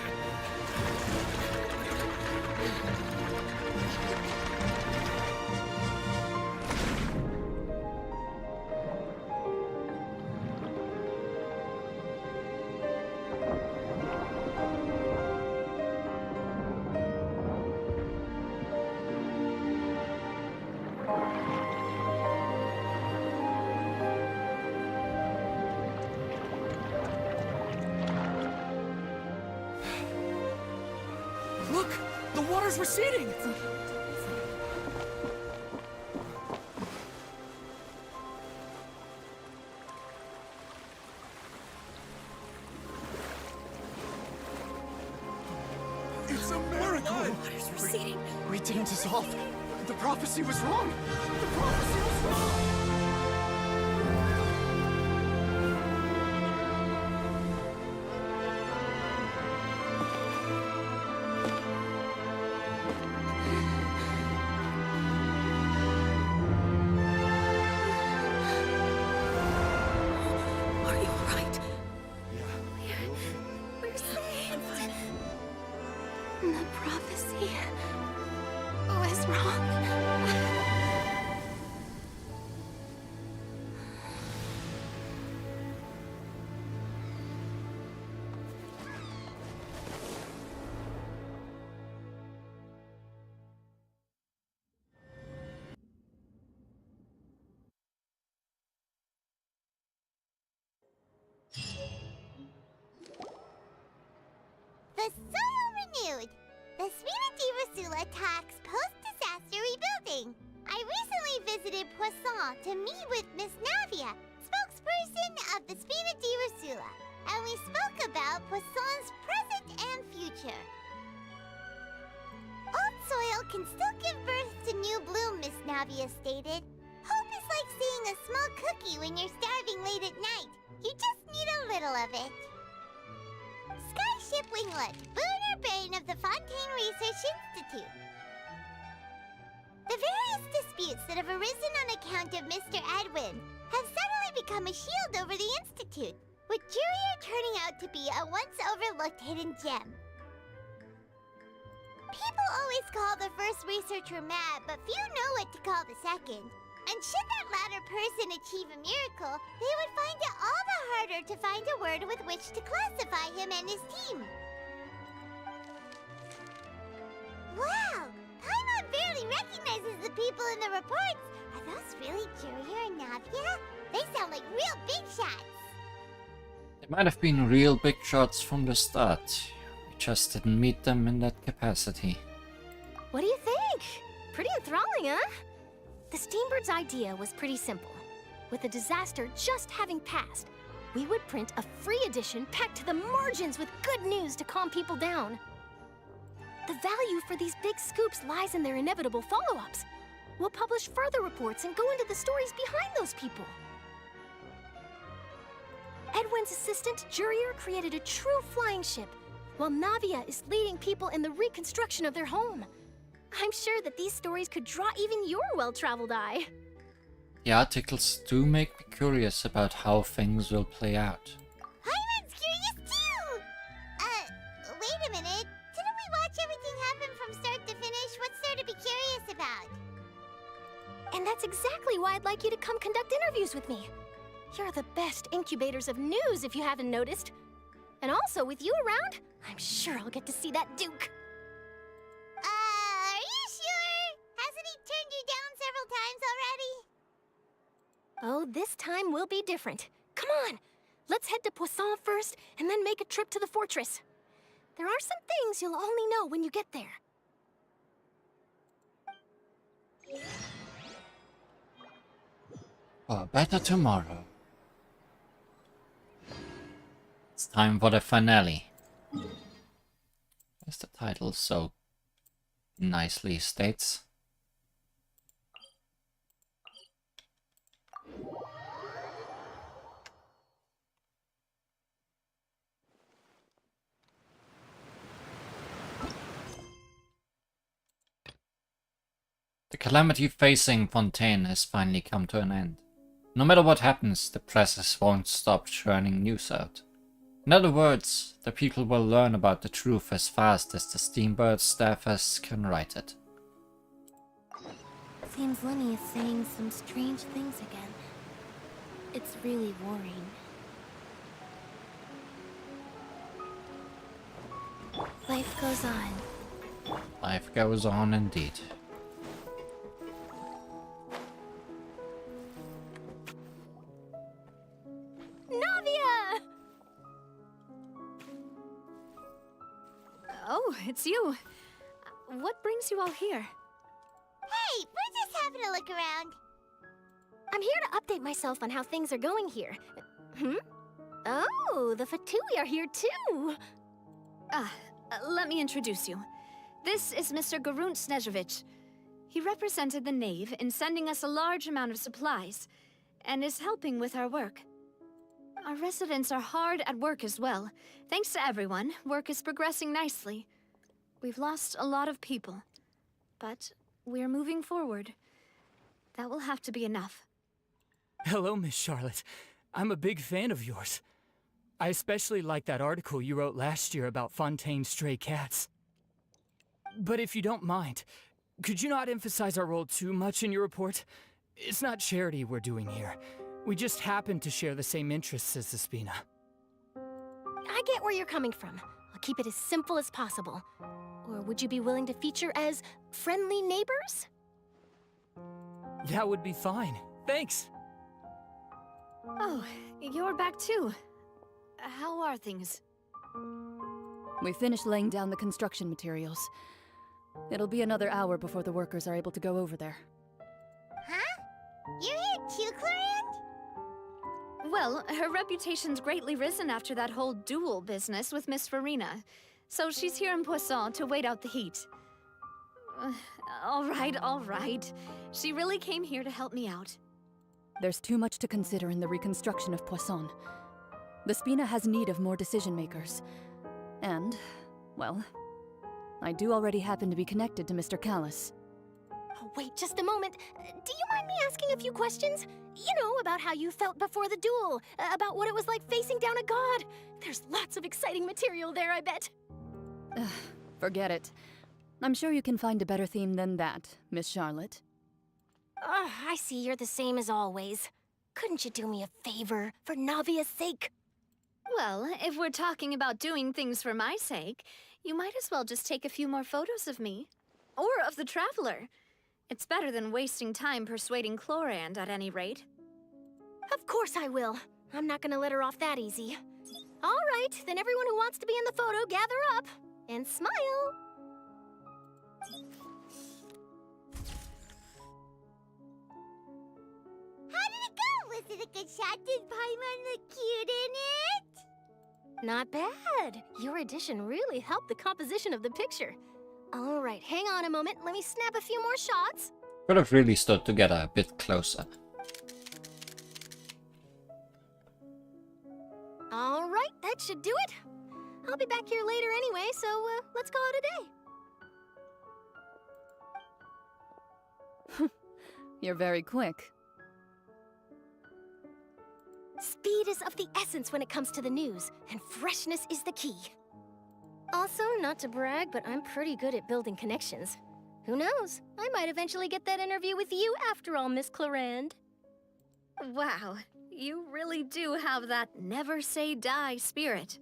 Speaker 13: Look! The water's receding!
Speaker 8: It's a miracle!
Speaker 13: Water's receding.
Speaker 8: We didn't dissolve. The prophecy was wrong. The prophecy was wrong.
Speaker 23: Are you alright?
Speaker 2: We're safe. The prophecy was wrong. The soil renewed. The Spina di Rosula talks post-disaster rebuilding. I recently visited Poisson to meet with Miss Navia, spokesperson of the Spina di Rosula, and we spoke about Poisson's present and future. Old soil can still give birth to new bloom, Miss Navia stated. Hope is like seeing a small cookie when you're starving late at night. You just need a little of it. Skyship Winglet, Booner Brain of the Fontaine Research Institute. The various disputes that have arisen on account of Mr. Edwin have suddenly become a shield over the Institute, with Jurier turning out to be a once overlooked hidden gem. People always call the first researcher mad, but few know what to call the second. And should that latter person achieve a miracle, they would find it all the harder to find a word with which to classify him and his team. Wow! Paimon barely recognizes the people in the reports. Are those really Jurier and Navia? They sound like real big shots.
Speaker 1: They might have been real big shots from the start. We just didn't meet them in that capacity.
Speaker 9: What do you think? Pretty enthralling, huh? The Steambird's idea was pretty simple. With the disaster just having passed, we would print a free edition packed to the margins with good news to calm people down. The value for these big scoops lies in their inevitable follow-ups. We'll publish further reports and go into the stories behind those people. Edwin's assistant, Jurier, created a true flying ship, while Navia is leading people in the reconstruction of their home. I'm sure that these stories could draw even your well-traveled eye.
Speaker 1: The articles do make me curious about how things will play out.
Speaker 2: Hyman's curious too! Wait a minute. Didn't we watch everything happen from start to finish? What's there to be curious about?
Speaker 9: And that's exactly why I'd like you to come conduct interviews with me. You're the best incubators of news, if you haven't noticed. And also, with you around, I'm sure I'll get to see that Duke.
Speaker 2: Are you sure? Hasn't he turned you down several times already?
Speaker 9: Oh, this time will be different. Come on, let's head to Poisson first, and then make a trip to the fortress. There are some things you'll only know when you get there.
Speaker 1: For a better tomorrow. It's time for the finale. As the title so nicely states. The calamity facing Fontaine has finally come to an end. No matter what happens, the presses won't stop churning news out. In other words, the people will learn about the truth as fast as the Steambird staffers can write it.
Speaker 9: Seems Lenny is saying some strange things again. It's really worrying. Life goes on.
Speaker 1: Life goes on indeed.
Speaker 6: Navia! Oh, it's you. What brings you all here?
Speaker 2: Hey, we're just having a look around.
Speaker 9: I'm here to update myself on how things are going here. Oh, the Fatui are here too.
Speaker 6: Let me introduce you. This is Mr. Garunt Snezhevich. He represented the Knave in sending us a large amount of supplies, and is helping with our work. Our residents are hard at work as well. Thanks to everyone, work is progressing nicely. We've lost a lot of people, but we're moving forward. That will have to be enough.
Speaker 13: Hello, Miss Charlotte. I'm a big fan of yours. I especially like that article you wrote last year about Fontaine's stray cats. But if you don't mind, could you not emphasize our role too much in your report? It's not charity we're doing here. We just happen to share the same interests as the Spina.
Speaker 9: I get where you're coming from. I'll keep it as simple as possible. Or would you be willing to feature as friendly neighbors?
Speaker 13: That would be fine. Thanks.
Speaker 6: Oh, you're back too. How are things?
Speaker 16: We finished laying down the construction materials. It'll be another hour before the workers are able to go over there.
Speaker 2: Huh? You're here too, Clorian?
Speaker 6: Well, her reputation's greatly risen after that whole duel business with Miss Farina. So she's here in Poisson to wait out the heat. All right. She really came here to help me out.
Speaker 16: There's too much to consider in the reconstruction of Poisson. The Spina has need of more decision-makers. And, well, I do already happen to be connected to Mr. Callis.
Speaker 9: Oh, wait just a moment. Do you mind me asking a few questions? You know, about how you felt before the duel, about what it was like facing down a god. There's lots of exciting material there, I bet.
Speaker 16: Forget it. I'm sure you can find a better theme than that, Miss Charlotte.
Speaker 9: I see you're the same as always. Couldn't you do me a favor, for Navia's sake?
Speaker 6: Well, if we're talking about doing things for my sake, you might as well just take a few more photos of me. Or of the Traveler. It's better than wasting time persuading Clorand, at any rate.
Speaker 9: Of course I will. I'm not gonna let her off that easy. All right, then everyone who wants to be in the photo, gather up. And smile.
Speaker 2: it a good shot? Did Paimon look cute in it?
Speaker 9: Not bad. Your addition really helped the composition of the picture. All right, hang on a moment. Let me snap a few more shots.
Speaker 1: Could have really stood together a bit closer.
Speaker 9: All right, that should do it. I'll be back here later anyway, so let's call it a day.
Speaker 16: You're very quick.
Speaker 9: Speed is of the essence when it comes to the news, and freshness is the key. Also, not to brag, but I'm pretty good at building connections. Who knows? I might eventually get that interview with you after all, Miss Clarande.
Speaker 6: Wow, you really do have that never say die spirit.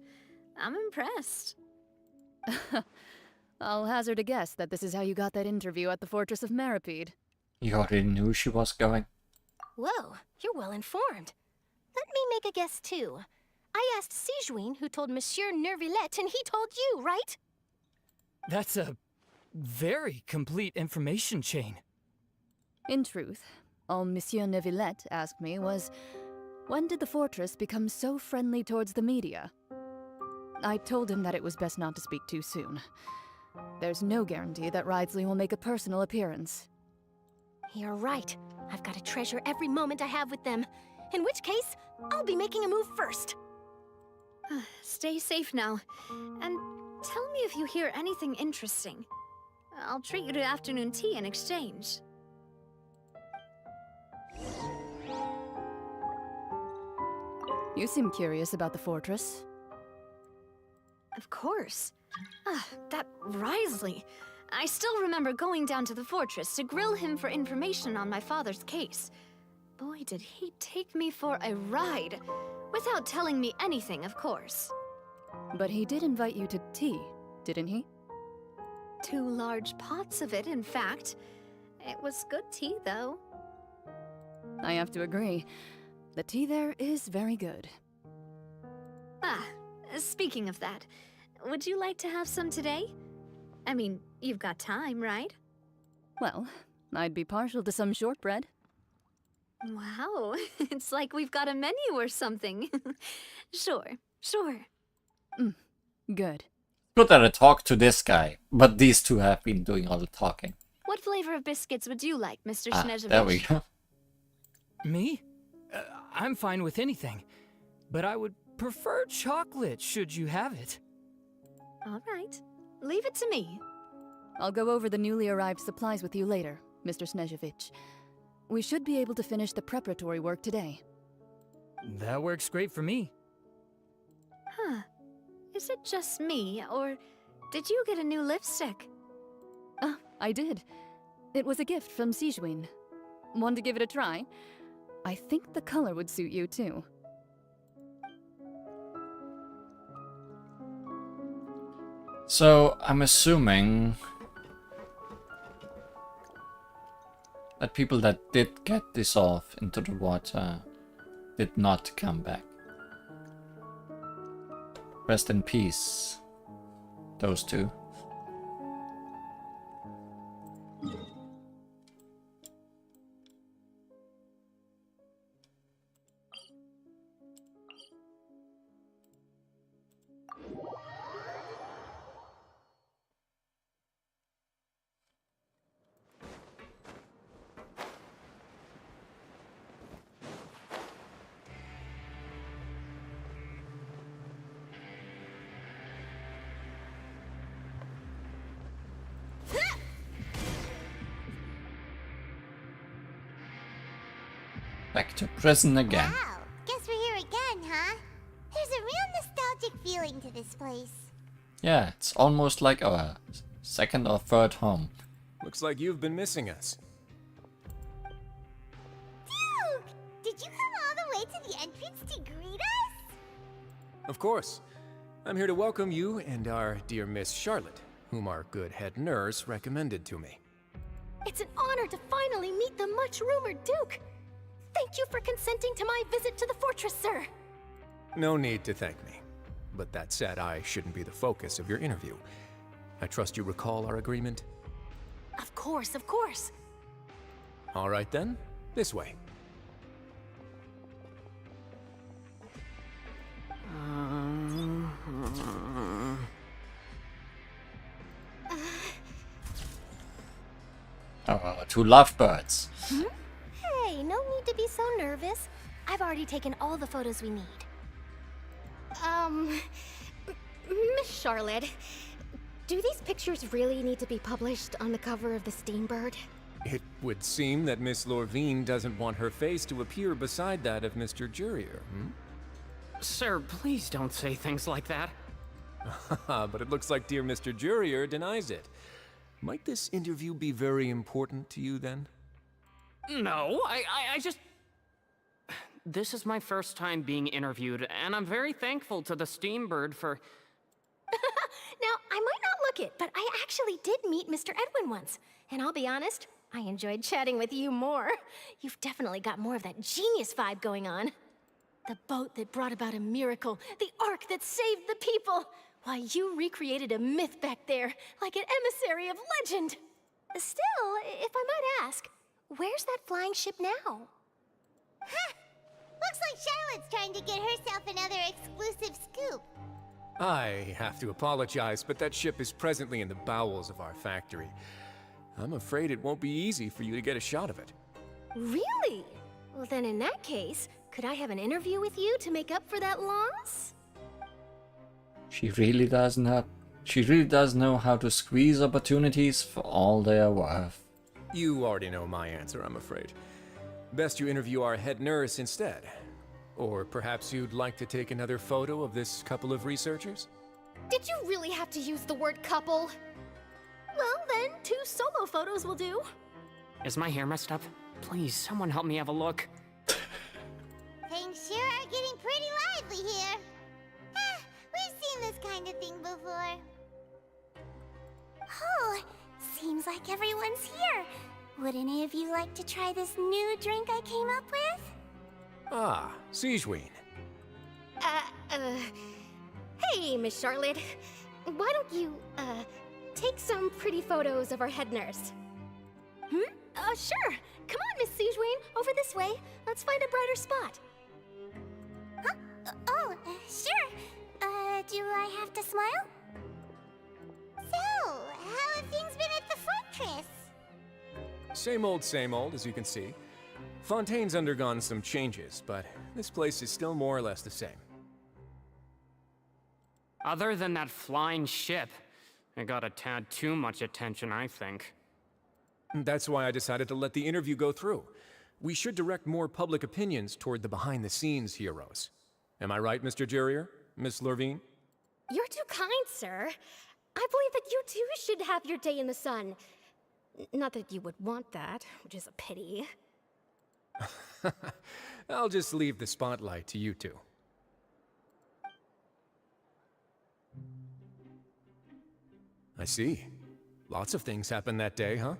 Speaker 6: I'm impressed.
Speaker 16: I'll hazard a guess that this is how you got that interview at the Fortress of Maripede.
Speaker 1: You already knew she was going?
Speaker 9: Whoa, you're well informed. Let me make a guess too. I asked Sigewinne, who told Monsieur Neuvillette, and he told you, right?
Speaker 13: That's a very complete information chain.
Speaker 16: In truth, all Monsieur Neuvillette asked me was, when did the fortress become so friendly towards the media? I told him that it was best not to speak too soon. There's no guarantee that Ridsley will make a personal appearance.
Speaker 9: You're right. I've got to treasure every moment I have with them. In which case, I'll be making a move first.
Speaker 6: Stay safe now. And tell me if you hear anything interesting. I'll treat you to afternoon tea in exchange.
Speaker 16: You seem curious about the fortress.
Speaker 6: Of course. That Wriothesley. I still remember going down to the fortress to grill him for information on my father's case. Boy, did he take me for a ride. Without telling me anything, of course.
Speaker 16: But he did invite you to tea, didn't he?
Speaker 6: 2 large pots of it, in fact. It was good tea, though.
Speaker 16: I have to agree. The tea there is very good.
Speaker 6: Speaking of that, would you like to have some today? I mean, you've got time, right?
Speaker 16: Well, I'd be partial to some shortbread.
Speaker 6: Wow, it's like we've got a menu or something. Sure.
Speaker 16: Good.
Speaker 1: Good that I talked to this guy, but these two have been doing all the talking.
Speaker 6: What flavor of biscuits would you like, Mr. Snezhevich?
Speaker 1: There we go.
Speaker 13: Me? I'm fine with anything, but I would prefer chocolate should you have it.
Speaker 6: All right, leave it to me.
Speaker 16: I'll go over the newly arrived supplies with you later, Mr. Snezhevich. We should be able to finish the preparatory work today.
Speaker 13: That works great for me.
Speaker 6: Is it just me, or did you get a new lipstick?
Speaker 16: I did. It was a gift from Sigewinne. Want to give it a try? I think the color would suit you, too.
Speaker 1: So, I'm assuming that people that did get dissolved into the water did not come back. Rest in peace, those two. Back to prison again.
Speaker 2: Wow, guess we're here again, huh? There's a real nostalgic feeling to this place.
Speaker 1: Yeah, it's almost like our second or third home.
Speaker 15: Looks like you've been missing us.
Speaker 2: Duke! Did you come all the way to the entrance to greet us?
Speaker 15: Of course. I'm here to welcome you and our dear Miss Charlotte, whom our good head nurse recommended to me.
Speaker 9: It's an honor to finally meet the much-rumored Duke. Thank you for consenting to my visit to the fortress, sir.
Speaker 15: No need to thank me. But that said, I shouldn't be the focus of your interview. I trust you recall our agreement?
Speaker 9: Of course, of course.
Speaker 15: All right then, this way.
Speaker 1: 2 lovebirds.
Speaker 9: Hey, no need to be so nervous. I've already taken all the photos we need. Miss Charlotte, do these pictures really need to be published on the cover of the Steambird?
Speaker 15: It would seem that Miss Lorvine doesn't want her face to appear beside that of Mr. Jurier,
Speaker 14: Sir, please don't say things like that.
Speaker 15: But it looks like dear Mr. Jurier denies it. Might this interview be very important to you, then?
Speaker 14: No, I just... This is my first time being interviewed, and I'm very thankful to the Steambird for...
Speaker 9: Now, I might not look it, but I actually did meet Mr. Edwin once. And I'll be honest, I enjoyed chatting with you more. You've definitely got more of that genius vibe going on. The boat that brought about a miracle, the ark that saved the people. Why, you recreated a myth back there, like an emissary of legend. Still, if I might ask, where's that flying ship now?
Speaker 2: Ha! Looks like Charlotte's trying to get herself another exclusive scoop.
Speaker 15: I have to apologize, but that ship is presently in the bowels of our factory. I'm afraid it won't be easy for you to get a shot of it.
Speaker 9: Really? Well, then in that case, could I have an interview with you to make up for that loss?
Speaker 1: She really does know how to squeeze opportunities for all they are worth.
Speaker 15: You already know my answer, I'm afraid. Best you interview our head nurse instead. Or perhaps you'd like to take another photo of this couple of researchers?
Speaker 9: Did you really have to use the word couple? Well, then, 2 solo photos will do.
Speaker 14: Is my hair messed up? Please, someone help me have a look.
Speaker 2: Things sure are getting pretty lively here. We've seen this kind of thing before. Oh, seems like everyone's here. Would any of you like to try this new drink I came up with?
Speaker 15: Ah, Sigewine.
Speaker 9: Hey, Miss Charlotte. Why don't you, take some pretty photos of our head nurse? Sure. Come on, Miss Sigewine. Over this way. Let's find a brighter spot.
Speaker 2: Huh? Sure. Do I have to smile? So, how have things been at the fortress?
Speaker 15: Same old, as you can see. Fontaine's undergone some changes, but this place is still more or less the same.
Speaker 14: Other than that flying ship, it got a tad too much attention, I think.
Speaker 15: That's why I decided to let the interview go through. We should direct more public opinions toward the behind-the-scenes heroes. Am I right, Mr. Jurier? Miss Lorvine?
Speaker 9: You're too kind, sir. I believe that you too should have your day in the sun. Not that you would want that, which is a pity.
Speaker 15: I'll just leave the spotlight to you two. I see. Lots of things happened that day, huh?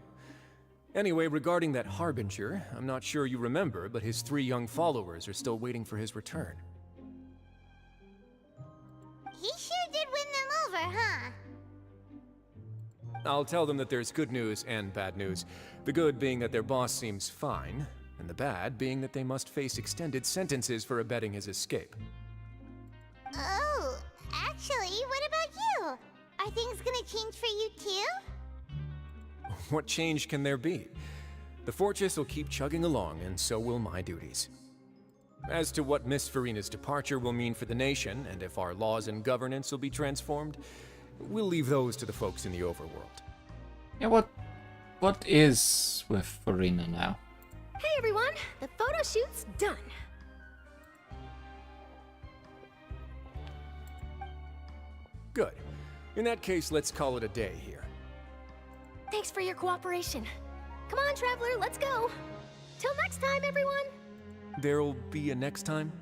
Speaker 15: Anyway, regarding that Harbinger, I'm not sure you remember, but his 3 young followers are still waiting for his return.
Speaker 2: He sure did win them over, huh?
Speaker 15: I'll tell them that there's good news and bad news. The good being that their boss seems fine, and the bad being that they must face extended sentences for abetting his escape.
Speaker 2: Oh, actually, what about you? Are things gonna change for you too?
Speaker 15: What change can there be? The fortress will keep chugging along, and so will my duties. As to what Miss Farina's departure will mean for the nation, and if our laws and governance will be transformed, we'll leave those to the folks in the overworld.
Speaker 1: Yeah, what is with Farina now?
Speaker 9: Hey everyone, the photo shoot's done.
Speaker 15: Good. In that case, let's call it a day here.
Speaker 9: Thanks for your cooperation. Come on, Traveler, let's go. Till next time, everyone.
Speaker 15: There'll be a next time?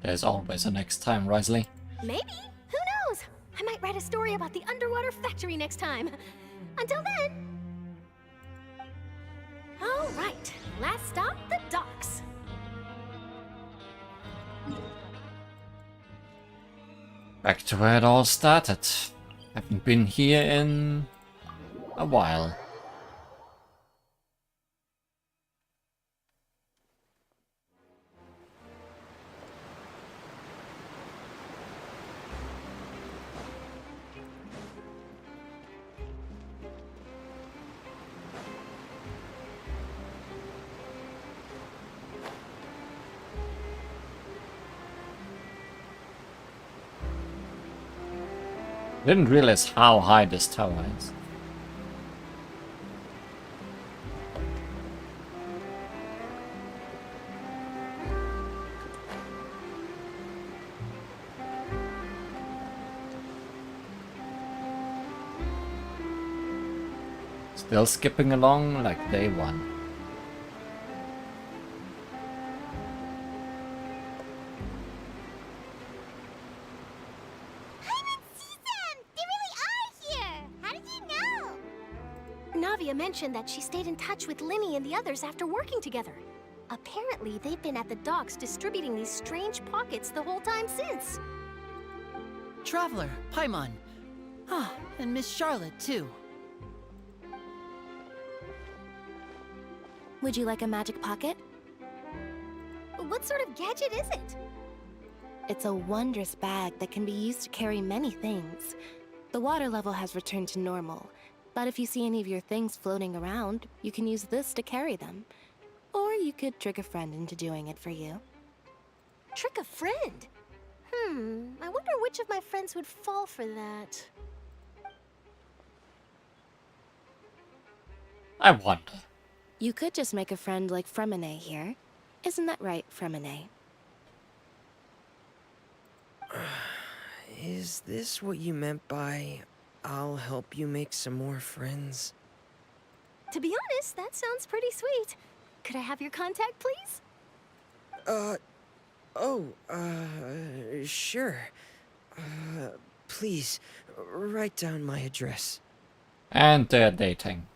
Speaker 1: There's always a next time, Risley.
Speaker 9: Maybe. Who knows? I might write a story about the underwater factory next time. Until then. All right, last stop, the docks.
Speaker 1: Back to where it all started. Haven't been here in a while. Didn't realize how high this tower is. Still skipping along like day one.
Speaker 9: Navia mentioned that she stayed in touch with Linny and the others after working together. Apparently, they've been at the docks distributing these strange pockets the whole time since.
Speaker 19: Traveler, Paimon. Ah, and Miss Charlotte, too.
Speaker 5: Would you like a magic pocket?
Speaker 9: What sort of gadget is it?
Speaker 5: It's a wondrous bag that can be used to carry many things. The water level has returned to normal, but if you see any of your things floating around, you can use this to carry them. Or you could trick a friend into doing it for you.
Speaker 9: Trick a friend? I wonder which of my friends would fall for that.
Speaker 1: I wonder.
Speaker 5: You could just make a friend like Fremine here. Isn't that right, Fremine?
Speaker 4: Is this what you meant by, I'll help you make some more friends?
Speaker 9: To be honest, that sounds pretty sweet. Could I have your contact, please?
Speaker 4: Sure. Please, write down my address.
Speaker 1: And they're dating.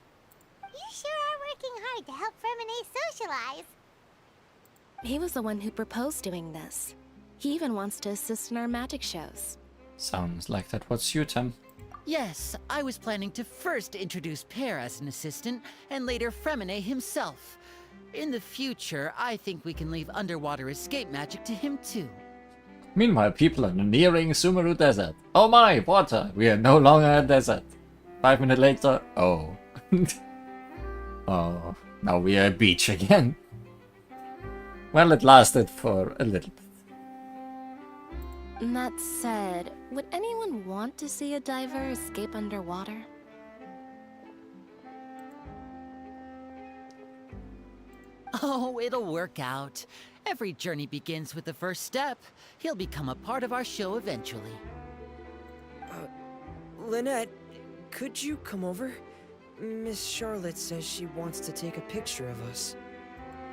Speaker 2: You sure are working hard to help Fremine socialize.
Speaker 5: He was the one who proposed doing this. He even wants to assist in our magic shows.
Speaker 1: Sounds like that would suit him.
Speaker 19: Yes, I was planning to first introduce Pear as an assistant, and later Fremine himself. In the future, I think we can leave underwater escape magic to him too.
Speaker 1: Meanwhile, people are nearing Sumeru Desert. Oh my, water! We are no longer a desert. 5 minutes later, oh. Oh, now we are a beach again. Well, it lasted for a little bit.
Speaker 5: That said, would anyone want to see a diver escape underwater?
Speaker 19: Oh, it'll work out. Every journey begins with the first step. He'll become a part of our show eventually.
Speaker 4: Lynette, could you come over? Miss Charlotte says she wants to take a picture of us.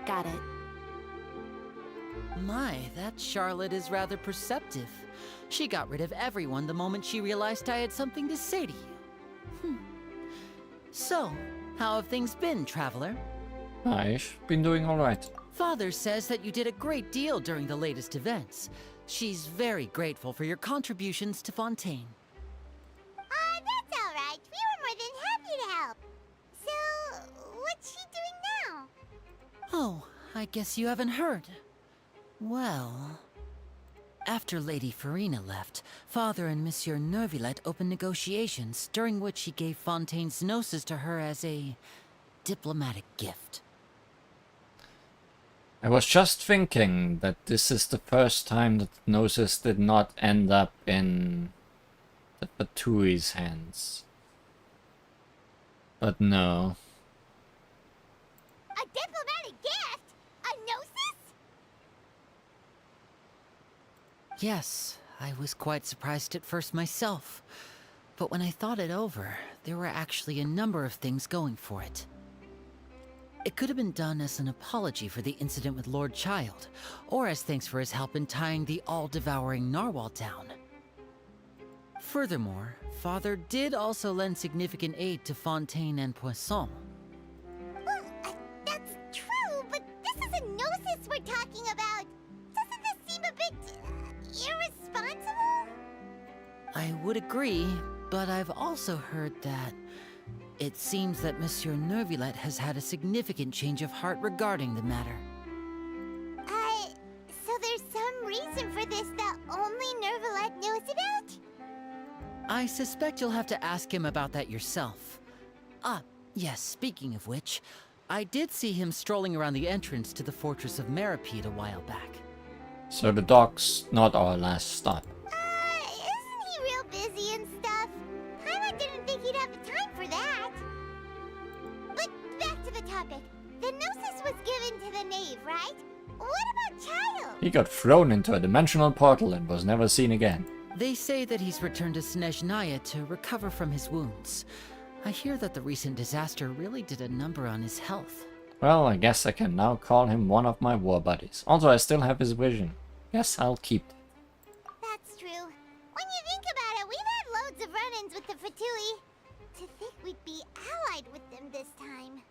Speaker 5: Got it.
Speaker 19: My, that Charlotte is rather perceptive. She got rid of everyone the moment she realized I had something to say to you. So, how have things been, Traveler?
Speaker 1: I've been doing alright.
Speaker 19: Father says that you did a great deal during the latest events. She's very grateful for your contributions to Fontaine.
Speaker 2: That's alright. We were more than happy to help. So, what's she doing now?
Speaker 19: Oh, I guess you haven't heard. Well, after Lady Farina left, Father and Monsieur Neuvillette opened negotiations, during which he gave Fontaine's Gnosis to her as a diplomatic gift.
Speaker 1: I was just thinking that this is the first time that Gnosis did not end up in the Batui's hands. But no.
Speaker 2: A diplomatic gift? A gnosis?
Speaker 19: Yes, I was quite surprised at first myself. But when I thought it over, there were actually a number of things going for it. It could have been done as an apology for the incident with Lord Child, or as thanks for his help in tying the all-devouring narwhal down. Furthermore, Father did also lend significant aid to Fontaine and Poisson.
Speaker 2: Well, that's true, but this is a gnosis we're talking about. Doesn't this seem a bit irresponsible?
Speaker 19: I would agree, but I've also heard that it seems that Monsieur Neuvillette has had a significant change of heart regarding the matter.
Speaker 2: So there's some reason for this that only Neuvillette knows about?
Speaker 19: I suspect you'll have to ask him about that yourself. Ah, yes, speaking of which, I did see him strolling around the entrance to the Fortress of Meripede a while back.
Speaker 1: So the dock's not our last stop.
Speaker 2: Isn't he real busy and stuff? topic. The Gnosis was given to the knave, right? What about Child?
Speaker 1: He got thrown into a dimensional portal and was never seen again.
Speaker 19: They say that he's returned to Snezhnaya to recover from his wounds. I hear that the recent disaster really did a number on his health.
Speaker 1: Well, I guess I can now call him one of my war buddies. Also, I still have his vision. Guess I'll keep it.
Speaker 2: That's true. When you think about it, we've had loads of run-ins with the Fatui. To think we'd be allied with them this time.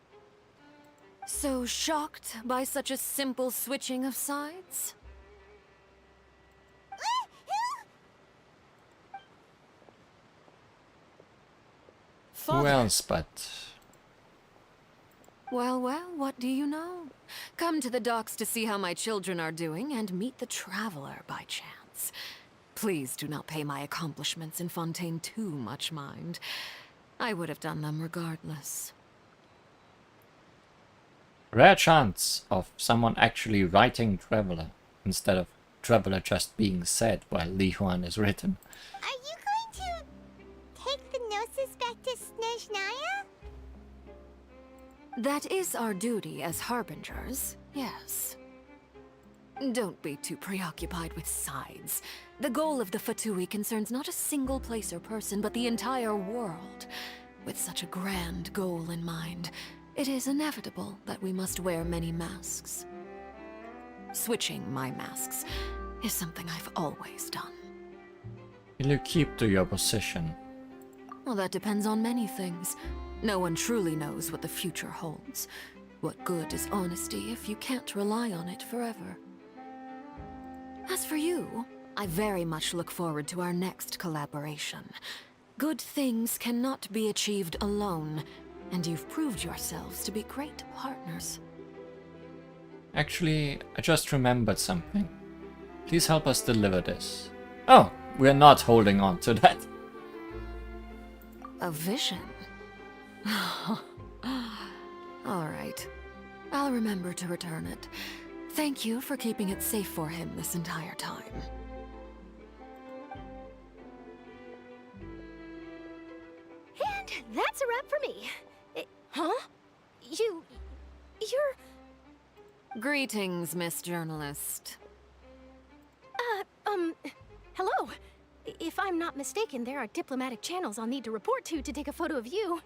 Speaker 10: So shocked by such a simple switching of sides?
Speaker 1: Who else but...
Speaker 10: Well, well, what do you know? Come to the docks to see how my children are doing and meet the Traveler by chance. Please do not pay my accomplishments in Fontaine too much mind. I would have done them regardless.
Speaker 1: Rare chance of someone actually writing Traveler instead of Traveler just being said while Li Huan is written.
Speaker 2: Are you going to take the Gnosis back to Snezhnaya?
Speaker 10: That is our duty as harbingers, yes. Don't be too preoccupied with sides. The goal of the Fatui concerns not a single place or person, but the entire world. With such a grand goal in mind, it is inevitable that we must wear many masks. Switching my masks is something I've always done.
Speaker 1: Will you keep to your position?
Speaker 10: Well, that depends on many things. No one truly knows what the future holds. What good is honesty if you can't rely on it forever? As for you, I very much look forward to our next collaboration. Good things cannot be achieved alone, and you've proved yourselves to be great partners.
Speaker 1: Actually, I just remembered something. Please help us deliver this. Oh, we're not holding on to that.
Speaker 10: A vision? All right. I'll remember to return it. Thank you for keeping it safe for him this entire time.
Speaker 23: And that's a wrap for me. Huh? You're...
Speaker 10: Greetings, Miss Journalist.
Speaker 23: Hello. If I'm not mistaken, there are diplomatic channels I'll need to report to take a photo of you.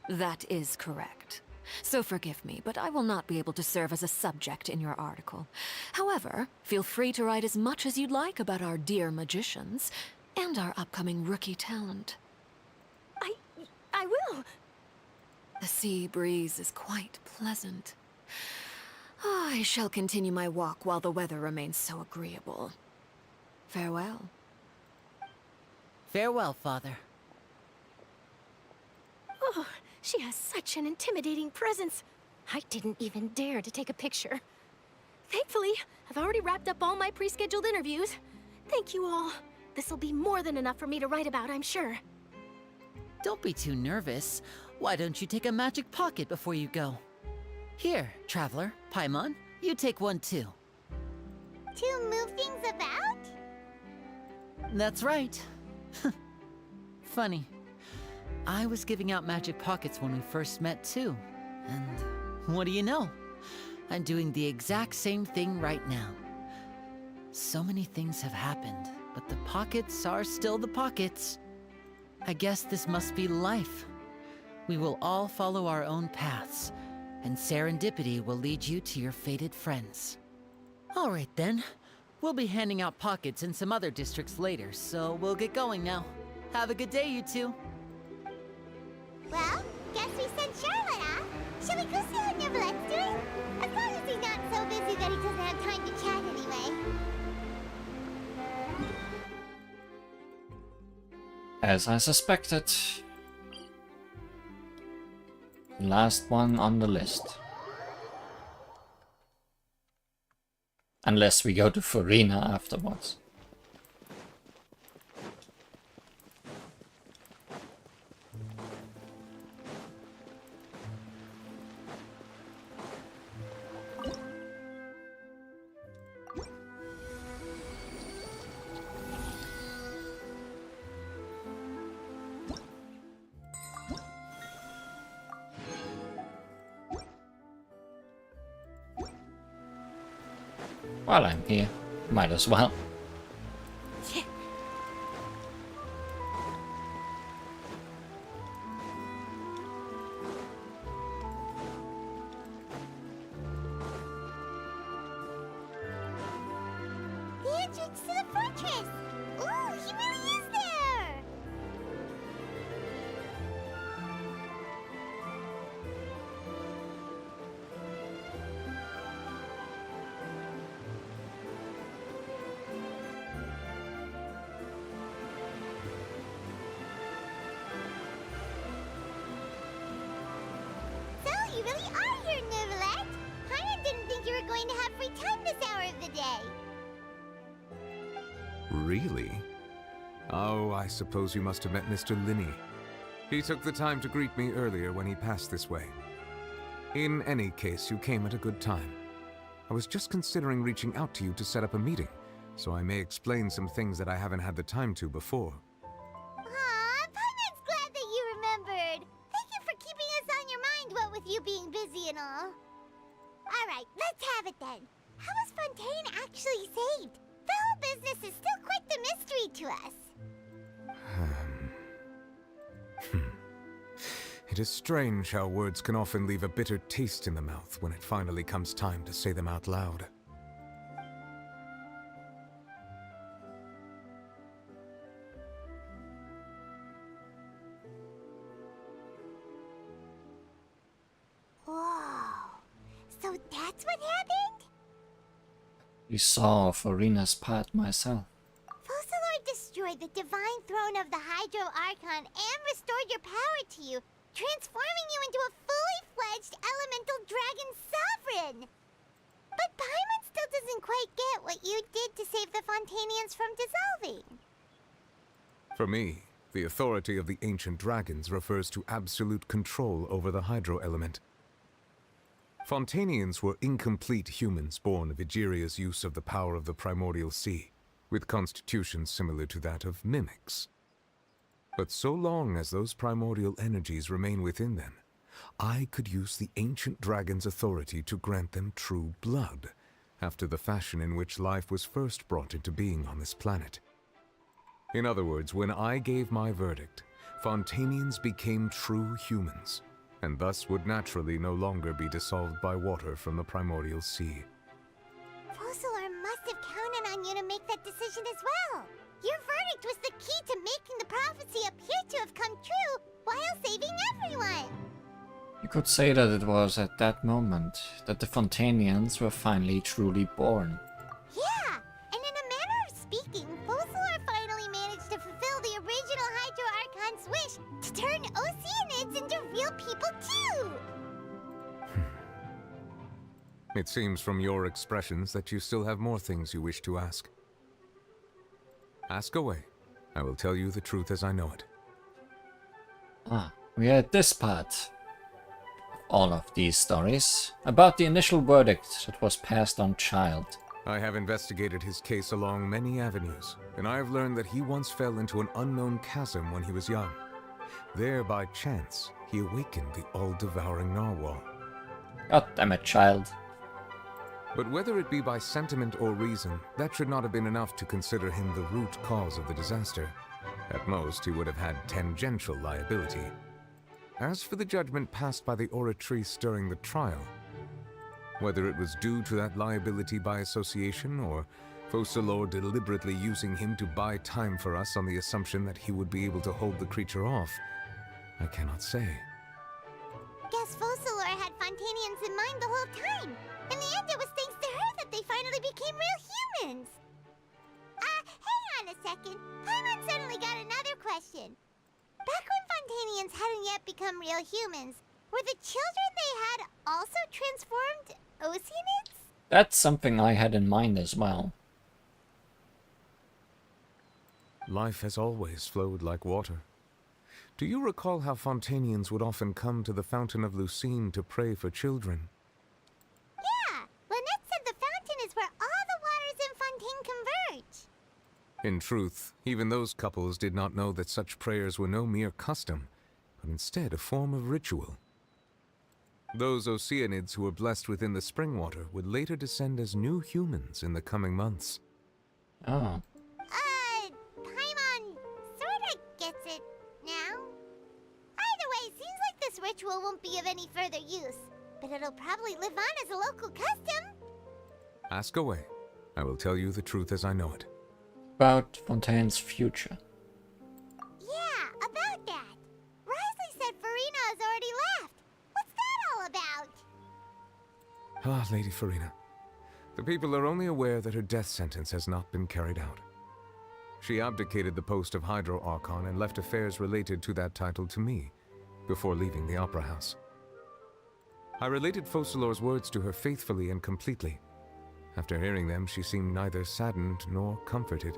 Speaker 10: That is correct. So forgive me, but I will not be able to serve as a subject in your article. However, feel free to write as much as you'd like about our dear magicians and our upcoming rookie talent.
Speaker 23: I will.
Speaker 10: The sea breeze is quite pleasant. I shall continue my walk while the weather remains so agreeable. Farewell.
Speaker 19: Farewell, Father.
Speaker 23: Oh, she has such an intimidating presence. I didn't even dare to take a picture. Thankfully, I've already wrapped up all my pre-scheduled interviews. Thank you all. This'll be more than enough for me to write about, I'm sure.
Speaker 19: Don't be too nervous. Why don't you take a magic pocket before you go? Here, Traveler, Paimon, you take one too.
Speaker 2: To move things about?
Speaker 19: That's right. Funny. I was giving out magic pockets when we first met too. And what do you know? I'm doing the exact same thing right now. So many things have happened, but the pockets are still the pockets. I guess this must be life. We will all follow our own paths, and serendipity will lead you to your fated friends. All right then. We'll be handing out pockets in some other districts later, so we'll get going now. Have a good day, you two.
Speaker 2: Well, guess we sent Charlotte off. Shall we go see how Neverlette's doing? As long as he's not so busy that he doesn't have time to chat anyway.
Speaker 1: As I suspected. Last one on the list. Unless we go to Farina afterwards. While I'm here, might as well.
Speaker 2: The entrance to the fortress! Ooh, he really is there! So, you really are here, Neuvillette! Paimon didn't think you were going to have free time this hour of the day.
Speaker 7: Really? Oh, I suppose you must have met Mr. Linney. He took the time to greet me earlier when he passed this way. In any case, you came at a good time. I was just considering reaching out to you to set up a meeting, so I may explain some things that I haven't had the time to before.
Speaker 2: Aw, Paimon's glad that you remembered. Thank you for keeping us on your mind, what with you being busy and all. Alright, let's have it then. How was Fontaine actually saved? The whole business is still quite the mystery to us.
Speaker 7: It is strange how words can often leave a bitter taste in the mouth when it finally comes time to say them out loud.
Speaker 2: Whoa. So that's what happened?
Speaker 1: You saw Farina's part myself.
Speaker 2: Focalor destroyed the divine throne of the Hydro Archon and restored your power to you, transforming you into a fully fledged elemental dragon sovereign. But Paimon still doesn't quite get what you did to save the Fontainians from dissolving.
Speaker 7: For me, the authority of the ancient dragons refers to absolute control over the hydro element. Fontainians were incomplete humans born of Egeria's use of the power of the primordial sea, with constitutions similar to that of mimics. But so long as those primordial energies remain within them, I could use the ancient dragon's authority to grant them true blood, after the fashion in which life was first brought into being on this planet. In other words, when I gave my verdict, Fontainians became true humans, and thus would naturally no longer be dissolved by water from the primordial sea.
Speaker 2: Focalor must have counted on you to make that decision as well. Your verdict was the key to making the prophecy appear to have come true while saving everyone.
Speaker 1: You could say that it was at that moment that the Fontainians were finally truly born.
Speaker 2: Yeah, and in a manner of speaking, Focalor finally managed to fulfill the original Hydro Archon's wish to turn Oceanids into real people too!
Speaker 7: It seems from your expressions that you still have more things you wish to ask. Ask away. I will tell you the truth as I know it.
Speaker 1: Ah, we had this part. All of these stories about the initial verdict that was passed on Child.
Speaker 7: I have investigated his case along many avenues, and I have learned that he once fell into an unknown chasm when he was young. There, by chance, he awakened the all-devouring narwhal.
Speaker 1: God damn it, Child.
Speaker 7: But whether it be by sentiment or reason, that should not have been enough to consider him the root cause of the disaster. At most, he would have had tangential liability. As for the judgment passed by the Oratrice during the trial, whether it was due to that liability by association, or Focalor deliberately using him to buy time for us on the assumption that he would be able to hold the creature off, I cannot say.
Speaker 2: Guess Focalor had Fontainians in mind the whole time. In the end, it was thanks to her that they finally became real humans. Hang on a second. Paimon suddenly got another question. Back when Fontainians hadn't yet become real humans, were the children they had also transformed Oceanids?
Speaker 1: That's something I had in mind as well.
Speaker 7: Life has always flowed like water. Do you recall how Fontainians would often come to the Fountain of Lucine to pray for children?
Speaker 2: Yeah! Lynette said the fountain is where all the waters in Fontaine converge.
Speaker 7: In truth, even those couples did not know that such prayers were no mere custom, but instead a form of ritual. Those Oceanids who were blessed within the spring water would later descend as new humans in the coming months.
Speaker 1: Oh.
Speaker 2: Paimon sorta gets it now. Either way, seems like this ritual won't be of any further use, but it'll probably live on as a local custom.
Speaker 7: Ask away. I will tell you the truth as I know it.
Speaker 1: About Fontaine's future.
Speaker 2: Yeah, about that. Risley said Farina has already left. What's that all about?
Speaker 7: Ah, Lady Farina. The people are only aware that her death sentence has not been carried out. She abdicated the post of Hydro Archon and left affairs related to that title to me, before leaving the Opera House. I related Focalor's words to her faithfully and completely. After hearing them, she seemed neither saddened nor comforted.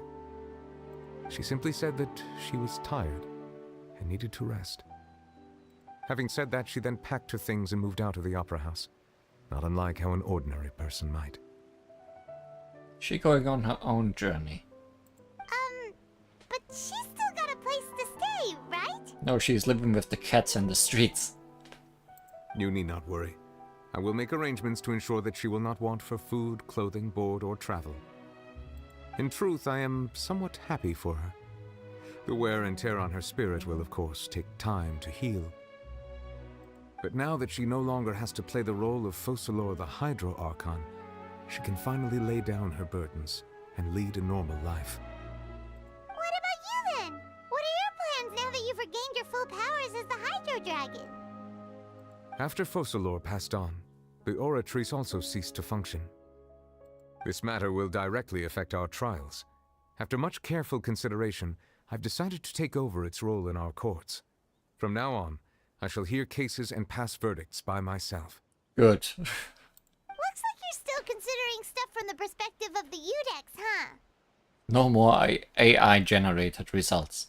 Speaker 7: She simply said that she was tired and needed to rest. Having said that, she then packed her things and moved out of the Opera House, not unlike how an ordinary person might.
Speaker 1: She going on her own journey.
Speaker 2: But she's still got a place to stay, right?
Speaker 1: No, she's living with the cats in the streets.
Speaker 7: You need not worry. I will make arrangements to ensure that she will not want for food, clothing, board, or travel. In truth, I am somewhat happy for her. The wear and tear on her spirit will, of course, take time to heal. But now that she no longer has to play the role of Focalor the Hydro Archon, she can finally lay down her burdens and lead a normal life.
Speaker 2: What about you then? What are your plans now that you've regained your full powers as the Hydro Dragon?
Speaker 7: After Focalor passed on, the Oratrice also ceased to function. This matter will directly affect our trials. After much careful consideration, I've decided to take over its role in our courts. From now on, I shall hear cases and pass verdicts by myself.
Speaker 1: Good.
Speaker 2: Looks like you're still considering stuff from the perspective of the Udex, huh?
Speaker 1: No more AI-generated results.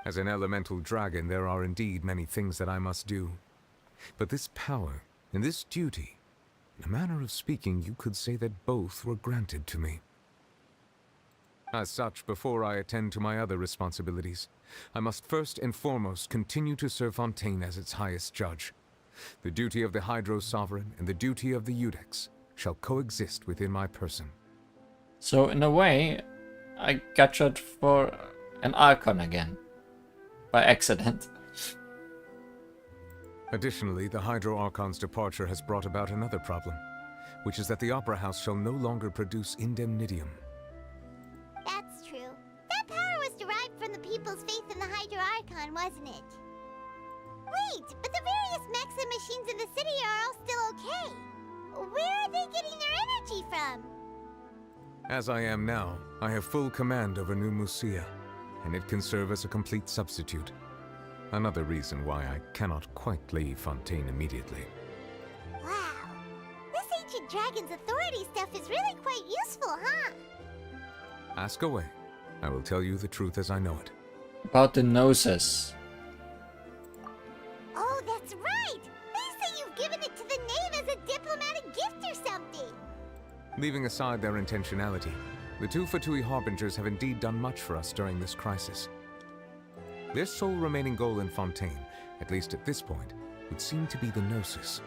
Speaker 7: As an elemental dragon, there are indeed many things that I must do. But this power and this duty, in a manner of speaking, you could say that both were granted to me. As such, before I attend to my other responsibilities, I must first and foremost continue to serve Fontaine as its highest judge. The duty of the Hydro Sovereign and the duty of the Udex shall coexist within my person.
Speaker 1: So in a way, I gotcha'd for an Archon again. By accident.
Speaker 7: Additionally, the Hydro Archon's departure has brought about another problem, which is that the Opera House shall no longer produce indemnitium.
Speaker 2: That's true. That power was derived from the people's faith in the Hydro Archon, wasn't it? Wait, but the various mechs and machines in the city are all still okay. Where are they getting their energy from?
Speaker 7: As I am now, I have full command over New Musia, and it can serve as a complete substitute. Another reason why I cannot quite leave Fontaine immediately.
Speaker 2: Wow. This ancient dragon's authority stuff is really quite useful, huh?
Speaker 7: Ask away. I will tell you the truth as I know it.
Speaker 1: About the noses.
Speaker 2: Oh, that's right! They say you've given it to the knave as a diplomatic gift or something!
Speaker 7: Leaving aside their intentionality, the two Fatui Harbingers have indeed done much for us during this crisis. Their sole remaining goal in Fontaine, at least at this point, would seem to be the Gnosis.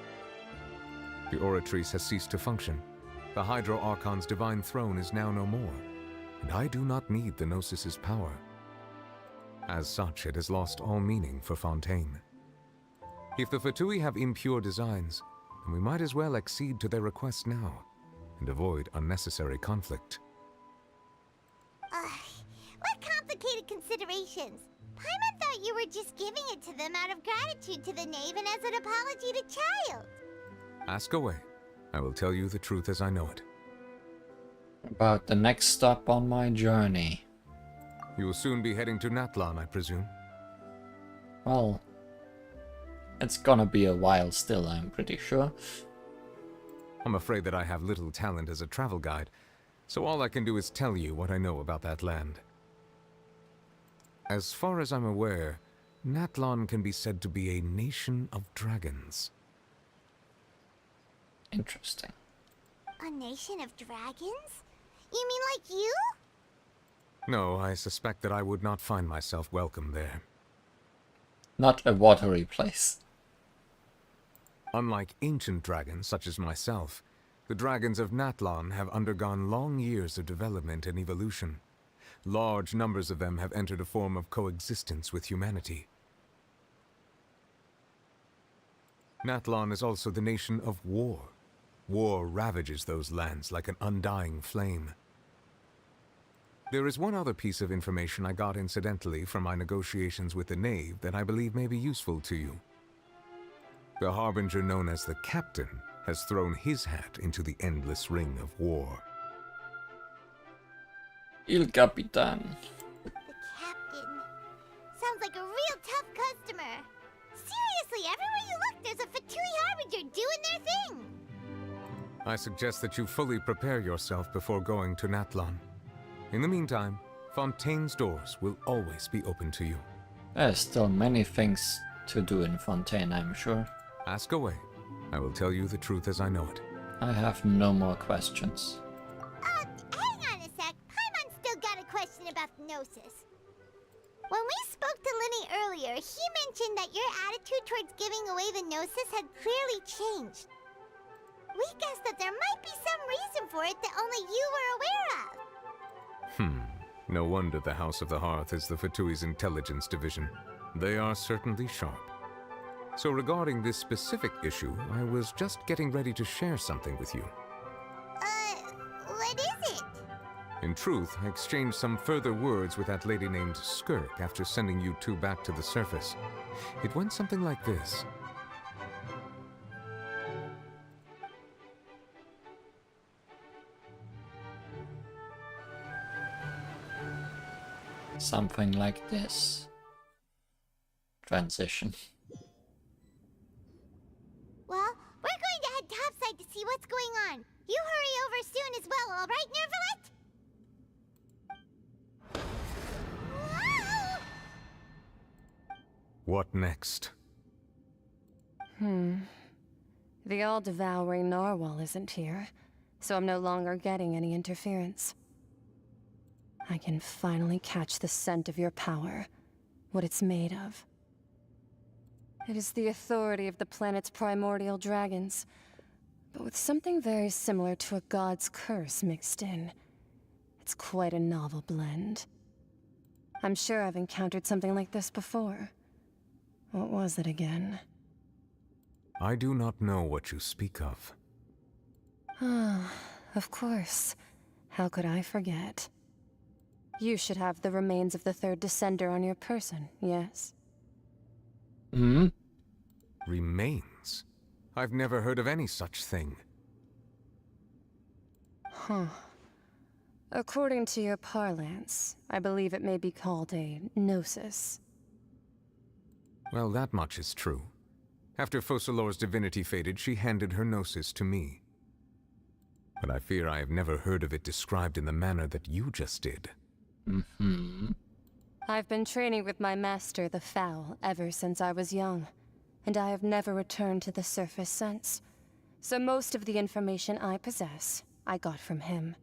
Speaker 7: The Oratrice has ceased to function. The Hydro Archon's divine throne is now no more, and I do not need the Gnosis's power. As such, it has lost all meaning for Fontaine. If the Fatui have impure designs, then we might as well accede to their request now, and avoid unnecessary conflict.
Speaker 2: What complicated considerations! Paimon thought you were just giving it to them out of gratitude to the knave and as an apology to Child.
Speaker 7: Ask away. I will tell you the truth as I know it.
Speaker 1: About the next stop on my journey.
Speaker 7: You will soon be heading to Natlan, I presume?
Speaker 1: Well, it's gonna be a while still, I'm pretty sure.
Speaker 7: I'm afraid that I have little talent as a travel guide, so all I can do is tell you what I know about that land. As far as I'm aware, Natlan can be said to be a nation of dragons.
Speaker 1: Interesting.
Speaker 2: A nation of dragons? You mean like you?
Speaker 7: No, I suspect that I would not find myself welcome there.
Speaker 1: Not a watery place.
Speaker 7: Unlike ancient dragons such as myself, the dragons of Natlan have undergone long years of development and evolution. Large numbers of them have entered a form of coexistence with humanity. Natlan is also the nation of war. War ravages those lands like an undying flame. There is one other piece of information I got incidentally from my negotiations with the Knave that I believe may be useful to you. The Harbinger known as the Captain has thrown his hat into the endless ring of war.
Speaker 1: Il Capitan.
Speaker 2: The captain. Sounds like a real tough customer. Seriously, everywhere you look, there's a Fatui Harbinger doing their thing.
Speaker 7: I suggest that you fully prepare yourself before going to Natlan. In the meantime, Fontaine's doors will always be open to you.
Speaker 1: There's still many things to do in Fontaine, I'm sure.
Speaker 7: Ask away. I will tell you the truth as I know it.
Speaker 1: I have no more questions.
Speaker 2: Hang on a sec. Paimon's still got a question about the Gnosis. When we spoke to Linny earlier, he mentioned that your attitude towards giving away the Gnosis had clearly changed. We guessed that there might be some reason for it that only you were aware of.
Speaker 7: No wonder the House of the Hearth is the Fatui's intelligence division. They are certainly sharp. So regarding this specific issue, I was just getting ready to share something with you.
Speaker 2: What is it?
Speaker 7: In truth, I exchanged some further words with that lady named Skirk after sending you two back to the surface. It went something like this.
Speaker 1: Something like this. Transition.
Speaker 2: Well, we're going to head topside to see what's going on. You hurry over soon as well, all right, Nervalet? Whoa!
Speaker 7: What next?
Speaker 11: The all-devouring narwhal isn't here, so I'm no longer getting any interference. I can finally catch the scent of your power, what it's made of. It is the authority of the planet's primordial dragons, but with something very similar to a god's curse mixed in. It's quite a novel blend. I'm sure I've encountered something like this before. What was it again?
Speaker 7: I do not know what you speak of.
Speaker 11: Of course. How could I forget? You should have the remains of the third descender on your person, yes?
Speaker 7: Remains? I've never heard of any such thing.
Speaker 11: According to your parlance, I believe it may be called a gnosis.
Speaker 7: Well, that much is true. After Focalor's divinity faded, she handed her gnosis to me. But I fear I have never heard of it described in the manner that you just did.
Speaker 11: I've been training with my master, the Foul, ever since I was young, and I have never returned to the surface since. So most of the information I possess, I got from him.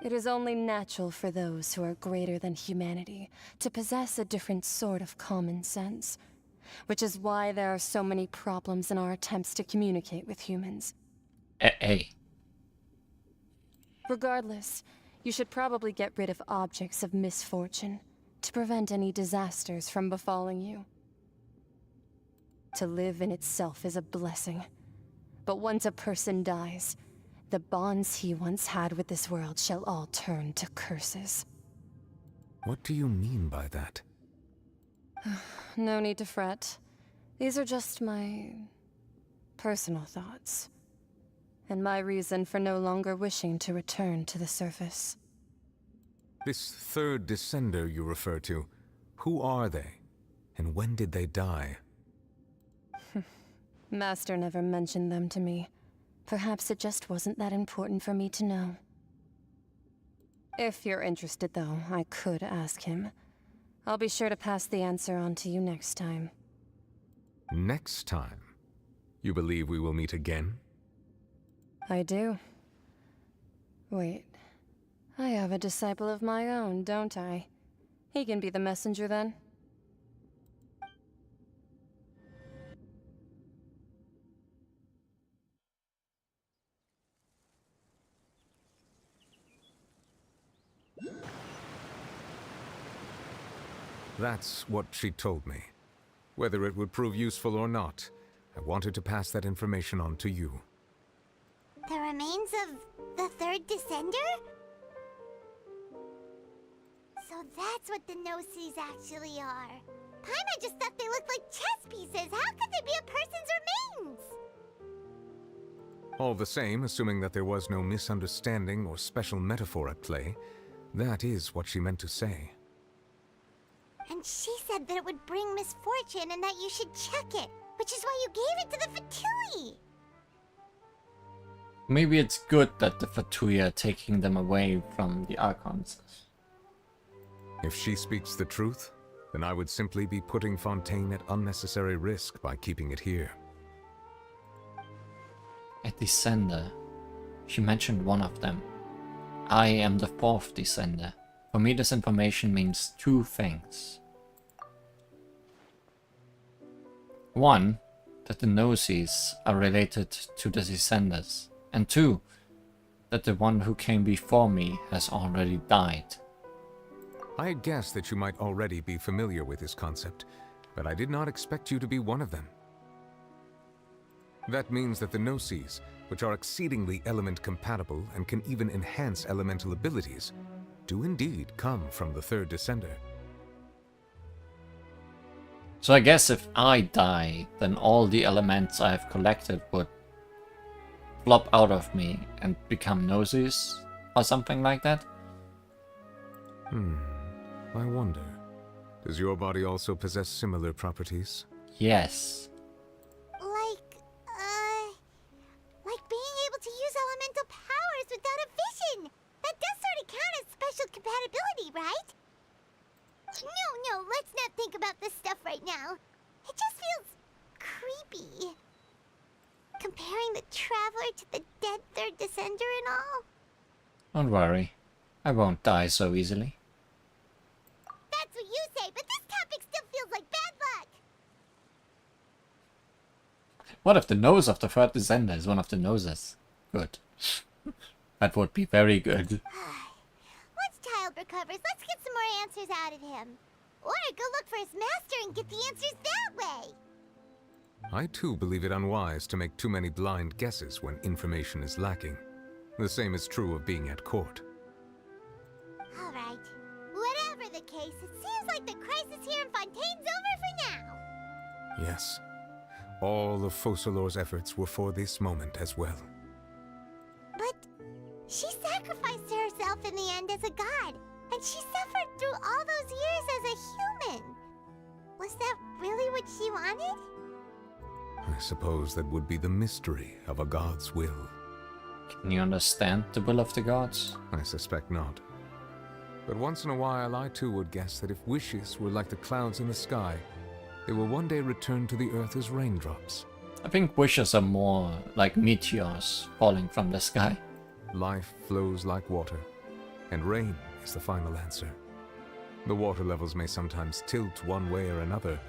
Speaker 11: It is only natural for those who are greater than humanity to possess a different sort of common sense, which is why there are so many problems in our attempts to communicate with humans.
Speaker 1: Hey.
Speaker 11: Regardless, you should probably get rid of objects of misfortune to prevent any disasters from befalling you. To live in itself is a blessing, but once a person dies, the bonds he once had with this world shall all turn to curses.
Speaker 7: What do you mean by that?
Speaker 11: No need to fret. These are just my personal thoughts, and my reason for no longer wishing to return to the surface.
Speaker 7: This third descender you refer to, who are they? And when did they die?
Speaker 11: Master never mentioned them to me. Perhaps it just wasn't that important for me to know. If you're interested, though, I could ask him. I'll be sure to pass the answer on to you next time.
Speaker 7: Next time? You believe we will meet again?
Speaker 11: I do. Wait. I have a disciple of my own, don't I? He can be the messenger then.
Speaker 7: That's what she told me. Whether it would prove useful or not, I wanted to pass that information on to you.
Speaker 2: The remains of the third descender? So that's what the Gnosis actually are. Paimon just thought they looked like chess pieces. How could they be a person's remains?
Speaker 7: All the same, assuming that there was no misunderstanding or special metaphor at play, that is what she meant to say.
Speaker 2: And she said that it would bring misfortune and that you should check it, which is why you gave it to the Fatui.
Speaker 1: Maybe it's good that the Fatui are taking them away from the Archons.
Speaker 7: If she speaks the truth, then I would simply be putting Fontaine at unnecessary risk by keeping it here.
Speaker 1: A descender. She mentioned one of them. I am the fourth descender. For me, this information means two things. One, that the Gnosis are related to the descenders. And two, that the one who came before me has already died.
Speaker 7: I guessed that you might already be familiar with this concept, but I did not expect you to be one of them. That means that the Gnosis, which are exceedingly element compatible and can even enhance elemental abilities, do indeed come from the third descender.
Speaker 1: So I guess if I die, then all the elements I have collected would flop out of me and become Gnosis or something like that?
Speaker 7: I wonder. Does your body also possess similar properties?
Speaker 1: Yes.
Speaker 2: Like being able to use elemental powers without a vision. That does sort of count as special compatibility, right? No, let's not think about this stuff right now. It just feels creepy. Comparing the Traveler to the dead third descender and all.
Speaker 1: Don't worry. I won't die so easily.
Speaker 2: That's what you say, but this topic still feels like bad luck.
Speaker 1: What if the nose of the third descender is one of the noses? Good. That would be very good.
Speaker 2: Once Child recovers, let's get some more answers out of him. Or go look for his master and get the answers that way.
Speaker 7: I too believe it unwise to make too many blind guesses when information is lacking. The same is true of being at court.
Speaker 2: Alright. Whatever the case, it seems like the crisis here in Fontaine's over for now.
Speaker 7: Yes. All of Focalor's efforts were for this moment as well.
Speaker 2: But she sacrificed herself in the end as a god, and she suffered through all those years as a human. Was that really what she wanted?
Speaker 7: I suppose that would be the mystery of a god's will.
Speaker 1: Can you understand the will of the gods?
Speaker 7: I suspect not. But once in a while I too would guess that if wishes were like the clouds in the sky, they will one day return to the earth as raindrops.
Speaker 1: I think wishes are more like meteors falling from the sky.
Speaker 7: Life flows like water, and rain is the final answer. The water levels may sometimes tilt one way or another,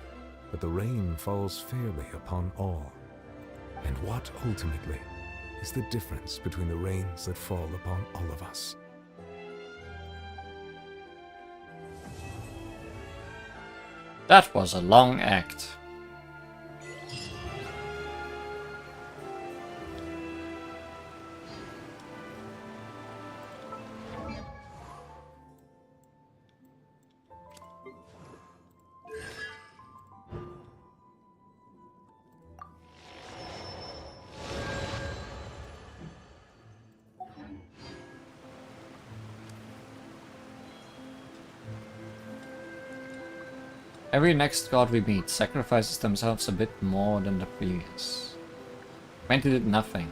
Speaker 7: but the rain falls fairly upon all. And what ultimately is the difference between the rains that fall upon all of us?
Speaker 1: That was a long act. Every next god we meet sacrifices themselves a bit more than the previous. Wendy did nothing.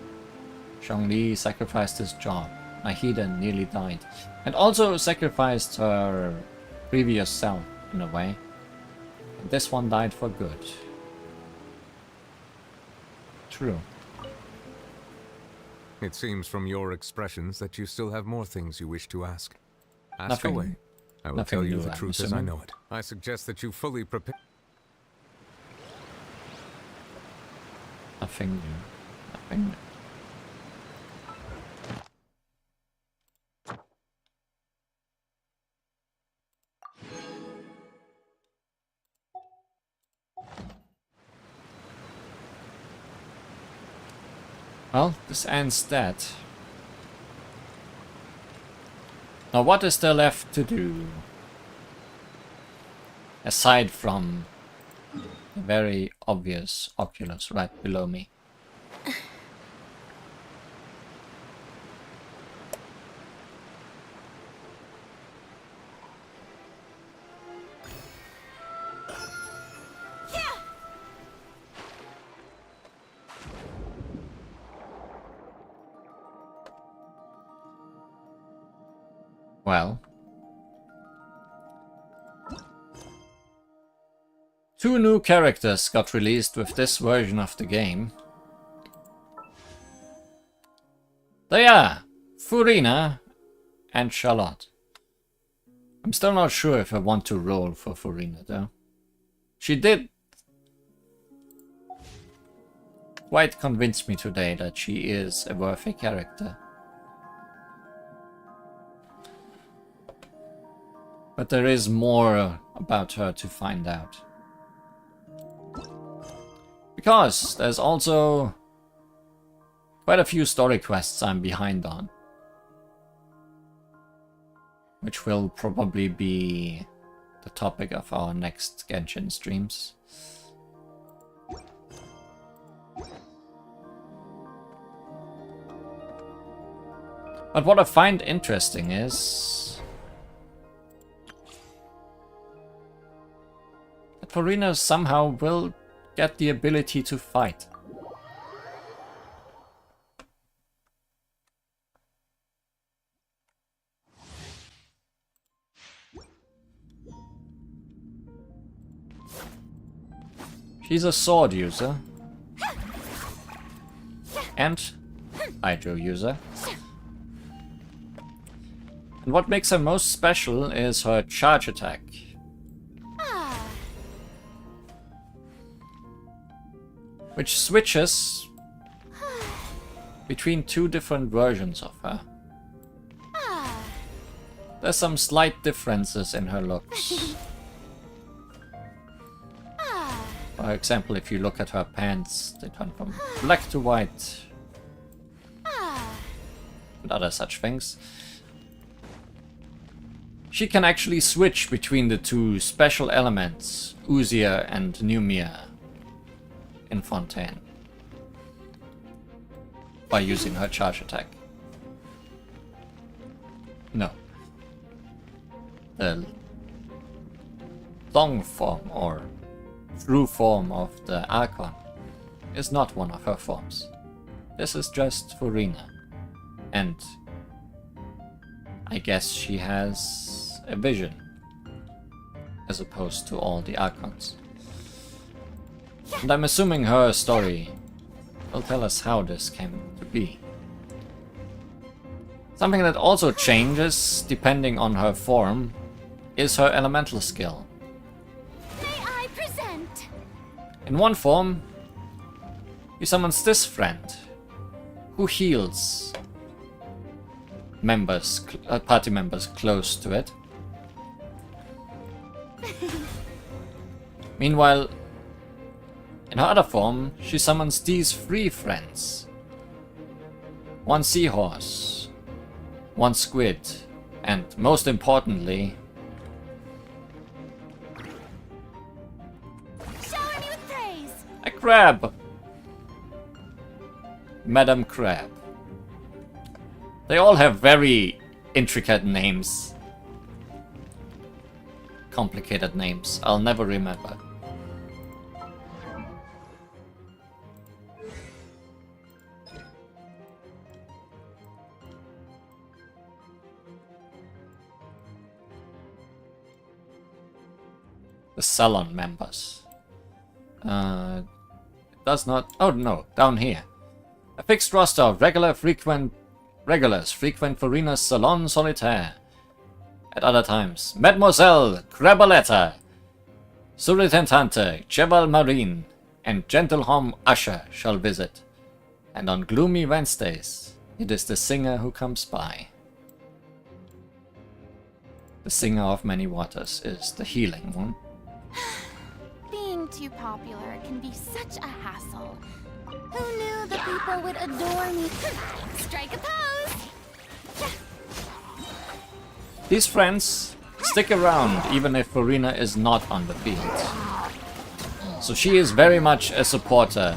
Speaker 1: Zhongli sacrificed his job. Nahida nearly died. And also sacrificed her previous self, in a way. And this one died for good. True.
Speaker 7: It seems from your expressions that you still have more things you wish to ask. Ask
Speaker 1: Nothing.
Speaker 7: away. I will
Speaker 1: Nothing
Speaker 7: tell you
Speaker 1: new,
Speaker 7: the
Speaker 1: I'm
Speaker 7: truth as I
Speaker 1: assuming.
Speaker 7: know it. I suggest that you fully prepare.
Speaker 1: Nothing new. Nothing new. Well, this ends that. Now what is there left to do? Aside from the very obvious Oculus right below me. Well, 2 new characters got released with this version of the game. They are Furina and Charlotte. I'm still not sure if I want to roll for Furina though. She did quite convince me today that she is a worthy character. But there is more about her to find out. Because there's also quite a few story quests I'm behind on. Which will probably be the topic of our next Genshin streams. But what I find interesting is Furina somehow will get the ability to fight. She's a sword user. And hydro user. And what makes her most special is her charge attack. Which switches between 2 different versions of her. There's some slight differences in her looks. For example, if you look at her pants, they turn from black to white. And other such things. She can actually switch between the 2 special elements, Uzier and Numia, in Fontaine by using her charge attack. No. The long form or true form of the Archon is not one of her forms. This is just Furina. And I guess she has a vision as opposed to all the Archons. And I'm assuming her story will tell us how this came to be. Something that also changes depending on her form is her elemental skill.
Speaker 9: May I present?
Speaker 1: In one form, he summons this friend, who heals party members close to it. Meanwhile, in her other form, she summons these 3 friends. 1 seahorse, 1 squid, and most importantly,
Speaker 9: shower me with praise.
Speaker 1: a crab! Madam Crab. They all have very intricate names. Complicated names, I'll never remember. The Salon members. It does not... Oh no, down here. A fixed roster of regulars frequent Furina's Salon Solitaire. At other times, Mademoiselle Crabaletta, Surintendante Cheval Marine, and Gentilhomme Usher shall visit. And on gloomy Wednesdays, it is the singer who comes by. The singer of many waters is the healing one.
Speaker 12: Being too popular can be such a hassle.
Speaker 9: Who knew the people would adore me? Strike a pose!
Speaker 1: These friends stick around even if Furina is not on the field. So she is very much a supporter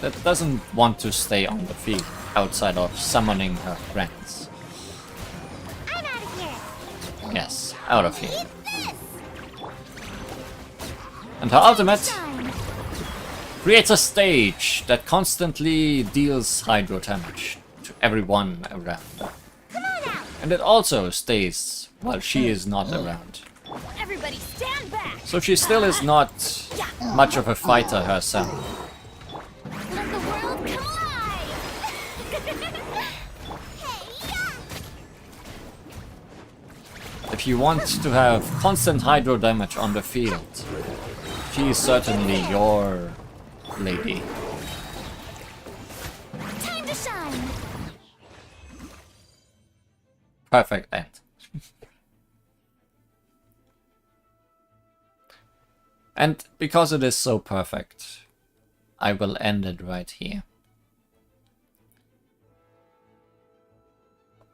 Speaker 1: that doesn't want to stay on the field outside of summoning her friends.
Speaker 2: I'm out of here.
Speaker 1: Yes, out of here. And her ultimate creates a stage that constantly deals hydro damage to everyone around her. And it also stays while she is not around.
Speaker 9: Everybody stand back!
Speaker 1: So she still is not much of a fighter herself.
Speaker 9: Let the world come alive!
Speaker 1: If you want to have constant hydro damage on the field, she is certainly your lady.
Speaker 9: Time to shine!
Speaker 1: Perfect end. And because it is so perfect, I will end it right here.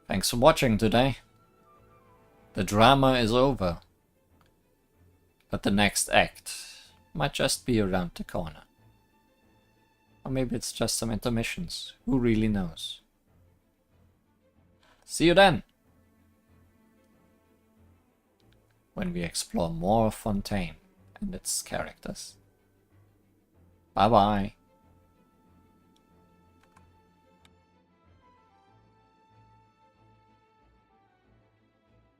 Speaker 1: Thanks for watching today. The drama is over. But the next act might just be around the corner. Or maybe it's just some intermissions. Who really knows? See you then! When we explore more of Fontaine and its characters. Bye bye.